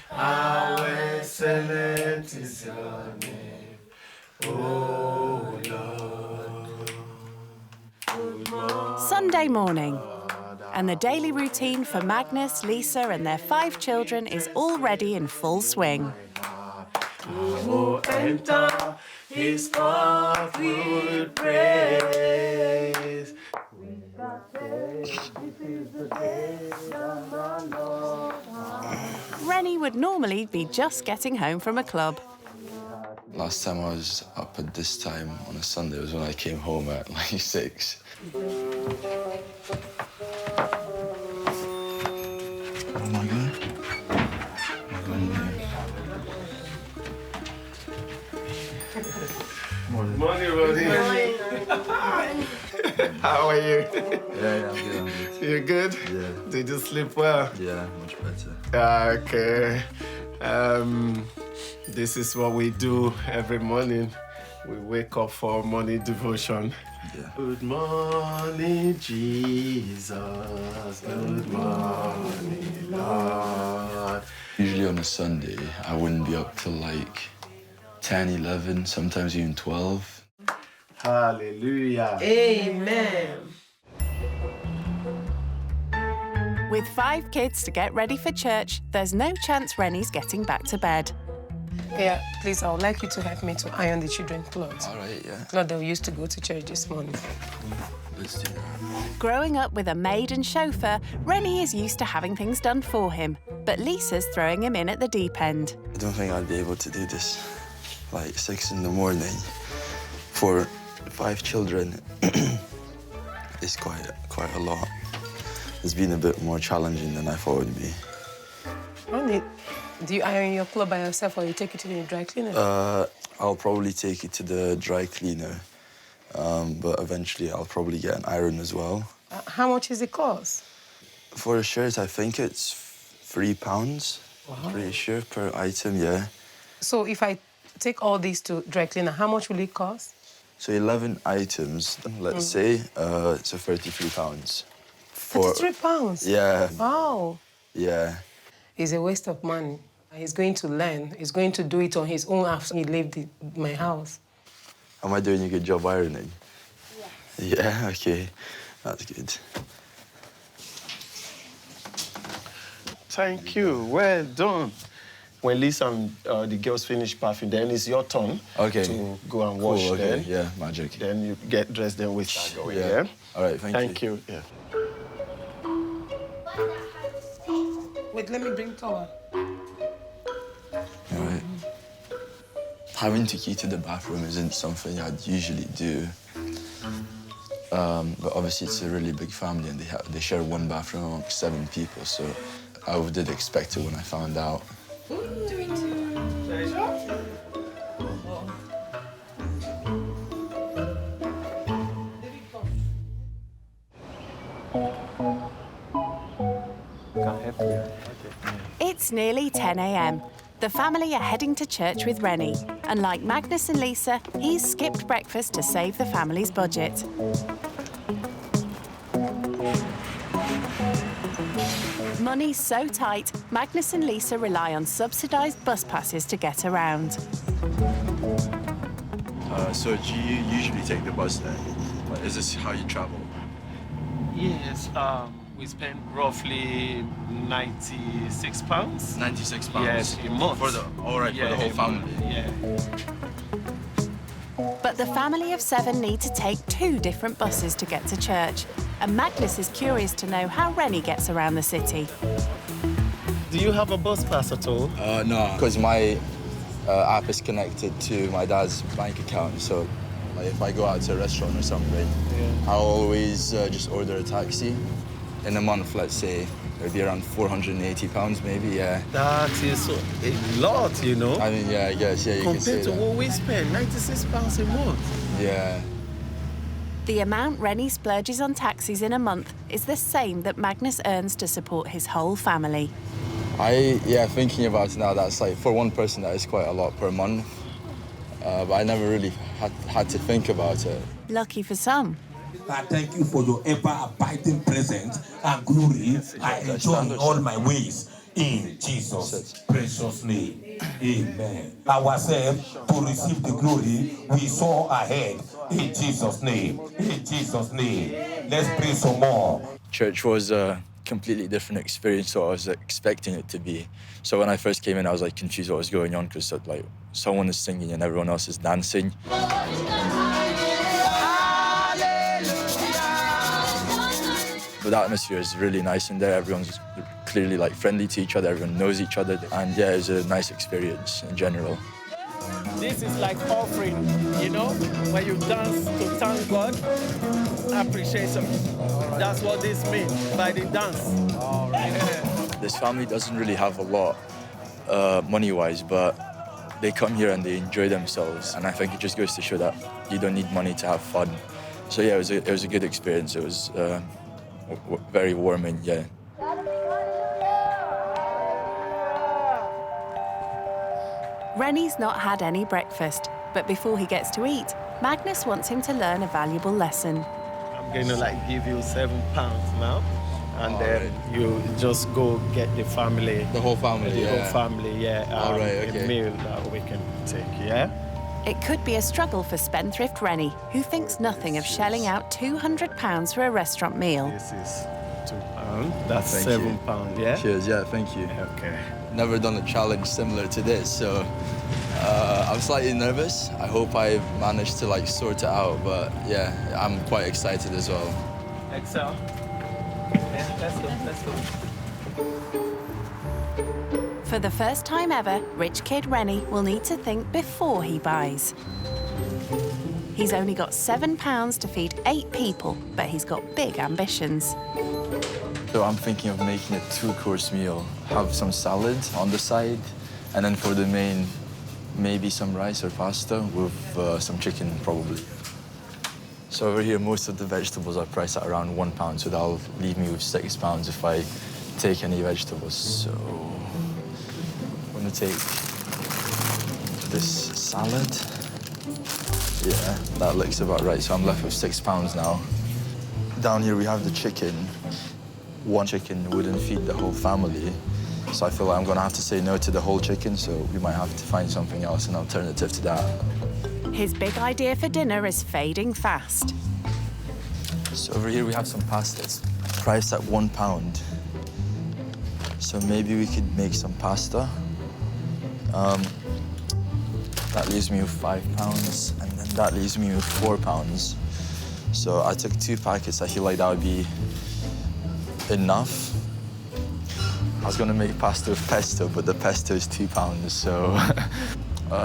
How excellent is your name. Oh, Lord. Good morning. Sunday morning. And the daily routine for Magnus, Lisa and their 5 children is already in full swing. Who enter his court with praise. Rennie would normally be just getting home from a club. Last time I was up at this time on a Sunday was when I came home at like 6. Oh my God. Morning, Roddy. How are you? Yeah, I'm good. You good? Yeah. Did you sleep well? Yeah, much better. Okay. This is what we do every morning. We wake up for morning devotion. Yeah. Good morning, Jesus. Good morning, Lord. Usually on a Sunday, I wouldn't be up till like 10, 11, sometimes even 12. Hallelujah. Amen. With 5 kids to get ready for church, there's no chance Rennie's getting back to bed. Yeah, please, I would like you to help me to iron the children's clothes. All right, yeah. Clothes they used to go to church this morning. Let's do that. Growing up with a maid and chauffeur, Rennie is used to having things done for him. But Lisa's throwing him in at the deep end. I don't think I'd be able to do this. Like 6 in the morning for 5 children is quite a lot. It's been a bit more challenging than I thought it would be. Ronnie, do you iron your clothes by yourself or you take it to the dry cleaner? I'll probably take it to the dry cleaner, but eventually I'll probably get an iron as well. How much is it cost? For a shirt, I think it's £3. Wow. Pretty sure per item, yeah. So if I take all these to dry cleaner, how much will it cost? So 11 items, let's say, so £33. £33? Yeah. Wow. Yeah. It's a waste of money. He's going to learn. He's going to do it on his own after he left my house. Am I doing a good job ironing? Yeah. Yeah, okay. That's good. Thank you. Well done. When Lisa and the girls finish bathing, then it's your turn to go and wash. Cool, okay. Then. Yeah, magic. Then you get dressed, then we start going. Yeah. Yeah. All right, thank you. Yeah. Wait, let me bring towel. All right. Having to key to the bathroom isn't something I'd usually do. But obviously it's a really big family and they share one bathroom amongst 7 people, so I did expect it when I found out. It's nearly 10 a.m. The family are heading to church with Rennie, and like Magnus and Lisa, he's skipped breakfast to save the family's budget. Money's so tight, Magnus and Lisa rely on subsidised bus passes to get around. So do you usually take the bus then? Is this how you travel? Yes, we spend roughly £96. £96? Yes, a month. For the for the whole family? Yeah. But the family of 7 need to take 2 different buses to get to church. And Magnus is curious to know how Rennie gets around the city. Do you have a bus pass at all? No, because my app is connected to my dad's bank account, so like, if I go out to a restaurant or something, I'll always just order a taxi. In a month, let's say, it'd be around £480 maybe, yeah. That is a lot, you know. I mean, yeah, I guess, yeah, you can say compared to that. what we spend, £96 a month. Yeah. The amount Rennie splurges on taxis in a month is the same that Magnus earns to support his whole family. Thinking about it now, that's like, for one person, that is quite a lot per month. But I never really had to think about it. Lucky for some. I thank you for your ever-abiding presence and glory. I enjoy in all my ways. In Jesus' precious name. Amen. Ourselves to receive the glory we saw ahead. In Jesus' name. In Jesus' name. Let's pray some more. Church was a completely different experience to what I was expecting it to be. So when I first came in, I was like confused what was going on because like someone is singing and everyone else is dancing. But the atmosphere is really nice in there. Everyone's clearly like friendly to each other. Everyone knows each other. And yeah, it was a nice experience in general. This is like offering, you know, when you dance to thank God, appreciation. That's what this means by the dance. This family doesn't really have a lot money-wise, but they come here and they enjoy themselves. And I think it just goes to show that you don't need money to have fun. So yeah, it was a good experience. It was very warming, yeah. Rennie's not had any breakfast, but before he gets to eat, Magnus wants him to learn a valuable lesson. I'm going to like give you £7 now, and then you just go get the family. The whole family, The whole family, yeah. All right, okay. A meal that we can take, yeah? It could be a struggle for spendthrift Rennie, who thinks nothing of shelling out £200 for a restaurant meal. This is £2. That's Thank you. £7, yeah? Cheers, yeah, thank you. Okay. Never done a challenge similar to this, so I'm slightly nervous. I hope I managed to like sort it out, but yeah, I'm quite excited as well. Excel. Yeah, let's go. For the first time ever, rich kid Rennie will need to think before he buys. He's only got £7 to feed 8 people, but he's got big ambitions. So I'm thinking of making a 2-course meal. Have some salad on the side, and then for the main, maybe some rice or pasta with some chicken, probably. So over here, most of the vegetables are priced at around £1, so that'll leave me with £6 if I take any vegetables. So I'm gonna take this salad. Yeah, that looks about right. So I'm left with £6 now. Down here we have the chicken. One chicken wouldn't feed the whole family. So I feel like I'm gonna have to say no to the whole chicken, so we might have to find something else, an alternative to that. His big idea for dinner is fading fast. So over here we have some pasta. It's priced at £1. So maybe we could make some pasta. That leaves me with £5, and then that leaves me with £4. So I took 2 packets. I feel like that would be enough. I was gonna make pasta with pesto, but the pesto is £2, so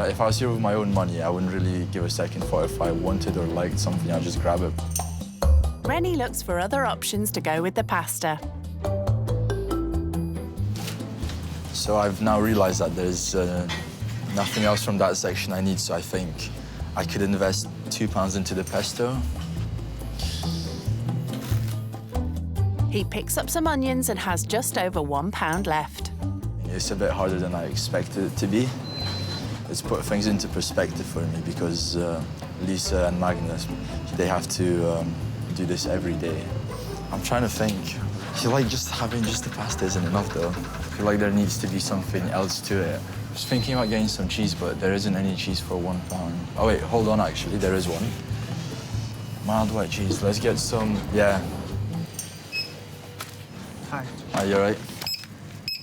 if I was here with my own money, I wouldn't really give a second thought. If I wanted or liked something, I'd just grab it. Rennie looks for other options to go with the pasta. So I've now realized that there's nothing else from that section I need, so I think I could invest £2 into the pesto. He picks up some onions and has just over £1 left. It's a bit harder than I expected it to be. It's put things into perspective for me because Lisa and Magnus, they have to do this every day. I'm trying to think. I feel like just having just the pasta isn't enough though. I feel like there needs to be something else to it. I was thinking about getting some cheese, but there isn't any cheese for £1. Oh wait, hold on, actually, there is one. Mild white cheese, let's get some, yeah. Hi. Are you all right?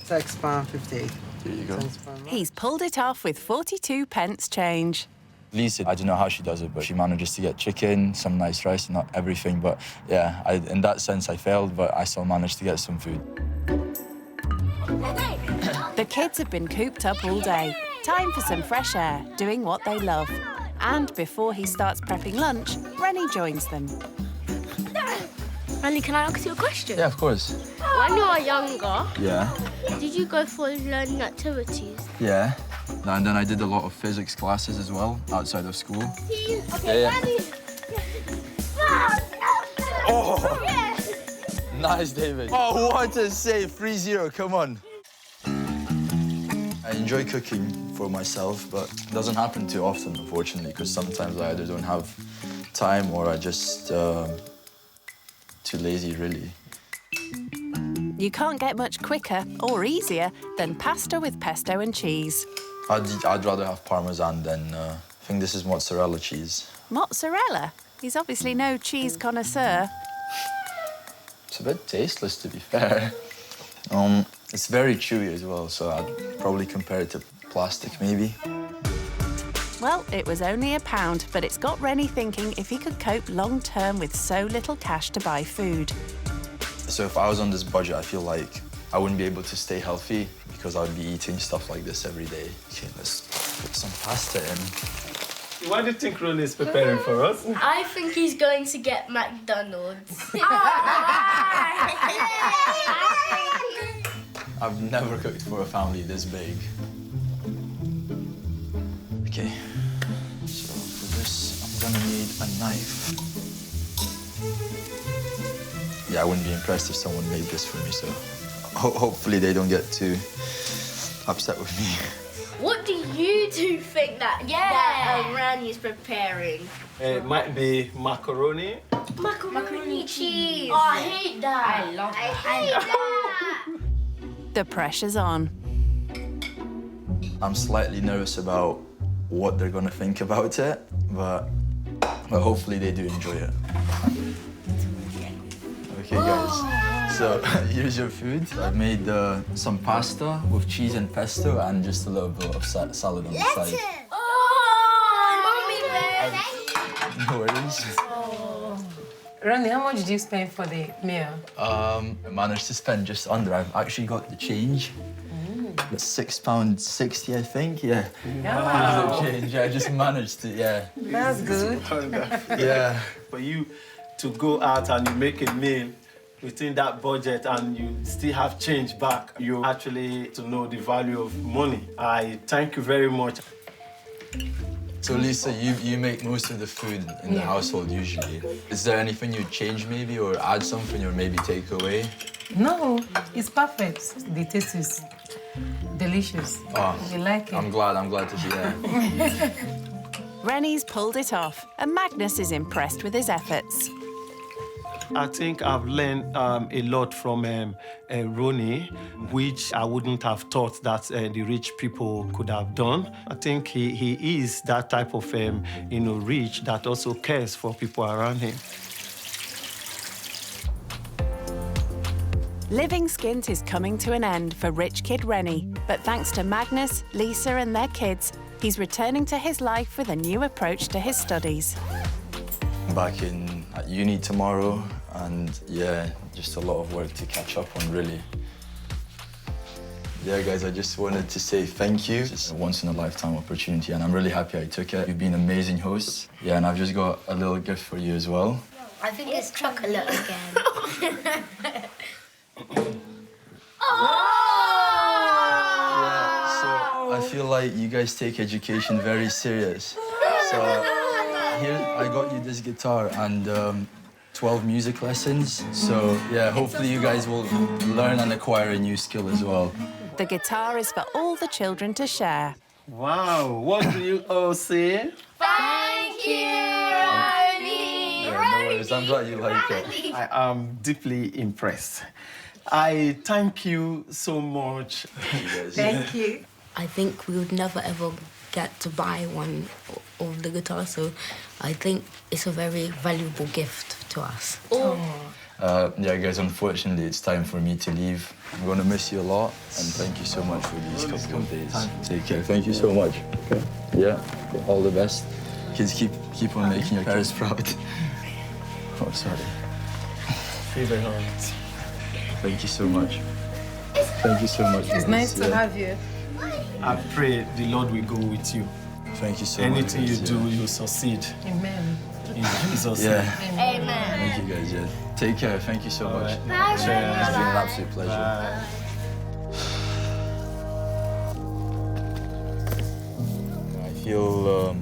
£6.58. Here you go. He's pulled it off with 42p change. Lisa, I don't know how she does it, but she manages to get chicken, some nice rice, not everything, but yeah, in that sense I failed, but I still managed to get some food. The kids have been cooped up all day. Time for some fresh air, doing what they love. And before he starts prepping lunch, Rennie joins them. Rennie, can I ask you a question? Yeah, of course. When you were younger, Yeah. did you go for learning activities? Yeah. And then I did a lot of physics classes as well, outside of school. Okay, Yeah. Oh! Nice, David. Oh, what a save. 3-0, come on. I enjoy cooking for myself, but it doesn't happen too often, unfortunately, because sometimes I either don't have time or I just too lazy, really. You can't get much quicker or easier than pasta with pesto and cheese. I'd rather have Parmesan than, I think this is mozzarella cheese. Mozzarella? He's obviously no cheese connoisseur. It's a bit tasteless, to be fair. It's very chewy as well, so I'd probably compare it to plastic, maybe. Well, it was only £1, but it's got Rennie thinking if he could cope long-term with so little cash to buy food. So if I was on this budget, I feel like I wouldn't be able to stay healthy because I would be eating stuff like this every day. Okay, let's put some pasta in. What do you think Ron is preparing for us? I think he's going to get McDonald's. I've never cooked for a family this big. Okay, so for this, I'm gonna need a knife. Yeah, I wouldn't be impressed if someone made this for me, so hopefully they don't get too upset with me. What do you two think that Rennie is preparing? It might be macaroni. Macaroni cheese. Oh, I hate that. I love that. I hate that. The pressure's on. I'm slightly nervous about what they're gonna think about it, but hopefully they do enjoy it. Okay, guys, so here's your food. I made some pasta with cheese and pesto and just a little bit of salad on the side. No worries. Ronnie, how much did you spend for the meal? I managed to spend just under. I've actually got the change. It's £6.60, I think. Yeah. Wow. Here's the change. I just managed to. Yeah. That's good. Yeah. For you to go out and you make a meal within that budget and you still have change back, you actually to know the value of money. I thank you very much. So Lisa, you make most of the food in the household usually. Is there anything you'd change maybe, or add something, or maybe take away? No, it's perfect. The taste is Delicious. Oh, You like it? I'm glad to hear. Rennie's pulled it off, and Magnus is impressed with his efforts. I think I've learned a lot from Ronnie, which I wouldn't have thought that the rich people could have done. I think he is that type of rich that also cares for people around him. Living skint is coming to an end for rich kid Rennie, but thanks to Magnus, Lisa and their kids, he's returning to his life with a new approach to his studies. I'm back at uni tomorrow, and yeah, just a lot of work to catch up on, really. Yeah, guys, I just wanted to say thank you. It's a once-in-a-lifetime opportunity, and I'm really happy I took it. You've been amazing hosts. Yeah, and I've just got a little gift for you as well. I think it's chocolate again. I feel like you guys take education very serious. So here, I got you this guitar and 12 music lessons. So yeah, hopefully you guys will learn and acquire a new skill as well. The guitar is for all the children to share. Wow, what do you all say? Thank you, Ronnie! Yeah, no worries, I'm glad you like it. I am deeply impressed. I thank you so much. Thank you. I think we would never ever get to buy one of the guitars, so I think it's a very valuable gift to us. Yeah, guys, unfortunately, it's time for me to leave. I'm going to miss you a lot, and thank you so much for these couple of days. Take care. Thank you so much. Okay. Yeah, all the best. Kids, keep on making your parents proud. Oh, sorry. Favorite heart. Thank you so much. Thank you so much. It's nice to have you. I pray the Lord will go with you. Thank you so Anything much. Anything you do, you succeed. Amen. In Jesus' Yeah. name. Amen. Thank you, guys. Yeah. Take care. Thank you so much. Bye. It's been an absolute pleasure. I feel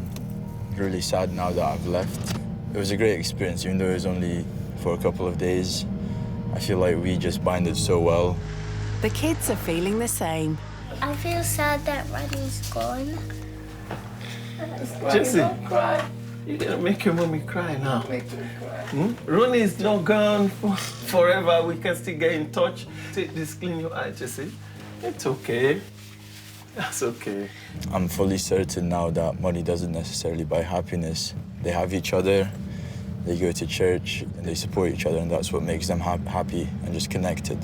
really sad now that I've left. It was a great experience, even though it was only for a couple of days. I feel like we just bonded so well. The kids are feeling the same. I feel sad that Ronnie's gone. Jesse, you're gonna make your mommy cry now. Ronnie is not gone forever. We can still get in touch. Take this, clean your eye, Jesse. It's okay. That's okay. I'm fully certain now that money doesn't necessarily buy happiness. They have each other, they go to church, and they support each other, and that's what makes them happy and just connected.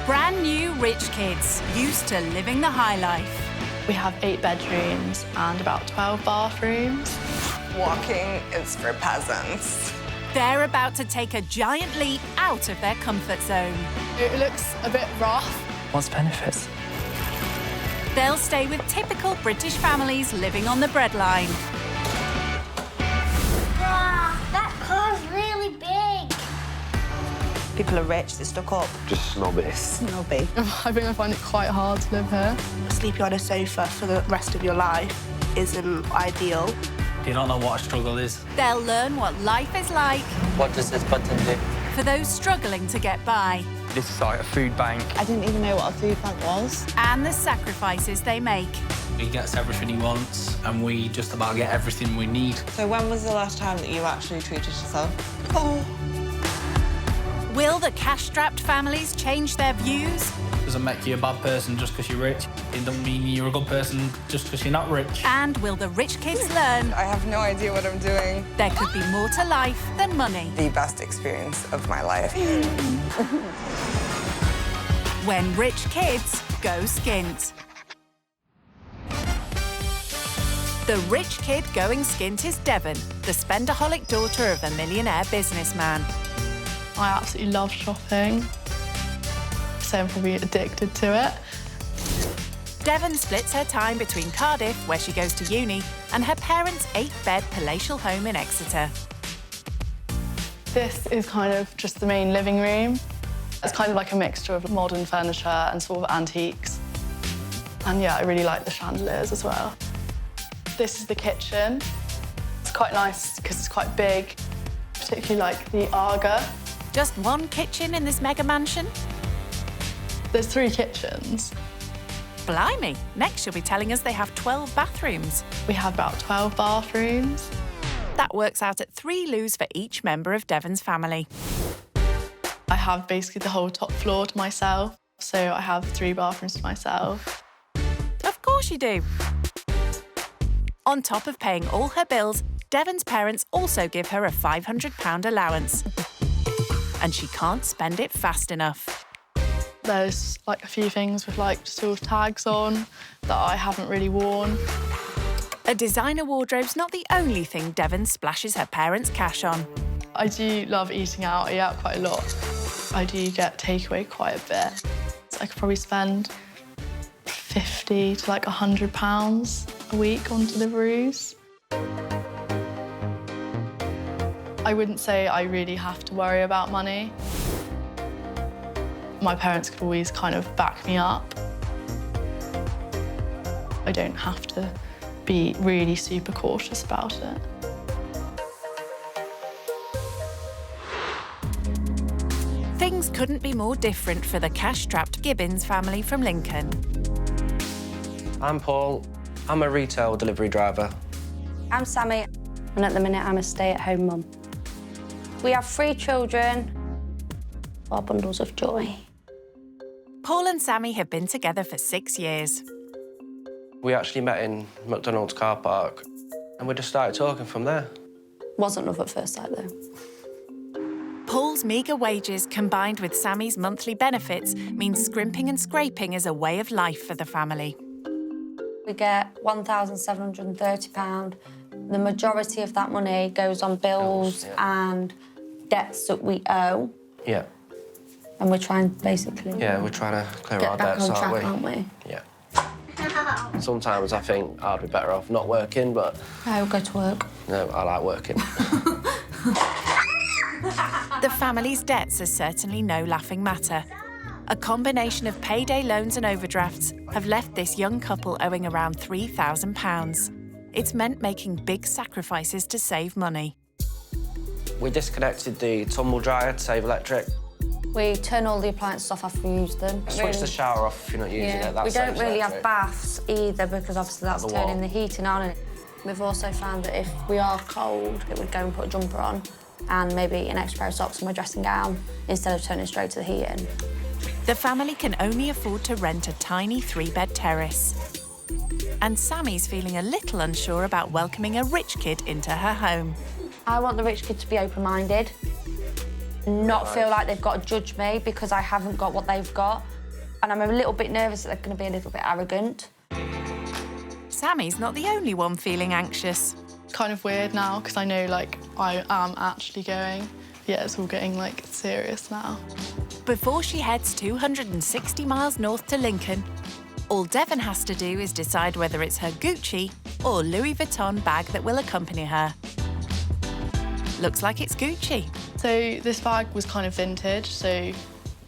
Brand new rich kids, used to living the high life. We have 8 bedrooms and about 12 bathrooms. Walking is for peasants. They're about to take a giant leap out of their comfort zone. It looks a bit rough. What's the benefits? They'll stay with typical British families living on the breadline. Wow, that car's really big. People are rich, they're stuck up. Just snobby. Snobby. I think I find it quite hard to live here. Sleeping on a sofa for the rest of your life isn't ideal. You don't know what a struggle is. They'll learn what life is like What does this button do? for those struggling to get by This is like a food bank. I didn't even know what a food bank was. and the sacrifices they make. He gets everything he wants, and we just about get everything we need. So when was the last time that you actually treated yourself? Will the cash-strapped families change their views? Doesn't make you a bad person just because you're rich. It doesn't mean you're a good person just because you're not rich. And will the rich kids learn? I have no idea what I'm doing. There could be more to life than money. The best experience of my life. When Rich Kids Go Skint. The rich kid going skint is Devon, the spendaholic daughter of a millionaire businessman. I absolutely love shopping, so I'm probably addicted to it. Devon splits her time between Cardiff, where she goes to uni, and her parents' 8-bed palatial home in Exeter. This is kind of just the main living room. It's kind of like a mixture of modern furniture and sort of antiques. And yeah, I really like the chandeliers as well. This is the kitchen. It's quite nice because it's quite big, particularly like the Aga. Just one kitchen in this mega mansion? There's 3 kitchens. Blimey, next she'll be telling us they have 12 bathrooms. We have about 12 bathrooms. That works out at 3 loos for each member of Devon's family. I have basically the whole top floor to myself, so I have 3 bathrooms to myself. Of course you do. On top of paying all her bills, Devon's parents also give her a £500 allowance. And she can't spend it fast enough. There's like a few things with like sort of tags on that I haven't really worn. A designer wardrobe's not the only thing Devon splashes her parents' cash on. I do love eating out. I eat out quite a lot. I do get takeaway quite a bit. So I could probably spend £50 to like £100 a week on deliveries. I wouldn't say I really have to worry about money. My parents could always kind of back me up. I don't have to be really super cautious about it. Things couldn't be more different for the cash-strapped Gibbons family from Lincoln. I'm Paul. I'm a retail delivery driver. I'm Sammy, and at the minute I'm a stay-at-home mum. We have 3 children, 4 bundles of joy. Paul and Sammy have been together for 6 years. We actually met in McDonald's car park, and we just started talking from there. Wasn't love at first sight, though. Paul's meagre wages combined with Sammy's monthly benefits means scrimping and scraping is a way of life for the family. We get £1,730. The majority of that money goes on bills and debts that we owe. Yeah. And we're trying, basically... Yeah, we're trying to clear our get back debts, on track, aren't we? Yeah. Sometimes I think I'd be better off not working, but... I'll go to work. No, I like working. The family's debts are certainly no laughing matter. A combination of payday loans and overdrafts have left this young couple owing around £3,000. It's meant making big sacrifices to save money. We disconnected the tumble dryer to save electric. We turn all the appliances off after we use them. Switch the shower off if you're not using it. That we don't saves really electric. have baths either because obviously that's turning the heating on. And we've also found that if we are cold, it would go and put a jumper on and maybe an extra pair of socks on my dressing gown instead of turning straight to the heating. The family can only afford to rent a tiny 3-bed terrace. And Sammy's feeling a little unsure about welcoming a rich kid into her home. I want the rich kid to be open-minded, not feel like they've got to judge me because I haven't got what they've got. And I'm a little bit nervous that they're going to be a little bit arrogant. Sammy's not the only one feeling anxious. It's kind of weird now because I know, like, I am actually going. Yeah, it's all getting, like, serious now. Before she heads 260 miles north to Lincoln, all Devon has to do is decide whether it's her Gucci or Louis Vuitton bag that will accompany her. Looks like it's Gucci. So this bag was kind of vintage, so,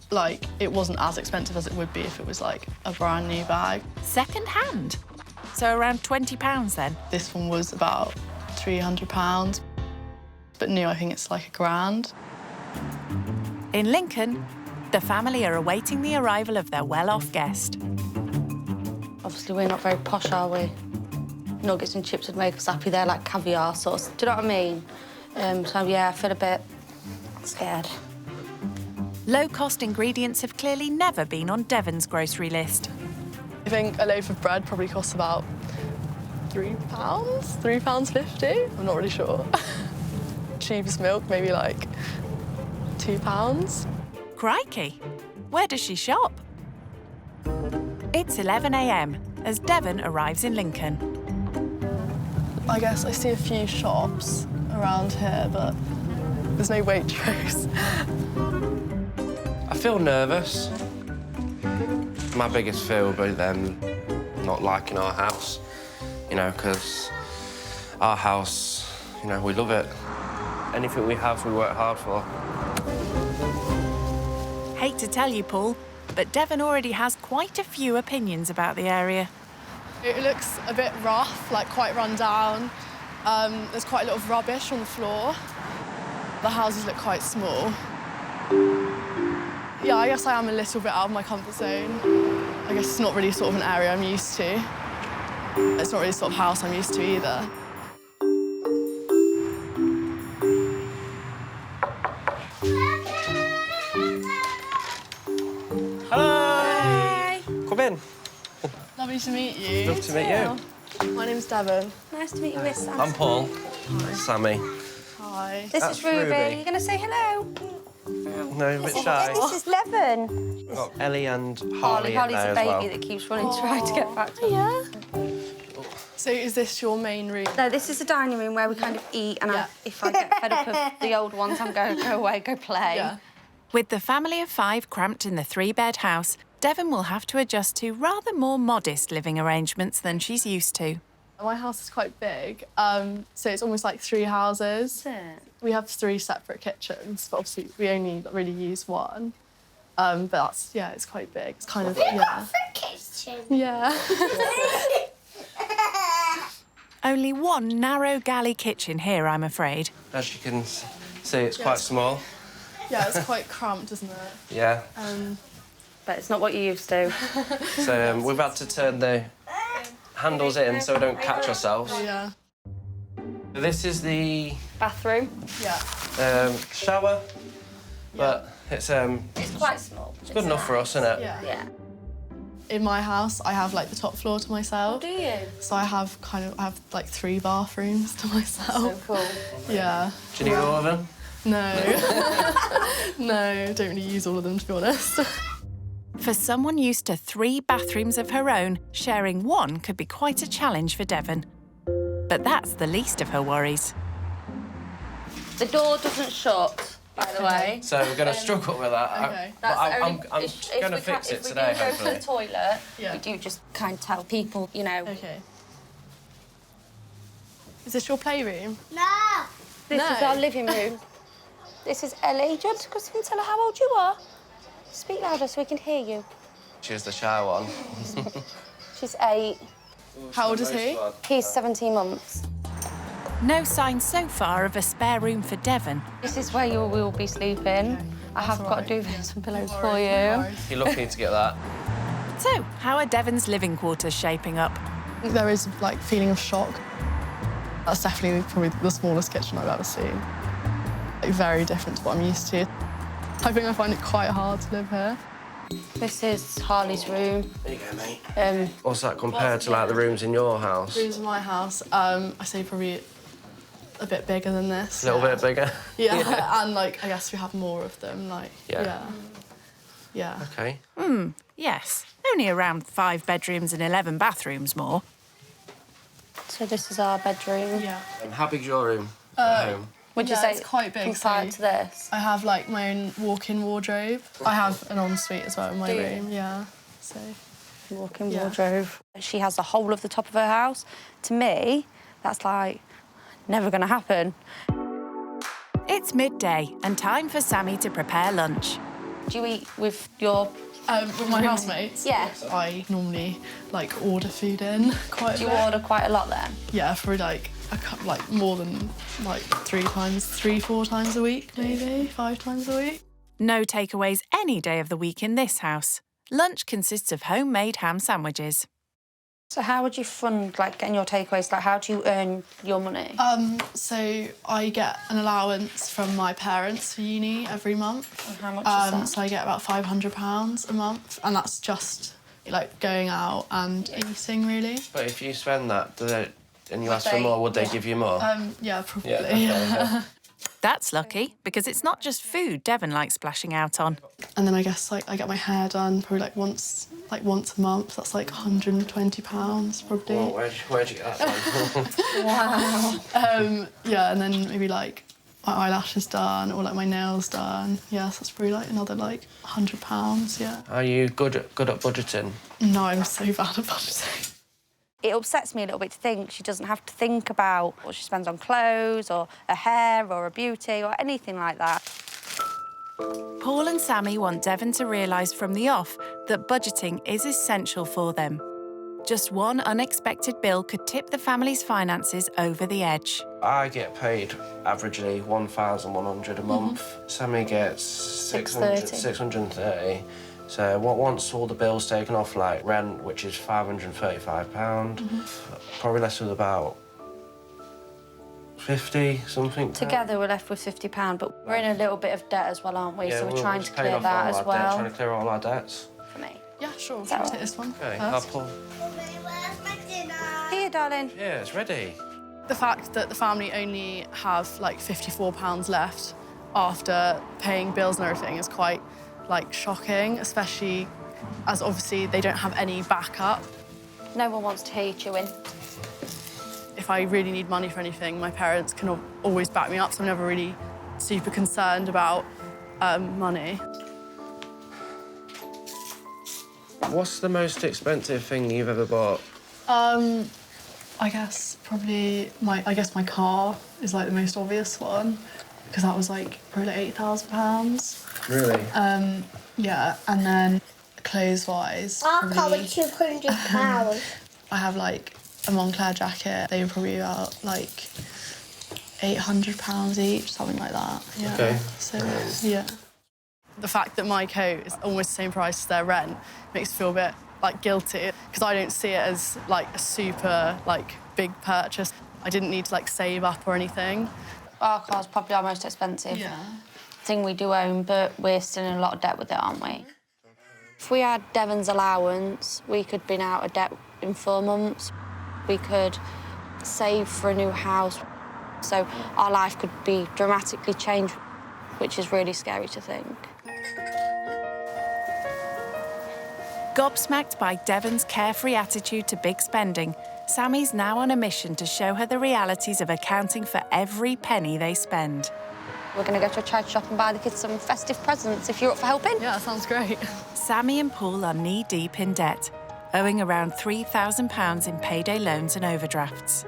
like, it wasn't as expensive as it would be if it was, like, a brand new bag. Second-hand? So around £20 then? This one was about £300, but new, I think it's like £1,000. In Lincoln, the family are awaiting the arrival of their well-off guest. Obviously, we're not very posh, are we? Nuggets and chips would make us happy. They're like caviar sauce. Do you know what I mean? So, yeah, I feel a bit scared. Low-cost ingredients have clearly never been on Devon's grocery list. I think a loaf of bread probably costs about £3, £3.50. I'm not really sure. Cheapest milk, maybe like £2. Crikey! Where does she shop? It's 11 a.m. as Devon arrives in Lincoln. I guess I see a few shops around here, but there's no Waitrose. I feel nervous. My biggest fear will be them not liking our house, you know, because our house, you know, we love it. Anything we have, we work hard for. Hate to tell you, Paul, but Devon already has quite a few opinions about the area. It looks a bit rough, like quite run down. There's quite a lot of rubbish on the floor. The houses look quite small. Yeah, I guess I am a little bit out of my comfort zone. I guess it's not really sort of an area I'm used to. It's not really the sort of house I'm used to either. Hi! Come in. Lovely to meet you. Love to meet you. My name's Devon. Nice to meet you, Miss Sam. I'm Paul. Hi. Sammy. Hi. This That's is Ruby. Ruby. You're going to say hello? No, a bit shy. This is Levin. Got Ellie and Harley Harley's in there a as baby well. that keeps running trying to get back to me. Yeah. So is this your main room? No, this is the dining room where we kind of eat, and if I get fed up of the old ones, I'm going to go away, go play. Yeah. With the family of 5 cramped in the 3-bed house, Devon will have to adjust to rather more modest living arrangements than she's used to. My house is quite big, so it's almost like 3 houses. We have 3 separate kitchens, but obviously we only really use one. But that's, yeah, it's quite big. It's kind of, yeah. Kitchen. Yeah. Only one narrow galley kitchen here, I'm afraid. As you can see, it's quite small. Yeah, it's quite cramped, isn't it? Yeah. But it's not what you used to. So we've had to turn the handles in so we don't catch ourselves. Yeah. This is the bathroom. Yeah. Shower, but it's quite small. It's good enough for us, isn't it? Yeah. In my house, I have like the top floor to myself. Do you? So I have like 3 bathrooms to myself. So cool. Yeah. Do you need all of them? No. No, don't really use all of them, to be honest. For someone used to 3 bathrooms of her own, sharing one could be quite a challenge for Devon. But that's the least of her worries. The door doesn't shut, by the way. So we're going to struggle with that. Okay. I'm going to fix it today, If we do go hopefully. to the toilet, Yeah. we do just kind of tell people, you know. Okay. Is this your playroom? No. This is our living room. This is Ellie. Do you want to go and tell her how old you are? Speak louder so we can hear you. Choose the shower one. She's 8. How old is he? He's 17 months. No sign so far of a spare room for Devon. This is where you will be sleeping. I have got to do some pillows for you. You're lucky to get that. So, how are Devon's living quarters shaping up? There is like feeling of shock. That's definitely probably the smallest kitchen I've ever seen. Like, very different to what I'm used to. I think I find it quite hard to live here. This is Harley's room. There you go, mate. What's that compared to like the rooms in your house? Rooms in my house, I say probably a bit bigger than this. A little bit bigger? Yeah, and like I guess we have more of them. Like yeah. Okay. Yes. Only around 5 bedrooms and 11 bathrooms more. So this is our bedroom. Yeah. How big's your room at home? Would you say it's quite big compared to this? I have like my own walk-in wardrobe. I have an ensuite as well in my Do you? room. Yeah. So Walk-in wardrobe. She has the whole of the top of her house. To me, that's like never going to happen. It's midday and time for Sammy to prepare lunch. Do you eat with your... with my housemates? Yeah. I normally like order food in quite a Do you bit. order quite a lot then? Yeah, for like more than like 3-4 times a week, maybe 5 times a week. No takeaways any day of the week in this house. Lunch consists of homemade ham sandwiches. So how would you fund, like, getting your takeaways? Like, how do you earn your money? So I get an allowance from my parents for uni every month. And how much is that? So I get about £500 a month, and that's just, like, going out and eating, really. But if you spend that and you ask for more, would they give you more? Yeah, probably. Yeah, okay, yeah. That's lucky, because it's not just food Devon likes splashing out on. And then I guess, like, I get my hair done probably, like, once a month. That's, like, £120, probably. Well, where'd you get that from? Wow. Yeah, and then maybe, like, my eyelashes done or, like, my nails done. Yeah, so that's probably, like, another, like, £100, yeah. Are you good at budgeting? No, I'm so bad at budgeting. It upsets me a little bit to think she doesn't have to think about what she spends on clothes or her hair or her beauty or anything like that. Paul and Sammy want Devon to realise from the off that budgeting is essential for them. Just one unexpected bill could tip the family's finances over the edge. I get paid averagely £1,100 a month. Sammy gets 630. So once all the bills taken off, like rent, which is £535, probably less with about 50 something. Together we're left with £50, but we're in a little bit of debt as well, aren't we? Yeah, So we're trying to clear that as well. Trying to clear all our debts. For me. Yeah, sure. Should we take this one Okay, first? I'll pull. Here, darling. Yeah, it's ready. The fact that the family only have, like, £54 left after paying bills and everything is quite, like, shocking, especially as obviously they don't have any backup. No one wants to hear you chewing. If I really need money for anything, my parents can always back me up, so I'm never really super concerned about money. What's the most expensive thing you've ever bought? I guess probably my car is, like, the most obvious one, because that was, like, probably like £8,000. Really? Yeah, and then clothes-wise, Our car was £200. I have, like, a Moncler jacket. They were probably about, like, £800 each, something like that. Yeah. Okay. So, yeah. The fact that my coat is almost the same price as their rent makes me feel a bit, like, guilty, because I don't see it as, like, a super, like, big purchase. I didn't need to, like, save up or anything. Our car's probably our most expensive thing we do own, but we're still in a lot of debt with it, aren't we? If we had Devon's allowance, we could have been out of debt in 4 months. We could save for a new house, so our life could be dramatically changed, which is really scary to think. Gobsmacked by Devon's carefree attitude to big spending, Sammy's now on a mission to show her the realities of accounting for every penny they spend. We're going to go to a charity shop and buy the kids some festive presents, if you're up for helping. Yeah, that sounds great. Sammy and Paul are knee-deep in debt, owing around £3,000 in payday loans and overdrafts.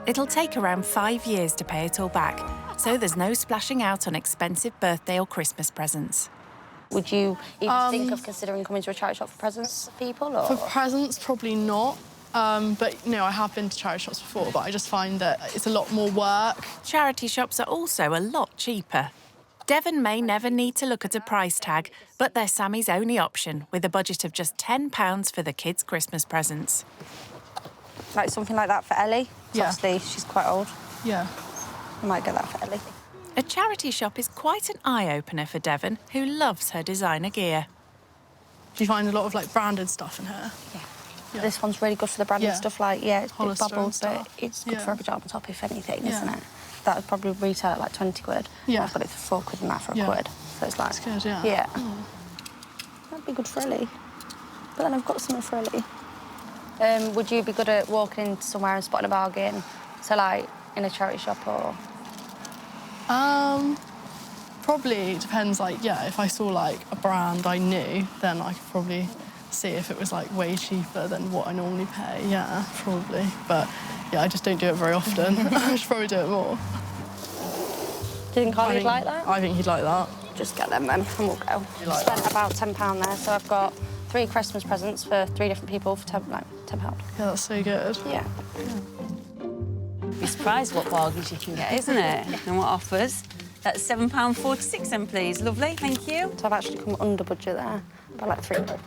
It'll take around 5 years to pay it all back, so there's no splashing out on expensive birthday or Christmas presents. Would you even think of considering coming to a charity shop for presents for people? Or? For presents, probably not. But, no, I have been to charity shops before, but I just find that it's a lot more work. Charity shops are also a lot cheaper. Devon may never need to look at a price tag, but they're Sammy's only option, with a budget of just £10 for the kids' Christmas presents. Like something like that for Ellie? Yeah. Obviously, she's quite old. Yeah. I might get that for Ellie. A charity shop is quite an eye-opener for Devon, who loves her designer gear. Do you find a lot of, like, branded stuff in here? Yeah. This one's really good for the branded stuff, like, yeah, it's big Hollister and bubbles, but stuff. it's good for a pyjama top, if anything, Yeah. isn't it? That would probably retail at, like, 20 quid. Yeah. I've got it for £4 and that for a Yeah. quid. So it's like... That's good, yeah. Yeah. That'd be good for Ellie. But then I've got something for Ellie. Would you be good at walking into somewhere and spotting a bargain? So, like, in a charity shop or...? Probably depends, like, yeah, if I saw, like, a brand I knew, then I could probably see if it was, like, way cheaper than what I normally pay. Yeah, probably. But, yeah, I just don't do it very often. I should probably do it more. Do you think Harley'd like that? I think he'd like that. Just get them then, and we'll go. Like Spent about £10 there, so I've got 3 Christmas presents for 3 different people for £10. Yeah, that's so good. Yeah. Be surprised what bargains you can get, isn't it? And what offers. That's £7.46 then, please. Lovely, thank you. So I've actually come under budget there by like £3.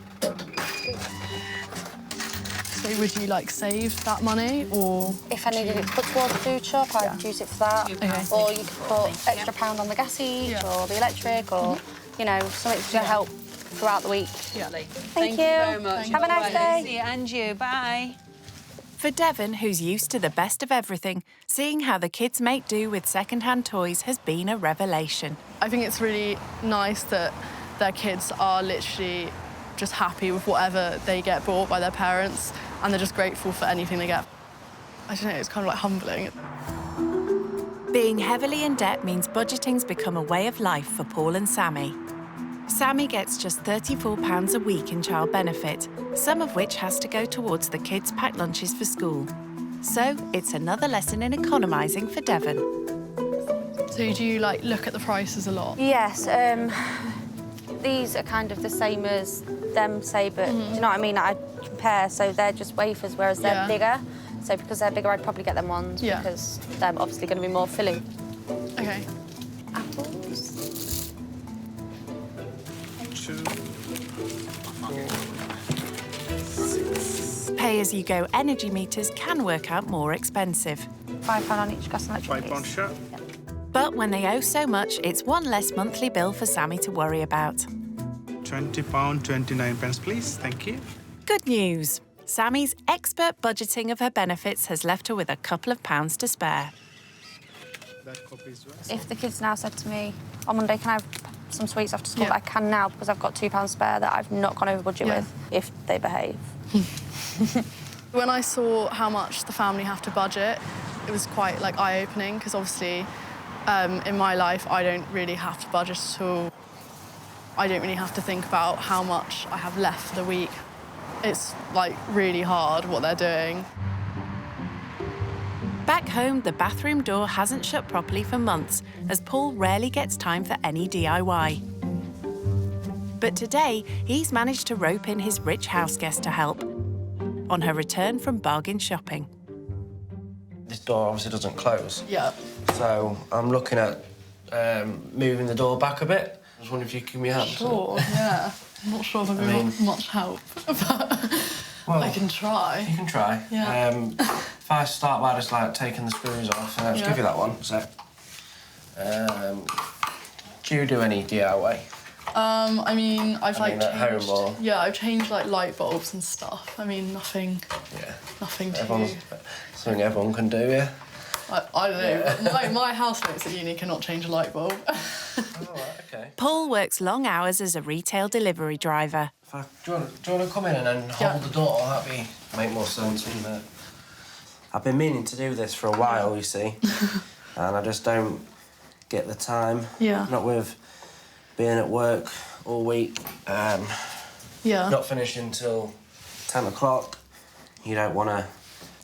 So would you like save that money or? If I needed it put towards the food shop, I'd use it for that. Okay. Or you could put extra £1 on the gas each or the electric or, you know, something to help throughout the week. Yeah. Thank you very much. Have a nice day. See you, and you. Bye. For Devon, who's used to the best of everything, seeing how the kids make do with second-hand toys has been a revelation. I think it's really nice that their kids are literally just happy with whatever they get bought by their parents, and they're just grateful for anything they get. I don't know, it's kind of like humbling. Being heavily in debt means budgeting's become a way of life for Paul and Sammy. Sammy gets just £34 a week in child benefit, some of which has to go towards the kids' packed lunches for school. So it's another lesson in economising for Devon. So do you like look at the prices a lot? Yes, these are kind of the same as them, say, but do you know what I mean? I compare, so they're just wafers, whereas they're bigger. So because they're bigger, I'd probably get them ones because they're obviously going to be more filling. Okay. Apples. Pay-as-you-go energy meters can work out more expensive. £5 on each gas and electric. £5 sure. But when they owe so much, it's one less monthly bill for Sammy to worry about. £20.29, please. Thank you. Good news. Sammy's expert budgeting of her benefits has left her with a couple of pounds to spare. If the kids now said to me, on Monday, can I have some sweets after school? I can now because I've got £2 spare that I've not gone over budget with, if they behave. When I saw how much the family have to budget, it was quite like eye-opening because obviously in my life I don't really have to budget at all. I don't really have to think about how much I have left for the week. It's like really hard what they're doing. Back home, the bathroom door hasn't shut properly for months, as Paul rarely gets time for any DIY. But today, he's managed to rope in his rich house guest to help on her return from bargain shopping. This door obviously doesn't close. Yeah. So I'm looking at moving the door back a bit. I was wondering if you could give me a hand. Sure, yeah. I'm not sure if I've got much help, but I can try. You can try. Yeah. If I start by just like taking the screws off, I'll just give you that one. So, do you do any DIY? I mean, I've like at home changed. or... Yeah, I've changed like light bulbs and stuff. I mean, nothing. Yeah. Nothing Something everyone can do, yeah. I don't know. But my housemates at uni cannot change a light bulb. Okay. Paul works long hours as a retail delivery driver. Do you want to come in and then hold the door? That'd make more sense, wouldn't it? I've been meaning to do this for a while, you see, and I just don't get the time. Yeah. Not with being at work all week. Not finishing until 10 o'clock. You don't want to...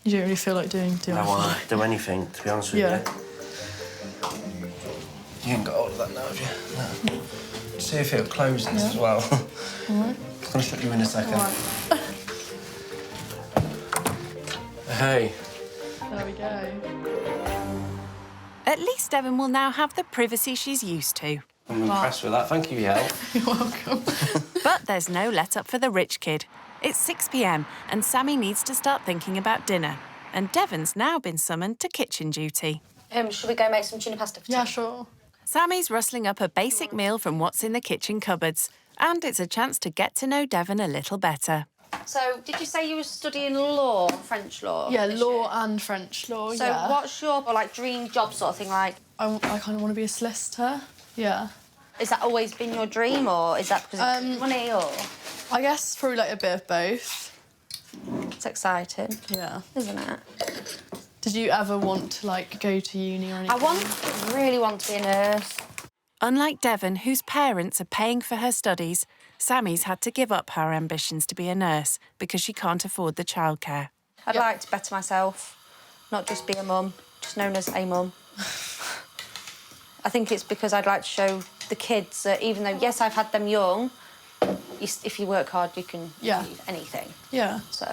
You don't really feel like doing DIY. I don't want to do anything, to be honest with you. You ain't got hold of that now, have you? No. See if it'll close this as well. All right. I'm going to shut you in a second. All right. Hey. There we go. At least Devon will now have the privacy she's used to. I'm impressed with that. Thank you for your help. You're welcome. But there's no let-up for the rich kid. It's 6 p.m. and Sammy needs to start thinking about dinner. And Devon's now been summoned to kitchen duty. Should we go make some tuna pasta for tea? Yeah, sure. Sammy's rustling up a basic meal from what's in the kitchen cupboards. And it's a chance to get to know Devon a little better. So, did you say you were studying law, French law? Yeah, law and French law, So what's your, dream job sort of thing, like? I kind of want to be a solicitor, yeah. Has that always been your dream, or is that because of money, or...? I guess probably, like, a bit of both. It's exciting. Yeah. Isn't it? Did you ever want to, like, go to uni or anything? I really want to be a nurse. Unlike Devon, whose parents are paying for her studies, Sammy's had to give up her ambitions to be a nurse because she can't afford the childcare. I'd like to better myself, not just be a mum, just known as a mum. I think it's because I'd like to show the kids that even though, yes, I've had them young, if you work hard, you can achieve anything. Yeah. So...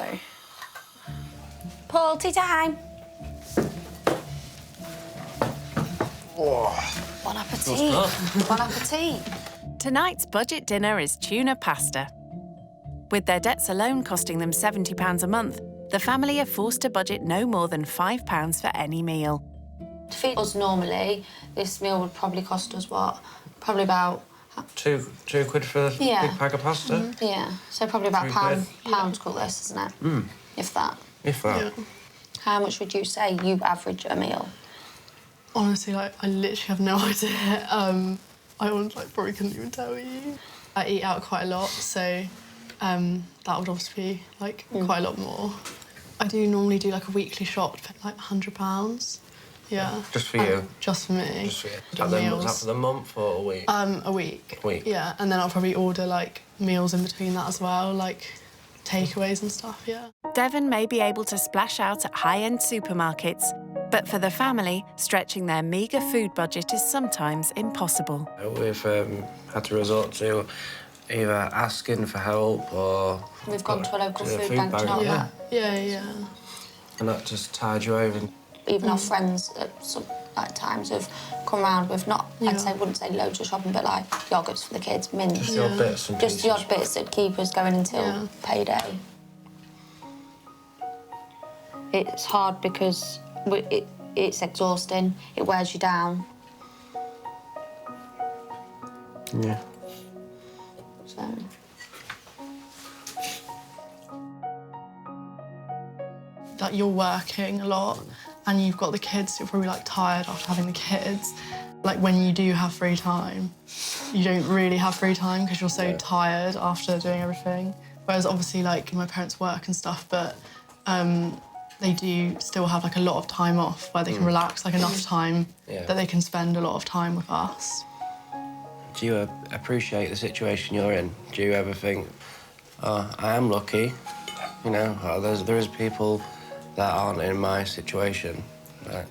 Paul, tea time. Oh. Bon appetit. Bon appetit. Tonight's budget dinner is tuna pasta. With their debts alone costing them £70 a month, the family are forced to budget no more than £5 for any meal. To feed us normally, this meal would probably cost us what? Probably about... Two quid for a big bag of pasta? Yeah, so probably about £3. pound to cook this, isn't it? If that. If that. Yeah. How much would you say you average a meal? Honestly, like, I literally have no idea. I probably couldn't even tell you. I eat out quite a lot, so that would obviously be, like, quite a lot more. I do normally do, like, a weekly shop for, like, £100. Yeah. Just for you? Just for me. Just for you. Is that for the month or a week? A week. Yeah, and then I'll probably order, like, meals in between that as well, like takeaways and stuff, yeah. Devon may be able to splash out at high-end supermarkets, but for the family, stretching their meagre food budget is sometimes impossible. We've had to resort to either asking for help or... We've gone to a local food bank, do you know that? Yeah. And that just tied you over. Even our friends at some times have come round with not, wouldn't say loads of shopping, but like yogurts for the kids, mints. Just the odd bits and Just the odd bits that keep us going until payday. It's hard because it's exhausting. It wears you down. Yeah. So... That you're working a lot and you've got the kids, you're probably, like, tired after having the kids. Like, when you do have free time, you don't really have free time because you're so tired after doing everything. Whereas, obviously, like, my parents work and stuff, but they do still have, like, a lot of time off where they can relax, like, enough time that they can spend a lot of time with us. Do you appreciate the situation you're in? Do you ever think, oh, I am lucky, you know, there is people that aren't in my situation, right?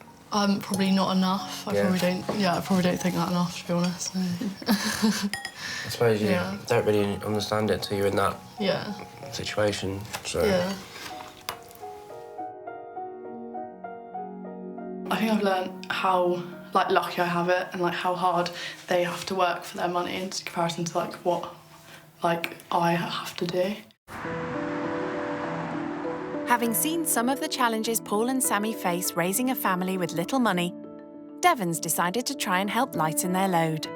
Probably not enough. I probably don't think that enough, to be honest. No. I suppose you don't really understand it until you're in that situation, so... Yeah. I think I've learned how, like, lucky I have it and, like, how hard they have to work for their money in comparison to, like, what, like, I have to do. Having seen some of the challenges Paul and Sammy face raising a family with little money, Devon's decided to try and help lighten their load.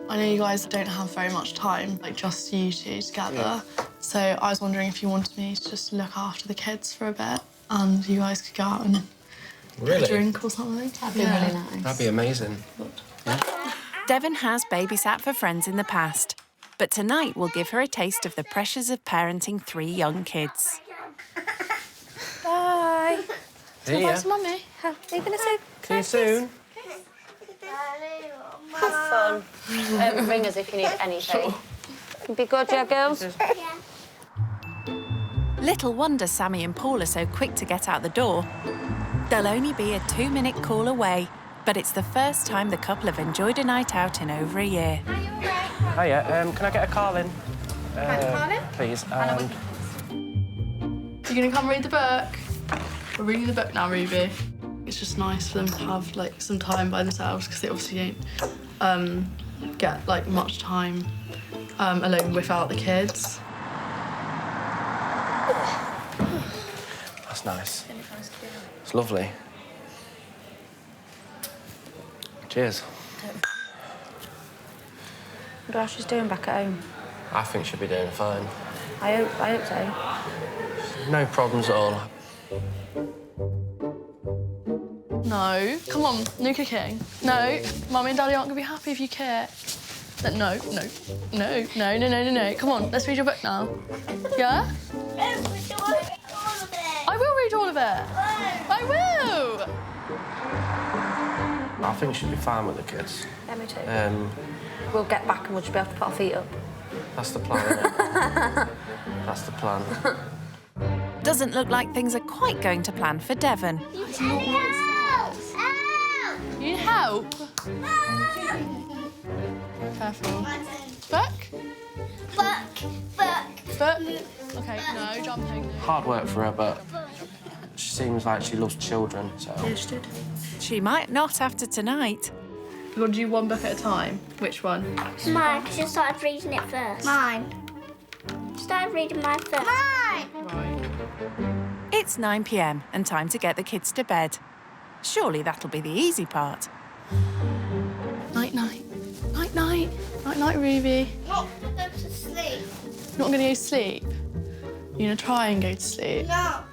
I know you guys don't have very much time, like just you two together. So I was wondering if you wanted me to just look after the kids for a bit and you guys could go out and have a drink or something. That'd be really nice. That'd be amazing. Devon has babysat for friends in the past, but tonight will give her a taste of the pressures of parenting 3 young kids. Bye. See ya. Bye, Mummy. Are you going to say... See you soon. Have fun. Ring us if you need anything. Be good, yeah, girls? Little wonder Sammy and Paul are so quick to get out the door. They'll only be a 2-minute call away, but it's the first time the couple have enjoyed a night out in over a year. Hiya, can I get a Carlin? Please. You gonna come read the book? We're reading the book now, Ruby. It's just nice for them to have, like, some time by themselves because they obviously don't get, like, much time alone without the kids. That's nice. It's lovely. Cheers. What else she's doing back at home? I think she'll be doing fine. I hope so. No problems at all. No, come on, no kicking. No, Mummy and Daddy aren't gonna be happy if you kick. No. Come on, let's read your book now. Yeah? I will read all of it. I will. I think she'll be fine with the kids. Yeah, me too. We'll get back and we'll just be able to put our feet up. That's the plan, isn't it? That's the plan. Doesn't look like things are quite going to plan for Devon. You need help? Careful. Book? Book. Okay, no jumping. Hard work for her, but she seems like she loves children, so... She might not after tonight. We're going to do one book at a time. Which one? Mine, because you started reading it first. Mine. Started reading mine first. Mine! Right. It's 9 p.m. and time to get the kids to bed. Surely that'll be the easy part. Night-night. Night-night. Night-night, Ruby. Not going to go to sleep. Not going to go to sleep? You're going to try and go to sleep? No.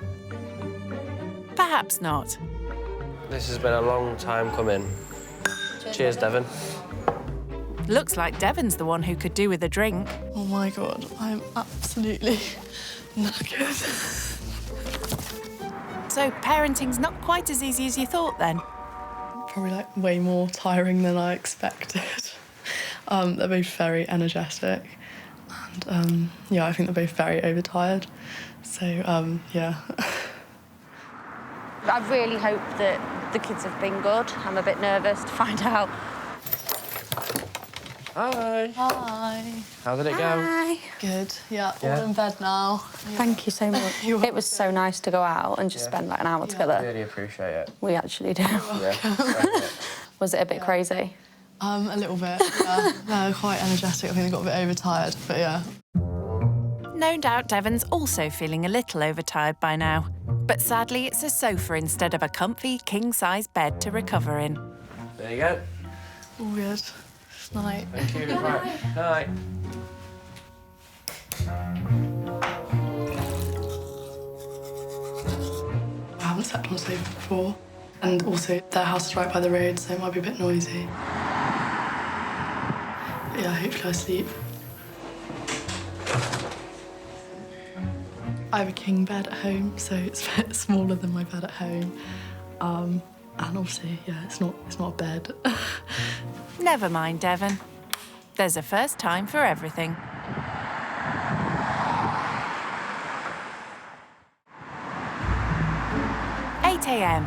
Perhaps not. This has been a long time coming. Cheers, Devon. Looks like Devon's the one who could do with a drink. Oh, my God. I'm absolutely knackered. So parenting's not quite as easy as you thought, then? Probably, like, way more tiring than I expected. They're both very energetic. And, yeah, I think they're both very overtired. So, yeah. I really hope that the kids have been good. I'm a bit nervous to find out. Hi. Hi. How did it go? Hi. Good. Yeah, all in bed now. Thank you so much. It was so nice to go out and just spend like an hour together. Really appreciate it. We actually do. Was it a bit crazy? A little bit, yeah. They're quite energetic. I think they got a bit overtired, but yeah. No doubt Devon's also feeling a little overtired by now. But sadly, it's a sofa instead of a comfy, king-size bed to recover in. There you go. All good. Night. Thank you. Right. Night. I haven't slept on a sofa before. And also, their house is right by the road, so it might be a bit noisy. But yeah, hopefully I sleep. I have a king bed at home, so it's a bit smaller than my bed at home. And obviously, yeah, it's not a bed. Never mind, Devon. There's a first time for everything. "8 a.m.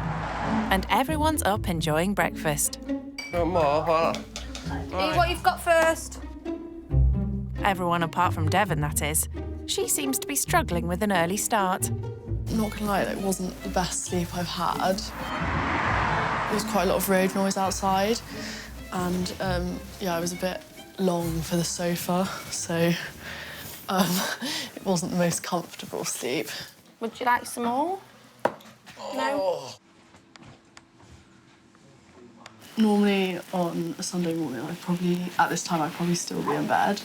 and everyone's up enjoying breakfast. Got more? What? Eat what you've got first. Everyone apart from Devon, that is. She seems to be struggling with an early start. Not gonna lie, it wasn't the best sleep I've had. There was quite a lot of road noise outside, and yeah, I was a bit long for the sofa, so it wasn't the most comfortable sleep. Would you like some more? No? Normally on a Sunday morning, at this time, I'd probably still be in bed.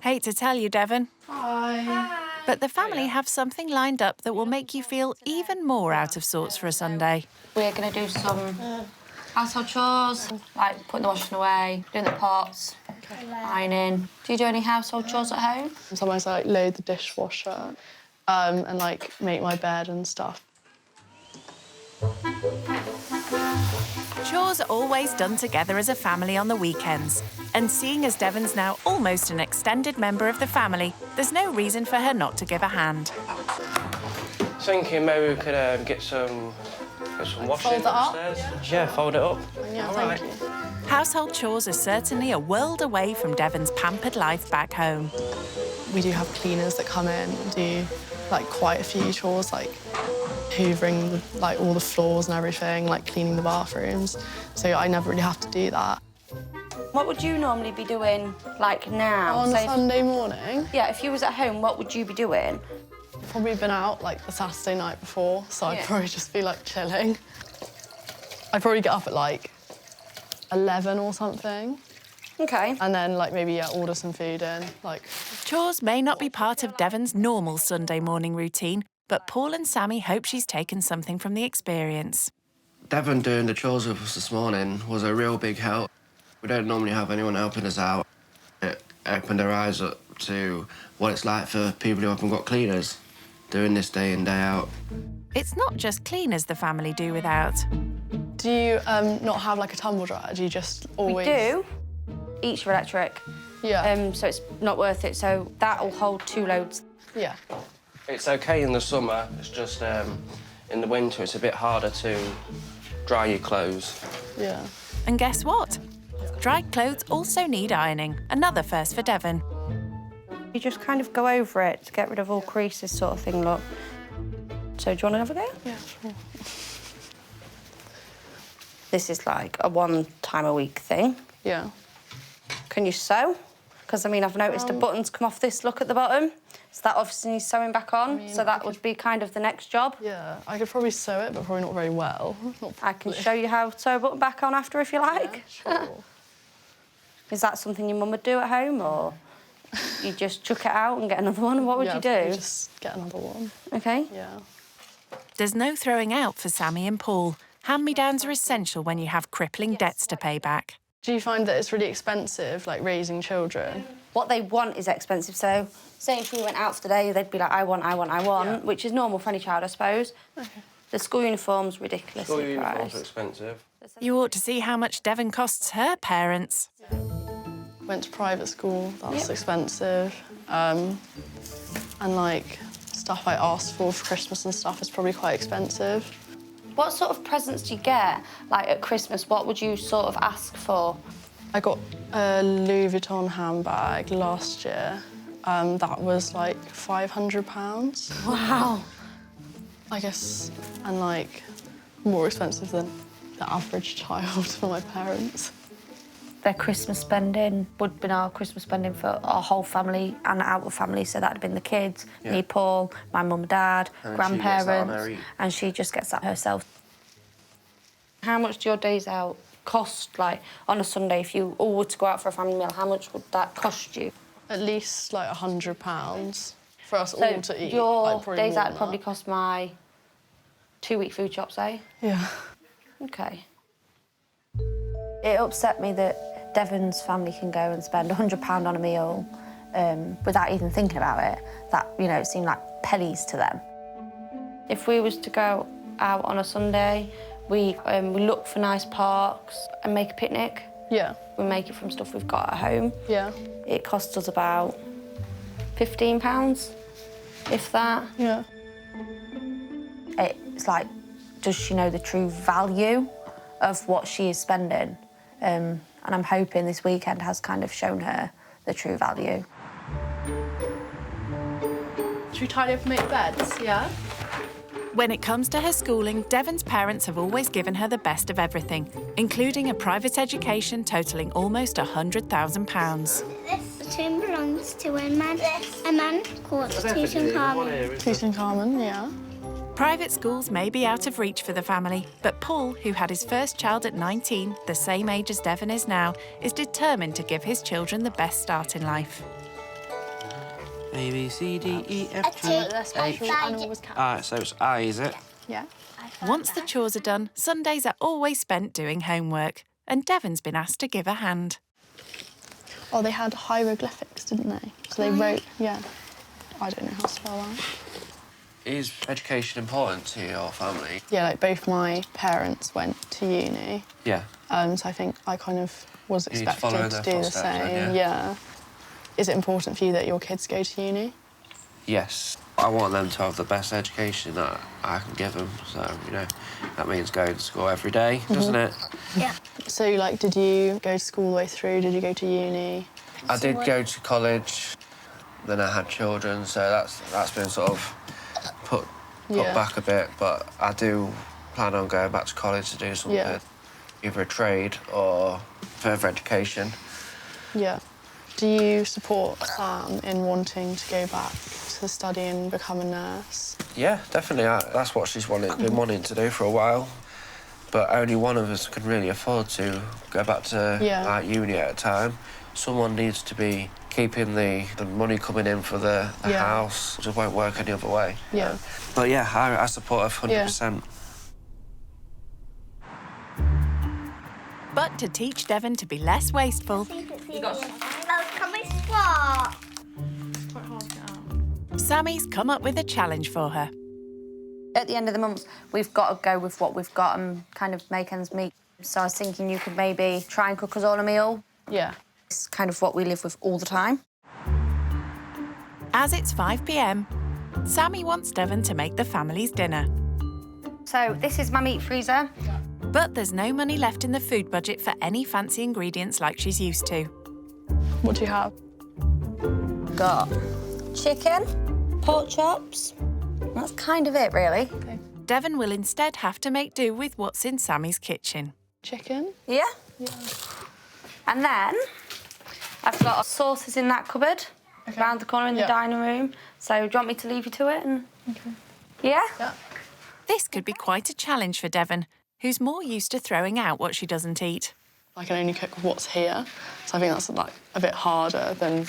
Hate to tell you, Devon, Hi. but the family have something lined up that will make you feel even more out of sorts for a Sunday. We're going to do some household chores, like putting the washing away, doing the pots, ironing. Do you do any household chores at home? Sometimes I load the dishwasher and make my bed and stuff. Chores are always done together as a family on the weekends. And seeing as Devon's now almost an extended member of the family, there's no reason for her not to give a hand. Thinking maybe we could get some washing upstairs. Yeah, fold it up. Yeah, all thank right. you. Household chores are certainly a world away from Devon's pampered life back home. We do have cleaners that come in and do quite a few chores, like hoovering all the floors and everything, cleaning the bathrooms. So I never really have to do that. What would you normally be doing, now? On a Sunday morning? Yeah, if you was at home, what would you be doing? Probably been out, the Saturday night before, so I'd probably just be, chilling. I'd probably get up at, 11 or something. OK. And then, maybe, order some food in, Chores may not be part of Devon's normal Sunday morning routine, but Paul and Sammy hope she's taken something from the experience. Devon doing the chores with us this morning was a real big help. We don't normally have anyone helping us out. It opened our eyes up to what it's like for people who haven't got cleaners, doing this day in, day out. It's not just cleaners the family do without. Do you not have, a tumble dryer? Do you just always... We do. Each are electric. Yeah. So it's not worth it, so that'll hold 2 loads. Yeah. It's OK in the summer, it's just in the winter it's a bit harder to dry your clothes. Yeah. And guess what? Dried clothes also need ironing, another first for Devon. You just kind of go over it to get rid of all creases sort of thing, look. So do you want to have a go? Yeah, sure. This is a 1 time a week thing. Yeah. Can you sew? Because, I've noticed the buttons come off this look at the bottom. So that obviously needs sewing back on, so that would be kind of the next job. Yeah, I could probably sew it, but probably not very well. I can show you how to sew a button back on after if you like. Yeah, sure. Is that something your mum would do at home, or you just chuck it out and get another one? What would you do? Just get another one. OK. Yeah. There's no throwing out for Sammy and Paul. Hand-me-downs are essential when you have crippling debts to pay back. Do you find that it's really expensive, like, raising children? What they want is expensive, so say if we went out for the day, they'd be like, I want, which is normal for any child, I suppose. Okay. The school uniform's ridiculously School uniforms priced. are expensive. You ought to see how much Devon costs her parents. Went to private school, that's expensive. And, like, stuff I asked for Christmas and stuff is probably quite expensive. What sort of presents do you get? Like, at Christmas, what would you sort of ask for? I got a Louis Vuitton handbag last year. That was, like, £500. Wow. I guess, and, like, more expensive than the average child for my parents. Their Christmas spending would have been our Christmas spending for our whole family and our family, so that'd have been the kids, me, Paul, my mum and dad, And grandparents, and she just gets that herself. How much do your days out cost? Like, on a Sunday, if you all were to go out for a family meal, how much would that cost you? At least, like, £100 for us So all to eat. your like, probably days more out than probably that. cost my 2-week food shop, say? Yeah. OK. It upset me that Devon's family can go and spend £100 on a meal without even thinking about it. That, you know, it seemed like pennies to them. If we was to go out on a Sunday, we look for nice parks and make a picnic. Yeah. We make it from stuff we've got at home. Yeah. It costs us about £15, if that. Yeah. It's like, does she know the true value of what she is spending? And I'm hoping this weekend has kind of shown her the true value. Should we tidy up and make beds? Yeah. When it comes to her schooling, Devon's parents have always given her the best of everything, including a private education totalling almost £100,000. This tomb belongs to a man called Tutankhamun. Tutankhamun, yeah. Private schools may be out of reach for the family, but Paul, who had his first child at 19, the same age as Devon is now, is determined to give his children the best start in life. A, B, C, D, E, F, G, H. So it's I, is it? Yeah. Once the chores are done, Sundays are always spent doing homework, and Devon's been asked to give a hand. Oh, they had hieroglyphics, didn't they? So they wrote, yeah. I don't know how to spell that. Is education important to your family? Yeah, like both my parents went to uni. Yeah. So I think I kind of was You need to follow expected to in do their the footsteps same. then, Yeah. Is it important for you that your kids go to uni? Yes. I want them to have the best education that I can give them. So, you know, that means going to school every day, doesn't it? Yeah. So, like, did you go to school all the way through? Did you go to uni? I did go to college, then I had children, so that's been sort of put back a bit, but I do plan on going back to college to do something, either a trade or further education. Yeah. Do you support Sam in wanting to go back to study and become a nurse? Yeah, definitely. That's what she's been wanting to do for a while. But only one of us can really afford to go back to uni at a time. Someone needs to be keeping the money coming in for the house. It just won't work any other way. Yeah. But yeah, I support her 100%. But to teach Devon to be less wasteful, Sammy's come up with a challenge for her. At the end of the month, we've got to go with what we've got and kind of make ends meet. So I was thinking you could maybe try and cook us all a meal. Yeah. It's kind of what we live with all the time. As it's 5 p.m, Sammy wants Devon to make the family's dinner. So this is my meat freezer. But there's no money left in the food budget for any fancy ingredients like she's used to. What do you have? Got chicken, pork chops. That's kind of it, really. Okay. Devon will instead have to make do with what's in Sammy's kitchen. Chicken? Yeah. And then I've got sauces in that cupboard. round the corner in the dining room. So do you want me to leave you to it? And... Yeah? This could be quite a challenge for Devon, who's more used to throwing out what she doesn't eat. I can only cook what's here, so I think that's like a bit harder than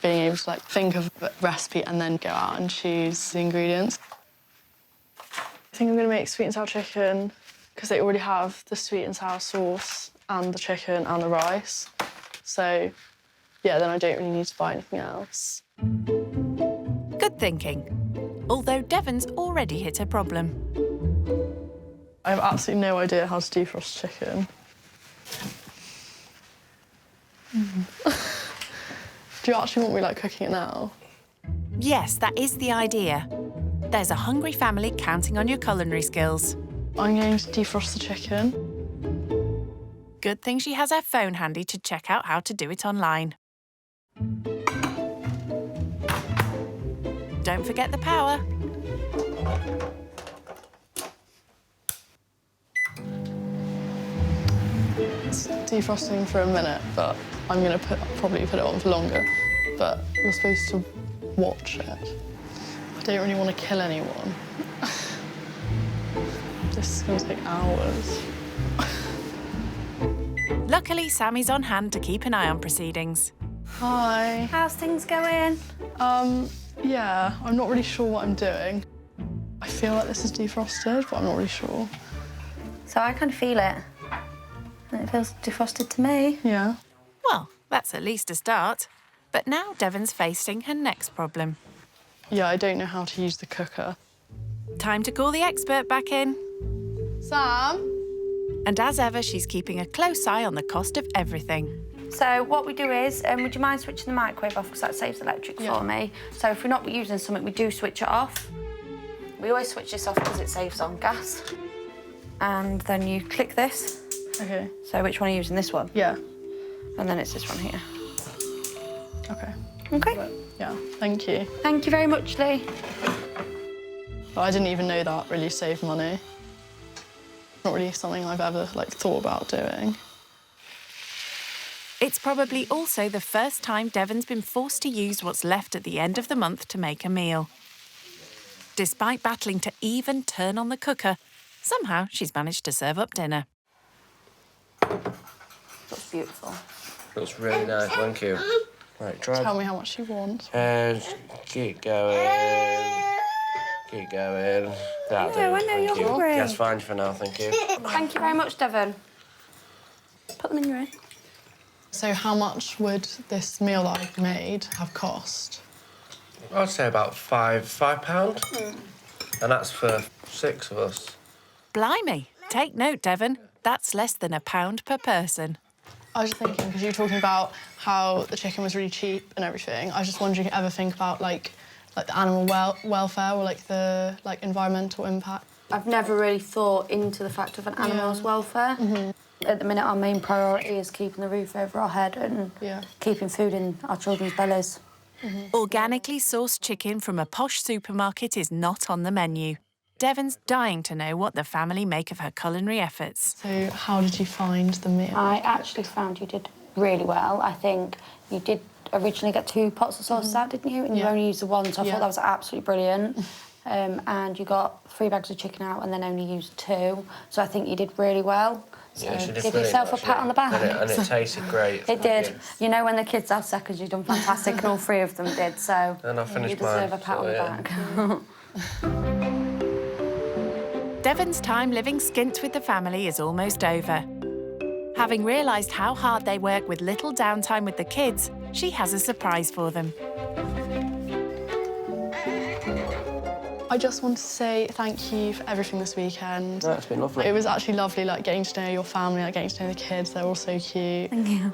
being able to like think of a recipe and then go out and choose the ingredients. I think I'm going to make sweet and sour chicken because they already have the sweet and sour sauce and the chicken and the rice. So, yeah, then I don't really need to buy anything else. Good thinking. Although Devon's already hit a problem. I have absolutely no idea how to defrost chicken. Do you actually want me, like, cooking it now? Yes, that is the idea. There's a hungry family counting on your culinary skills. I'm going to defrost the chicken. Good thing she has her phone handy to check out how to do it online. Don't forget the power. It's defrosting for a minute, but I'm going to probably put it on for longer. But you're supposed to watch it. I don't really want to kill anyone. This is going to take hours. Luckily, Sammy's on hand to keep an eye on proceedings. Hi. How's things going? Yeah, I'm not really sure what I'm doing. I feel like this is defrosted, but I'm not really sure. So I kind of feel it. And it feels defrosted to me. Yeah. Well, that's at least a start. But now Devon's facing her next problem. Yeah, I don't know how to use the cooker. Time to call the expert back in. Sam? And as ever, she's keeping a close eye on the cost of everything. So what we do is, would you mind switching the microwave off because that saves electric for me? So if we're not using something, we do switch it off. We always switch this off because it saves on gas. And then you click this. Okay. So which one are you using? This one? Yeah. And then it's this one here. Okay. Okay. Yeah, thank you. Thank you very much, Lee. Well, I didn't even know that really saved money. Not really something I've ever thought about doing. It's probably also the first time Devon's been forced to use what's left at the end of the month to make a meal. Despite battling to even turn on the cooker, somehow she's managed to serve up dinner. That's beautiful. Looks really nice, thank you. Right, try. Tell me how much you want. Keep going. Keep going. That'll do. I know you're hungry. That's fine for now, thank you. Thank you very much, Devon. Put them in your ear. So how much would this meal that I've made have cost? I'd say about £5. And that's for 6 of us. Blimey! Take note, Devon. That's less than £1 per person. I was just thinking, because you were talking about how the chicken was really cheap and everything, I was just wondering if you ever think about, like the animal welfare or, the environmental impact. I've never really thought into the fact of an animal's welfare. At the minute, our main priority is keeping the roof over our head and keeping food in our children's bellies. Organically sourced chicken from a posh supermarket is not on the menu. Devon's dying to know what the family make of her culinary efforts. So how did you find the meal? I actually found you did really well. I think you did originally get 2 pots of sauces out, didn't you? And you only used the one, so I thought that was absolutely brilliant. And you got 3 bags of chicken out and then only used 2. So I think you did really well. So Yeah, she did give brilliant, yourself a pat on the back. And it tasted great. It did. You know, when the kids have seconds, you've done fantastic, and all 3 of them did, so And I finished you deserve mine, a pat on the back. Devon's time living skint with the family is almost over. Having realised how hard they work with little downtime with the kids, she has a surprise for them. I just want to say thank you for everything this weekend. No, it's been lovely. It was actually lovely, getting to know your family, getting to know the kids. They're all so cute. Thank you.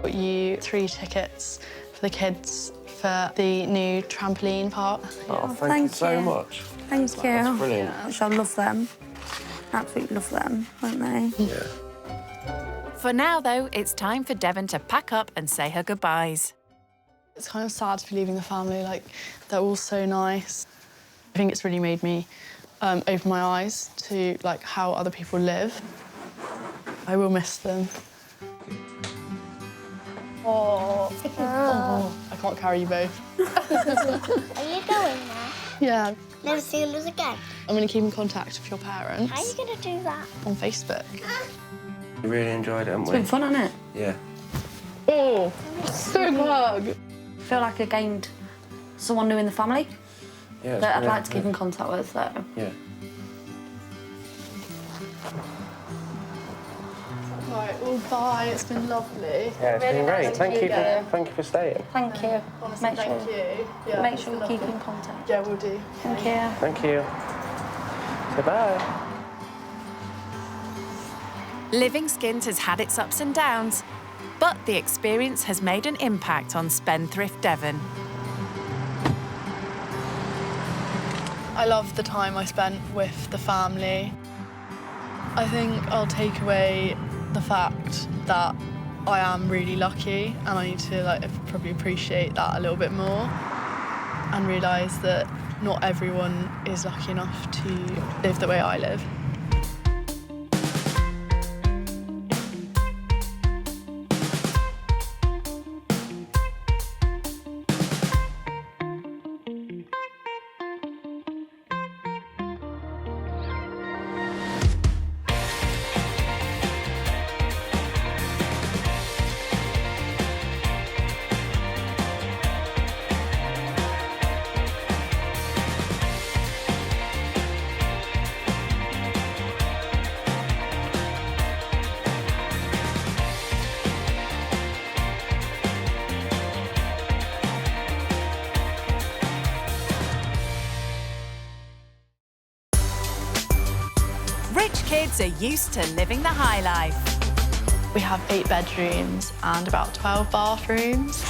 Got you 3 tickets for the kids for the new trampoline park. Oh, thank you so much. Thank you. That's brilliant. I shall love them. Absolutely love them, won't they? Yeah. For now, though, it's time for Devon to pack up and say her goodbyes. It's kind of sad to be leaving the family. They're all so nice. I think it's really made me open my eyes to how other people live. I will miss them. Oh, I can't carry you both. Are you going there? Yeah. Never seen us again. I'm going to keep in contact with your parents. How are you going to do that? On Facebook. We really enjoyed it, haven't we? It's been fun, hasn't it? Yeah. Oh, so hug. I feel like I gained someone new in the family Yeah, that I'd like to keep in contact with, so. Yeah. Right, well, bye. It's been lovely. Yeah, it's been great. Thank you for staying. Thank you. Honestly, Make sure, thank you. Yeah, make it's sure we been keep lovely. in contact. Yeah, we'll do. Thank you. Thank you. Say bye. Living skint has had its ups and downs, but the experience has made an impact on spendthrift Devon. I love the time I spent with the family. I think I'll take away the fact that I am really lucky, and I need to probably appreciate that a little bit more and realise that not everyone is lucky enough to live the way I live. Rich kids are used to living the high life. We have 8 bedrooms and about 12 bathrooms.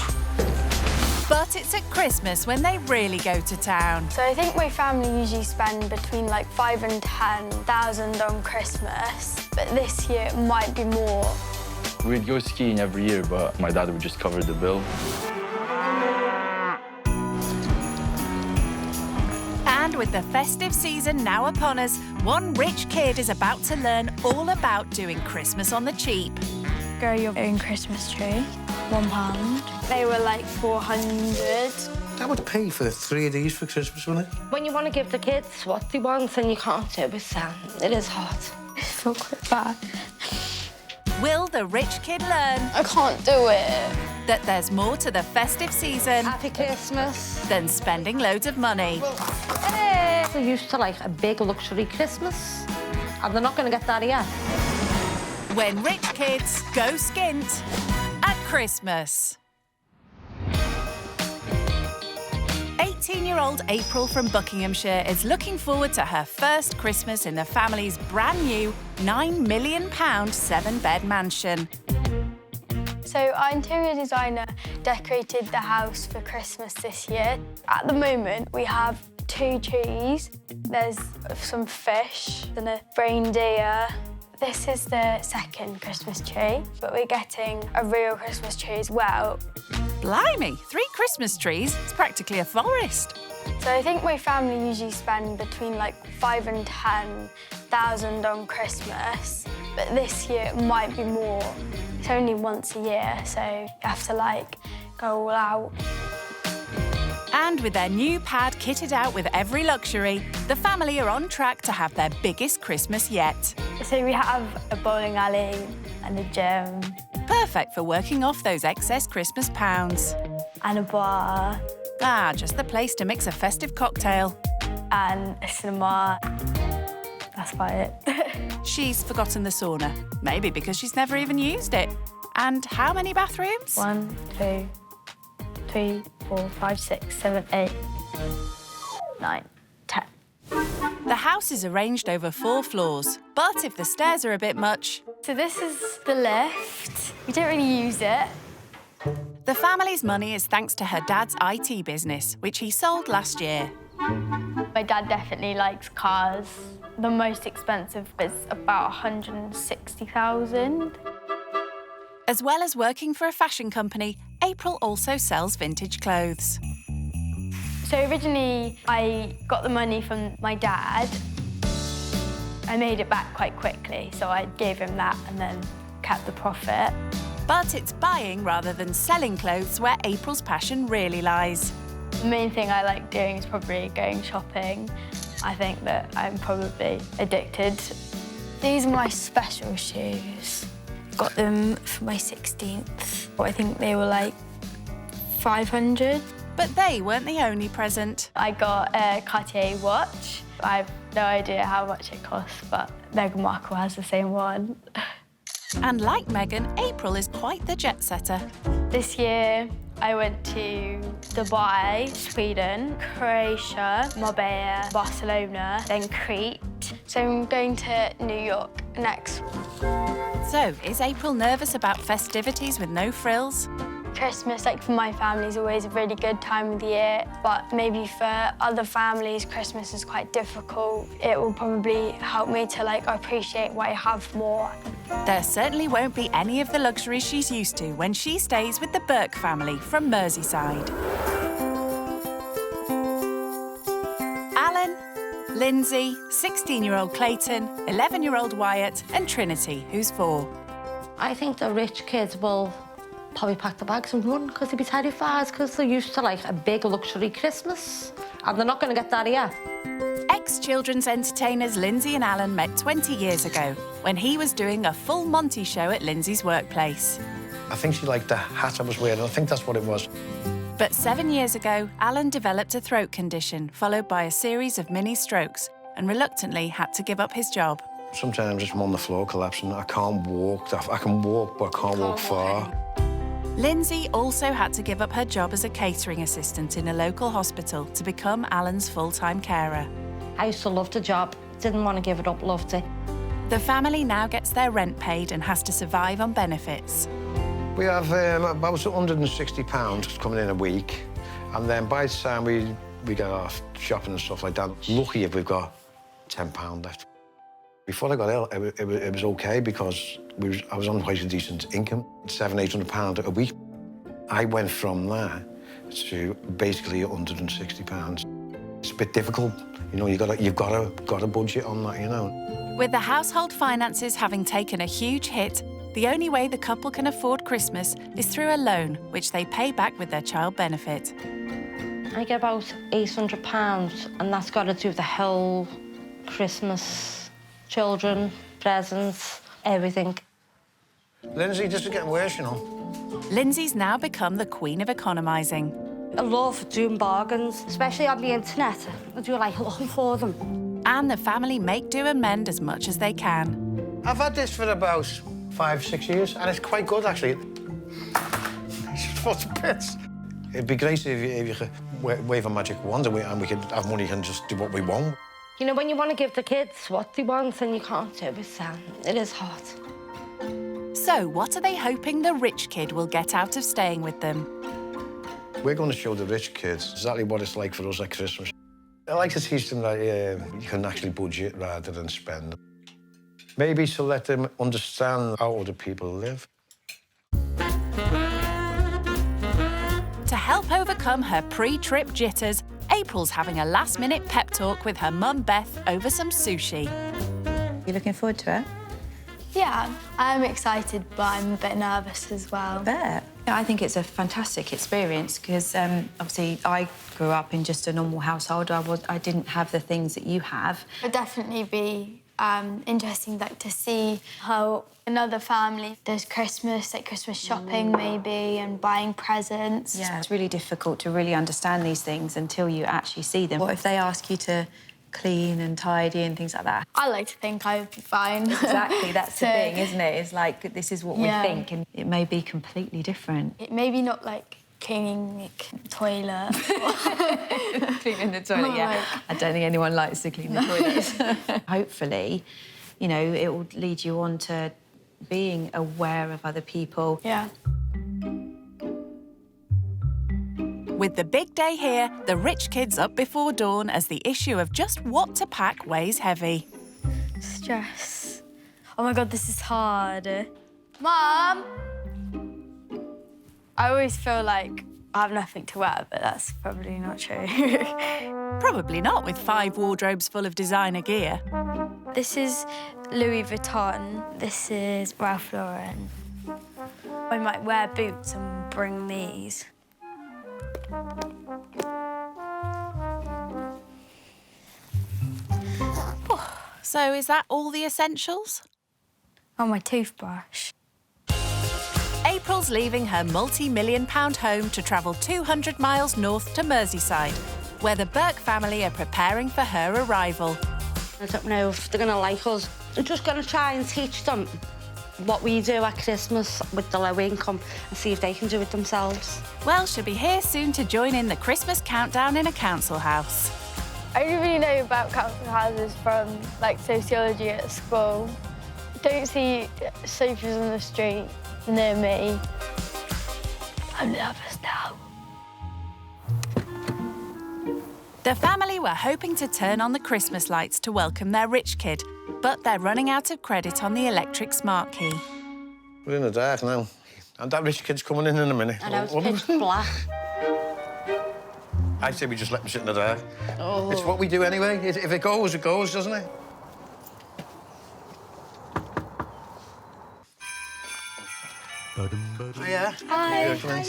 But it's at Christmas when they really go to town. So I think my family usually spend between like 5,000 and 10,000 on Christmas, but this year it might be more. We'd go skiing every year, but my dad would just cover the bill. And with the festive season now upon us, one rich kid is about to learn all about doing Christmas on the cheap. Grow your own Christmas tree, £1. They were like 400. That would pay for 3 of these for Christmas, wouldn't it? When you want to give the kids what they want and you can't do it, it is hard. I feel quite bad. Will the rich kid learn? I can't do it. That there's more to the festive season. Happy Christmas. Than spending loads of money. Hey. They're used to like a big luxury Christmas, and they're not going to get that yet. When rich kids go skint at Christmas. 18-year-old April from Buckinghamshire is looking forward to her first Christmas in the family's brand new £9 million 7-bed mansion. So our interior designer decorated the house for Christmas this year. At the moment, we have 2 trees. There's some fish and a reindeer. This is the second Christmas tree, but we're getting a real Christmas tree as well. Blimey, 3 Christmas trees? It's practically a forest. So I think my family usually spend between like 5,000 and 10,000 on Christmas, but this year it might be more. It's only once a year, so you have to like go all out. And with their new pad kitted out with every luxury, the family are on track to have their biggest Christmas yet. So we have a bowling alley and a gym. Perfect for working off those excess Christmas pounds. And a bar. Ah, just the place to mix a festive cocktail. And a cinema. That's about it. She's forgotten the sauna, maybe because she's never even used it. And how many bathrooms? 1, 2, 3, 4, 5, 6, 7, 8, 9, 10. The house is arranged over 4 floors, but if the stairs are a bit much... So this is the lift. We don't really use it. The family's money is thanks to her dad's IT business, which he sold last year. My dad definitely likes cars. The most expensive is about 160,000. As well as working for a fashion company, April also sells vintage clothes. So originally, I got the money from my dad. I made it back quite quickly, so I gave him that and then kept the profit. But it's buying rather than selling clothes where April's passion really lies. The main thing I like doing is probably going shopping. I think that I'm probably addicted. These are my special shoes. Got them for my 16th. I think they were like 500. But they weren't the only present. I got a Cartier watch. I have no idea how much it costs, but Meghan Markle has the same one. And like Meghan, April is quite the jet setter. This year, I went to Dubai, Sweden, Croatia, Marbella, Barcelona, then Crete. So I'm going to New York next. So, is April nervous about festivities with no frills? Christmas, like for my family, is always a really good time of the year, but maybe for other families, Christmas is quite difficult. It will probably help me to appreciate what I have more. There certainly won't be any of the luxuries she's used to when she stays with the Burke family from Merseyside. Alan, Lindsay, 16-year-old Clayton, 11-year-old Wyatt, and Trinity, who's 4. I think the rich kids will probably pack the bags and run because they'd be terrified because they're used to a big luxury Christmas and they're not going to get that here. Ex-children's entertainers Lindsay and Alan met 20 years ago when he was doing a full Monty show at Lindsay's workplace. I think she liked the hat I was wearing. I think that's what it was. But 7 years ago, Alan developed a throat condition followed by a series of mini strokes and reluctantly had to give up his job. Sometimes I'm on the floor collapsing. I can't walk. I can walk, but I can't walk far. Lindsay also had to give up her job as a catering assistant in a local hospital to become Alan's full-time carer. I used to love the job, didn't want to give it up, loved it. The family now gets their rent paid and has to survive on benefits. We have about £160 coming in a week, and then by the time we get off shopping and stuff like that, lucky if we've got £10 left. Before I got ill, it was OK because I was on quite a decent income, £700–800 a week. I went from that to basically £160. It's a bit difficult, you know. You've got a budget on that, you know. With the household finances having taken a huge hit, the only way the couple can afford Christmas is through a loan, which they pay back with their child benefit. I get about £800, and that's got to do with the whole Christmas. Children, presents, everything. Lindsay, this is getting worse, you know. Lindsay's now become the queen of economising. I love doing bargains, especially on the internet. I do looking for them. And the family make do and mend as much as they can. I've had this for about 5–6 years, and it's quite good, actually. It's just for bits. It'd be great if you could wave a magic wand and we could have money and just do what we want. You know, when you want to give the kids what they want and you can't do it, it is hard. So, what are they hoping the rich kid will get out of staying with them? We're going to show the rich kids exactly what it's like for us at Christmas. I like to teach them that you can actually budget rather than spend. Maybe to let them understand how other people live. To help overcome her pre-trip jitters, April's having a last-minute pep talk with her mum, Beth, over some sushi. You looking forward to it? Yeah, I'm excited, but I'm a bit nervous as well. I bet. I think it's a fantastic experience because obviously I grew up in just a normal household. I didn't have the things that you have. It'd definitely be interesting to see how another family does Christmas, Christmas shopping maybe, and buying presents. Yeah, it's really difficult to really understand these things until you actually see them. What if they ask you to clean and tidy and things like that? I like to think I'd be fine. Exactly, that's the thing, isn't it? It's like, this is what we think, and it may be completely different. It may be not cleaning the toilet. Cleaning the toilet, yeah. I don't think anyone likes to clean the toilets. Hopefully, you know, it will lead you on to being aware of other people. Yeah. With the big day here, the rich kid's up before dawn as the issue of just what to pack weighs heavy. Stress. Oh my God, this is hard. Mum! I always feel like I have nothing to wear, but that's probably not true. Probably not with 5 wardrobes full of designer gear. This is Louis Vuitton. This is Ralph Lauren. I might wear boots and bring these. So is that all the essentials? Oh, my toothbrush. April's leaving her multi-million-pound home to travel 200 miles north to Merseyside, where the Burke family are preparing for her arrival. I don't know if they're going to like us. We're just going to try and teach them what we do at Christmas with the low income and see if they can do it themselves. Well, she'll be here soon to join in the Christmas countdown in a council house. I only really know about council houses from, like, sociology at school. Don't see sofas on the street near me. I'm nervous now. The family were hoping to turn on the Christmas lights to welcome their rich kid, but they're running out of credit on the electric smart key. We're in the dark now. And that rich kid's coming in a minute. I know, it's pitch black. I say we just let them sit in the dark. Oh. It's what we do anyway. If it goes, doesn't it? Hiya. Hi. How you doing?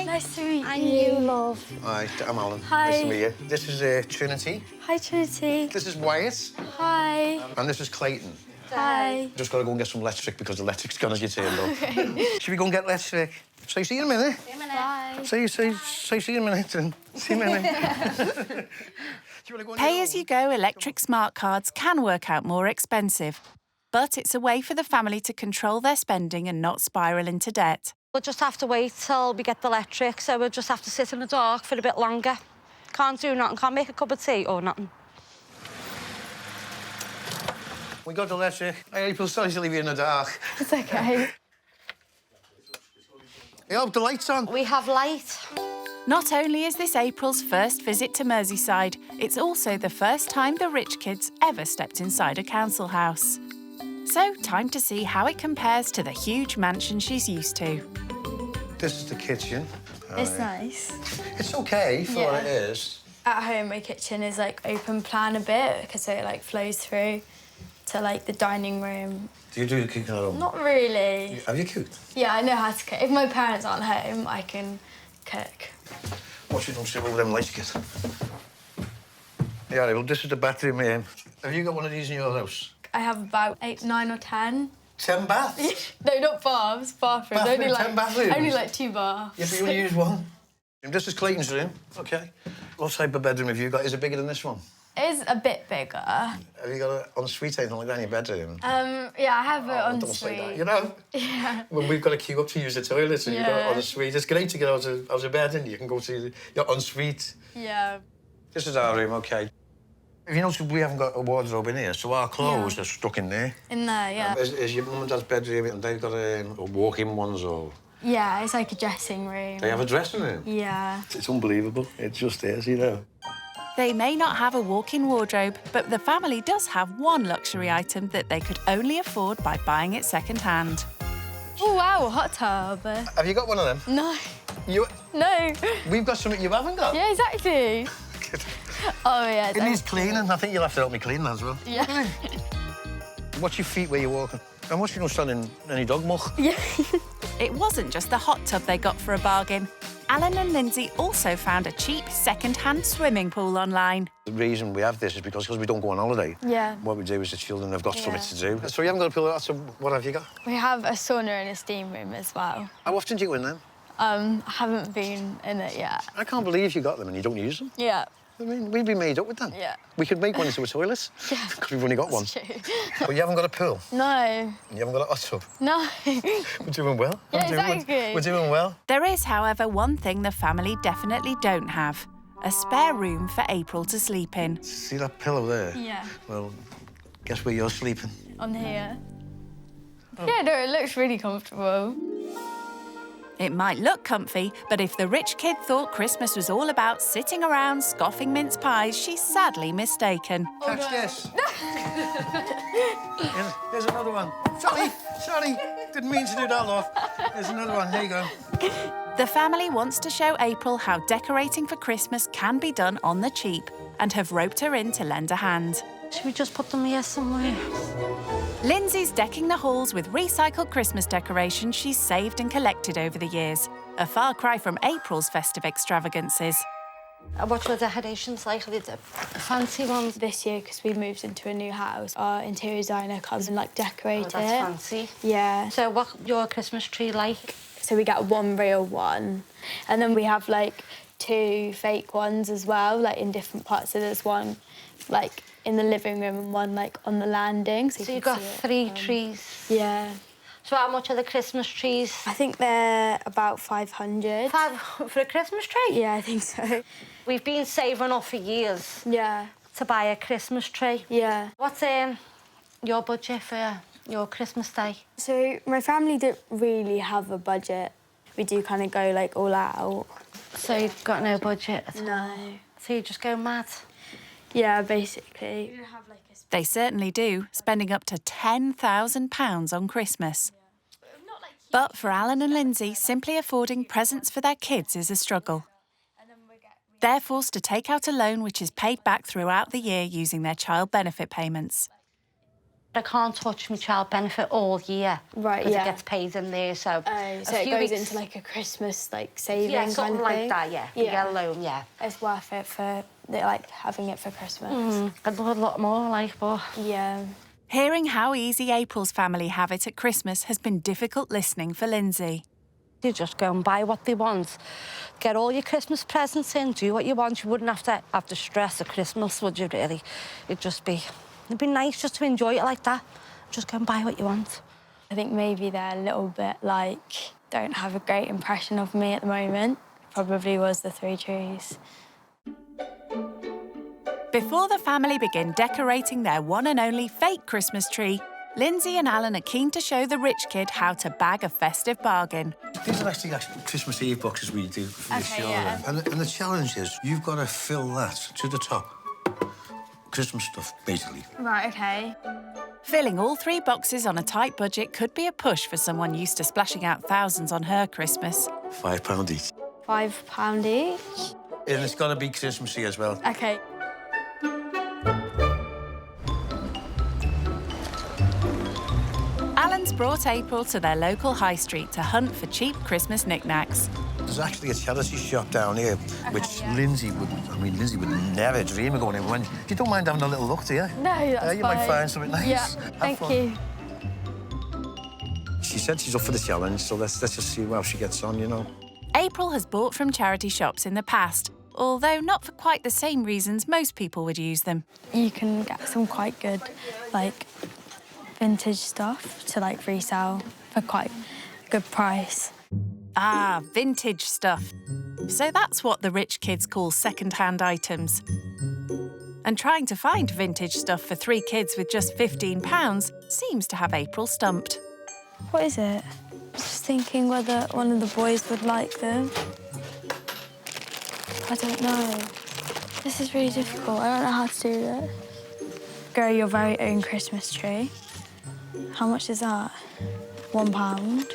Nice to meet And you, love. Hi, I'm Alan. Hi. Nice to meet you. This is Trinity. Hi, Trinity. This is Wyatt. Hi. And this is Clayton. Hi. Just got to go and get some electric because the electric's gone as you turned up. Okay. Should we go and get electric? So see you in a minute. See you in a minute. Bye. See you in a minute. And see you in a minute. Pay-as-you-go electric smart cards can work out more expensive, but it's a way for the family to control their spending and not spiral into debt. We'll just have to wait till we get the electric, so we'll just have to sit in the dark for a bit longer. Can't do nothing, can't make a cup of tea or nothing. We got the electric. Hey, April, sorry to leave you in the dark. It's okay. I hope the light's on. We have light. Not only is this April's first visit to Merseyside, it's also the first time the rich kids ever stepped inside a council house. So, time to see how it compares to the huge mansion she's used to. This is the kitchen. It's nice. It's OK for what it is. At home, my kitchen is, like, open plan a bit because it, like, flows through to, like, the dining room. Do you do the cooking at home? Not really. Have you cooked? Yeah, I know how to cook. If my parents aren't home, I can cook. What you don't see over them lights, kid? Yeah, well, this is the bathroom here. Have you got one of these in your house? I have about 8, 9 or 10. 10 baths? No, not baths, bathrooms. Bathroom, only, like, 10 bathrooms? Only like 2 baths. Yeah, but you only use one. This is Clayton's room. OK. What type of bedroom have you got? Is it bigger than this one? It is a bit bigger. Have you got an ensuite or anything like that in your bedroom? Yeah, I have an Don't say that. ensuite. You know? Yeah. When we've got to queue up to use the toilet and you've got an ensuite, it's great to get out of bed and you can go to your ensuite. Yeah. This is our room, OK. If you notice, we haven't got a wardrobe in here, so our clothes are stuck in there. In there, yeah. Is your mum and dad's bedroom, and they've got walk-in ones, or...? Yeah, it's like a dressing room. They have a dressing room? Yeah. It's unbelievable. It just is, you know. They may not have a walk-in wardrobe, but the family does have one luxury item that they could only afford by buying it second-hand. Oh, wow, a hot tub. Have you got one of them? No. You... No. We've got something you haven't got? Yeah, exactly. Oh, yeah. It needs cleaning. I think you'll have to help me clean that as well. Yeah. Watch your feet where you're walking. And watch you not stand in any dog muck. Yeah. It wasn't just the hot tub they got for a bargain. Alan and Lindsay also found a cheap second-hand swimming pool online. The reason we have this is because we don't go on holiday. Yeah. What we do is the children have got something to do. So you haven't got a pool, so what have you got? We have a sauna and a steam room as well. How often do you go in them? I haven't been in it yet. I can't believe you got them and you don't use them. Yeah. I mean, we'd be made up with them. Yeah. We could make one into a toilet. Yeah. Because we've only got one. That's true. But you haven't got a pool? No. You haven't got a hot tub? No. We're doing well. Yeah, exactly. We're doing well. There is, however, one thing the family definitely don't have. A spare room for April to sleep in. See that pillow there? Yeah. Well, guess where you're sleeping? On here. Oh. Yeah, no, it looks really comfortable. It might look comfy, but if the rich kid thought Christmas was all about sitting around scoffing mince pies, she's sadly mistaken. Catch this. Here's another one. Sorry. Didn't mean to do that, love. There's another one. Here you go. The family wants to show April how decorating for Christmas can be done on the cheap and have roped her in to lend a hand. Should we just put them here somewhere? Lindsay's decking the halls with recycled Christmas decorations she's saved and collected over the years. A far cry from April's festive extravagances. What were the decorations like? Are they the fancy ones? This year, because we moved into a new house, our interior designer comes and decorate it. That's fancy. Yeah. So what's your Christmas tree like? So we get one real one, and then we have 2 fake ones as well, in different parts. So there's one in the living room and one on the landing. So you've got 3 trees? Yeah. So how much are the Christmas trees? I think they're about 500. For a Christmas tree? Yeah, I think so. We've been saving up for years. Yeah. To buy a Christmas tree. Yeah. What's your budget for your Christmas day? So my family don't really have a budget. We do kind of go all out. So you've got no budget at all? No. So you just go mad? Yeah, basically. They certainly do, spending up to £10,000 on Christmas. But for Alan and Lindsay, simply affording presents for their kids is a struggle. They're forced to take out a loan which is paid back throughout the year using their child benefit payments. I can't touch my child benefit all year. Right, because yeah. it gets paid in there, so... So it goes into a Christmas saving yeah, kind something of like thing? that, yeah. You get a loan, yeah. It's worth it for having it for Christmas. I'd love a lot more, but... Yeah. Hearing how easy April's family have it at Christmas has been difficult listening for Lindsay. You just go and buy what they want. Get all your Christmas presents in, do what you want. You wouldn't have to stress at Christmas, would you, really? It'd be nice just to enjoy it like that. Just go and buy what you want. I think maybe they're a little bit don't have a great impression of me at the moment. Probably was the 3 trees. Before the family begin decorating their one and only fake Christmas tree, Lindsay and Alan are keen to show the rich kid how to bag a festive bargain. These are actually Christmas Eve boxes we do for the show. Yeah. And the challenge is you've got to fill that to the top. Christmas stuff, basically. Right, OK. Filling all 3 boxes on a tight budget could be a push for someone used to splashing out thousands on her Christmas. £5 each. £5 each? And it's got to be Christmassy as well. OK. Alan's brought April to their local high street to hunt for cheap Christmas knickknacks. There's actually a charity shop down here, which Lindsay would never dream of going in. You don't mind having a little look, do you? No, that's you fine. might find something nice. Yeah, thank you. She said she's up for the challenge, so let's just see how she gets on, you know. April has bought from charity shops in the past, although not for quite the same reasons most people would use them. You can get some quite good, vintage stuff to, resell for quite a good price. Ah, vintage stuff. So that's what the rich kids call second-hand items. And trying to find vintage stuff for 3 kids with just £15 seems to have April stumped. What is it? Just thinking whether one of the boys would like them. I don't know. This is really difficult. I don't know how to do this. Grow your very own Christmas tree. How much is that? £1.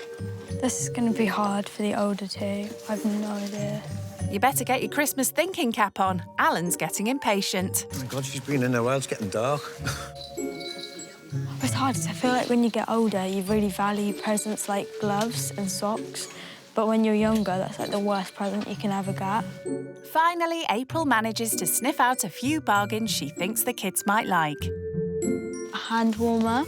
This is going to be hard for the older 2. I've no idea. You better get your Christmas thinking cap on. Alan's getting impatient. Oh my God, she's been in there a while. It's getting dark. It's hard. I feel like when you get older, you really value presents like gloves and socks. But when you're younger, that's the worst present you can ever get. Finally, April manages to sniff out a few bargains she thinks the kids might like. A hand warmer.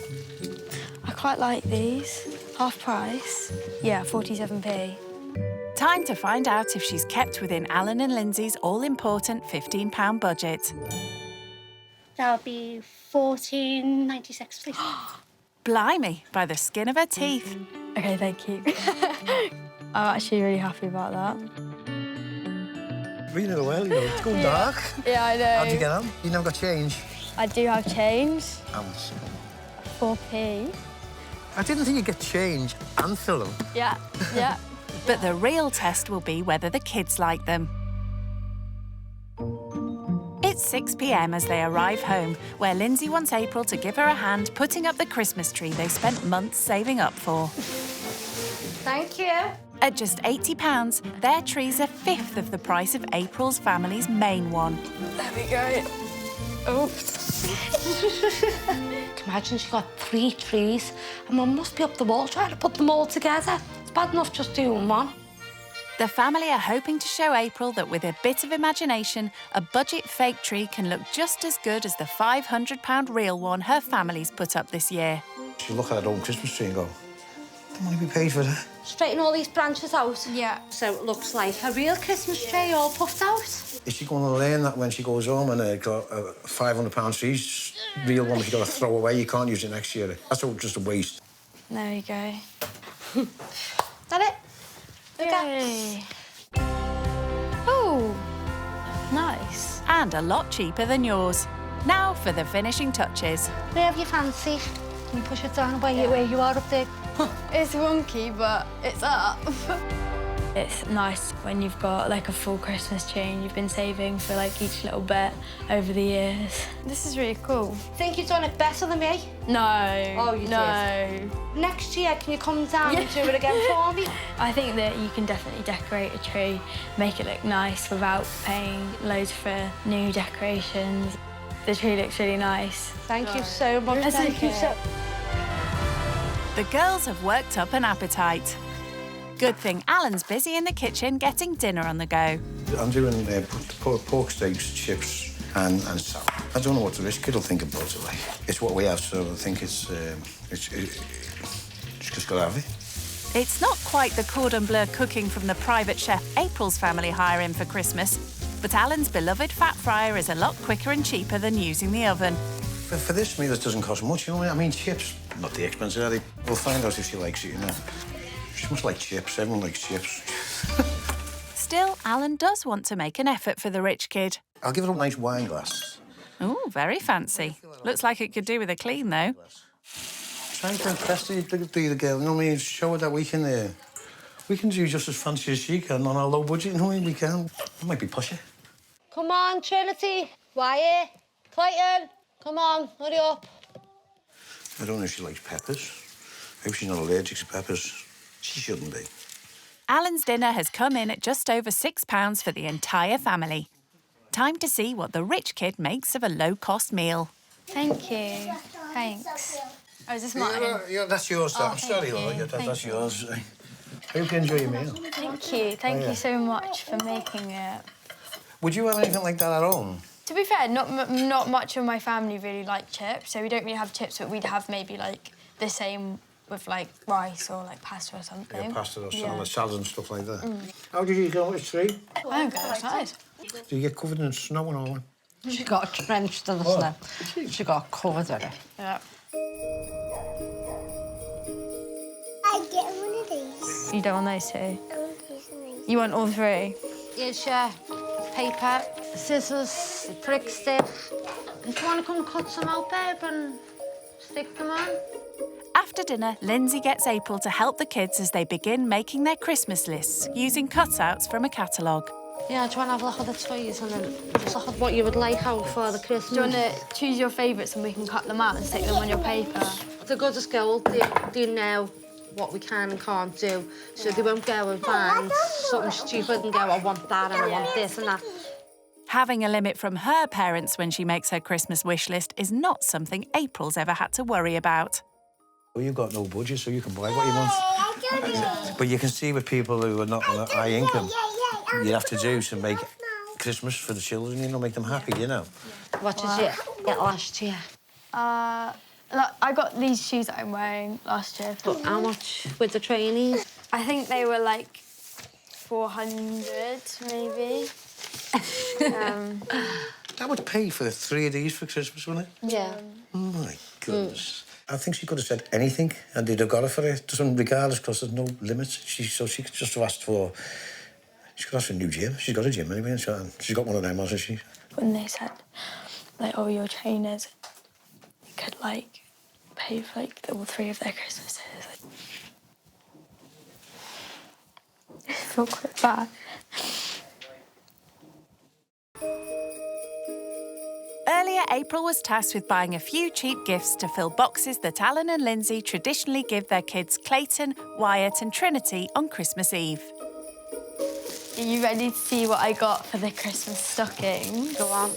I quite like these. Half price. Yeah, 47p. Time to find out if she's kept within Alan and Lindsay's all-important £15 budget. That'll be $14.96, please. Blimey, by the skin of her teeth. OK, thank you. I'm actually really happy about that. Been in a while, you know. It's going dark. Yeah, I know. How'd you get on? You never got change? I do have change. How much? 4p. I didn't think you'd get change and fill them. Yeah, yeah. But the real test will be whether the kids like them. It's 6 p.m. as they arrive home, where Lindsay wants April to give her a hand putting up the Christmas tree they spent months saving up for. Thank you. At just £80, their tree's a fifth of the price of April's family's main one. There we go. Oops. Imagine she got 3 trees and Mum must be up the wall trying to put them all together. It's bad enough just doing one. The family are hoping to show April that with a bit of imagination, a budget fake tree can look just as good as the £500 real one her family's put up this year. She look at her own Christmas tree and go, the money we paid for that. Straighten all these branches out. Yeah. So it looks like a real Christmas tree all puffed out. Is she going to learn that when she goes home and got a £500 tree's real one that you got to throw away, you can't use it next year? That's all just a waste. There we go. Is that it? Yay. Oh, nice. And a lot cheaper than yours. Now for the finishing touches. Wherever you fancy. Can you push it down where you are up there? It's wonky, but it's up. It's nice when you've got like a full Christmas tree and you've been saving for like each little bit over the years. This is really cool. Think you've done it better than me? No. Oh, you did? Next year, can you come down and do it again for me? I think that you can definitely decorate a tree, make it look nice without paying loads for new decorations. The tree looks really nice. Thank you so much. Thank you so. The girls have worked up an appetite. Good thing Alan's busy in the kitchen getting dinner on the go. I'm doing pork steaks, chips and salad. I don't know what the rich kid will think about it, like. It's what we have, so I think it's just got to have it. It's not quite the cordon bleu cooking from the private chef April's family hire in for Christmas, but Alan's beloved fat fryer is a lot quicker and cheaper than using the oven. For this meal, it doesn't cost much, you know what I mean? Chips, not the expensive, are they? We'll find out if she likes it, you know. She must like chips. Everyone likes chips. Still, Alan does want to make an effort for the rich kid. I'll give her a nice wine glass. Ooh, very fancy. Looks like it could do with a clean, though. Trying to impress the girl, you know what I mean? Show her that we can do just as fancy as she can on our low budget, you know what I mean? We can. It might be pushy. Come on, Trinity. Wyatt. Clayton. Come on, hurry up. I don't know if she likes peppers. Maybe she's not allergic to peppers. She shouldn't be. Alan's dinner has come in at just over £6 for the entire family. Time to see what the rich kid makes of a low-cost meal. Thank you. Thanks. Oh, is this mine? Yeah, that's yours, I'm sorry, Lord. That's yours. I hope you enjoy your meal. Thank you. Thank you so much for making it. Would you have anything like that at home? To be fair, not much of my family really like chips, so we don't really have chips, but we'd have maybe like the same with like rice or like pasta or something. Yeah, pasta or salad and stuff like that. How did you go with the tree? I'm good outside. Did you get covered in snow and all that? She got drenched in the snow. She got covered in it. Yeah. I get one of these. You don't want those two? I want these and these. You want all three? Here's your paper, scissors, prick stick. Do you want to come cut some out, babe, and stick them on? After dinner, Lindsay gets April to help the kids as they begin making their Christmas lists using cutouts from a catalogue. Yeah, do you want to have a look at the toys and then just look at what you would like out for the Christmas? Do you want to choose your favourites and we can cut them out and stick them on your paper? The good school, they know what we can and can't do, so they won't go and find something stupid and go, I want that and I want this and that. Having a limit from her parents when she makes her Christmas wish list is not something April's ever had to worry about. Well, you've got no budget, so you can buy what you want. But you can see with people who are not on a high income, you have to do to make Christmas for the children, you know, make them happy, you know. What did you get last year? I got these shoes that I'm wearing last year. But how much with the trainees? I think they were like 400, maybe. That would pay for 3 of these for Christmas, wouldn't it? Yeah. Oh, my goodness. I think she could have said anything and they'd have got it for it, regardless, because there's no limits. So she could just have asked for... She could ask for a new gym. She's got a gym anyway, and she's got one of them, hasn't she? When they said, like, oh, your trainers, you could, like, pay for, like, all 3 of their Christmases. I feel quite bad. Earlier, April was tasked with buying a few cheap gifts to fill boxes that Alan and Lindsay traditionally give their kids Clayton, Wyatt and Trinity on Christmas Eve. Are you ready to see what I got for the Christmas stocking? Go on.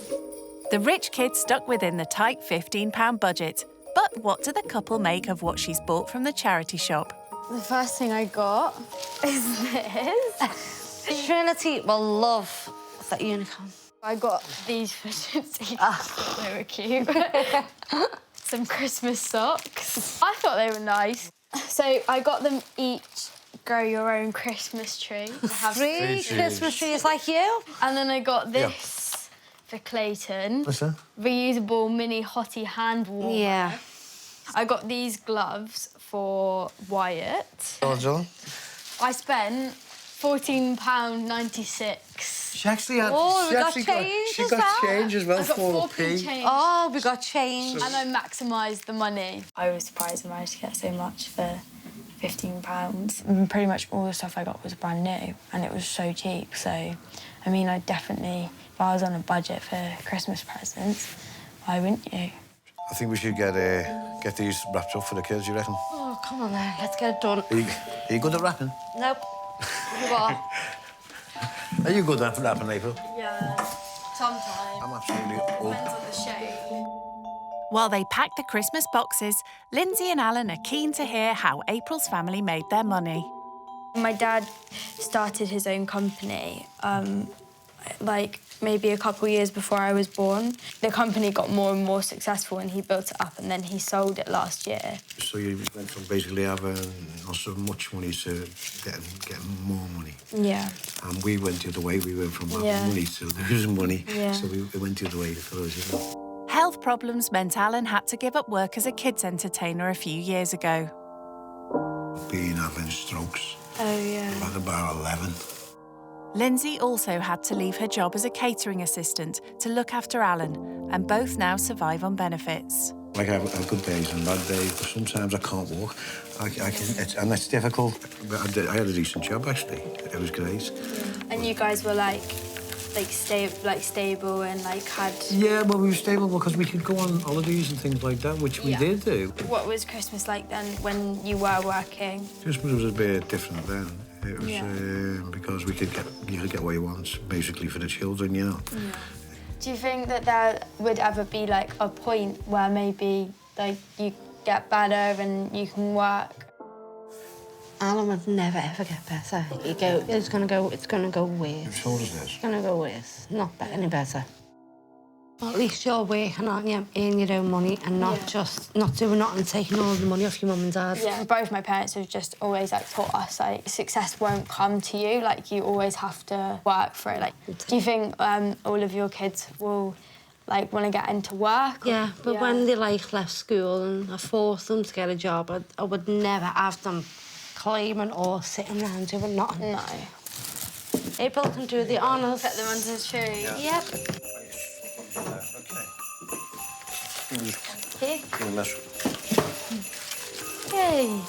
The rich kid stuck within the tight £15 budget. But what do the couple make of what she's bought from the charity shop? The first thing I got is this. Trinity will love that unicorn. I got these for Gypsy. They were cute. Some Christmas socks. I thought they were nice. So I got them each grow your own Christmas tree. Have 3 Christmas trees like you. And then I got this for Clayton. What's that? Reusable mini hottie hand warmer. Yeah. I got these gloves for Wyatt. Oh, I spent £14.96. She actually had. Oh, she actually got change as well. I got 4p. change. Oh, we got change. And I maximised the money. I was surprised I managed to get so much for £15. And pretty much all the stuff I got was brand new, and it was so cheap. So, I mean, I definitely, if I was on a budget for Christmas presents, why wouldn't you? I think we should get these wrapped up for the kids, you reckon? Oh, come on then, let's get it done. Are you good at wrapping? Nope. You are. Are you good at wrapping, April? Yeah, sometimes. I'm absolutely Depends on the shape. While they pack the Christmas boxes, Lindsay and Alan are keen to hear how April's family made their money. My dad started his own company, like maybe a couple of years before I was born. The company got more and more successful and he built it up and then he sold it last year. So you went from basically having not so much money to getting more money. Yeah. And we went the other way. We went from having money to losing money. Yeah. So we went the other way for us, you know. Health problems meant Alan had to give up work as a kids entertainer a few years ago. Been having strokes. Oh, yeah. I've had about 11. Lindsay also had to leave her job as a catering assistant to look after Alan, and both now survive on benefits. Like, I have good days and bad days, but sometimes I can't walk. And it's difficult. But I had a decent job, actually. It was great. And you guys were like stable and like had... Yeah, well, we were stable because we could go on holidays and things like that, which we did do. What was Christmas like then when you were working? Christmas was a bit different then. It was because you could get what you want, basically, for the children, you know. Yeah. Do you think that there would ever be like a point where maybe like you get better and you can work? Alan would never ever get better. It's gonna go worse. So does this. It's gonna go worse, not any better. Well, at least you're working, aren't you? Earning your own money and not just not doing nothing, taking all the money off your mum and dad. Yeah, both my parents have just always like taught us like success won't come to you. Like you always have to work for it. Like, do you think all of your kids will like want to get into work? Yeah, but when they like left school and I forced them to get a job, I would never have them climbing or sitting around doing nothing. No. April can do the honours. Put them under the tree. Yep. Here. Yay!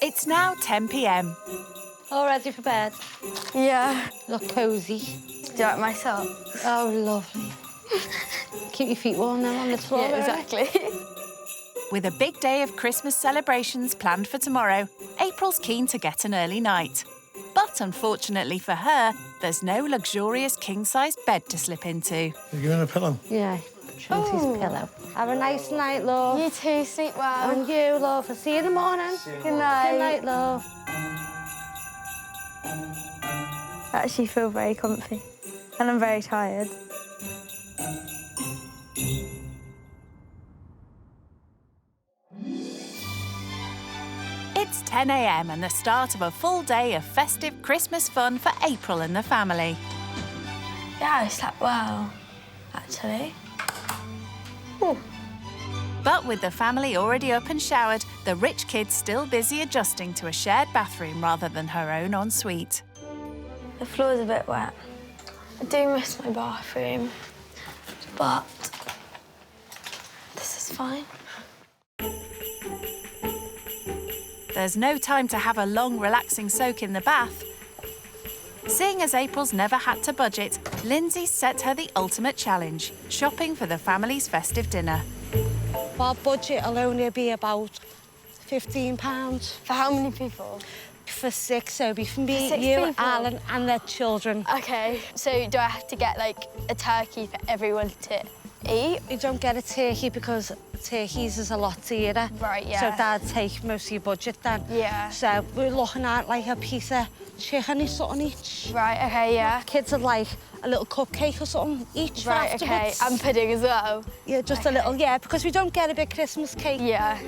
It's now 10 p.m. All ready for bed? Yeah. Look cosy. Do you like my socks? Oh, lovely. Keep your feet warm now on the floor. Yeah, exactly. With a big day of Christmas celebrations planned for tomorrow, April's keen to get an early night. But unfortunately for her, there's no luxurious king-size bed to slip into. You in a pillow? Yeah, Trinity's pillow. Have a nice night, love. You too, sleep well. And you, love. I'll see you in the morning. Good night. Good night, love. I actually feel very comfy. And I'm very tired. It's 10 a.m. and the start of a full day of festive Christmas fun for April and the family. Yeah, I slept well, actually. Ooh. But with the family already up and showered, the rich kid's still busy adjusting to a shared bathroom rather than her own ensuite. The floor's a bit wet. I do miss my bathroom, but this is fine. There's no time to have a long, relaxing soak in the bath. Seeing as April's never had to budget, Lindsay set her the ultimate challenge, shopping for the family's festive dinner. Our budget will only be about £15. For how many people? for 6, so it'll be for me, 6 you, people? Alan, and their children. OK, so do I have to get, like, a turkey for everyone to eat? You don't get a turkey because turkeys is a lot dearer. Right, yeah. So Dad take most of your budget then. Yeah. So we're looking at, like, a piece of chicken or something each. Right, OK, yeah. Kids would like a little cupcake or something each Right, for OK, afterwards. and pudding as well? Yeah, just a little, yeah, because we don't get a big Christmas cake. Yeah.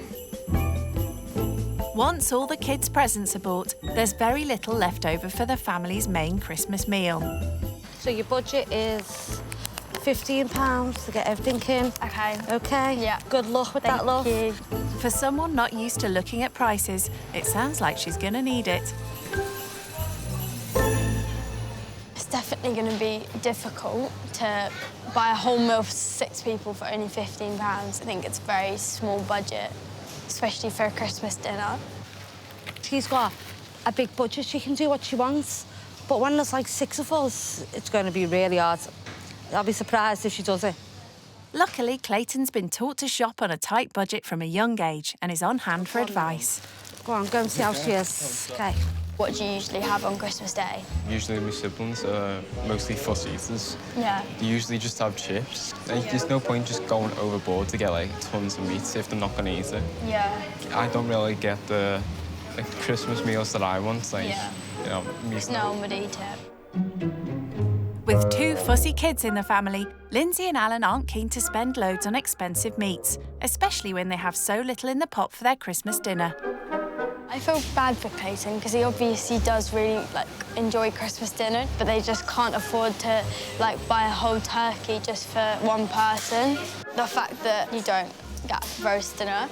Once all the kids' presents are bought, there's very little left over for the family's main Christmas meal. So your budget is £15 to get everything in. OK. OK? Yeah. Good luck with that, love. Thank you. For someone not used to looking at prices, it sounds like she's gonna need it. It's definitely going to be difficult to buy a whole meal for 6 people for only £15. I think it's a very small budget, especially for a Christmas dinner. She's got a big budget, she can do what she wants. But when there's like 6 of us, it's going to be really hard. I'll be surprised if she does it. Luckily, Clayton's been taught to shop on a tight budget from a young age and is on hand for advice. Go on, go and see how she is. OK. What do you usually have on Christmas Day? Usually my siblings are mostly fuss eaters. Yeah. They usually just have chips. There's no point just going overboard to get like tons of meat if they're not going to eat it. Yeah. I don't really get the Christmas meals that I want, like, Yeah. you know, meat. No one would eat it. With 2 fussy kids in the family, Lindsay and Alan aren't keen to spend loads on expensive meats, especially when they have so little in the pot for their Christmas dinner. I feel bad for Clayton because he obviously does really enjoy Christmas dinner, but they just can't afford to buy a whole turkey just for one person. The fact that you don't get roast dinner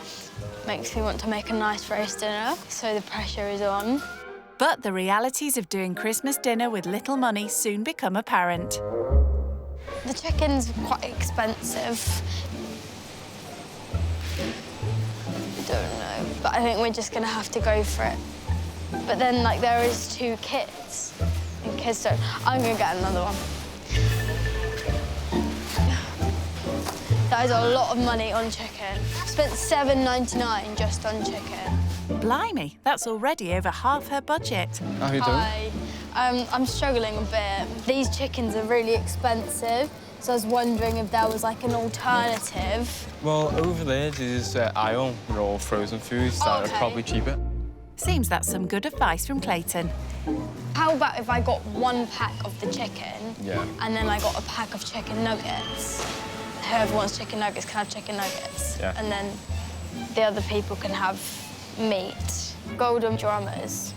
makes me want to make a nice roast dinner, so the pressure is on. But the realities of doing Christmas dinner with little money soon become apparent. The chicken's quite expensive. I don't know, but I think we're just gonna have to go for it. But then, there is 2 kids, and kids don't. I'm gonna get another one. That is a lot of money on chicken. Spent $7.99 just on chicken. Blimey, that's already over half her budget. How are you doing? Hi. I'm struggling a bit. These chickens are really expensive, so I was wondering if there was an alternative. Well, over there's aisle with all frozen foods that are probably cheaper. Seems that's some good advice from Clayton. How about if I got 1 pack of the chicken, Yeah. and then I got a pack of chicken nuggets? Whoever wants chicken nuggets can have chicken nuggets. Yeah. And then the other people can have meat. Golden drummers.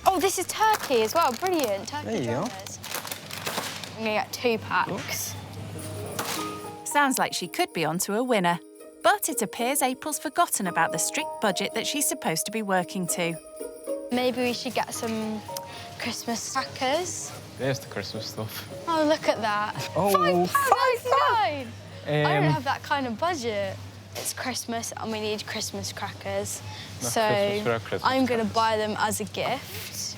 Oh, this is turkey as well. Brilliant. Turkey There you go. drummers. I'm gonna get 2 packs. Sounds like she could be onto a winner. But it appears April's forgotten about the strict budget that she's supposed to be working to. Maybe we should get some Christmas crackers. There's the Christmas stuff. Oh, look at that. Oh, £5.99. I don't Um, have that kind of budget. It's Christmas and we need Christmas crackers. No, So Christmas for our Christmas I'm going to buy them as a gift.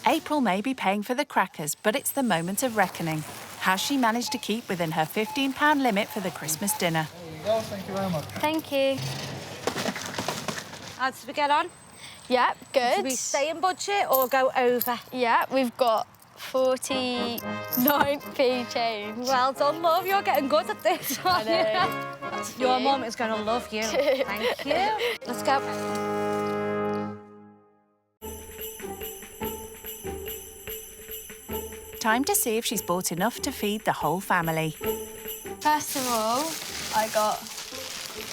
April may be paying for the crackers, but it's the moment of reckoning. Has she managed to keep within her £15 limit for the Christmas dinner? There you go, thank you very much. Thank you. How did we get on? Yeah, good. Should we stay in budget or go over? Yeah, we've got 49p change. Well done, love. You're getting good at this, aren't you? That's Your you. mum is going to love you. Thank you. Let's go. Time to see if she's bought enough to feed the whole family. First of all, I got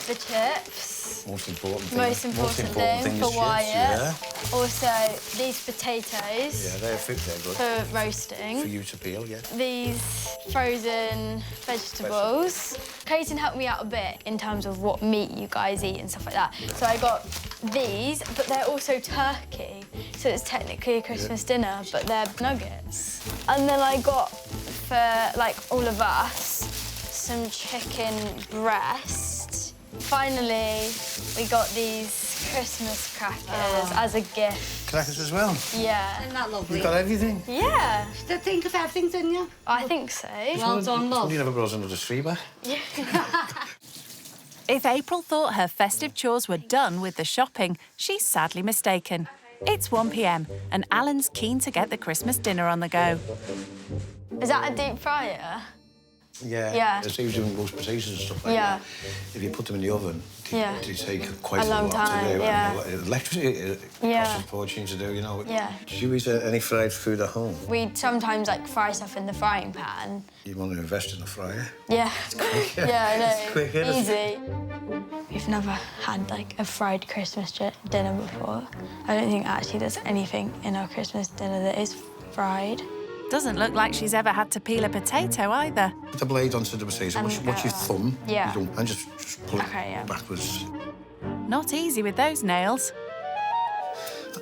the chips. Most important thing. Most important thing is for chips, Wyatt. yeah. Also, these potatoes. Yeah, they're good. For roasting. For you to peel, yeah. These frozen vegetables. Clayton helped me out a bit in terms of what meat you guys eat and stuff like that. So I got these, but they're also turkey. So it's technically a Christmas dinner, but they're nuggets. And then I got, for all of us, some chicken breast. Finally, we got these Christmas crackers as a gift. Crackers as well? Yeah. Isn't that lovely? You got everything? Yeah. You did think of everything, didn't you? I think so. Well done, love. You never brought another 3 back. Yeah. If April thought her festive chores were done with the shopping, she's sadly mistaken. It's 1 p.m. and Alan's keen to get the Christmas dinner on the go. Is that a deep fryer? Yeah. It saves doing roast potatoes and stuff like that. If you put them in the oven, they take quite a long time to do. Yeah. Electricity costs a fortune to do, you know. Yeah. Did you eat any fried food at home? We sometimes like fry stuff in the frying pan. You want to invest in a fryer? Yeah. It's quick. Yeah, I know. It's quick, isn't it? Easy. We've never had like a fried Christmas dinner before. I don't think actually there's anything in our Christmas dinner that is fried. Doesn't look like she's ever had to peel a potato either. Put the blade onto the potato. Watch your thumb. Yeah. And just pull it backwards. Not easy with those nails.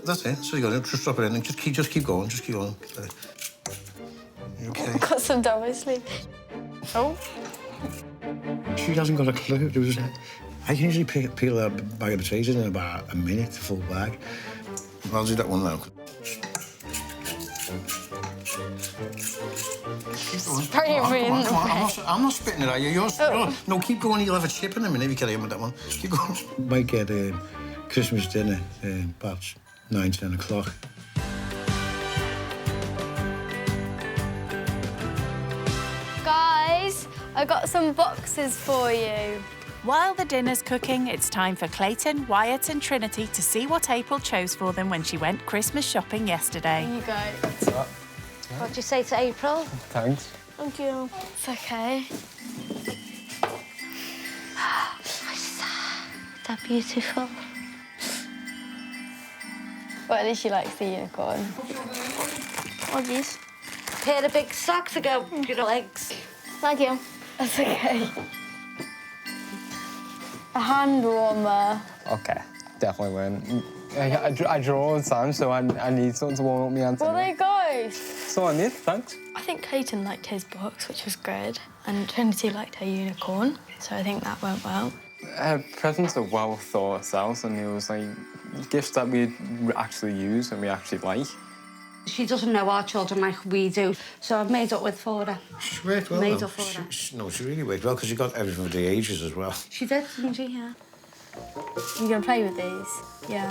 That's it. So you got to just drop it in and just keep going. Just keep going. Okay. I've got some down my sleeve. Oh. She hasn't got a clue. I can usually peel a bag of potatoes in about a minute, full bag. I'll do that one now. I'm not spitting it at you. No, keep going. You'll have a chip in a minute if you carry on with that one. Keep going. Might get Christmas dinner about 9, 10 o'clock. Guys, I got some boxes for you. While the dinner's cooking, it's time for Clayton, Wyatt and Trinity to see what April chose for them when she went Christmas shopping yesterday. Here you go. What do you say to April? Thanks. Thank you. It's okay. Is that beautiful? Well, at least she likes the unicorn. Hobbies. Pair of big socks to go with your legs. Thank you. That's okay. A hand warmer. Okay, definitely win. I draw all the time, so I need something to warm up my hands. Well, there you go. So I need, thanks. I think Clayton liked his box, which was good, and Trinity liked her unicorn, so I think that went well. Presents are well thought out, and it was like gifts that we actually use and we actually like. She doesn't know our children like we do, so I've made up for her. She worked well. Made up for her. She really worked well because she got everything with the ages as well. She did, didn't she? Yeah. You gonna play with these? Yeah.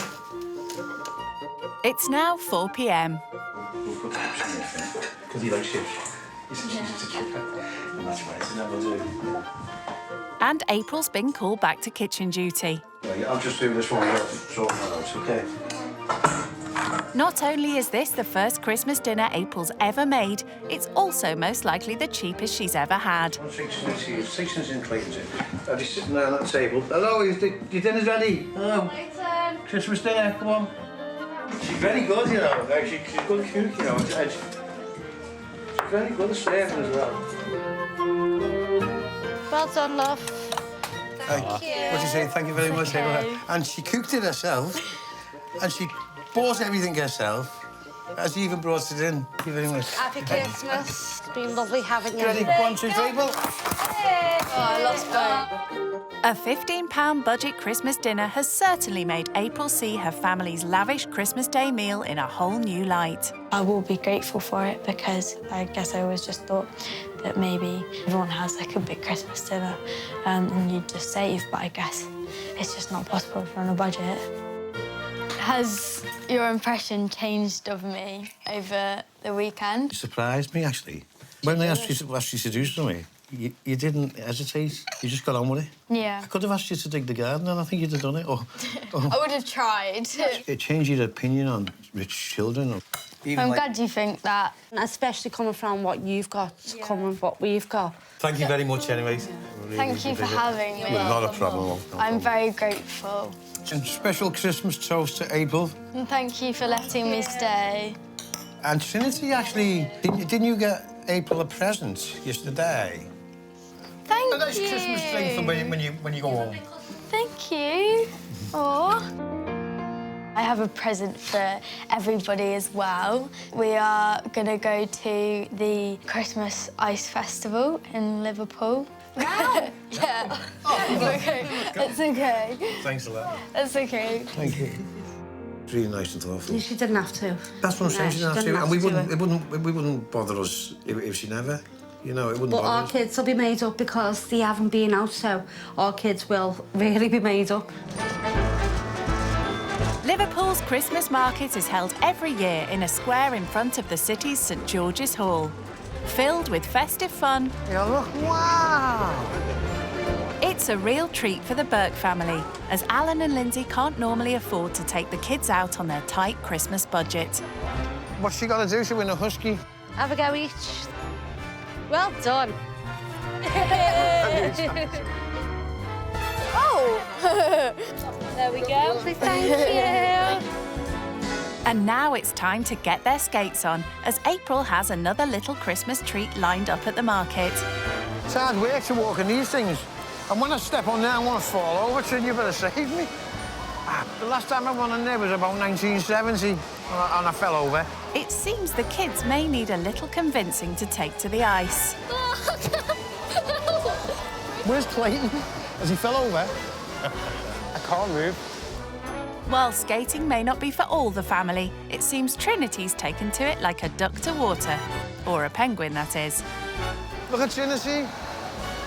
It's now 4 p.m. Because he likes chips. He's a chip, and that's why it's never do. And April's been called back to kitchen duty. Right, I'll just do this one without sorting that out, OK? Not only is this the first Christmas dinner April's ever made, it's also most likely the cheapest she's ever had. Sixton's in, Clayton's in. Are they sitting there on that table? Hello, your dinner's ready? Hello. Clayton. Christmas dinner, come on. She's very good, you know. She's a good cook, you know. She's very good at serving as well. Well done, love. Thank you. What do you say? Thank you very much, April. And she cooked it herself, and she bought everything herself. She even brought it in. Thank you very much. Happy Christmas. It's been lovely having you. Ready? 1, 2, 3, April. Oh, I lost both. A £15 budget Christmas dinner has certainly made April see her family's lavish Christmas Day meal in a whole new light. I will be grateful for it because I guess I always just thought that maybe everyone has like a big Christmas dinner and you just save, but I guess it's just not possible if you're on a budget. Has your impression changed of me over the weekend? You surprised me, actually. When they asked you to do something, you didn't hesitate. You just got on with it. Yeah. I could have asked you to dig the garden, and I think you'd have done it. Or I would have tried. It changed your opinion on rich children. I'm glad you think that. Especially coming from what you've got, coming from what we've got. Thank you very much, anyway. Thank you for having me. Not a problem. I'm very grateful. And special Christmas toast to April. And thank you for letting me stay. And Trinity, actually, didn't you get April a present yesterday? Thank you. A nice you. Christmas thing for when you go home. Thank you. Aw. I have a present for everybody as well. We are going to go to the Christmas Ice Festival in Liverpool. Wow. Yeah. Oh, okay. It's okay. Thanks a lot. That's okay. Thank you. It's really nice and thoughtful. She didn't have to. That's what I'm saying. She didn't have to. And we wouldn't bother us if she never. You know, it wouldn't But bother our us. kids will be made up because they haven't been out, so our kids will really be made up. Liverpool's Christmas market is held every year in a square in front of the city's St George's Hall. Filled with festive fun. Yeah, look, wow! It's a real treat for the Burke family, as Alan and Lindsay can't normally afford to take the kids out on their tight Christmas budget. What's she got to do to win a husky? Have a go each. Well done. Oh! There we go. Thank you. And now it's time to get their skates on, as April has another little Christmas treat lined up at the market. It's hard work to walk in these things. And when I step on there, I want to fall over, so you better save me. The last time I went on there was about 1970, and I fell over. It seems the kids may need a little convincing to take to the ice. Where's Clayton? Has he fell over? I can't move. While skating may not be for all the family, it seems Trinity's taken to it like a duck to water. Or a penguin, that is. Look at Trinity.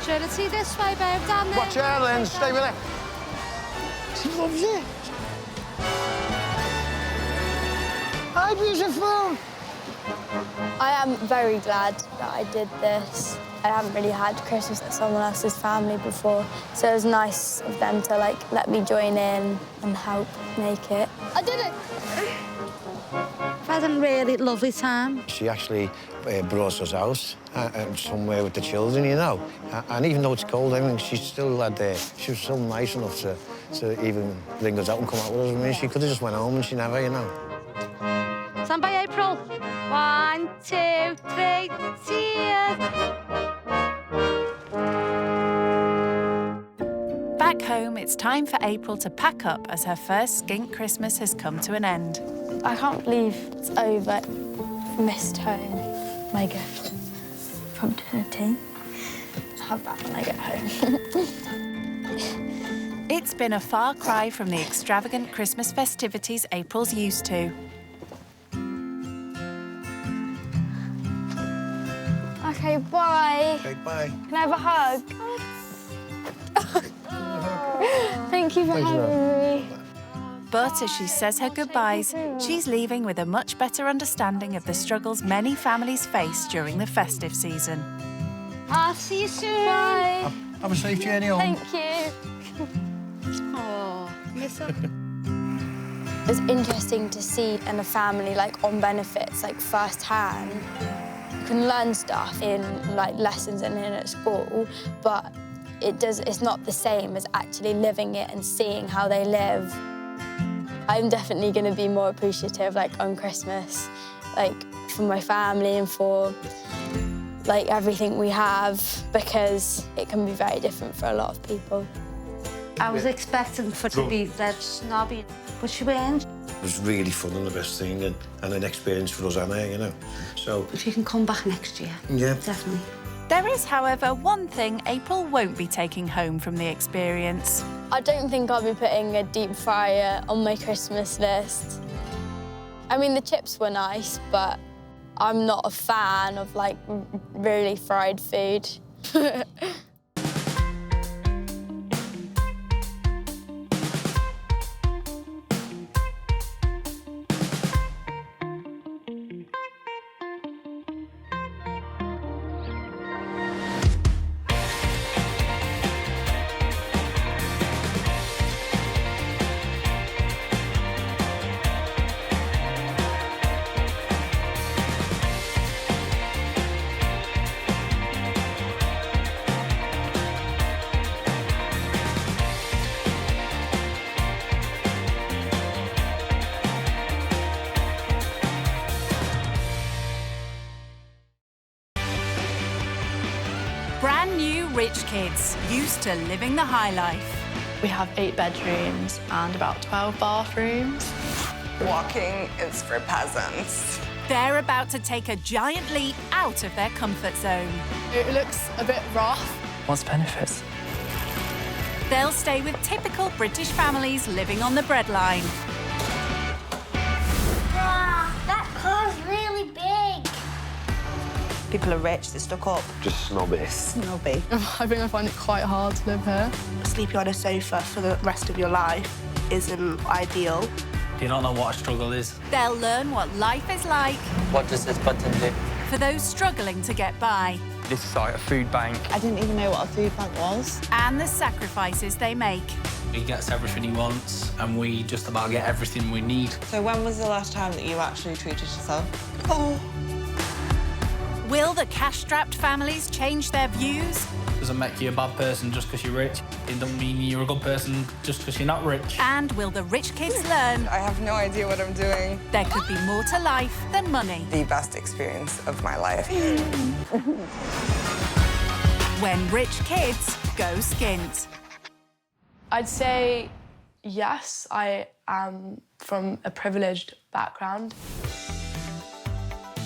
Trinity, this way, babe, down there. Watch her, Lynn. Stay with her. She loves it. Hi, beautiful. I am very glad that I did this. I haven't really had Christmas at someone else's family before, so it was nice of them to, like, let me join in and help make it. I did it! I've had a really lovely time. She actually brought us out somewhere with the children, you know. And even though it's cold, I mean, she still had she was so nice enough to even bring us out and come out with us. I mean, she could have just went home and she never, you know. Stand by, April. 1, 2, 3, cheers. Back home, it's time for April to pack up as her first skink Christmas has come to an end. I can't believe it's over. I've missed home. My gift from Trinity. I'll have that when I get home. It's been a far cry from the extravagant Christmas festivities April's used to. OK, bye. OK, bye. Can I have a hug? Thank you for having me. But as she says her goodbyes, she's leaving with a much better understanding of the struggles many families face during the festive season. I'll see you soon. Bye. Have a safe journey home. Thank you. Oh, miss her. It's interesting to see in a family, like, on benefits, like, firsthand. You can learn stuff in, like, lessons and in at school, but it's not the same as actually living it and seeing how they live. I'm definitely going to be more appreciative, like, on Christmas, like, for my family and for, like, everything we have, because it can be very different for a lot of people. I was expecting for to be that snobby, but she weren't. It was really fun and the best thing, and an experience for us and her, you know. So. If you can come back next year. Yeah. Definitely. There is, however, one thing April won't be taking home from the experience. I don't think I'll be putting a deep fryer on my Christmas list. I mean, the chips were nice, but I'm not a fan of, like, really fried food. Brand new rich kids, used to living the high life. We have 8 bedrooms and about 12 bathrooms. Walking is for peasants. They're about to take a giant leap out of their comfort zone. It looks a bit rough. What's the benefits? They'll stay with typical British families living on the breadline. Wow, that car's really big. People are rich, they're stuck up. Just snobby. Snobby. I think I find it quite hard to live here. Sleeping on a sofa for the rest of your life isn't ideal. Do you not know what a struggle is? They'll learn what life is like What does this button do? for those struggling to get by This is like a food bank. I didn't even know what a food bank was. and the sacrifices they make. He gets everything he wants, and we just about get everything we need. So when was the last time that you actually treated yourself? Oh. Will the cash-strapped families change their views? Doesn't make you a bad person just because you're rich. It doesn't mean you're a good person just because you're not rich. And will the rich kids learn I have no idea what I'm doing. there could be more to life than money? The best experience of my life. When rich kids go skint. I'd say yes, I am from a privileged background.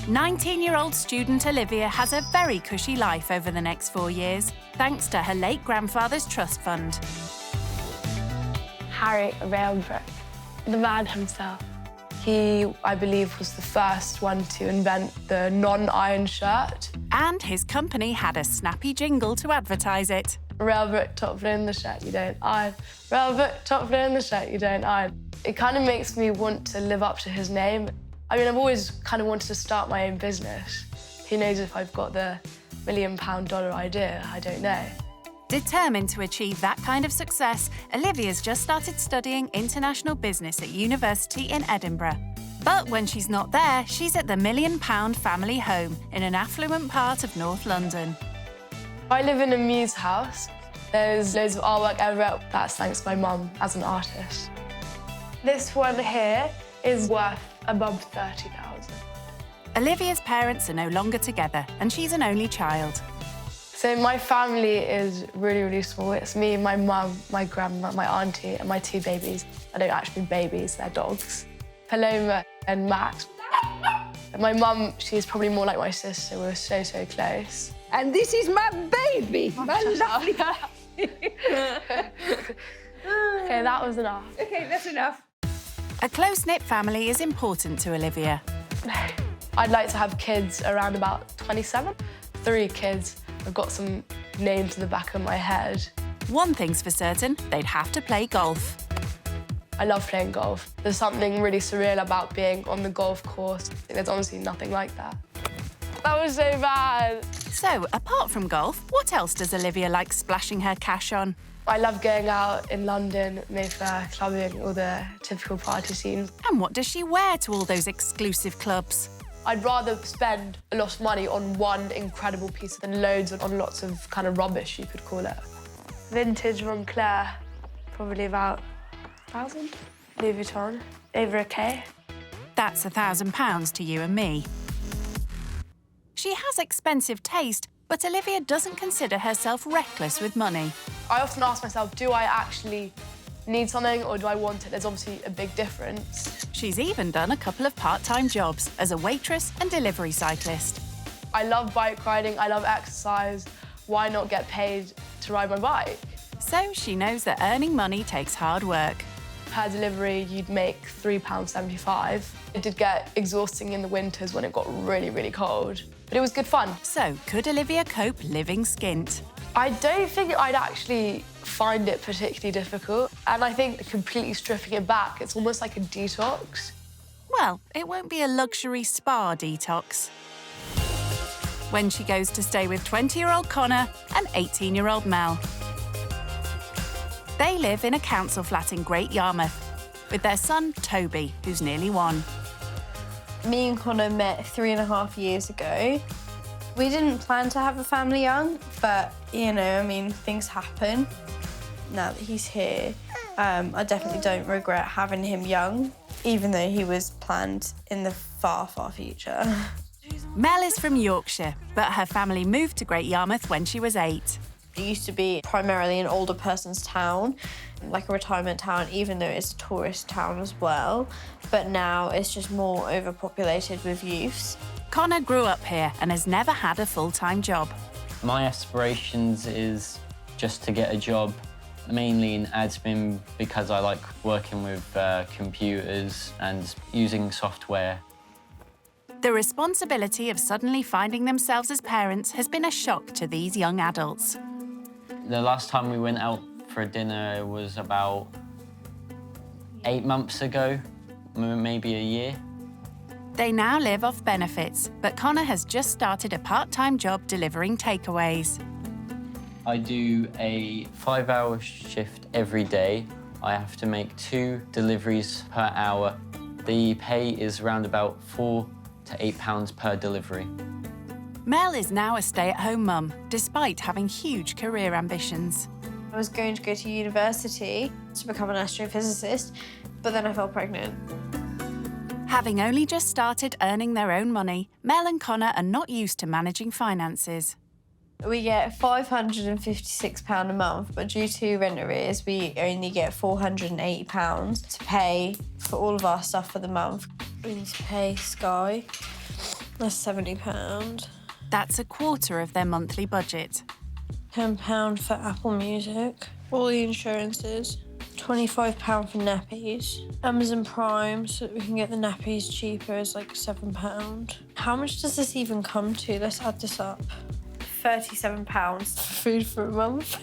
19-year-old student Olivia has a very cushy life over the next 4 years, thanks to her late grandfather's trust fund. Harry Railbrook, the man himself. He, I believe, was the first one to invent the non-iron shirt. And his company had a snappy jingle to advertise it. Railbrook, top blue in the shirt you don't iron. Railbrook, top blue in the shirt you don't iron. It kind of makes me want to live up to his name. I mean, I've always kind of wanted to start my own business. Who knows if I've got the $1 million idea, I don't know. Determined to achieve that kind of success, Olivia's just started studying international business at university in Edinburgh. But when she's not there, she's at the £1 Million family home in an affluent part of North London. I live in a muse house. There's loads of artwork everywhere. That's thanks to my mum as an artist. This one here is worth above 30,000. Olivia's parents are no longer together, and she's an only child. So my family is really, really small. It's me, my mum, my grandma, my auntie, and my 2 babies. I don't actually babies, they're dogs. Paloma and Max. And my mum, she's probably more like my sister. We're so, so close. And this is my baby, my lovely. OK, that was enough. OK, that's enough. A close-knit family is important to Olivia. I'd like to have kids around about 27. 3 kids. I've got some names in the back of my head. One thing's for certain, they'd have to play golf. I love playing golf. There's something really surreal about being on the golf course. There's honestly nothing like that. That was so bad. So, apart from golf, what else does Olivia like splashing her cash on? I love going out in London, Mayfair, clubbing, all the typical party scenes. And what does she wear to all those exclusive clubs? I'd rather spend a lot of money on one incredible piece than loads on lots of kind of rubbish, you could call it. Vintage Moncler, probably about 1,000. Louis Vuitton, over a K. That's £1,000 to you and me. She has expensive taste, but Olivia doesn't consider herself reckless with money. I often ask myself, do I actually need something or do I want it? There's obviously a big difference. She's even done a couple of part-time jobs as a waitress and delivery cyclist. I love bike riding, I love exercise. Why not get paid to ride my bike? So she knows that earning money takes hard work. Per delivery, you'd make £3.75. It did get exhausting in the winters when it got really, really cold. But it was good fun. So, could Olivia cope living skint? I don't think I'd actually find it particularly difficult. And I think completely stripping it back, it's almost like a detox. Well, it won't be a luxury spa detox. When she goes to stay with 20-year-old Connor and 18-year-old Mel. They live in a council flat in Great Yarmouth with their son, Toby, who's nearly 1. Me and Connor met 3.5 years ago. We didn't plan to have a family young, but, you know, I mean, things happen. Now that he's here, I definitely don't regret having him young, even though he was planned in the far, far future. Mel is from Yorkshire, but her family moved to Great Yarmouth when she was 8. It used to be primarily an older person's town, like a retirement town, even though it's a tourist town as well. But now it's just more overpopulated with youths. Connor grew up here and has never had a full-time job. My aspirations is just to get a job, mainly in admin, because I like working with computers and using software. The responsibility of suddenly finding themselves as parents has been a shock to these young adults. The last time we went out for a dinner was about 8 months ago, maybe a year. They now live off benefits, but Connor has just started a part-time job delivering takeaways. I do a 5-hour shift every day. I have to make 2 deliveries per hour. The pay is around about £4 to £8 per delivery. Mel is now a stay-at-home mum, despite having huge career ambitions. I was going to go to university to become an astrophysicist, but then I fell pregnant. Having only just started earning their own money, Mel and Connor are not used to managing finances. We get £556 a month, but due to rent arrears, we only get £480 to pay for all of our stuff for the month. We need to pay Sky. That's £70. That's a quarter of their monthly budget. £10 for Apple Music, all the insurances, £25 for nappies, Amazon Prime so that we can get the nappies cheaper is like £7. How much does this even come to? Let's add this up. £37 for food for a month.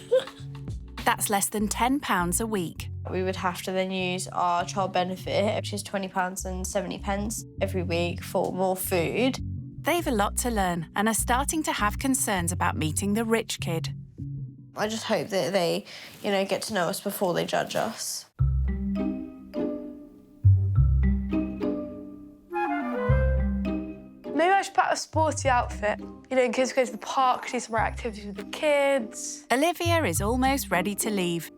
That's less than £10 a week. We would have to then use our child benefit, which is £20.70 every week for more food. They've a lot to learn and are starting to have concerns about meeting the rich kid. I just hope that they, get to know us before they judge us. Maybe I should put a sporty outfit. Kids go to the park, do some more activities with the kids. Olivia is almost ready to leave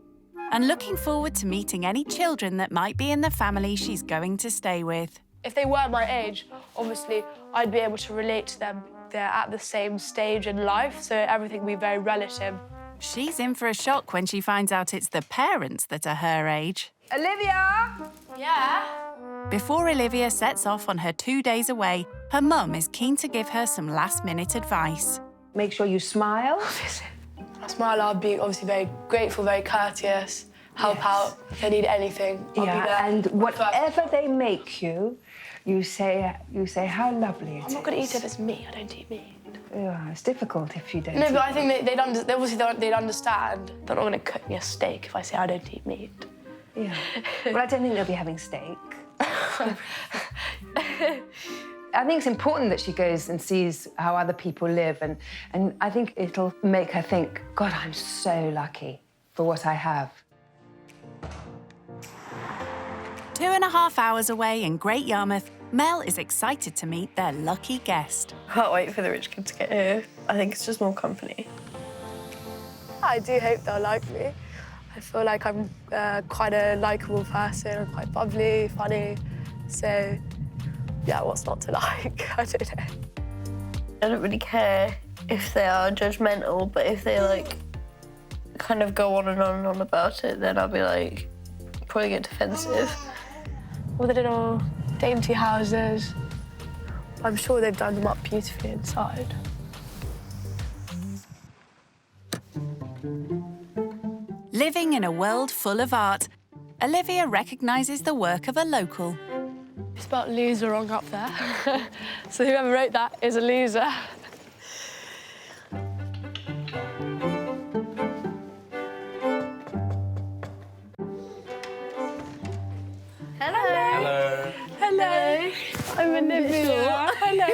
and looking forward to meeting any children that might be in the family she's going to stay with. If they were my age, obviously, I'd be able to relate to them. They're at the same stage in life, so everything would be very relative. She's in for a shock when she finds out it's the parents that are her age. Olivia! Yeah? Before Olivia sets off on her 2 days away, her mum is keen to give her some last-minute advice. Make sure you smile. I smile, I'll be obviously very grateful, very courteous, help out if they need anything. I'll be there. And whatever they make you, you say how lovely it is. I'm not going to eat if it's meat. I don't eat meat. Yeah, it's difficult if you don't. No, but I think they'd understand. They're not going to cook me a steak if I say I don't eat meat. Yeah. Well, I don't think they'll be having steak. I think it's important that she goes and sees how other people live, and I think it'll make her think, God, I'm so lucky for what I have. 2.5 hours away in Great Yarmouth, Mel is excited to meet their lucky guest. Can't wait for the rich kid to get here. I think it's just more company. I do hope they'll like me. I feel like I'm quite a likeable person. I'm quite bubbly, funny. So, yeah, what's not to like? I don't know. I don't really care if they are judgmental, but if they, kind of go on and on and on about it, then I'll be, probably get defensive. All the little dainty houses. I'm sure they've done them up beautifully inside. Living in a world full of art, Olivia recognises the work of a local. You spelled loser wrong up there. So whoever wrote that is a loser. Hello. Hello. I'm Olivia. Hello.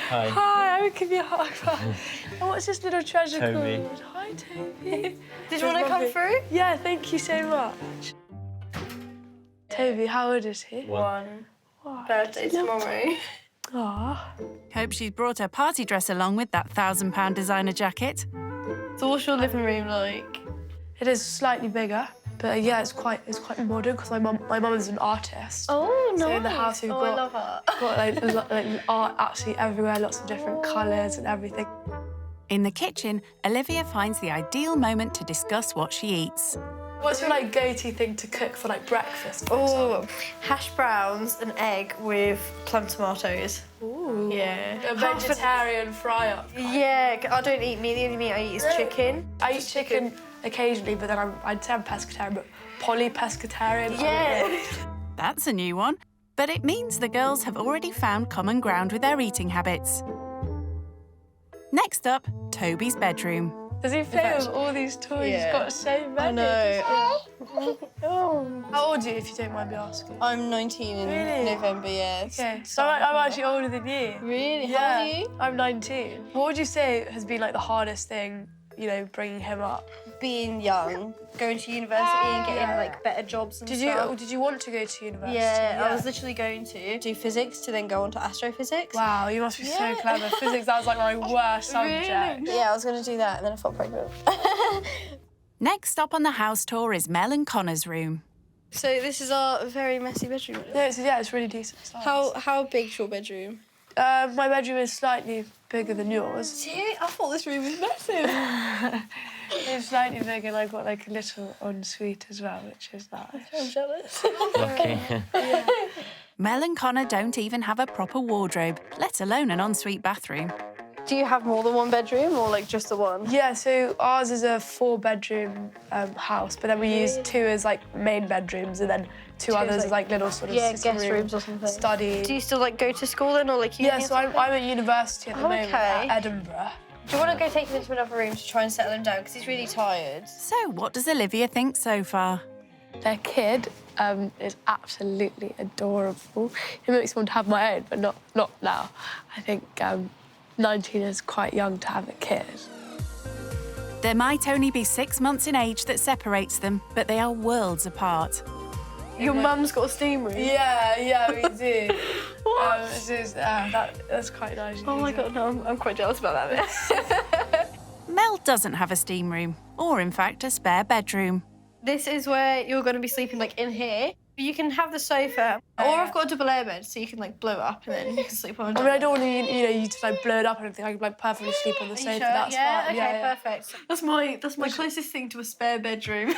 Hi. Hi, I would give you a high five. And what's this little treasure Toby. called? Hi, Toby. Did you want to come through? Yeah, thank you so much. Toby, how old is he? 1. Birthday tomorrow. Aww. Hope she's brought her party dress along with that £1,000 designer jacket. So what's your living room like? It is slightly bigger, but yeah, it's quite modern because my mum is an artist. Oh, So nice. in the house we've I got, love got art absolutely everywhere, lots of different colours and everything. In the kitchen, Olivia finds the ideal moment to discuss what she eats. What's your go-to thing to cook for breakfast? Oh, hash browns and egg with plum tomatoes. Ooh. Yeah. A vegetarian fry-up. Yeah, I don't eat meat. The only meat I eat is chicken. I eat chicken occasionally, but then I'd say I'm pescatarian, but poly-pescatarian. Yeah. That's a new one. But it means the girls have already found common ground with their eating habits. Next up, Toby's bedroom. Does he play with all these toys? Yeah. He's got so many. I know. Oh. How old are you, if you don't mind me asking? I'm 19 in Really? November, yeah. Okay, so I'm actually older than you. Really? Yeah. How old are you? I'm 19. What would you say has been like the hardest thing, you know, bringing him up? Being young, going to university and getting like better jobs and stuff. Did you want to go to university? Yeah, I was literally going to do physics to then go on to astrophysics. Wow, you must be so clever. Physics, that was like my worst subject. Really? Yeah, I was going to do that and then I felt pregnant. Next stop on the house tour is Mel and Connor's room. So this is our very messy bedroom. Yeah, it's really decent size. How big's your bedroom? My bedroom is slightly bigger than yours. See, I thought this room was massive. It's slightly bigger, and I've got like a little ensuite as well, which is nice. I'm jealous. Lucky. Mel and Connor don't even have a proper wardrobe, let alone an ensuite bathroom. Do you have more than one bedroom or like just the one? Yeah, so ours is a 4-bedroom house, but then we use 2 as like main bedrooms and then 2 others as like little sort of guest rooms or something. Study. Do you still like go to school then or like uni? Yeah, so I'm at university at the moment at Edinburgh. Do you want to go take him into another room to try and settle him down because he's really tired? So what does Olivia think so far? Their kid is absolutely adorable. It makes me want to have my own, but not now. I think 19 is quite young to have a kid. There might only be 6 months in age that separates them, but they are worlds apart. Your mum's got a steam room? Yeah, we do. That's quite nice. Oh my God, no, I'm quite jealous about that. Mel doesn't have a steam room, or in fact a spare bedroom. This is where you're going to be sleeping, like in here. You can have the sofa, or I've got a double air bed, so you can like blow it up and then you can sleep on it. I mean, I don't want you to like blow it up or anything. I can like perfectly sleep on the sofa. Sure? That's yeah, fine. okay, perfect. That's my closest thing to a spare bedroom.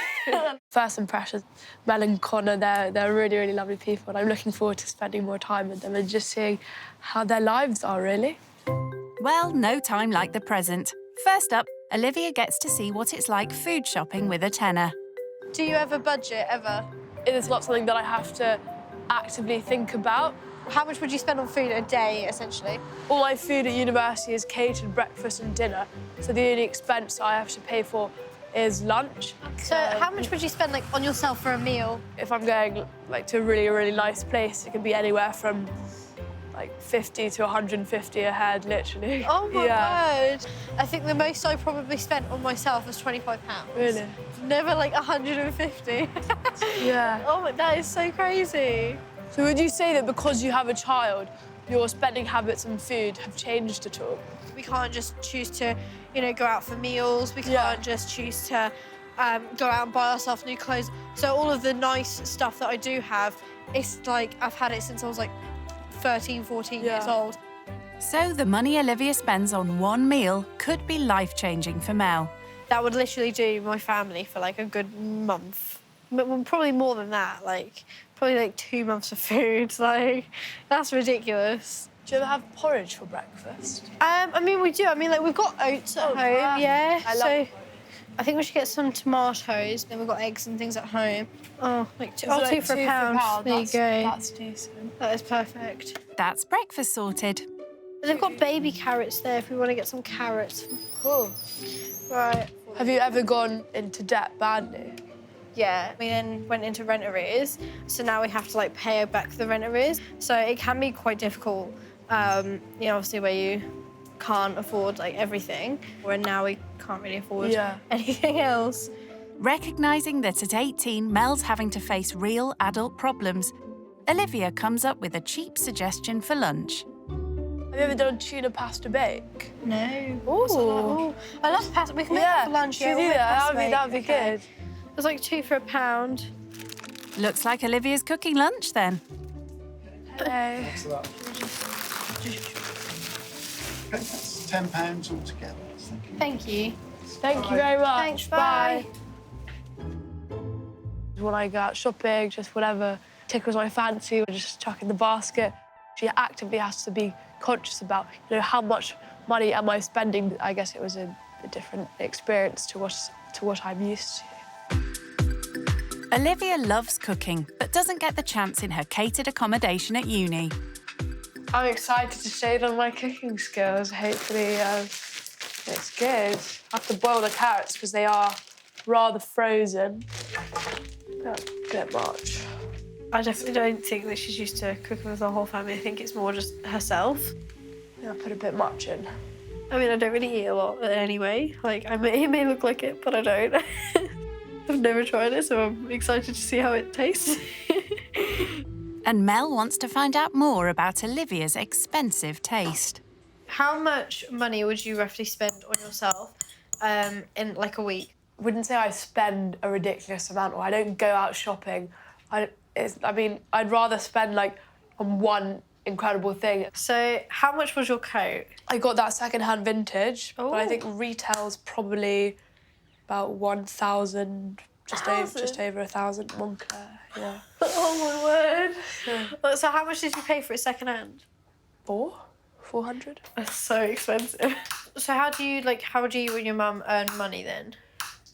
First impressions, Mel and Connor, they're really, really lovely people, and I'm looking forward to spending more time with them and just seeing how their lives are, really. Well, no time like the present. First up, Olivia gets to see what it's like food shopping with a tenner. Do you ever budget, ever? It's not something that I have to actively think about. How much would you spend on food a day, essentially? All my food at university is catered breakfast and dinner, so the only expense I have to pay for is lunch. So how much would you spend like on yourself for a meal? If I'm going like to a really, really nice place, it can be anywhere from like 50 to 150 a head, literally. Oh my word! I think the most I probably spent on myself was £25. Really? Never like 150. Yeah. Oh, that is so crazy. So would you say that because you have a child, your spending habits and food have changed at all? We can't just choose to, you know, go out for meals. We can't just choose to go out and buy ourselves new clothes. So all of the nice stuff that I do have, it's like I've had it since I was like 13, 14 years old. So the money Olivia spends on one meal could be life-changing for Mel. That would literally do my family for like a good month. Well, probably more than that, probably like 2 months of food. Like, that's ridiculous. Do you ever have porridge for breakfast? I mean, we do. I mean, like, we've got oats at home, yeah. I think we should get some tomatoes. Then we've got eggs and things at home. Oh, like two for a pound. There you go. That's decent. That is perfect. That's breakfast sorted. They've got baby carrots there if we want to get some carrots. Cool. Right. Have you ever gone into debt badly? Yeah, we then went into rent arrears, so now we have to like pay back the rent arrears. So it can be quite difficult, you know, obviously where you can't afford like everything, and now we can't really afford anything else. Recognising that at 18, Mel's having to face real adult problems, Olivia comes up with a cheap suggestion for lunch. Have you ever done tuna pasta bake? No. Ooh. I love pasta. We can make that for lunch. Should we do that? That'd be good. It was like 2 for a pound. Looks like Olivia's cooking lunch then. Hello. That's £10 altogether. Thank you. Thank you very much. Thanks, bye. When I go out shopping, just whatever tickles my fancy, I just chuck in the basket. She actively has to be conscious about, you know, how much money am I spending. I guess it was a different experience to what I'm used to. Olivia loves cooking, but doesn't get the chance in her catered accommodation at uni. I'm excited to show them my cooking skills. Hopefully, it's good. I have to boil the carrots because they are rather frozen. Not a bit much. I definitely don't think that she's used to cooking with the whole family. I think it's more just herself. Yeah, I put a bit much in. I mean, I don't really eat a lot anyway. Like, it may look like it, but I don't. I've never tried it, so I'm excited to see how it tastes. And Mel wants to find out more about Olivia's expensive taste. How much money would you roughly spend on yourself in like a week? I wouldn't say I spend a ridiculous amount, or I don't go out shopping. I mean, I'd rather spend like on one incredible thing. So how much was your coat? I got that second-hand vintage, but I think retail's probably about 1,000, just over 1,000 Moncler, yeah. Oh my word. Yeah. So how much did you pay for it second-hand? 400. That's so expensive. So how do you and your mum earn money then?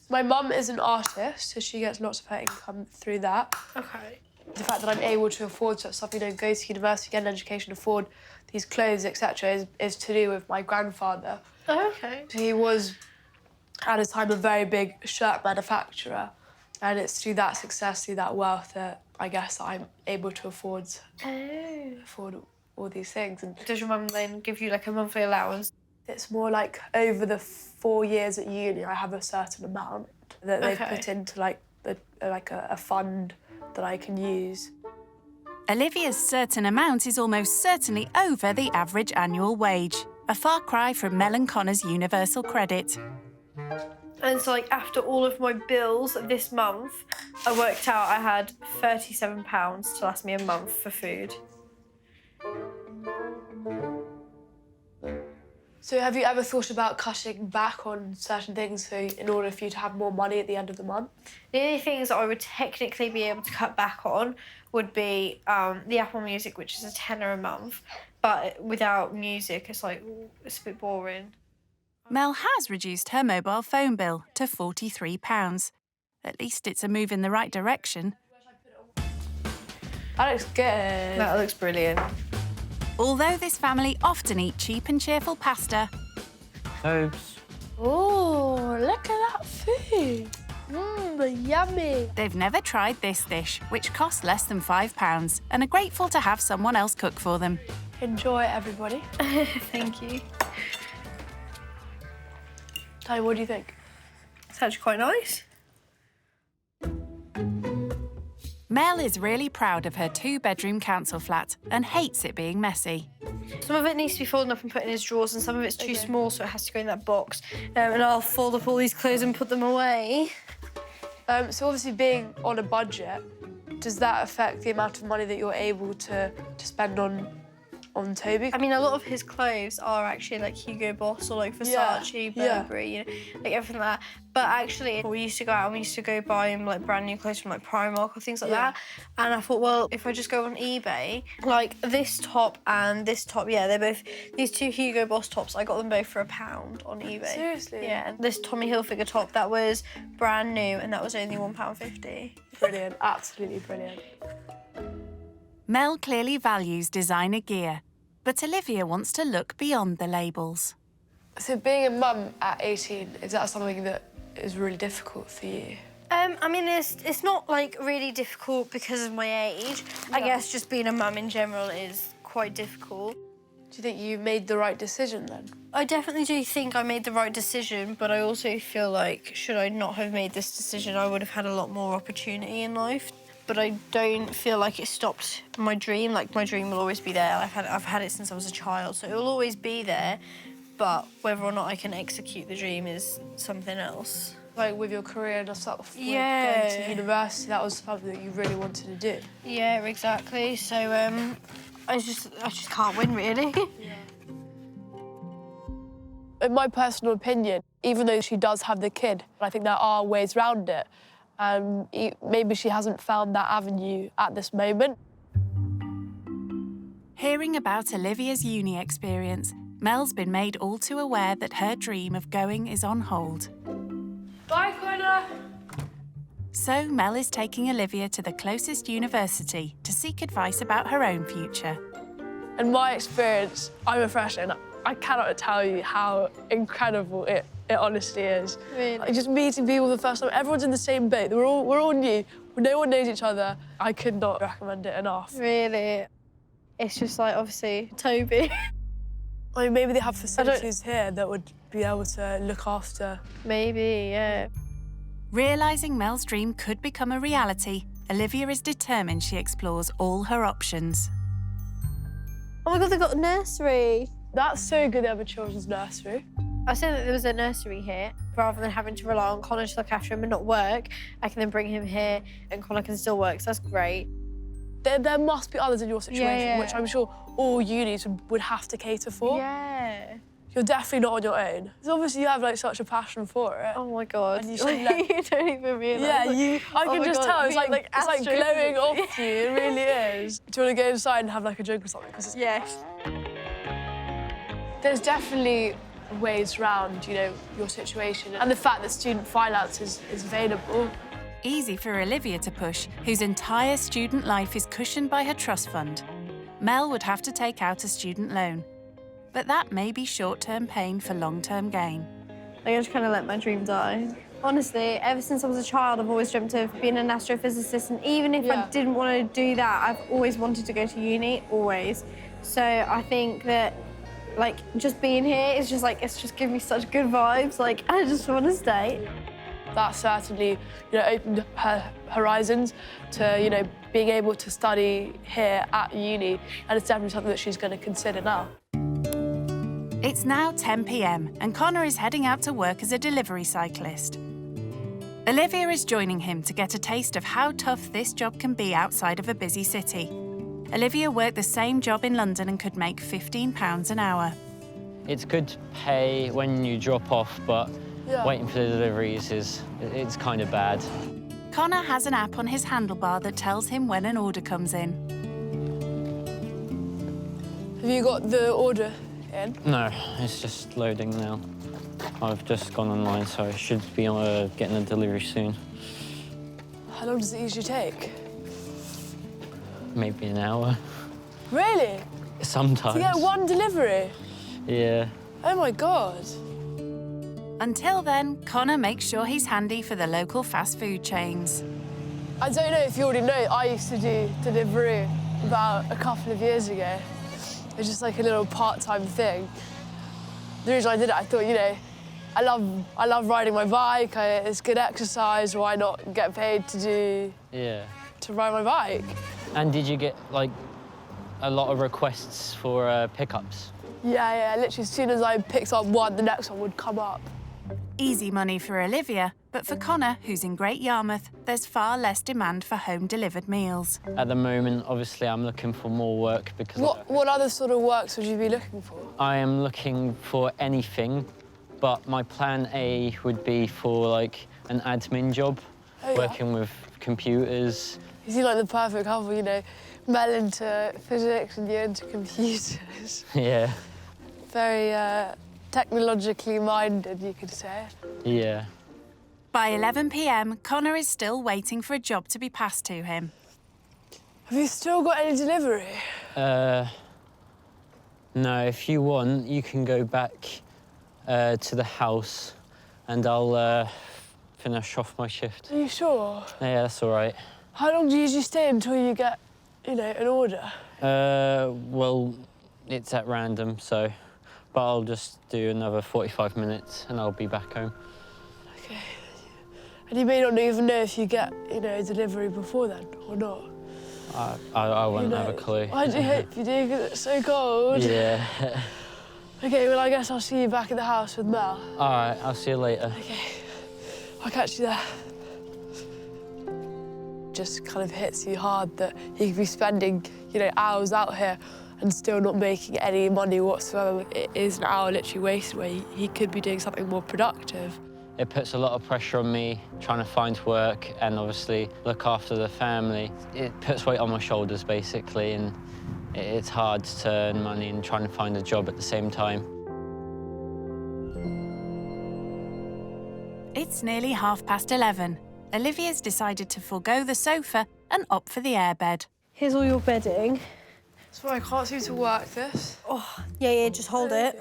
My mum is an artist, so she gets lots of her income through that. Okay. The fact that I'm able to afford such stuff, go to university, get an education, afford these clothes, etc., is to do with my grandfather. Oh, okay. He was, at his time, a very big shirt manufacturer, and it's through that success, through that wealth, that I guess I'm able to afford all these things. And does your mum then give you like a monthly allowance? It's more like over the 4 years at uni, I have a certain amount that they've put into a fund that I can use. Olivia's certain amount is almost certainly over the average annual wage, a far cry from Mel and Connor's universal credit. And so, after all of my bills this month, I worked out I had £37 to last me a month for food. So have you ever thought about cutting back on certain things in order for you to have more money at the end of the month? The only things that I would technically be able to cut back on would be the Apple Music, which is £10 a month. But without music, it's a bit boring. Mel has reduced her mobile phone bill to £43. At least it's a move in the right direction. That looks good. That looks brilliant. Although this family often eat cheap and cheerful pasta. Oops. Oh, look at that food. Yummy. They've never tried this dish, which costs less than £5, and are grateful to have someone else cook for them. Enjoy, everybody. Thank you. Tony, what do you think? It's actually quite nice. Mel is really proud of her 2-bedroom council flat and hates it being messy. Some of it needs to be folded up and put in his drawers, and some of it's too small, so it has to go in that box. And I'll fold up all these clothes and put them away. So obviously being on a budget, does that affect the amount of money that you're able to spend on Toby? I mean, a lot of his clothes are actually like Hugo Boss or like Versace, Burberry, like everything like that. But actually, we used to go out and we used to go buy him like brand new clothes from like Primark or things like that. And I thought, well, if I just go on eBay, like this top and this top, they're both, these 2 Hugo Boss tops, I got them both for £1 on eBay. Seriously? Yeah, and this Tommy Hilfiger top, that was brand new and that was only £1.50. Brilliant, absolutely brilliant. Mel clearly values designer gear, but Olivia wants to look beyond the labels. So being a mum at 18, is that something that is really difficult for you? I mean, it's not like really difficult because of my age. I guess just being a mum in general is quite difficult. Do you think you made the right decision then? I definitely do think I made the right decision, but I also feel like should I not have made this decision, I would have had a lot more opportunity in life. But I don't feel like it stopped my dream. Like, my dream will always be there. I've had it since I was a child, so it will always be there. But whether or not I can execute the dream is something else. Like with your career and stuff, going to university, that was something that you really wanted to do. Yeah, exactly. So I just can't win, really. In my personal opinion, even though she does have the kid, I think there are ways around it. Maybe she hasn't found that avenue at this moment. Hearing about Olivia's uni experience, Mel's been made all too aware that her dream of going is on hold. Bye, Connor. So Mel is taking Olivia to the closest university to seek advice about her own future. In my experience, I'm a freshman. I cannot tell you how incredible it honestly is. Really? Like, just meeting people the first time, everyone's in the same boat. We're all new, no one knows each other. I could not recommend it enough. Really? It's just like, obviously, Toby. I mean, maybe they have facilities here that would be able to look after. Maybe, yeah. Realising Mel's dream could become a reality, Olivia is determined she explores all her options. Oh my God, they've got a nursery. That's so good they have a children's nursery. I said that there was a nursery here. Rather than having to rely on Connor to look after him and not work, I can then bring him here and Connor can still work, so that's great. There must be others in your situation, Yeah. which I'm sure all unis would have to cater for. Yeah. You're definitely not on your own. Because obviously you have like such a passion for it. Oh my God. And you should let... You don't even realise. Yeah, I Oh can my just God, tell. It's being like it's like glowing astrophysics. off you. It really is. Do you want to go inside and have like a drink or something? Yes. There's definitely ways around, you know, your situation and the fact that student finance is available. Easy for Olivia to push, whose entire student life is cushioned by her trust fund. Mel would have to take out a student loan. But that may be short-term pain for long-term gain. I just kind of let my dream die. Honestly, ever since I was a child, I've always dreamt of being an astrophysicist, and even if I didn't want to do that, I've always wanted to go to uni, always. So I think that, like, just being here is just like, it's just giving me such good vibes. Like, I just want to stay. That certainly, you know, opened her horizons to, you know, being able to study here at uni, and it's definitely something that she's going to consider now. It's now 10 p.m. and Connor is heading out to work as a delivery cyclist. Olivia is joining him to get a taste of how tough this job can be outside of a busy city. Olivia worked the same job in London and could make £15 an hour. It's good pay when you drop off, but waiting for the deliveries it's kind of bad. Connor has an app on his handlebar that tells him when an order comes in. Have you got the order in? No, it's just loading now. I've just gone online, so I should be getting a delivery soon. How long does it usually take? Maybe an hour. Really? Sometimes. To get one delivery? Yeah. Oh my God. Until then, Connor makes sure he's handy for the local fast food chains. I don't know if you already know, I used to do delivery about a couple of years ago. It was just like a little part-time thing. The reason I did it, I thought, you know, I love riding my bike. It's good exercise. Why not get paid to ride my bike? And did you get like a lot of requests for pickups? Yeah. Literally, as soon as I picked up one, the next one would come up. Easy money for Olivia, but for Connor, who's in Great Yarmouth, there's far less demand for home-delivered meals. At the moment, obviously, I'm looking for more work because... What other sort of works would you be looking for? I am looking for anything, but my plan A would be for, like, an admin job, working with computers. You seem like the perfect couple, you know, Mel into physics and you into computers. Yeah. Very technologically minded, you could say. Yeah. By 11 p.m, Connor is still waiting for a job to be passed to him. Have you still got any delivery? No, if you want, you can go back to the house and I'll finish off my shift. Are you sure? Yeah, that's all right. How long do you usually stay until you get, you know, an order? Well, it's at random, so... But I'll just do another 45 minutes and I'll be back home. OK. And you may not even know if you get, you know, a delivery before then, or not. I won't have a clue. I do hope you do, because it's so cold. Yeah. OK, well, I guess I'll see you back at the house with Mel. All right, I'll see you later. OK. I'll catch you there. Just kind of hits you hard that he could be spending, you know, hours out here and still not making any money whatsoever. It is an hour literally wasted where he could be doing something more productive. It puts a lot of pressure on me trying to find work and obviously look after the family. It puts weight on my shoulders, basically, and it's hard to earn money and trying to find a job at the same time. It's nearly 11:30. Olivia's decided to forego the sofa and opt for the airbed. Here's all your bedding. Sorry, I can't seem to work this. Oh, yeah, just hold it.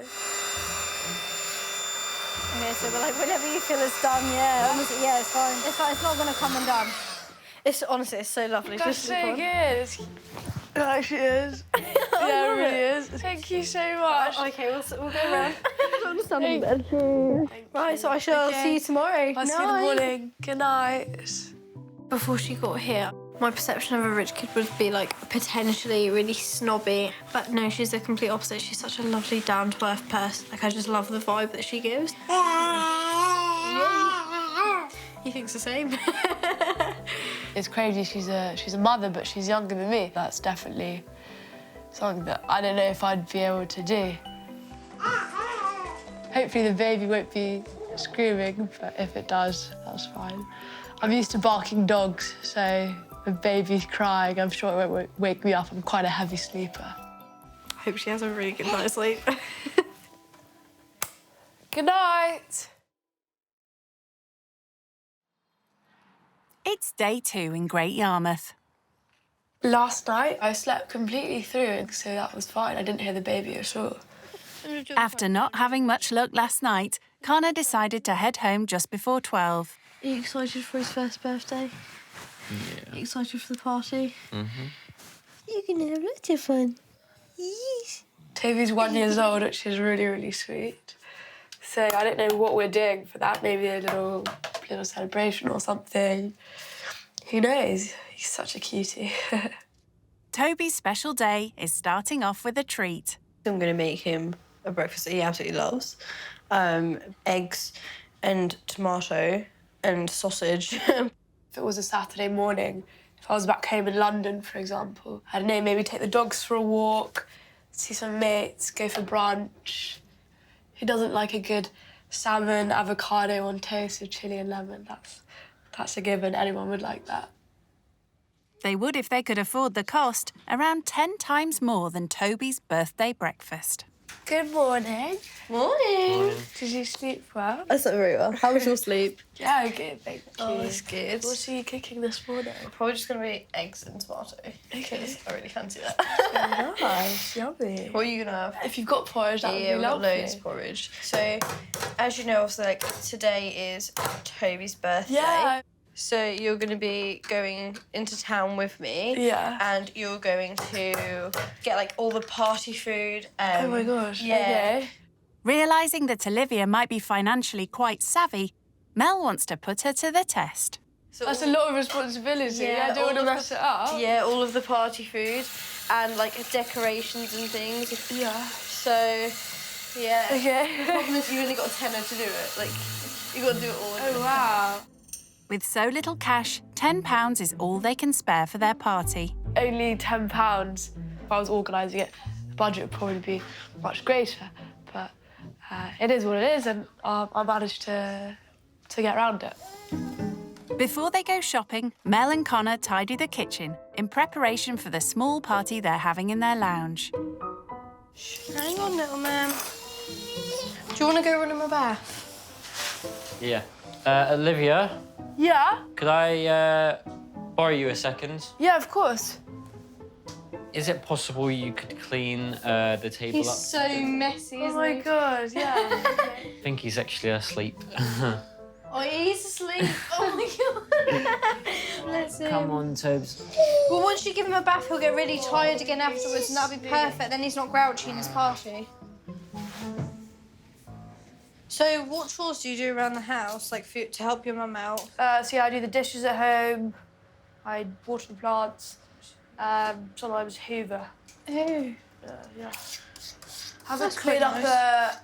Okay, so like whenever you feel it's done, honestly, it's fine. It's fine. It's not gonna come undone. It's honestly, it's so lovely. That's so good. It actually is. Yeah, it really is. Thank you so much. Okay, we'll go around. Thank you. Right, so I shall see you tomorrow. I'll see you in the morning. Good night. Before she got here, my perception of a rich kid would be like potentially really snobby, but no, she's the complete opposite. She's such a lovely, down-to-earth person. Like, I just love the vibe that she gives. He thinks the same. It's crazy. She's a mother, but she's younger than me. That's definitely something that I don't know if I'd be able to do. Hopefully the baby won't be screaming, but if it does, that's fine. I'm used to barking dogs, so the baby's crying, I'm sure it won't wake me up. I'm quite a heavy sleeper. I hope she has a really good night's sleep. Good night. It's day 2 in Great Yarmouth. Last night, I slept completely through, so that was fine. I didn't hear the baby at all. After not having much luck last night, Connor decided to head home just before 12. Are you excited for his first birthday? Yeah. Are you excited for the party? Mm-hmm. You're gonna have lots of fun. Yes. Toby's 1 year old, which is really, really sweet. So I don't know what we're doing for that. Maybe a little celebration or something. Who knows? He's such a cutie. Toby's special day is starting off with a treat. I'm going to make him a breakfast that he absolutely loves. Eggs and tomato and sausage. If it was a Saturday morning, if I was back home in London, for example, I don't know, maybe take the dogs for a walk, see some mates, go for brunch. Who doesn't like a good salmon, avocado on toast with chilli and lemon? That's a given. Anyone would like that. They would if they could afford the cost, around 10 times more than Toby's birthday breakfast. Good morning. Morning. Did you sleep well? I slept very well. How was your sleep? Yeah, good, thank you. Oh, that's good. What are you cooking this morning? Probably just going to be eggs and tomato. Okay. I really fancy that. Nice, yummy. What are you going to have? If you've got porridge, that would be we've got lovely. loads of porridge. So, as you know, obviously, like, today is Toby's birthday. Yeah. So you're going to be going into town with me. Yeah. And you're going to get, like, all the party food. Oh, my gosh. Yeah. Okay. Realising that Olivia might be financially quite savvy, Mel wants to put her to the test. So that's a lot of responsibility. I don't want to mess it up. Yeah, all of the party food and, like, decorations and things. Yeah. So, yeah. Okay. The problem is you only got a tenner to do it. Like, you got to do it all. Oh, wow. With so little cash, £10 is all they can spare for their party. Only £10. If I was organising it, the budget would probably be much greater. But it is what it is, and I managed to get around it. Before they go shopping, Mel and Connor tidy the kitchen in preparation for the small party they're having in their lounge. Hang on, little man. Do you want to go run in my bath? Yeah. Olivia, Yeah? could I borrow you a second? Yeah, of course. Is it possible you could clean the table He's up? so messy, Oh my God, yeah. I think he's actually asleep. Oh, he's asleep. Oh my God. Bless him. Come on, Tobes. Well, once you give him a bath, he'll get really tired again afterwards, and that'll be perfect. Then he's not grouchy in his party. So, what chores do you do around the house, like, to help your mum out? So yeah, I do the dishes at home. I water the plants. Sometimes hoover. Oh. Yeah. Haven't That's cleaned quite up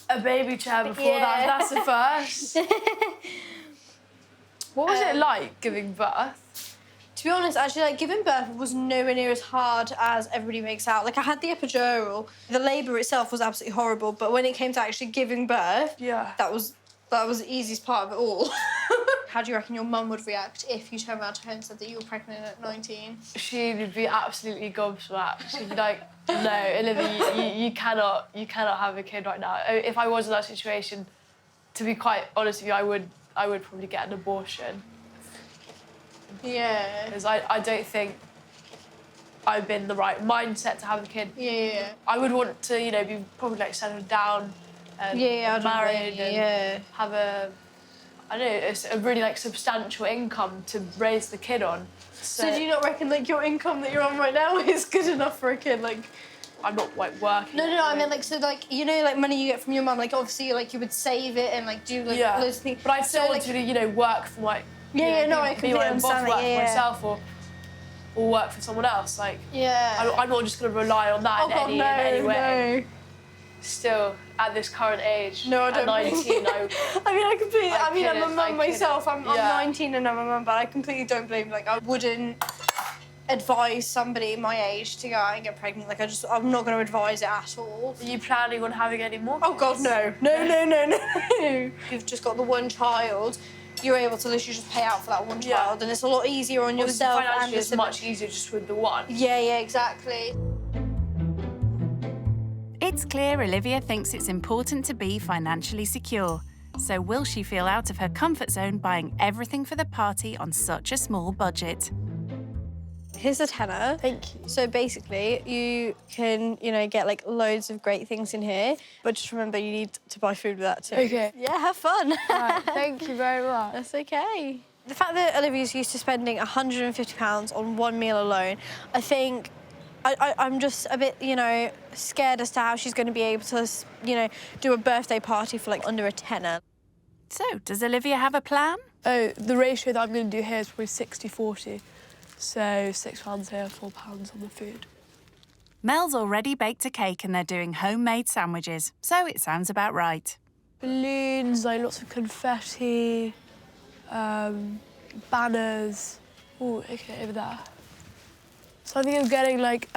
a baby chair before. Yeah. That's the first. What was it like giving birth? To be honest, actually, like, giving birth was nowhere near as hard as everybody makes out. Like, I had the epidural. The labour itself was absolutely horrible, but when it came to actually giving birth, yeah, that was the easiest part of it all. How do you reckon your mum would react if you turned around to her and said that you were pregnant at 19? She would be absolutely gobsmacked. She'd be like, "No, Olivia, you cannot have a kid right now." If I was in that situation, to be quite honest with you, I would probably get an abortion. Yeah. Because I don't think I'm in the right mindset to have a kid. Yeah. I would want to, you know, be probably like settled down and married and have a, I don't know, a really like substantial income to raise the kid on. So do you not reckon like your income that you're on right now is good enough for a kid? Like, I'm not like working. No, I mean like so like you know like money you get from your mum, like obviously like you would save it and like do like loads of things. But I still want to, you know, work for my I be completely my own boss, understand work that. for myself or work for someone else. Like I'm not just going to rely on that in any way. No. Still, at this current age, No, I don't. at 19, I'm a mum myself. I'm 19 and I'm a mum, but I completely don't blame. Like, I wouldn't advise somebody my age to go out and get pregnant. Like, I'm not going to advise it at all. Are you planning on having any more? Oh God, no. No. You've just got the one child. You're able to literally just pay out for that one child, and it's a lot easier on yourself. Financially, it's much easier just with the one. Yeah, exactly. It's clear Olivia thinks it's important to be financially secure. So will she feel out of her comfort zone buying everything for the party on such a small budget? Here's a tenner. Thank you. So basically, you can, you know, get like loads of great things in here, but just remember you need to buy food with that too. Okay. Yeah, have fun. Right, thank you very much. That's okay. The fact that Olivia's used to spending £150 on one meal alone, I think I'm just a bit, you know, scared as to how she's going to be able to, you know, do a birthday party for like under a tenner. So, does Olivia have a plan? Oh, the ratio that I'm going to do here is probably 60-40. So £6 here, £4 on the food. Mel's already baked a cake and they're doing homemade sandwiches, so it sounds about right. Balloons, like lots of confetti, banners. Oh, okay, over there. So I think I'm getting like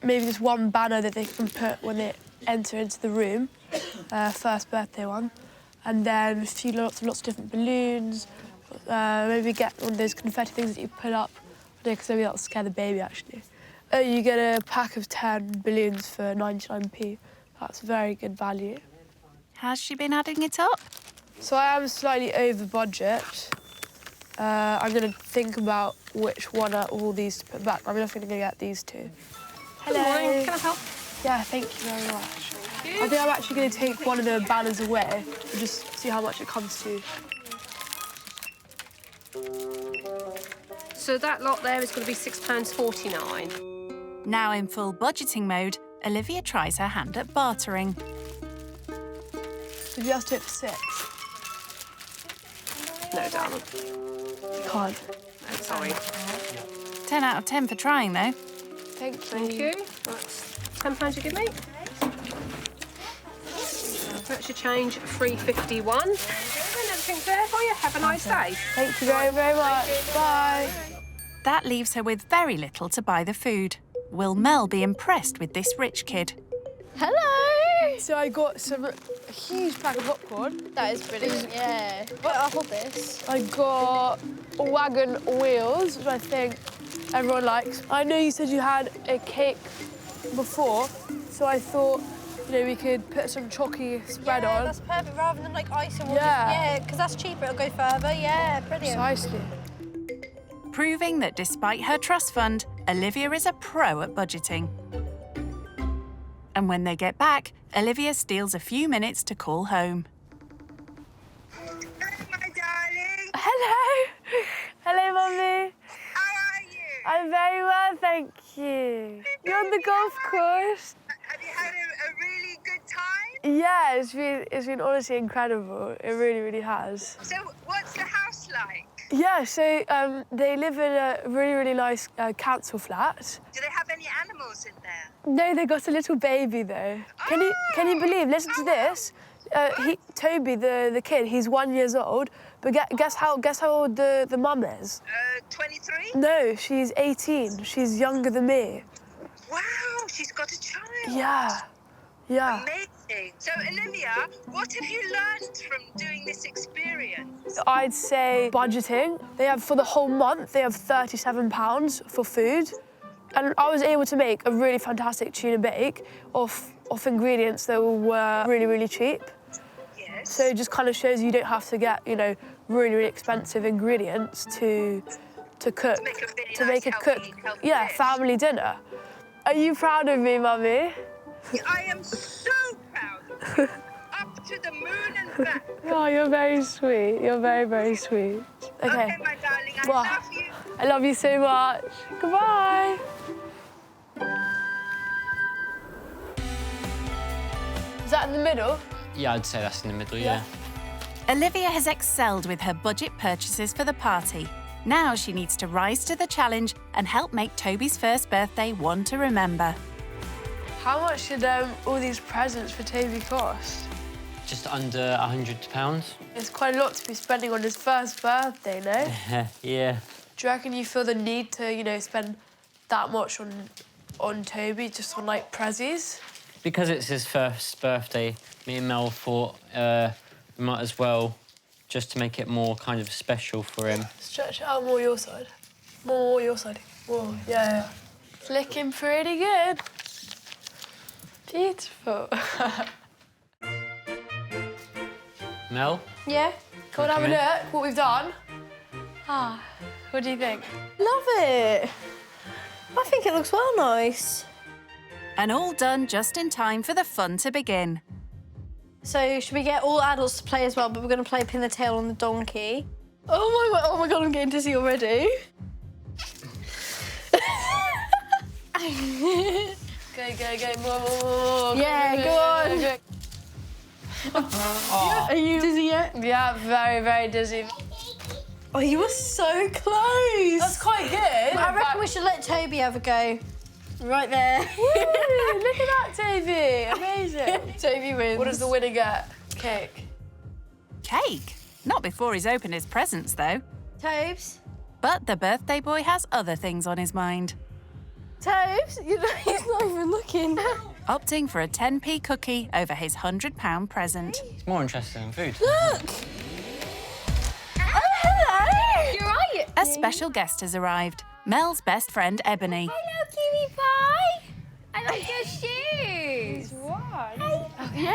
maybe just one banner that they can put when they enter into the room, first birthday one, and then lots of different balloons. Maybe get one of those confetti things that you put up, because maybe that'll scare the baby actually. You get a pack of 10 balloons for 99p. That's very good value. Has she been adding it up? So I am slightly over budget. I'm going to think about which one out of all these to put back. I'm definitely going to get these two. Hello. Good morning. Can I help? Yeah, thank you very much. I think I'm actually going to take one of the banners away and just see how much it comes to. So that lot there is going to be £6.49. Now in full budgeting mode, Olivia tries her hand at bartering. Did you ask it for 6? No, darling. You can't. No, sorry. 10 out of 10 for trying, though. Thank you. That's £10 you give me. That's your change, £3.51. And everything's there for you. Have a nice day. Thank you very, very much. Bye. That leaves her with very little to buy the food. Will Mel be impressed with this rich kid? Hello! So I got a huge pack of popcorn. That is brilliant, yeah. Well, I'll hold this. I got wagon wheels, which I think everyone likes. I know you said you had a cake before, so I thought, you know, we could put some chalky spread on. Yeah, that's perfect, rather than like icing. Yeah. Because that's cheaper, it'll go further. Yeah, brilliant. Precisely. Proving that despite her trust fund, Olivia is a pro at budgeting. And when they get back, Olivia steals a few minutes to call home. Hello. Hello, Mummy. How are you? I'm very well, thank you. You're on the golf course. Have you had a really good time? Yeah, it's been honestly incredible. It really, really has. So what's the house like? Yeah, so they live in a really, really nice council flat. Do they have any animals in there? No, they got a little baby though. Can you believe? Listen to this. Toby, the kid, he's 1 year old. But guess how old the mum is? 23? No, she's 18. She's younger than me. Wow, she's got a child. Yeah. Amazing. So, Olivia, what have you learned from doing this experience? I'd say budgeting. They have, for the whole month, they have £37 for food. And I was able to make a really fantastic tuna bake off ingredients that were really, really cheap. Yes. So it just kind of shows you don't have to get, you know, really, really expensive ingredients to to cook, To make a really nice, healthy dish. family dinner. Are you proud of me, Mummy? I am so proud of you. Up to the moon and back. Oh, you're very sweet. You're very, very sweet. Okay, my darling, I Mwah. love you. I love you so much. Goodbye. Is that in the middle? Yeah, I'd say that's in the middle, yeah. Olivia has excelled with her budget purchases for the party. Now she needs to rise to the challenge and help make Toby's first birthday one to remember. How much did all these presents for Toby cost? Just under £100. It's quite a lot to be spending on his first birthday, no? Yeah. Do you reckon you feel the need to, spend that much on Toby, just on, like, prezzies? Because it's his first birthday, me and Mel thought we might as well, just to make it more kind of special for him. Stretch it out more your side. More your side. More, yeah. It's looking pretty good. Beautiful. Mel? Yeah? Come and have a look what we've done. Ah, what do you think? Love it. I think it looks well nice. And all done just in time for the fun to begin. So should we get all adults to play as well, but we're going to play pin the tail on the donkey. Oh my God, I'm getting dizzy already. Go, more. Yeah, go on. Oh. Are you dizzy yet? Yeah, very, very dizzy. Oh, you were so close. That's quite good. I reckon we should let Toby have a go. Right there. Woo, look at that, Toby. Amazing. Toby wins. What does the winner get? Cake. Cake? Not before he's opened his presents, though. Tobes? But the birthday boy has other things on his mind. Tobes? He's not even looking. Opting for a 10p cookie over his £100 present. It's more interesting than food. Look! Oh, hello! You're right. A special guest has arrived. Mel's best friend, Ebony. Hello, Kiwi Pie. I like your shoes. What? Yeah.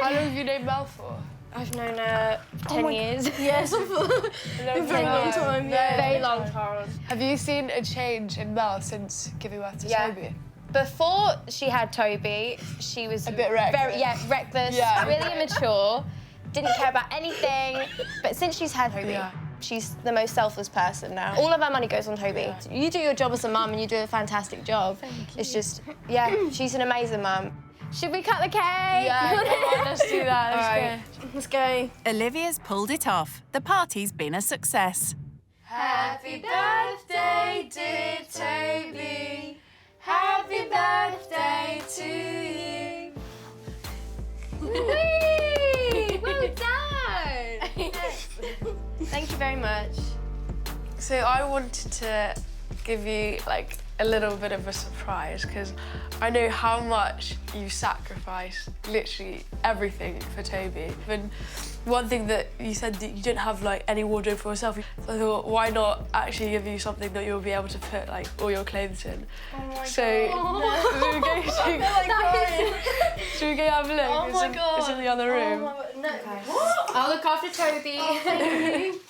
How long have you known Mel for? I've known her 10 years. Yes, a Very very long time. Yeah. Very long time. Have you seen a change in Mel since giving birth to Toby? Before she had Toby, she was a bit reckless. Reckless, really immature, didn't care about anything. But since she's had Toby, she's the most selfless person now. All of our money goes on Toby. You do your job as a mum and you do a fantastic job. It's just, she's an amazing mum. Should we cut the cake? Yeah, come on, let's do that. Let's go. Olivia's pulled it off. The party's been a success. Happy birthday, dear Toby. Happy birthday to you. Whee! Well done! Thank you very much. So I wanted to give you like a little bit of a surprise because I know how much you sacrifice literally everything for Toby. And one thing that you said that you didn't have like any wardrobe for yourself. So I thought, why not actually give you something that you'll be able to put like all your clothes in? Oh my God. Should we go have a look? Oh my God. It's in the other room. Oh my, no. What? I'll look after Toby. Oh, thank you.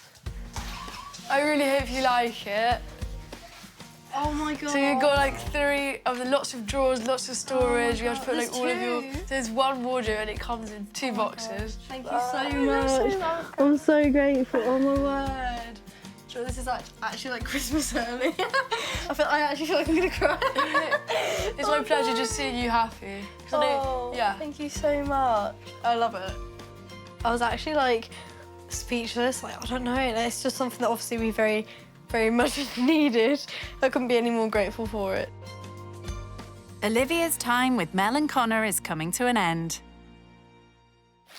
I really hope you like it. Oh my God. So you've got like 3 of the lots of drawers, lots of storage. You have to put like there's all of your. 2. There's one wardrobe and it comes in 2 boxes. Thank you so much. I'm so grateful. Oh my word. Sure, this is actually like Christmas early. I actually feel like I'm gonna cry. It's my pleasure just seeing you happy. Thank you so much. I love it. I was actually like speechless. Like I don't know. It's just something that obviously we very much needed. I couldn't be any more grateful for it. Olivia's time with Mel and Connor is coming to an end.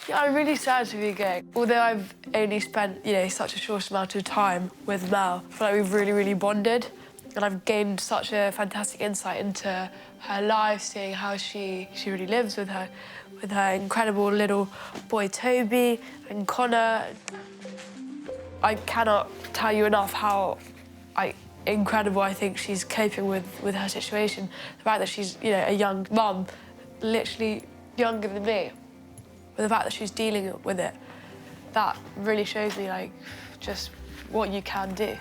Yeah, I'm really sad to be going. Although I've only spent, such a short amount of time with Mel, I feel like we've really, really bonded. And I've gained such a fantastic insight into her life, seeing how she really lives with her incredible little boy Toby and Connor. I cannot tell you enough how incredible I think she's coping with her situation. The fact that she's, a young mum, literally younger than me. But the fact that she's dealing with it, that really shows me, just what you can do.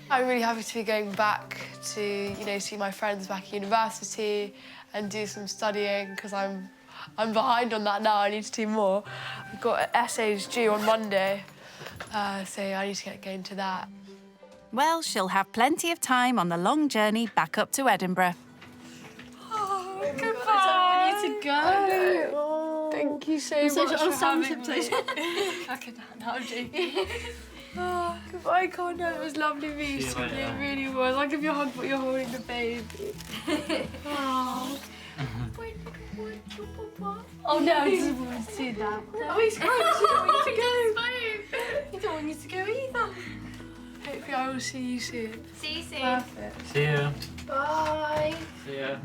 I'm really happy to be going back to, you know, see my friends back at university and do some studying, because I'm behind on that now. I need to do more. I've got essays due on Monday, so I need to get going to that. Well, she'll have plenty of time on the long journey back up to Edinburgh. Oh, goodbye. I don't want you to go. Oh, thank you so much for having me. I can now, Jake. Oh, goodbye, Connor. It was lovely meeting you. It really was. I'll give you a hug, but you're holding the baby. Oh. Oh no, I just want to see that. Oh, he's crying. You don't want you to go either. Hopefully I will see you soon. See you soon. Perfect. See you. Bye. See ya.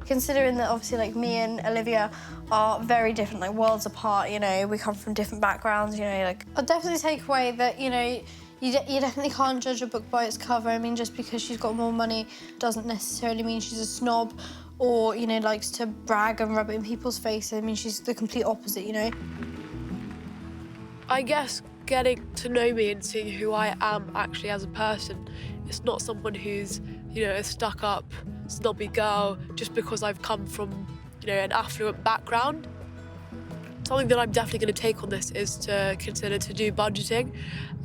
Considering that obviously like me and Olivia are very different, like worlds apart, you know, we come from different backgrounds, you know, like I'll definitely take away that, you know, you definitely can't judge a book by its cover. I mean, just because she's got more money doesn't necessarily mean she's a snob or, you know, likes to brag and rub it in people's faces. I mean, she's the complete opposite, you know. I guess getting to know me and seeing who I am actually as a person. It's not someone who's, you know, a stuck-up, snobby girl just because I've come from, you know, an affluent background. Something that I'm definitely going to take on this is to consider to do budgeting.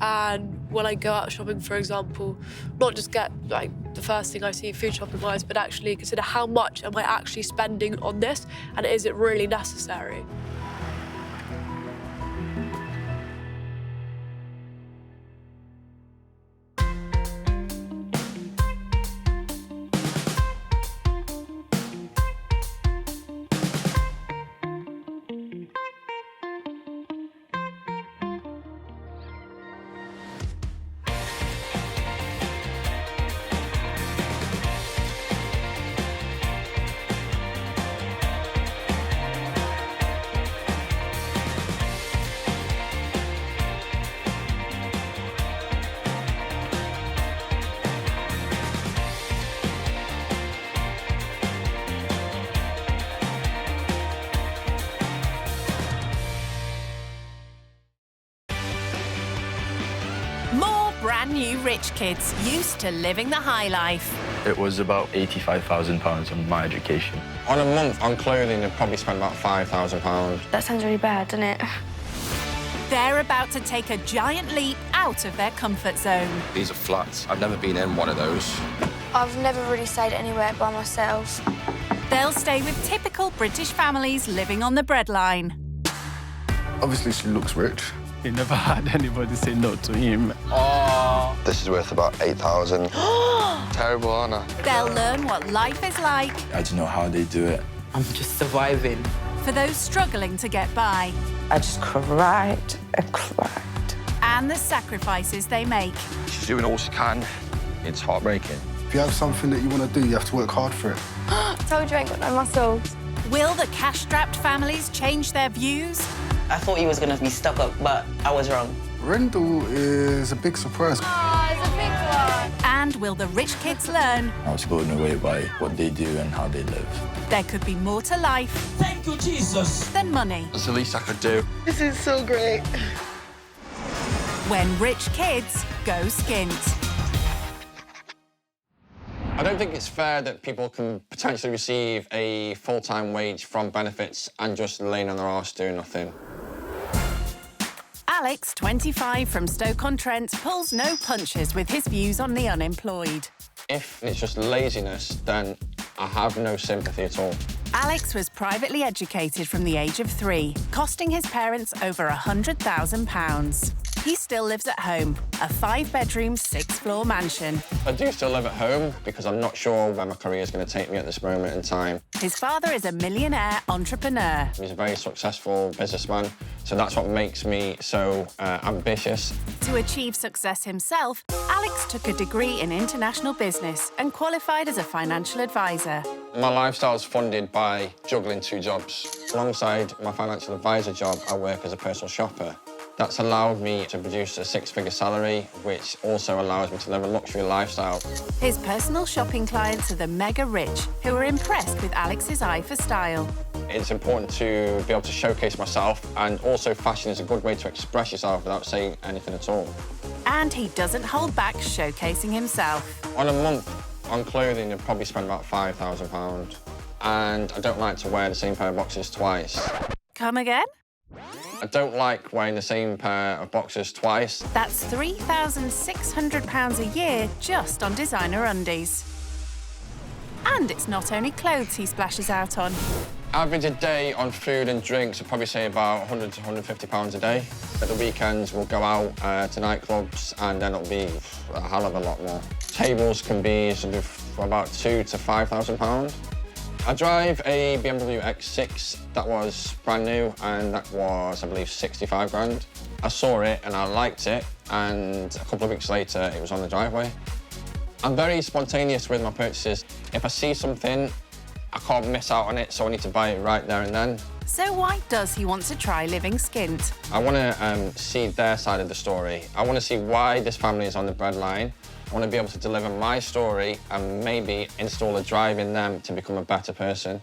And when I go out shopping, for example, not just get like the first thing I see food shopping-wise, but actually consider how much am I actually spending on this and is it really necessary? Brand new rich kids used to living the high life. It was about £85,000 on my education. On a month on clothing, I'd probably spend about £5,000. That sounds really bad, doesn't it? They're about to take a giant leap out of their comfort zone. These are flats. I've never been in one of those. I've never really stayed anywhere by myself. They'll stay with typical British families living on the breadline. Obviously, she looks rich. He never had anybody say no to him. Oh. This is worth about 8,000. Terrible, aren't I? They'll learn what life is like. I don't know how they do it. I'm just surviving. For those struggling to get by. I just cried and cried. And the sacrifices they make. She's doing all she can. It's heartbreaking. If you have something that you want to do, you have to work hard for it. Told you I ain't got no muscles. Will the cash-strapped families change their views? I thought he was going to be stuck up, but I was wrong. Rendell is a big surprise. Oh, it's a big one. And will the rich kids learn? I was blown away by what they do and how they live. There could be more to life. Thank you, Jesus. Than money. That's the least I could do. This is so great. When rich kids go skint. I don't think it's fair that people can potentially receive a full-time wage from benefits and just laying on their arse doing nothing. Alex, 25, from Stoke-on-Trent, pulls no punches with his views on the unemployed. If it's just laziness, then I have no sympathy at all. Alex was privately educated from the age of 3, costing his parents over £100,000. He still lives at home, a 5-bedroom, 6-floor mansion. I do still live at home because I'm not sure where my career is going to take me at this moment in time. His father is a millionaire entrepreneur. He's a very successful businessman, so that's what makes me so ambitious. To achieve success himself, Alex took a degree in international business and qualified as a financial advisor. My lifestyle is funded by juggling 2 jobs. Alongside my financial advisor job, I work as a personal shopper. That's allowed me to produce a 6-figure salary, which also allows me to live a luxury lifestyle. His personal shopping clients are the mega rich, who are impressed with Alex's eye for style. It's important to be able to showcase myself, and also fashion is a good way to express yourself without saying anything at all. And he doesn't hold back showcasing himself. On a month, on clothing, I'd probably spend about £5,000. And I don't like to wear the same pair of boxers twice. Come again? I don't like wearing the same pair of boxers twice. That's £3,600 a year just on designer undies. And it's not only clothes he splashes out on. Average a day on food and drinks, I'd probably say about £100 to £150 a day. At the weekends, we'll go out to nightclubs, and then it'll be a hell of a lot more. Tables can be sort of about £2,000 to £5,000. I drive a BMW X6 that was brand new, and that was, I believe, 65 grand. I saw it and I liked it, and a couple of weeks later, it was on the driveway. I'm very spontaneous with my purchases. If I see something, I can't miss out on it, so I need to buy it right there and then. So why does he want to try living skint? I want to see their side of the story. I want to see why this family is on the breadline. I want to be able to deliver my story and maybe install a drive in them to become a better person.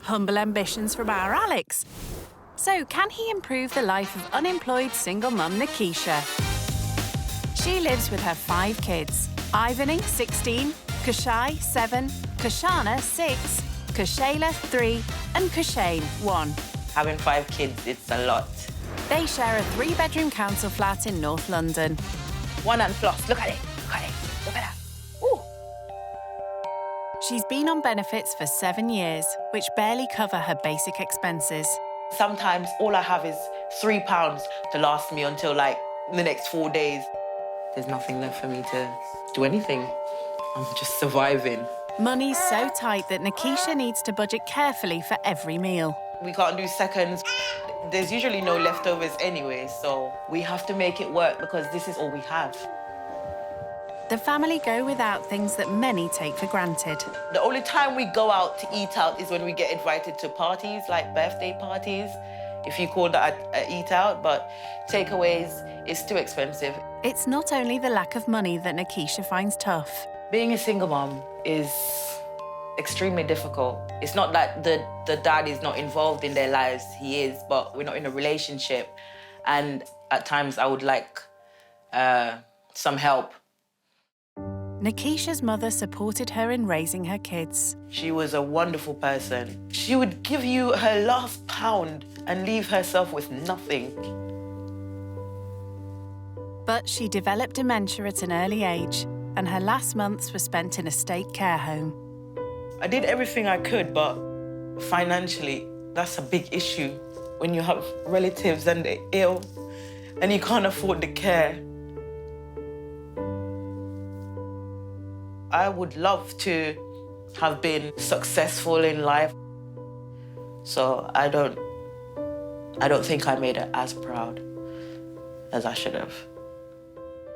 Humble ambitions from our Alex. So can he improve the life of unemployed single mum Nikisha? She lives with her 5 kids. Ivany, 16, Kashai, 7, Kashana, 6, Kashayla, 3, and Kashane, 1. Having 5 kids, it's a lot. They share a 3-bedroom council flat in North London. One and floss, look at it, look at it, look at that. Ooh. She's been on benefits for 7 years, which barely cover her basic expenses. Sometimes all I have is £3 to last me until like the next 4 days. There's nothing left for me to do anything. I'm just surviving. Money's so tight that Nikisha needs to budget carefully for every meal. We can't do seconds. There's usually no leftovers anyway, so we have to make it work because this is all we have. The family go without things that many take for granted. The only time we go out to eat out is when we get invited to parties, like birthday parties, if you call that a eat out, but takeaways is too expensive. It's not only the lack of money that Nikisha finds tough. Being a single mom is extremely difficult. It's not that the dad is not involved in their lives, he is, but we're not in a relationship. And at times I would like some help. Nikisha's mother supported her in raising her kids. She was a wonderful person. She would give you her last pound and leave herself with nothing. But she developed dementia at an early age, and her last months were spent in a state care home. I did everything I could, but financially, that's a big issue when you have relatives and they're ill and you can't afford the care. I would love to have been successful in life, so I don't think I made her as proud as I should have.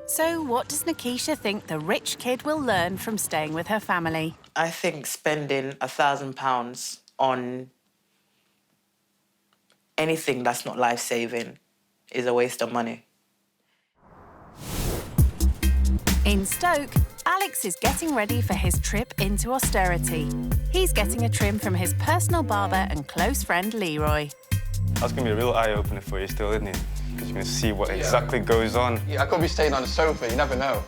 So what does Nikisha think the rich kid will learn from staying with her family? I think spending £1,000 on anything that's not life-saving is a waste of money. In Stoke, Alex is getting ready for his trip into austerity. He's getting a trim from his personal barber and close friend Leroy. That's going to be a real eye-opener for you still, isn't it? Because you're going to see what exactly goes on. Yeah, I could be staying on a sofa, you never know.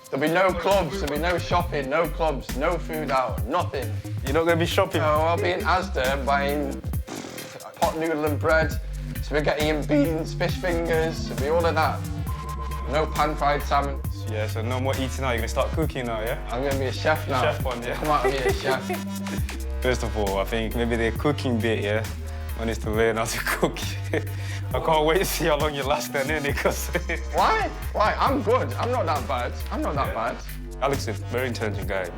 There'll be no clubs, there'll be no shopping, no clubs, no food out, nothing. You're not going to be shopping? No, I'll be in Asda buying pot noodle and bread, spaghetti and beans, fish fingers, it'll be all of that. No pan-fried salmon. Yeah, so no more eating out, you're going to start cooking now, yeah? I'm going to be a chef now. Chef one, yeah. Come out and be a chef. First of all, I think maybe the cooking bit, yeah? One is to learn how to cook. I can't wait to see how long you last then, innit? Because Why? Why? I'm good. I'm not that bad. I'm not that bad. Alex is a very intelligent guy,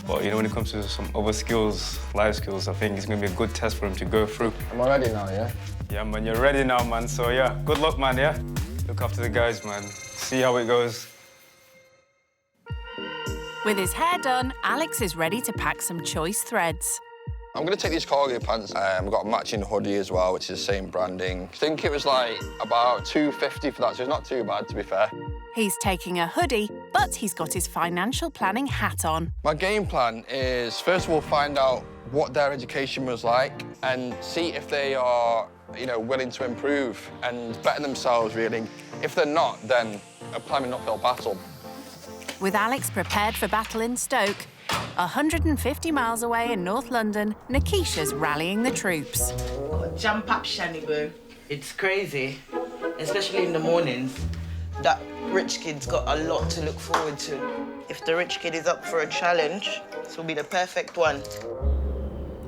but you know, when it comes to some other skills, life skills, I think it's going to be a good test for him to go through. Am I ready now, yeah? Yeah, man, you're ready now, man. So, yeah, good luck, man, yeah? Look after the guys, man. See how it goes. With his hair done, Alex is ready to pack some choice threads. I'm going to take these cargo pants. We've got a matching hoodie as well, which is the same branding. I think it was like about $250 for that, so it's not too bad, to be fair. He's taking a hoodie, but he's got his financial planning hat on. My game plan is, first of all, find out what their education was like and see if they are, willing to improve and better themselves, really. If they're not, then a climbing uphill battle. With Alex prepared for battle in Stoke, 150 miles away in North London, Nikisha's rallying the troops. Jump up, Shani Boo. It's crazy, especially in the mornings. That rich kid's got a lot to look forward to. If the rich kid is up for a challenge, this will be the perfect one.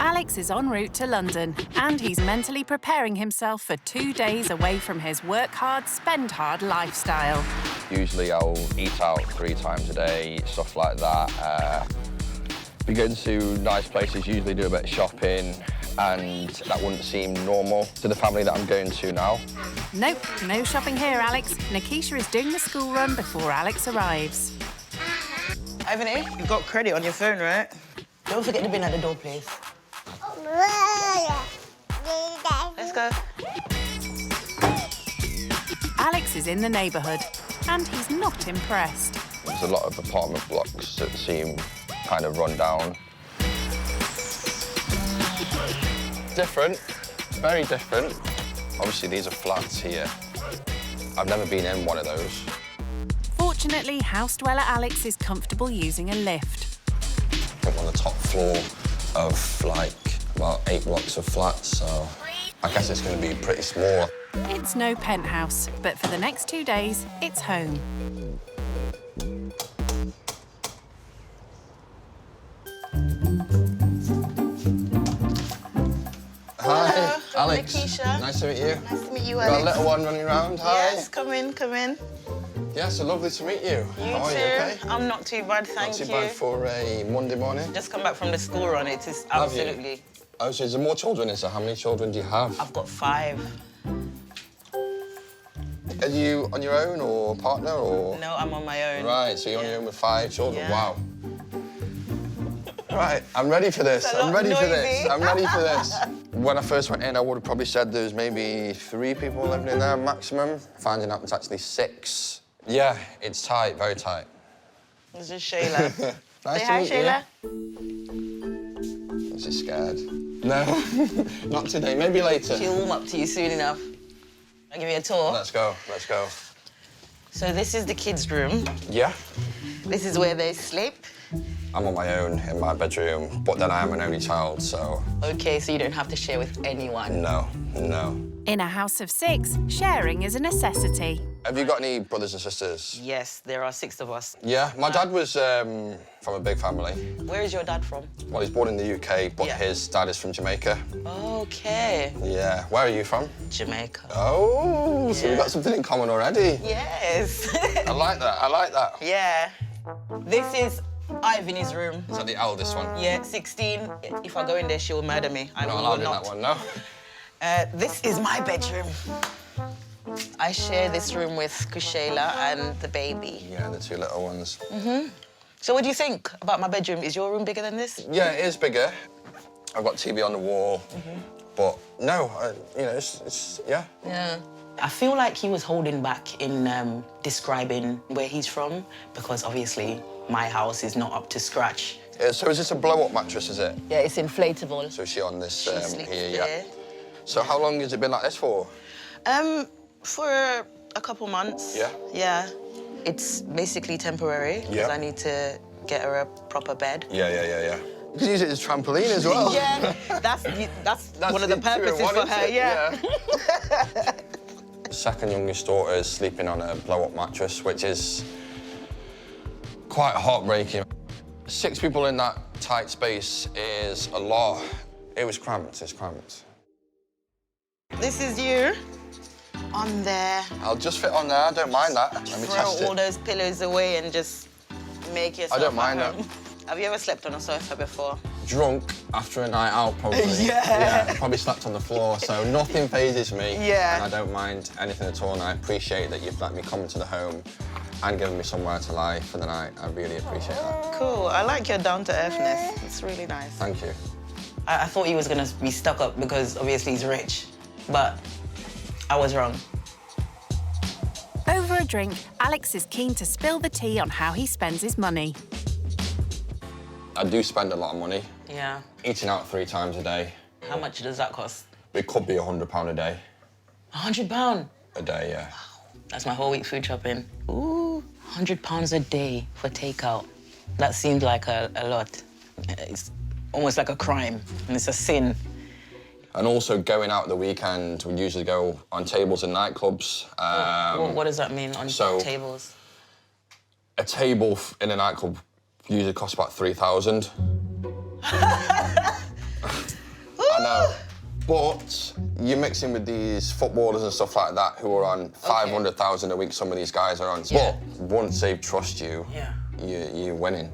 Alex is en route to London, and he's mentally preparing himself for 2 days away from his work hard, spend hard lifestyle. Usually I'll eat out 3 times a day, stuff like that. Be going to nice places, usually do a bit of shopping, and that wouldn't seem normal to the family that I'm going to now. Nope, no shopping here, Alex. Nikisha is doing the school run before Alex arrives. Ivany, you've got credit on your phone, right? Don't forget the bin at the door, please. Let's go. Alex is in the neighbourhood, and he's not impressed. There's a lot of apartment blocks that seem kind of run down. Different, very different. Obviously, these are flats here. I've never been in one of those. Fortunately, house dweller Alex is comfortable using a lift. I'm on the top floor of, about 8 blocks of flats, so I guess it's going to be pretty small. It's no penthouse, but for the next 2 days, it's home. Hi, Alex. Nikisha. Nice to meet you. Nice to meet you, Got Alex. a little one running around. Hi. Yes, come in, come in. Yeah, so lovely to meet you. You How are too. you, okay? I'm not too bad, thank you. Not too bad for a Monday morning. Just come back from the school run. It is Have you? absolutely... Oh, so is there more children? Is there? How many children do you have? I've got 5. Are you on your own or partner or? No, I'm on my own. Right, so you're on your own with 5 children. Yeah. Wow. Right, I'm ready for this. I'm ready for this. I'm ready for this. When I first went in, I would have probably said there's maybe 3 people living in there maximum. Finding out it's actually 6. Yeah, it's tight, very tight. This is Shayla. Nice Say to hi, meet Shayla. you. Is she scared? No, not today. Maybe later. She'll warm up to you soon enough. I'll give you a tour. Let's go, let's go. So this is the kids' room. Yeah? This is where they sleep. I'm on my own in my bedroom, but then I am an only child, so... Okay, so you don't have to share with anyone. No, no. In a house of 6, sharing is a necessity. Have you got any brothers and sisters? Yes, there are 6 of us. Yeah, my dad was from a big family. Where is your dad from? Well, he's born in the UK, but Yeah. his dad is from Jamaica. Okay. Yeah. Where are you from? Jamaica. Oh, so we've got something in common already. Yes. I like that, I like that. Yeah. This is Ivany's room. Is that the eldest one? Yeah, 16. If I go in there, she'll murder me. I Not will allowed in not. that one, no? This is my bedroom. I share this room with Kushayla and the baby. Yeah, the 2 little ones. So what do you think about my bedroom? Is your room bigger than this? Yeah, it is bigger. I've got TV on the wall, but no, yeah. Yeah. I feel like he was holding back in describing where he's from because obviously my house is not up to scratch. So is this a blow-up mattress, is it? Yeah, it's inflatable. So is she on this She sleeps here, there. yeah? So how long has it been like this for? For a couple months. Yeah? Yeah. It's basically temporary because Yeah. I need to get her a proper bed. Yeah. You can use it as a trampoline as well. Yeah, that's one of the it, 2 in purposes 1, for isn't her, it? yeah. Second youngest daughter is sleeping on a blow-up mattress, which is quite heartbreaking. 6 people in that tight space is a lot. It was cramped, it's cramped. This is you on there. I'll just fit on there, I don't mind that. Let me test Throw all it. those pillows away and just make yourself I don't mind at that. home. Have you ever slept on a sofa before? Drunk after a night out, probably. Yeah. Probably slept on the floor, so nothing phases me. Yeah. And I don't mind anything at all, and I appreciate that you've let me come into the home and given me somewhere to lie for the night. I really appreciate that. Cool. I like your down-to-earthness. It's really nice. Thank you. I thought he was going to be stuck up because obviously he's rich, but I was wrong. Over a drink, Alex is keen to spill the tea on how he spends his money. I do spend a lot of money. Yeah. Eating out 3 times a day. How much does that cost? It could be £100 a day. £100? A day, yeah. That's my whole week food shopping. Ooh, £100 a day for takeout. That seems like a lot. It's almost like a crime, and it's a sin. And also going out the weekend, we usually go on tables in nightclubs. What does that mean, on tables? A table in a nightclub usually costs about 3,000. I know. But you mix in with these footballers and stuff like that who are on 500,000 a week, some of these guys are on. Yeah. But once they trust you, you're winning.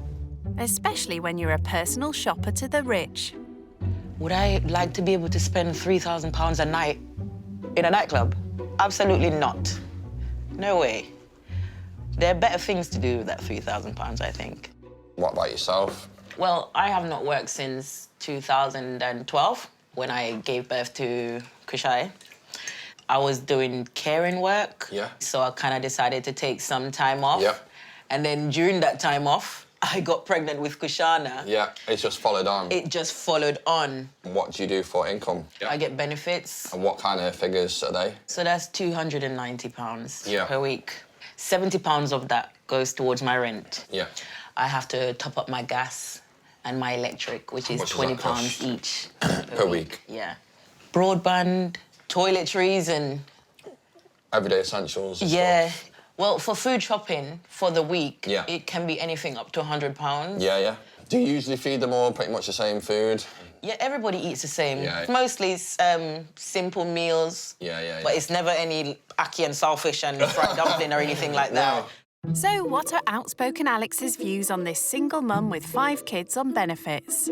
Especially when you're a personal shopper to the rich. Would I like to be able to spend £3,000 a night in a nightclub? Absolutely not. No way. There are better things to do with that £3,000, I think. What about yourself? Well, I have not worked since 2012, when I gave birth to Kushai. I was doing caring work, so I kind of decided to take some time off. And then during that time off, I got pregnant with Kushana. Yeah, it just followed on. It just followed on. What do you do for income? I get benefits. And what kind of figures are they? So that's £290 per week. £70 of that goes towards my rent. Yeah. I have to top up my gas and my electric, which is £20 each per week. Yeah. Broadband, toiletries, and everyday essentials. And stuff. Well, for food shopping for the week, it can be anything up to £100. Yeah. Do you usually feed them all pretty much the same food? Yeah, everybody eats the same. Mostly simple meals. But it's never any ackee and saltfish and fried dumpling or anything like that. So what are outspoken Alex's views on this single mum with 5 kids on benefits?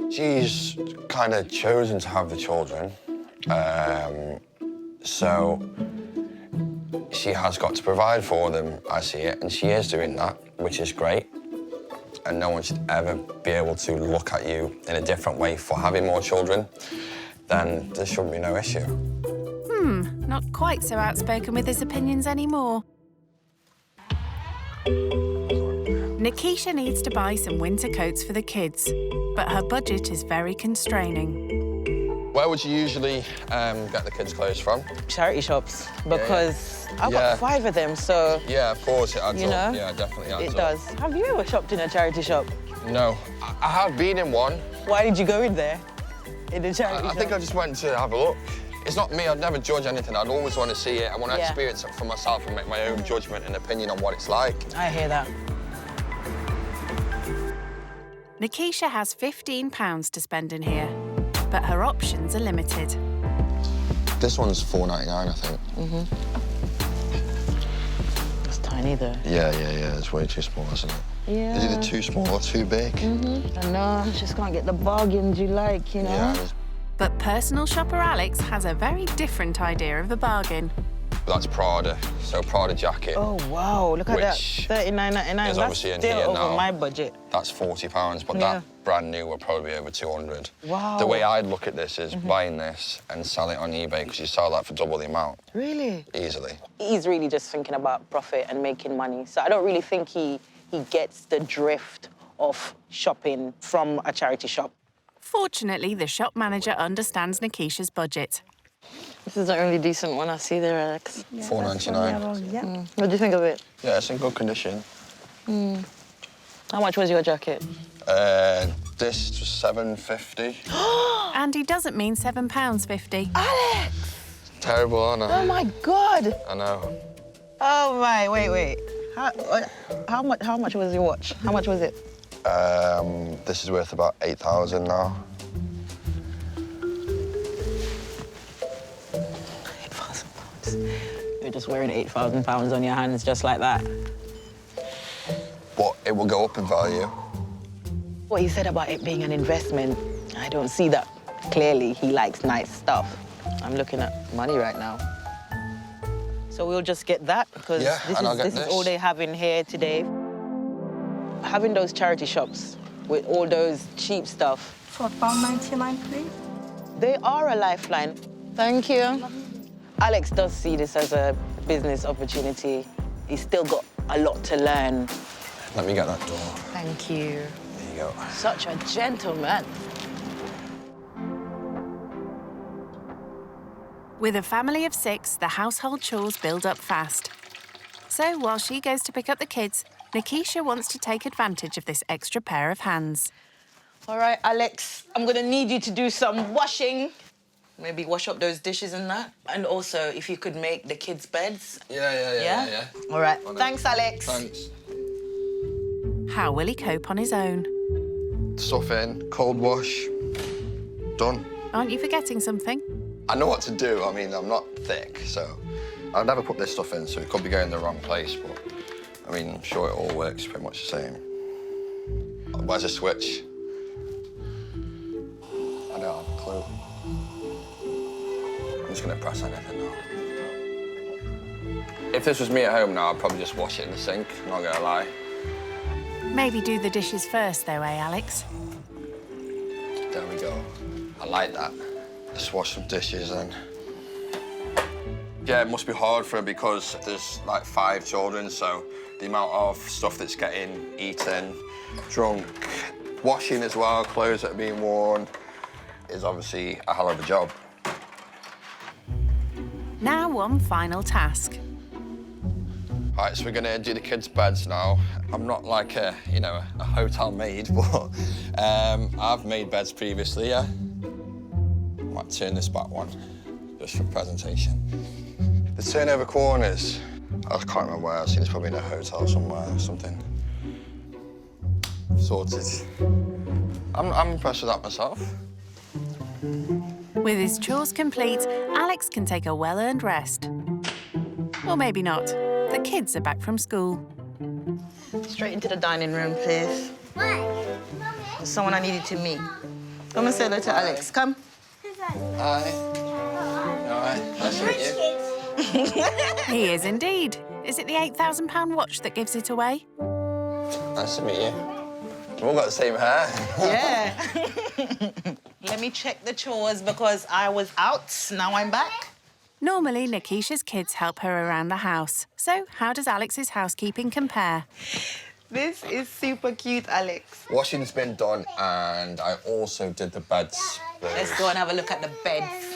She's kind of chosen to have the children. So she has got to provide for them, I see it, and she is doing that, which is great. And no one should ever be able to look at you in a different way for having more children. Then there shouldn't be no issue. Not quite so outspoken with his opinions anymore. Nikisha needs to buy some winter coats for the kids, but her budget is very constraining. Where would you usually get the kids' clothes from? Charity shops, because I've got 5 of them, so... Yeah, of course, it adds you know, up. Yeah, definitely adds it up. does. Have you ever shopped in a charity shop? No. I have been in one. Why did you go in there? In a charity shop? I think I just went to have a look. It's not me, I'd never judge anything. I'd always want to see it. I want to experience it for myself and make my own judgment and opinion on what it's like. I hear that. Nikisha has £15 to spend in here, but her options are limited. This one's $4.99, I think. It's tiny, though. Yeah. It's way too small, isn't it? Yeah. It's either too small or too big. I know, I just can't get the bargains you like, you know? Yeah. But personal shopper Alex has a very different idea of the bargain. That's Prada, so Prada jacket. Oh, wow, look at that, $39.99. That's obviously in still here over now. my budget. That's £40, but that brand new will probably be over 200. Wow. The way I'd look at this is buying this and sell it on eBay, because you sell that for double the amount. Really? Easily. He's really just thinking about profit and making money, so I don't really think he gets the drift of shopping from a charity shop. Fortunately, the shop manager understands Nikisha's budget. This is the only decent one I see there, Alex. Yeah, $4.99. What do you think of it? Yeah, it's in good condition. How much was your jacket? This was $7.50. And he doesn't mean £7.50. Alex! Terrible, aren't I? Oh, my God! I know. Oh, my, wait. How much was your watch? How much was it? This is worth about $8,000 now. You're just wearing £8,000 on your hands just like that. But it will go up in value. What he said about it being an investment, I don't see that clearly. He likes nice stuff. I'm looking at money right now. So we'll just get that, because this is all they have in here today. Having those charity shops with all those cheap stuff. For £1.99, please. They are a lifeline. Thank you. Alex does see this as a business opportunity. He's still got a lot to learn. Let me get that door. Thank you. you go. Such a gentleman. With a family of 6, the household chores build up fast. So while she goes to pick up the kids, Nikisha wants to take advantage of this extra pair of hands. All right, Alex, I'm gonna need you to do some washing. Maybe wash up those dishes and that. And also, if you could make the kids' beds. Yeah. All right, thanks, Alex. Thanks. How will he cope on his own? Stuff in, cold wash, done. Aren't you forgetting something? I know what to do. I mean, I'm not thick, so I'd never put this stuff in, so it could be going in the wrong place, but I mean, I'm sure it all works pretty much the same. Where's the switch? I don't have a clue. I'm just gonna press anything now. If this was me at home now, I'd probably just wash it in the sink, I'm not gonna lie. Maybe do the dishes first, though, Alex? There we go. I like that. Just wash some dishes and... Yeah, it must be hard for her because there's like 5 children, so the amount of stuff that's getting eaten, drunk, washing as well, clothes that are being worn, is obviously a hell of a job. Now one final task. All right, so we're gonna do the kids' beds now. I'm not like a hotel maid, but I've made beds previously, yeah. I might turn this back one, just for presentation. The turnover corners, I can't remember where I've seen this, probably in a hotel somewhere or something. Sorted. I'm impressed with that myself. With his chores complete, Alex can take a well-earned rest. Or maybe not. The kids are back from school. Straight into the dining room, please. Why? There's someone I needed to meet. Come and say hello to Alex. Come. Hi. All right, nice to meet you. He is indeed. Is it the £8,000 watch that gives it away? Nice to meet you. We've all got the same hair. Yeah. Let me check the chores because I was out. Now I'm back. Normally, Nikisha's kids help her around the house. So how does Alex's housekeeping compare? This is super cute, Alex. Washing's been done, and I also did the beds. Let's go and have a look at the beds.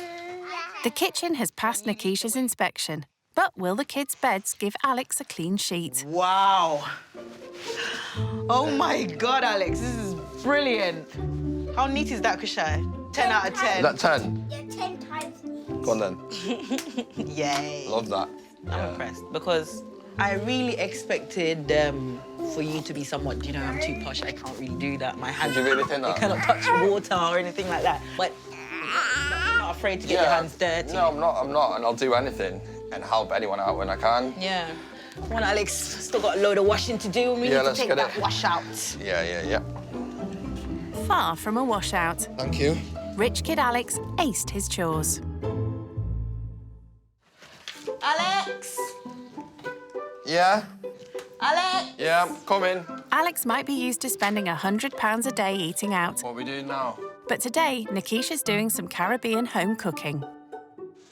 The kitchen has passed Nikisha's inspection. But will the kids' beds give Alex a clean sheet? Wow. Oh, my God, Alex, this is brilliant. How neat is that, Kushai? 10 out of 10. Is that 10? Yeah, 10 times neat. Go on, then. Yay. Love that. I'm impressed because I really expected for you to be somewhat, I'm too posh, I can't really do that. My hands, Did you really think that? I cannot touch water or anything like that. But you're not afraid to get your hands dirty. No, I'm not, and I'll do anything and help anyone out when I can. Yeah. Come on, Alex, still got a load of washing to do and we need to take that wash out. Yeah. Far from a washout. Thank you. Rich Kid Alex aced his chores. Alex! Yeah? Alex! Yeah, I'm coming. Alex might be used to spending £100 a day eating out. What are we doing now? But today, Nikisha's doing some Caribbean home cooking.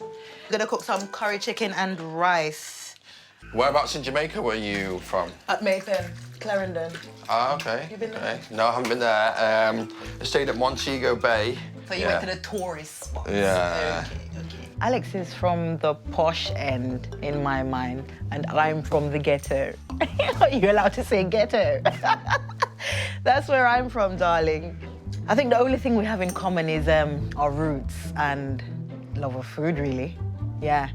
I'm gonna cook some curry chicken and rice. Whereabouts in Jamaica were you from? At Mayfair, Clarendon. Ah, okay. You been there? Okay. No, I haven't been there. I stayed at Montego Bay. So you went to the tourist spots? Yeah. Okay. Alex is from the posh end, in my mind, and I'm from the ghetto. Are you allowed to say ghetto? That's where I'm from, darling. I think the only thing we have in common is our roots and love of food, really. Yeah.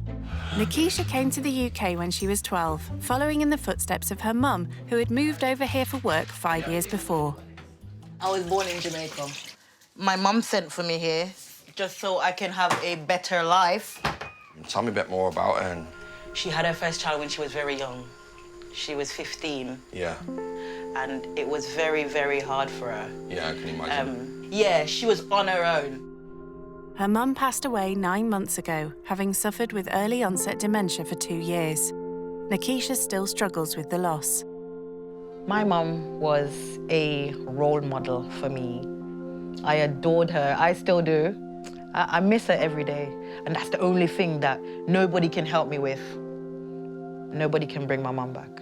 Nikisha came to the UK when she was 12, following in the footsteps of her mum, who had moved over here for work 5 years before. I was born in Jamaica. My mum sent for me here just so I can have a better life. Tell me a bit more about her. She had her first child when she was very young. She was 15. Yeah. And it was very, very hard for her. Yeah, I can imagine. Yeah, she was on her own. Her mum passed away 9 months ago, having suffered with early onset dementia for 2 years. Nikisha still struggles with the loss. My mum was a role model for me. I adored her, I still do. I miss her every day. And that's the only thing that nobody can help me with. Nobody can bring my mum back.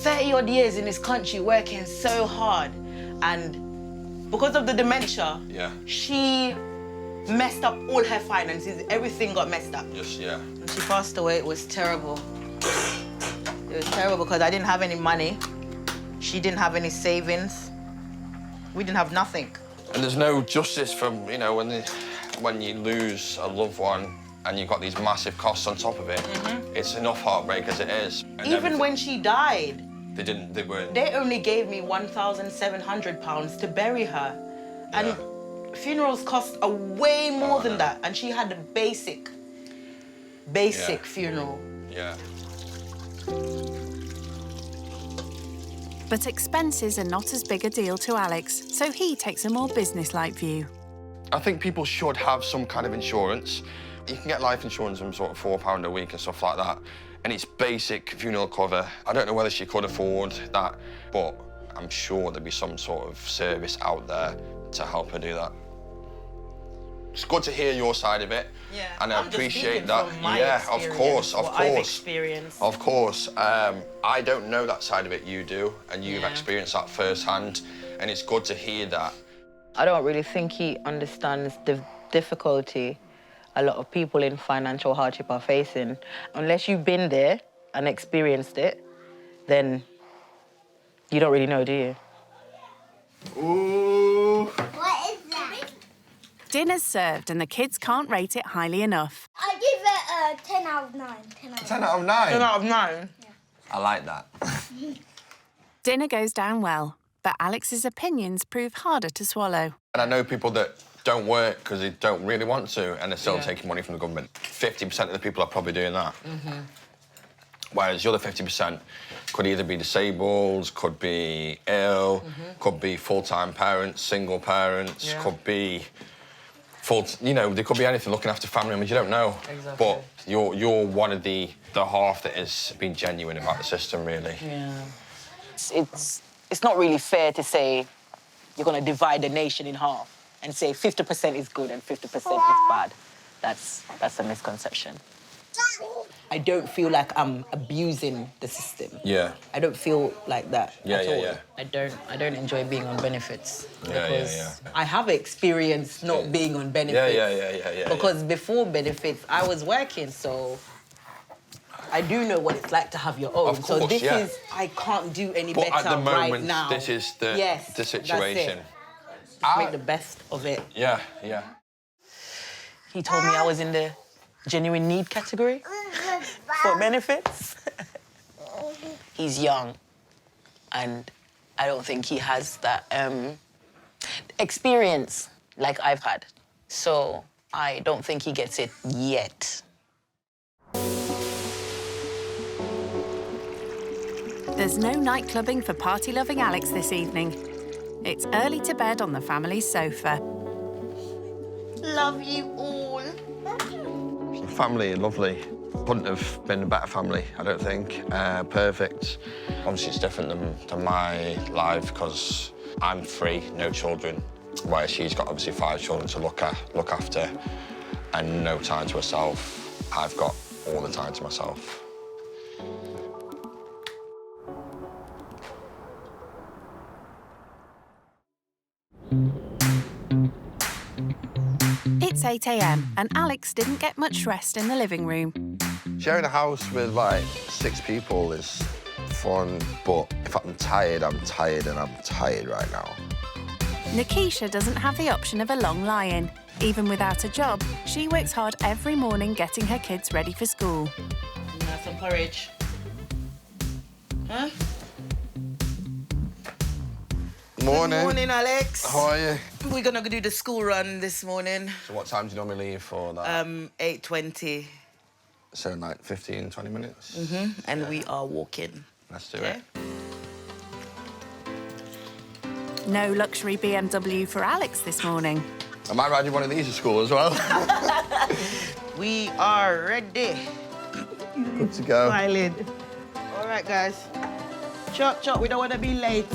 30-odd years in this country working so hard. And because of the dementia, she messed up all her finances. Everything got messed up. Yes, yeah. When she passed away, it was terrible. It was terrible because I didn't have any money. She didn't have any savings. We didn't have nothing. And there's no justice from, you know, when you lose a loved one and you've got these massive costs on top of it, it's enough heartbreak as it is. And Even when she died, they weren't. they only gave me £1,700 to bury her. And funerals cost way more than that. And she had a basic funeral. Yeah. But expenses are not as big a deal to Alex, so he takes a more business-like view. I think people should have some kind of insurance. You can get life insurance from sort of £4 a week and stuff like that, and it's basic funeral cover. I don't know whether she could afford that, but I'm sure there'd be some sort of service out there to help her do that. It's good to hear your side of it, and I appreciate that. Of course. I've experienced. Of course. I don't know that side of it. You do, and you've experienced that firsthand, and it's good to hear that. I don't really think he understands the difficulty a lot of people in financial hardship are facing. Unless you've been there and experienced it, then you don't really know, do you? Ooh. What is that? Dinner's served and the kids can't rate it highly enough. I give it a 10 out of 9. 10 out of 9? 10 out of 9? Yeah. I like that. Dinner goes down well, but Alex's opinions prove harder to swallow. And I know people that don't work because they don't really want to, and they're still taking money from the government. 50% of the people are probably doing that. Whereas the other 50% could either be disabled, could be ill, could be full-time parents, single parents, could be you know, there could be anything, looking after family members, you don't know. Exactly. But you're one of the half that has been genuine about the system, really. Yeah. It's not really fair to say you're going to divide the nation in half and say 50% is good and 50% is bad. That's a misconception. I don't feel like I'm abusing the system. Yeah. I don't feel like that at all. Yeah. I don't enjoy being on benefits because I have experience not being on benefits. Yeah. Because before benefits, I was working, so I do know what it's like to have your own. Of course, so this is, I can't do any better at the moment, right now. This is the situation. Just make the best of it. Yeah. He told me I was in the genuine need category for benefits. He's young, and I don't think he has that experience like I've had. So I don't think he gets it yet. There's no nightclubbing for party-loving Alex this evening. It's early to bed on the family's sofa. Love you all. Family, lovely. Couldn't have been a better family, I don't think. Perfect. Obviously, it's different than my life because I'm free, no children, whereas she's got obviously 5 children to look after and no time to herself. I've got all the time to myself. It's 8 a.m. and Alex didn't get much rest in the living room. Sharing a house with, like, 6 people is fun, but if I'm tired and I'm tired right now. Nikisha doesn't have the option of a long lie-in. Even without a job, she works hard every morning getting her kids ready for school. Have some porridge. Huh? Morning. Good morning, Alex. How are you? We're gonna go do the school run this morning. So what time do you normally leave for that? 8:20. So like 15, 20 minutes? And we are walking. Let's do it. No luxury BMW for Alex this morning. I might ride you one of these at school as well. We are ready. Good to go. Smiling. All right, guys. Chop, we don't want to be late.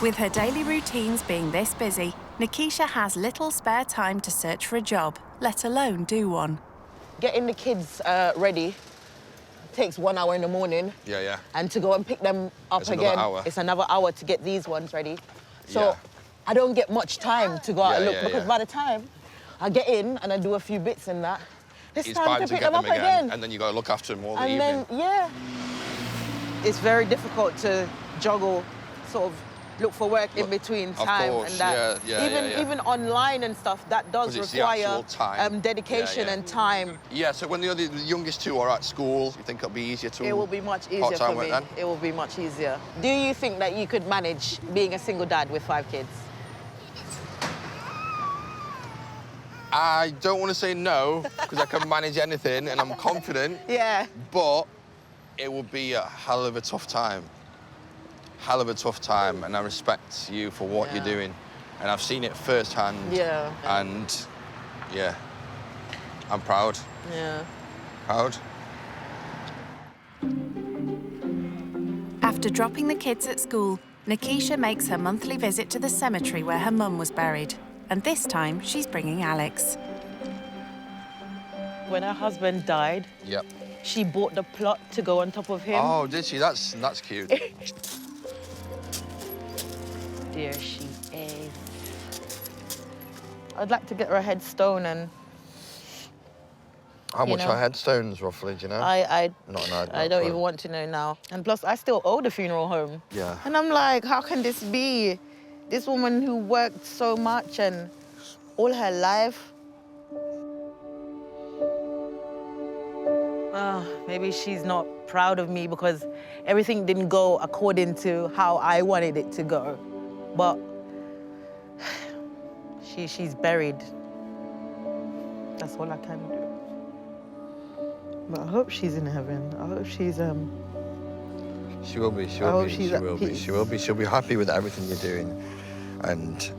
With her daily routines being this busy, Nikisha has little spare time to search for a job, let alone do one. Getting the kids ready takes 1 hour in the morning. Yeah, yeah. And to go and pick them up It's again, another hour. it's another hour to get these ones ready. So Yeah. I don't get much time to go out and Yeah, look yeah, because yeah. by the time I get in and I do a few bits and that, it's It's time time to to pick get them them up again. and then you got to look after them all the And evening. then, yeah. It's very difficult to juggle, sort of look for work in between Of time course, and that. yeah, yeah. Even online and stuff, that does 'Cause it's the require actual time. dedication Yeah, yeah. and time. Yeah, so when the youngest two are at school, you think it'll be easier to It will be much easier part-time for work me. then? It will be much easier. Do you think that you could manage being a single dad with 5 kids? I don't want to say no, because I can manage anything and I'm confident. Yeah. But it will be a hell of a tough time. Hell of a tough time, and I respect you for what you're doing. And I've seen it firsthand. Yeah. And, yeah, I'm proud. Yeah. Proud. After dropping the kids at school, Nikisha makes her monthly visit to the cemetery where her mum was buried. And this time, she's bringing Alex. When her husband died, Yep. she bought the plot to go on top of him. Oh, did she? That's cute. There she is. I'd like to get her a headstone and... How You much know. are headstones, roughly, do you know? I I don't even want to know now. And plus, I still owe the funeral home. Yeah. And I'm like, how can this be? This woman who worked so much and all her life. Maybe she's not proud of me because everything didn't go according to how I wanted it to go. But she's buried. That's all I can do. But I hope she's in heaven. I hope she's She will be, she I will hope be, she's she at will be, peace. she will be. She'll be happy with everything you're doing. And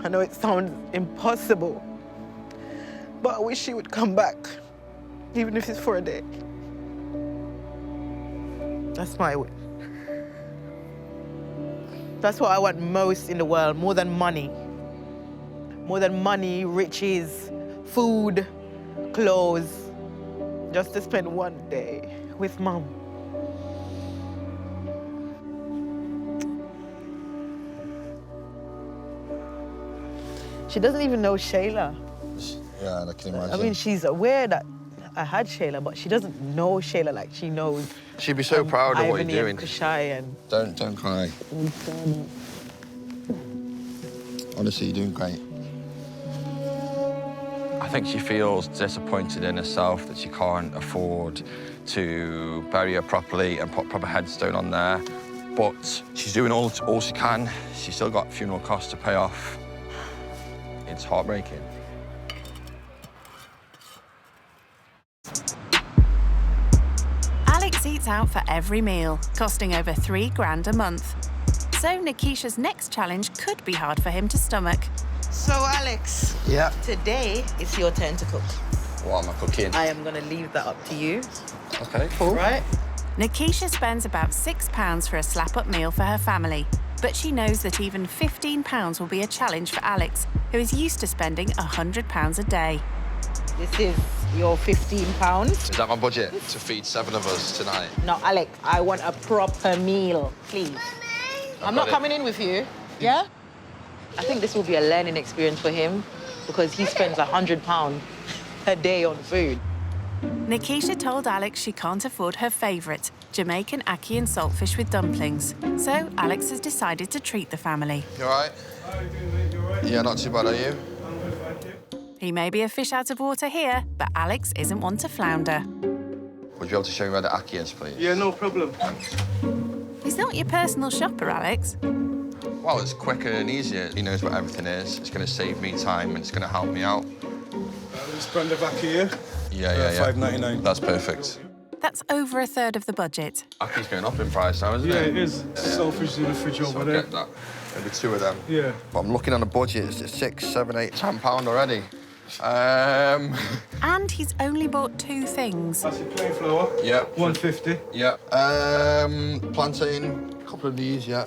I know it sounds impossible, but I wish she would come back, even if it's for a day. That's my wish. That's what I want most in the world, more than money. More than money, riches, food, clothes. Just to spend one day with Mum. She doesn't even know Shayla. yeah, I can imagine. I mean, she's aware that I had Shayla, but she doesn't know Shayla like she knows. She'd be so proud of what Ivany you're and doing. Kushai and Don't cry. Honestly, you're doing great. I think she feels disappointed in herself that she can't afford to bury her properly and put a proper headstone on there. But she's doing all she can. She's still got funeral costs to pay off. It's heartbreaking. Alex eats out for every meal, costing over $3 grand a month. So Nikisha's next challenge could be hard for him to stomach. So, Alex. Yeah. Today, it's your turn to cook. What am I cooking? I am gonna leave that up to you. Okay, cool. Right? Nikisha spends about £6 for a slap-up meal for her family, but she knows that even £15 will be a challenge for Alex, who is used to spending £100 a day. This is your £15. Is that my budget to feed 7 of us tonight? No, Alex, I want a proper meal, please. I'm not coming in with you, yeah? I think this will be a learning experience for him because he spends £100 a day on food. Nikisha told Alex she can't afford her favourite, Jamaican ackee and saltfish with dumplings. So Alex has decided to treat the family. You all right? Yeah, not too bad, are you? He may be a fish out of water here, but Alex isn't one to flounder. Would you be able to show me where the ackee is, please? Yeah, no problem. He's not your personal shopper, Alex. Well, it's quicker and easier. He knows what everything is. It's going to save me time and it's going to help me out. This brand of ackee here. Yeah. $5.99. That's perfect. That's over a third of the budget. Ackee's going up in price now, isn't it? Yeah, it is. Selfish in the fridge over there. Get that. Maybe 2 of them. Yeah. But I'm looking on a budget. It's $6, $7, $8, £10 already. And he's only bought 2 things. That's it, plain flour. Yep. $1.50. Yep. Plantain. A couple of these, yeah.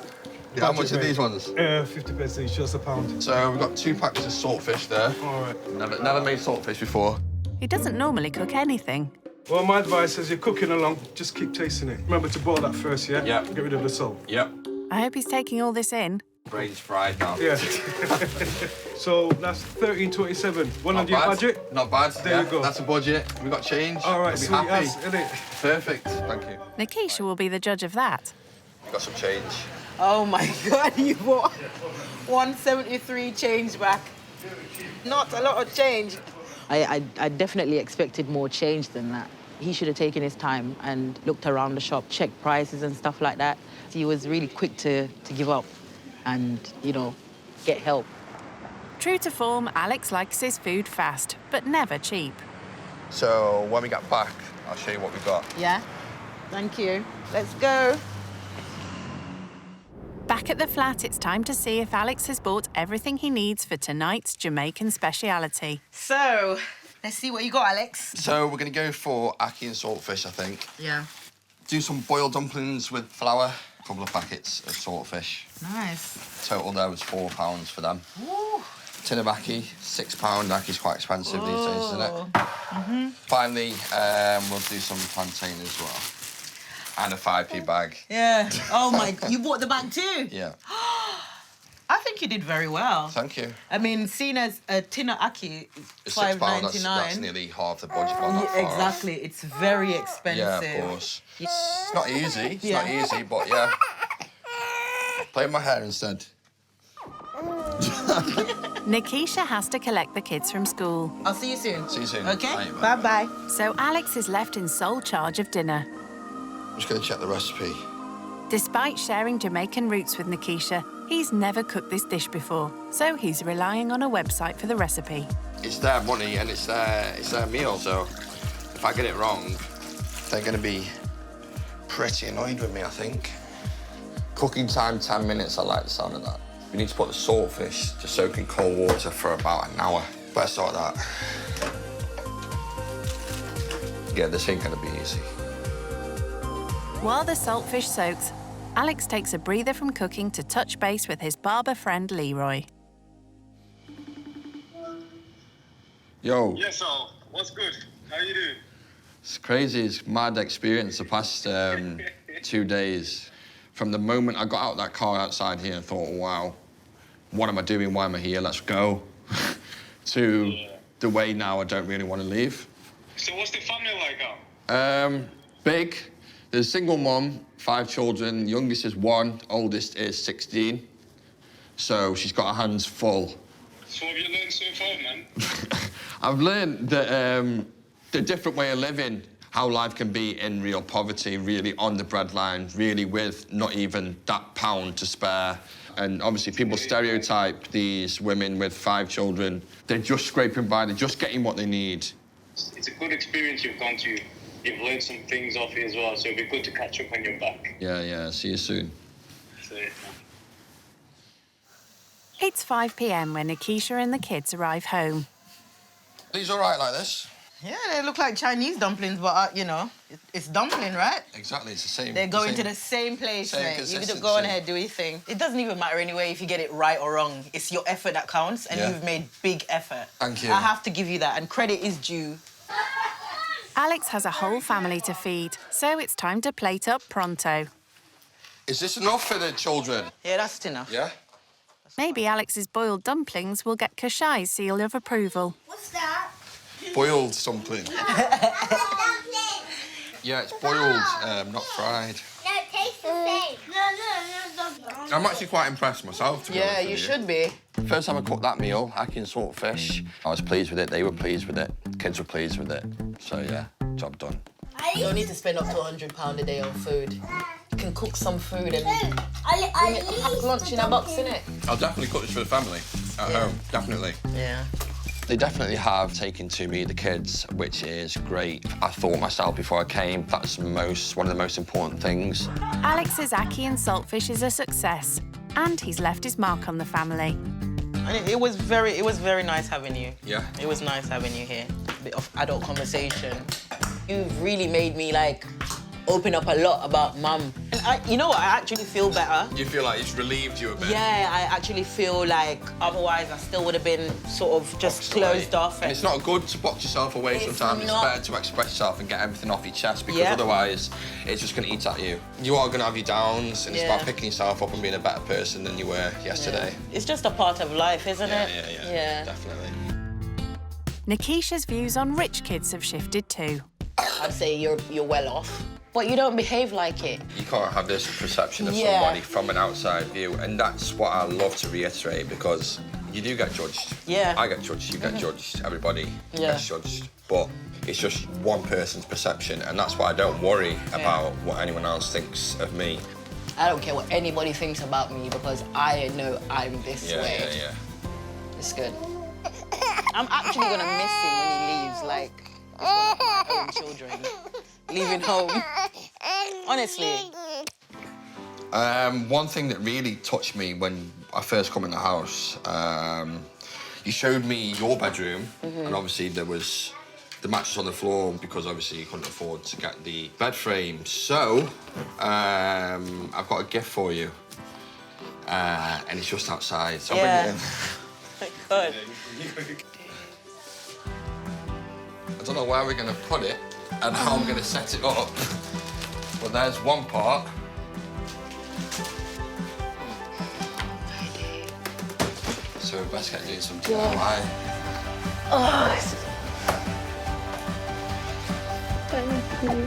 How much are these ones? 50p each, just £1. So we've got 2 packs of saltfish there. All right. Never made saltfish before. He doesn't normally cook anything. Well, my advice is you're cooking along, just keep tasting it. Remember to boil that first, yeah? Yeah. Get rid of the salt. Yep. I hope he's taking all this in. Brain's fried now. Yeah. So that's $13.27. One under your budget? Not bad. There you go. That's a budget. We got change. All right, We'll be sweet happy. as, innit? Perfect. Thank you. Nikisha will be the judge of that. We got some change. Oh my God, you bought 173 change back. Not a lot of change. I definitely expected more change than that. He should have taken his time and looked around the shop, checked prices and stuff like that. He was really quick to give up and, you know, get help. True to form, Alex likes his food fast, but never cheap. So when we get back, I'll show you what we've got. Yeah? Thank you. Let's go. Back at the flat, it's time to see if Alex has bought everything he needs for tonight's Jamaican speciality. So, let's see what you got, Alex. So we're going to go for ackee and saltfish, I think. Yeah. Do some boiled dumplings with flour. A couple of packets of saltfish. Nice. Total there was £4 for them. Ooh. Tin of ackee, £6. Ackee quite expensive these days, isn't it? Mm-hmm. Finally, we'll do some plantain as well. And a 5p bag. Yeah. Oh my, you bought the bag too? Yeah. I think you did very well. Thank you. I mean, seen as a tin of ackee, It's £5.99. £6, that's nearly half the budget. Exactly, it's very expensive. Yeah, of course. It's not easy, it's not easy, but yeah. Play with my hair instead. Nikisha has to collect the kids from school. I'll see you soon. See you soon. Okay, bye-bye. So Alex is left in sole charge of dinner. I'm just going to check the recipe. Despite sharing Jamaican roots with Nikisha, he's never cooked this dish before, so he's relying on a website for the recipe. It's their money and it's their meal, so if I get it wrong, they're going to be pretty annoyed with me, I think. Cooking time, 10 minutes, I like the sound of that. We need to put the saltfish to soak in cold water for about an hour. Better sort that. Yeah, this ain't going to be easy. While the saltfish soaks, Alex takes a breather from cooking to touch base with his barber friend Leroy. Yo. Yes, Al. What's good? How you doing? It's crazy. It's mad experience the past 2 days. From the moment I got out that car outside here and thought, wow, what am I doing? Why am I here? Let's go. To the way now I don't really want to leave. So what's the family like, Al? Big. There's a single mum, 5 children. Youngest is 1, oldest is 16. So she's got her hands full. So what have you learned so far, man? I've learned that the different way of living, how life can be in real poverty, really on the breadline, really with not even that pound to spare. And obviously people stereotype these women with 5 children. They're just scraping by, they're just getting what they need. It's a good experience you've gone to. You've learned some things off it as well, so it'd be good to catch up when you're back. Yeah, see you soon. See you. It's 5 p.m. when Nikisha and the kids arrive home. These all right like this? Yeah, they look like Chinese dumplings, but, you know, it's dumpling, right? Exactly, it's the same. They're going to the same place, same mate. You consistency. can go on ahead, do your thing. It doesn't even matter anyway if you get it right or wrong. It's your effort that counts, and you've made big effort. Thank you. I have to give you that, and credit is due. Alex has a whole family to feed, so it's time to plate up pronto. Is this enough for the children? Yeah, that's enough. Yeah? Maybe Alex's boiled dumplings will get Kashai's seal of approval. What's that? Boiled something. Yeah, it's boiled, not fried. No, it tastes the same. No. I'm actually quite impressed myself, to be honest with you should be. First time I cooked that meal, ackee and saltfish, I was pleased with it, they were pleased with it, kids were pleased with it. So yeah, job done. You don't need to spend up to £100 a day on food. You can cook some food and pack lunch in a box, innit? I'll definitely cook this for the family at home, definitely. Yeah. They definitely have taken to me, the kids, which is great. I thought myself before I came, that's one of the most important things. Alex's ackee and saltfish is a success, and he's left his mark on the family. And it was very nice having you. Yeah. It was nice having you here. A bit of adult conversation. You've really made me, like, opened up a lot about Mum. And you know what? I actually feel better. You feel like it's relieved you a bit? Yeah, I actually feel like otherwise I still would have been sort of just closed off. And it's not good to box yourself away sometimes. It's better to express yourself and get everything off your chest because otherwise it's just going to eat at you. You are going to have your downs and it's about picking yourself up and being a better person than you were yesterday. Yeah. It's just a part of life, isn't it? Yeah, definitely. Nikisha's views on rich kids have shifted too. I'd say you're well off, but you don't behave like it. You can't have this perception of somebody from an outside view, and that's what I love to reiterate because you do get judged. Yeah. I get judged, you get judged, everybody gets judged, but it's just one person's perception, and that's why I don't worry about what anyone else thinks of me. I don't care what anybody thinks about me because I know I'm this way. Yeah. It's good. I'm actually gonna miss him when he leaves, like, it's one of my own children leaving home. Honestly. One thing that really touched me when I first come in the house, you showed me your bedroom, and obviously there was the mattress on the floor because obviously you couldn't afford to get the bed frame. So, I've got a gift for you, and it's just outside, so I'll bring it in. Good. I don't know where we're going to put it and how I'm going to set it up, but there's one part. So we best get doing some DIY. Oh, thank you.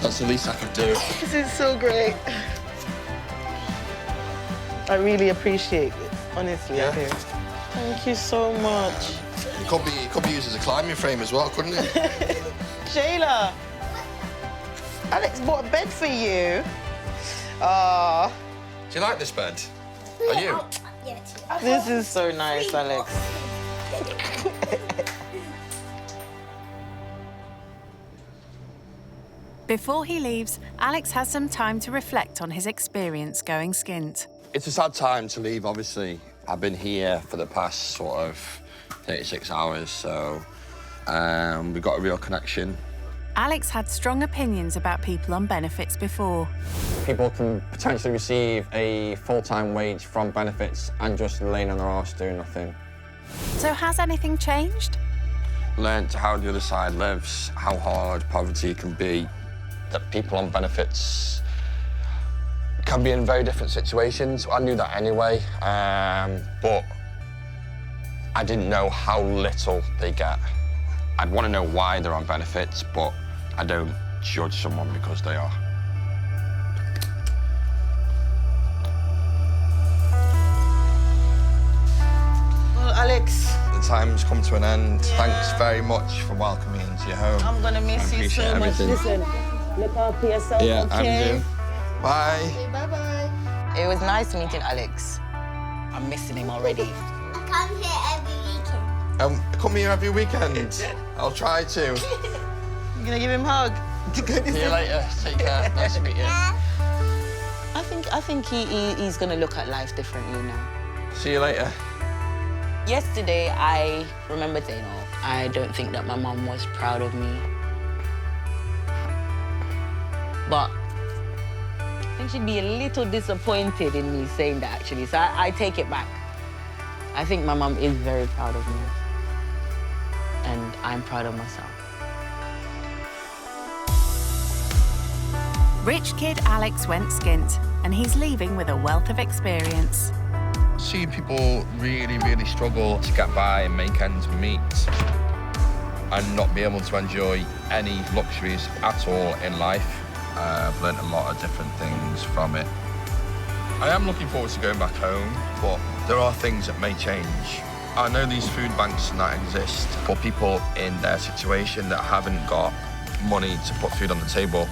That's the least I could do. This is so great. I really appreciate it, honestly, I do. Thank you so much. It could be used as a climbing frame as well, couldn't it? Shayla, Alex bought a bed for you. Do you like this bed? Are you? This is so nice, Alex. Before he leaves, Alex has some time to reflect on his experience going skint. It's a sad time to leave, obviously. I've been here for the past sort of 36 hours, so we've got a real connection. Alex had strong opinions about people on benefits before. People can potentially receive a full-time wage from benefits and just laying on their arse doing nothing. So has anything changed? Learned how the other side lives, how hard poverty can be, that people on benefits can be in very different situations. I knew that anyway, but I didn't know how little they get. I'd want to know why they're on benefits, but I don't judge someone because they are. Well, Alex. The time's come to an end. Yeah. Thanks very much for welcoming me into your home. I'm gonna miss you so much. Listen, look after yourself, yeah, okay? I do. Bye. Okay, bye-bye. It was nice meeting Alex. I'm missing him already. I come here every weekend. Come here every weekend. I'll try to. You gonna give him a hug? See you later. Take care. Nice to meet you. I think he's gonna look at life differently now. See you later. Yesterday, I remembered saying, I don't think that my mum was proud of me. But I think she'd be a little disappointed in me saying that, actually. So I take it back. I think my mum is very proud of me. And I'm proud of myself. Rich kid Alex went skint, and he's leaving with a wealth of experience. Seeing people really, really struggle to get by and make ends meet and not be able to enjoy any luxuries at all in life, I've learnt a lot of different things from it. I am looking forward to going back home, but there are things that may change. I know these food banks and that exist for people in their situation that haven't got money to put food on the table.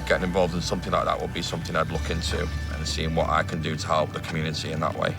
Getting involved in something like that will be something I'd look into and seeing what I can do to help the community in that way.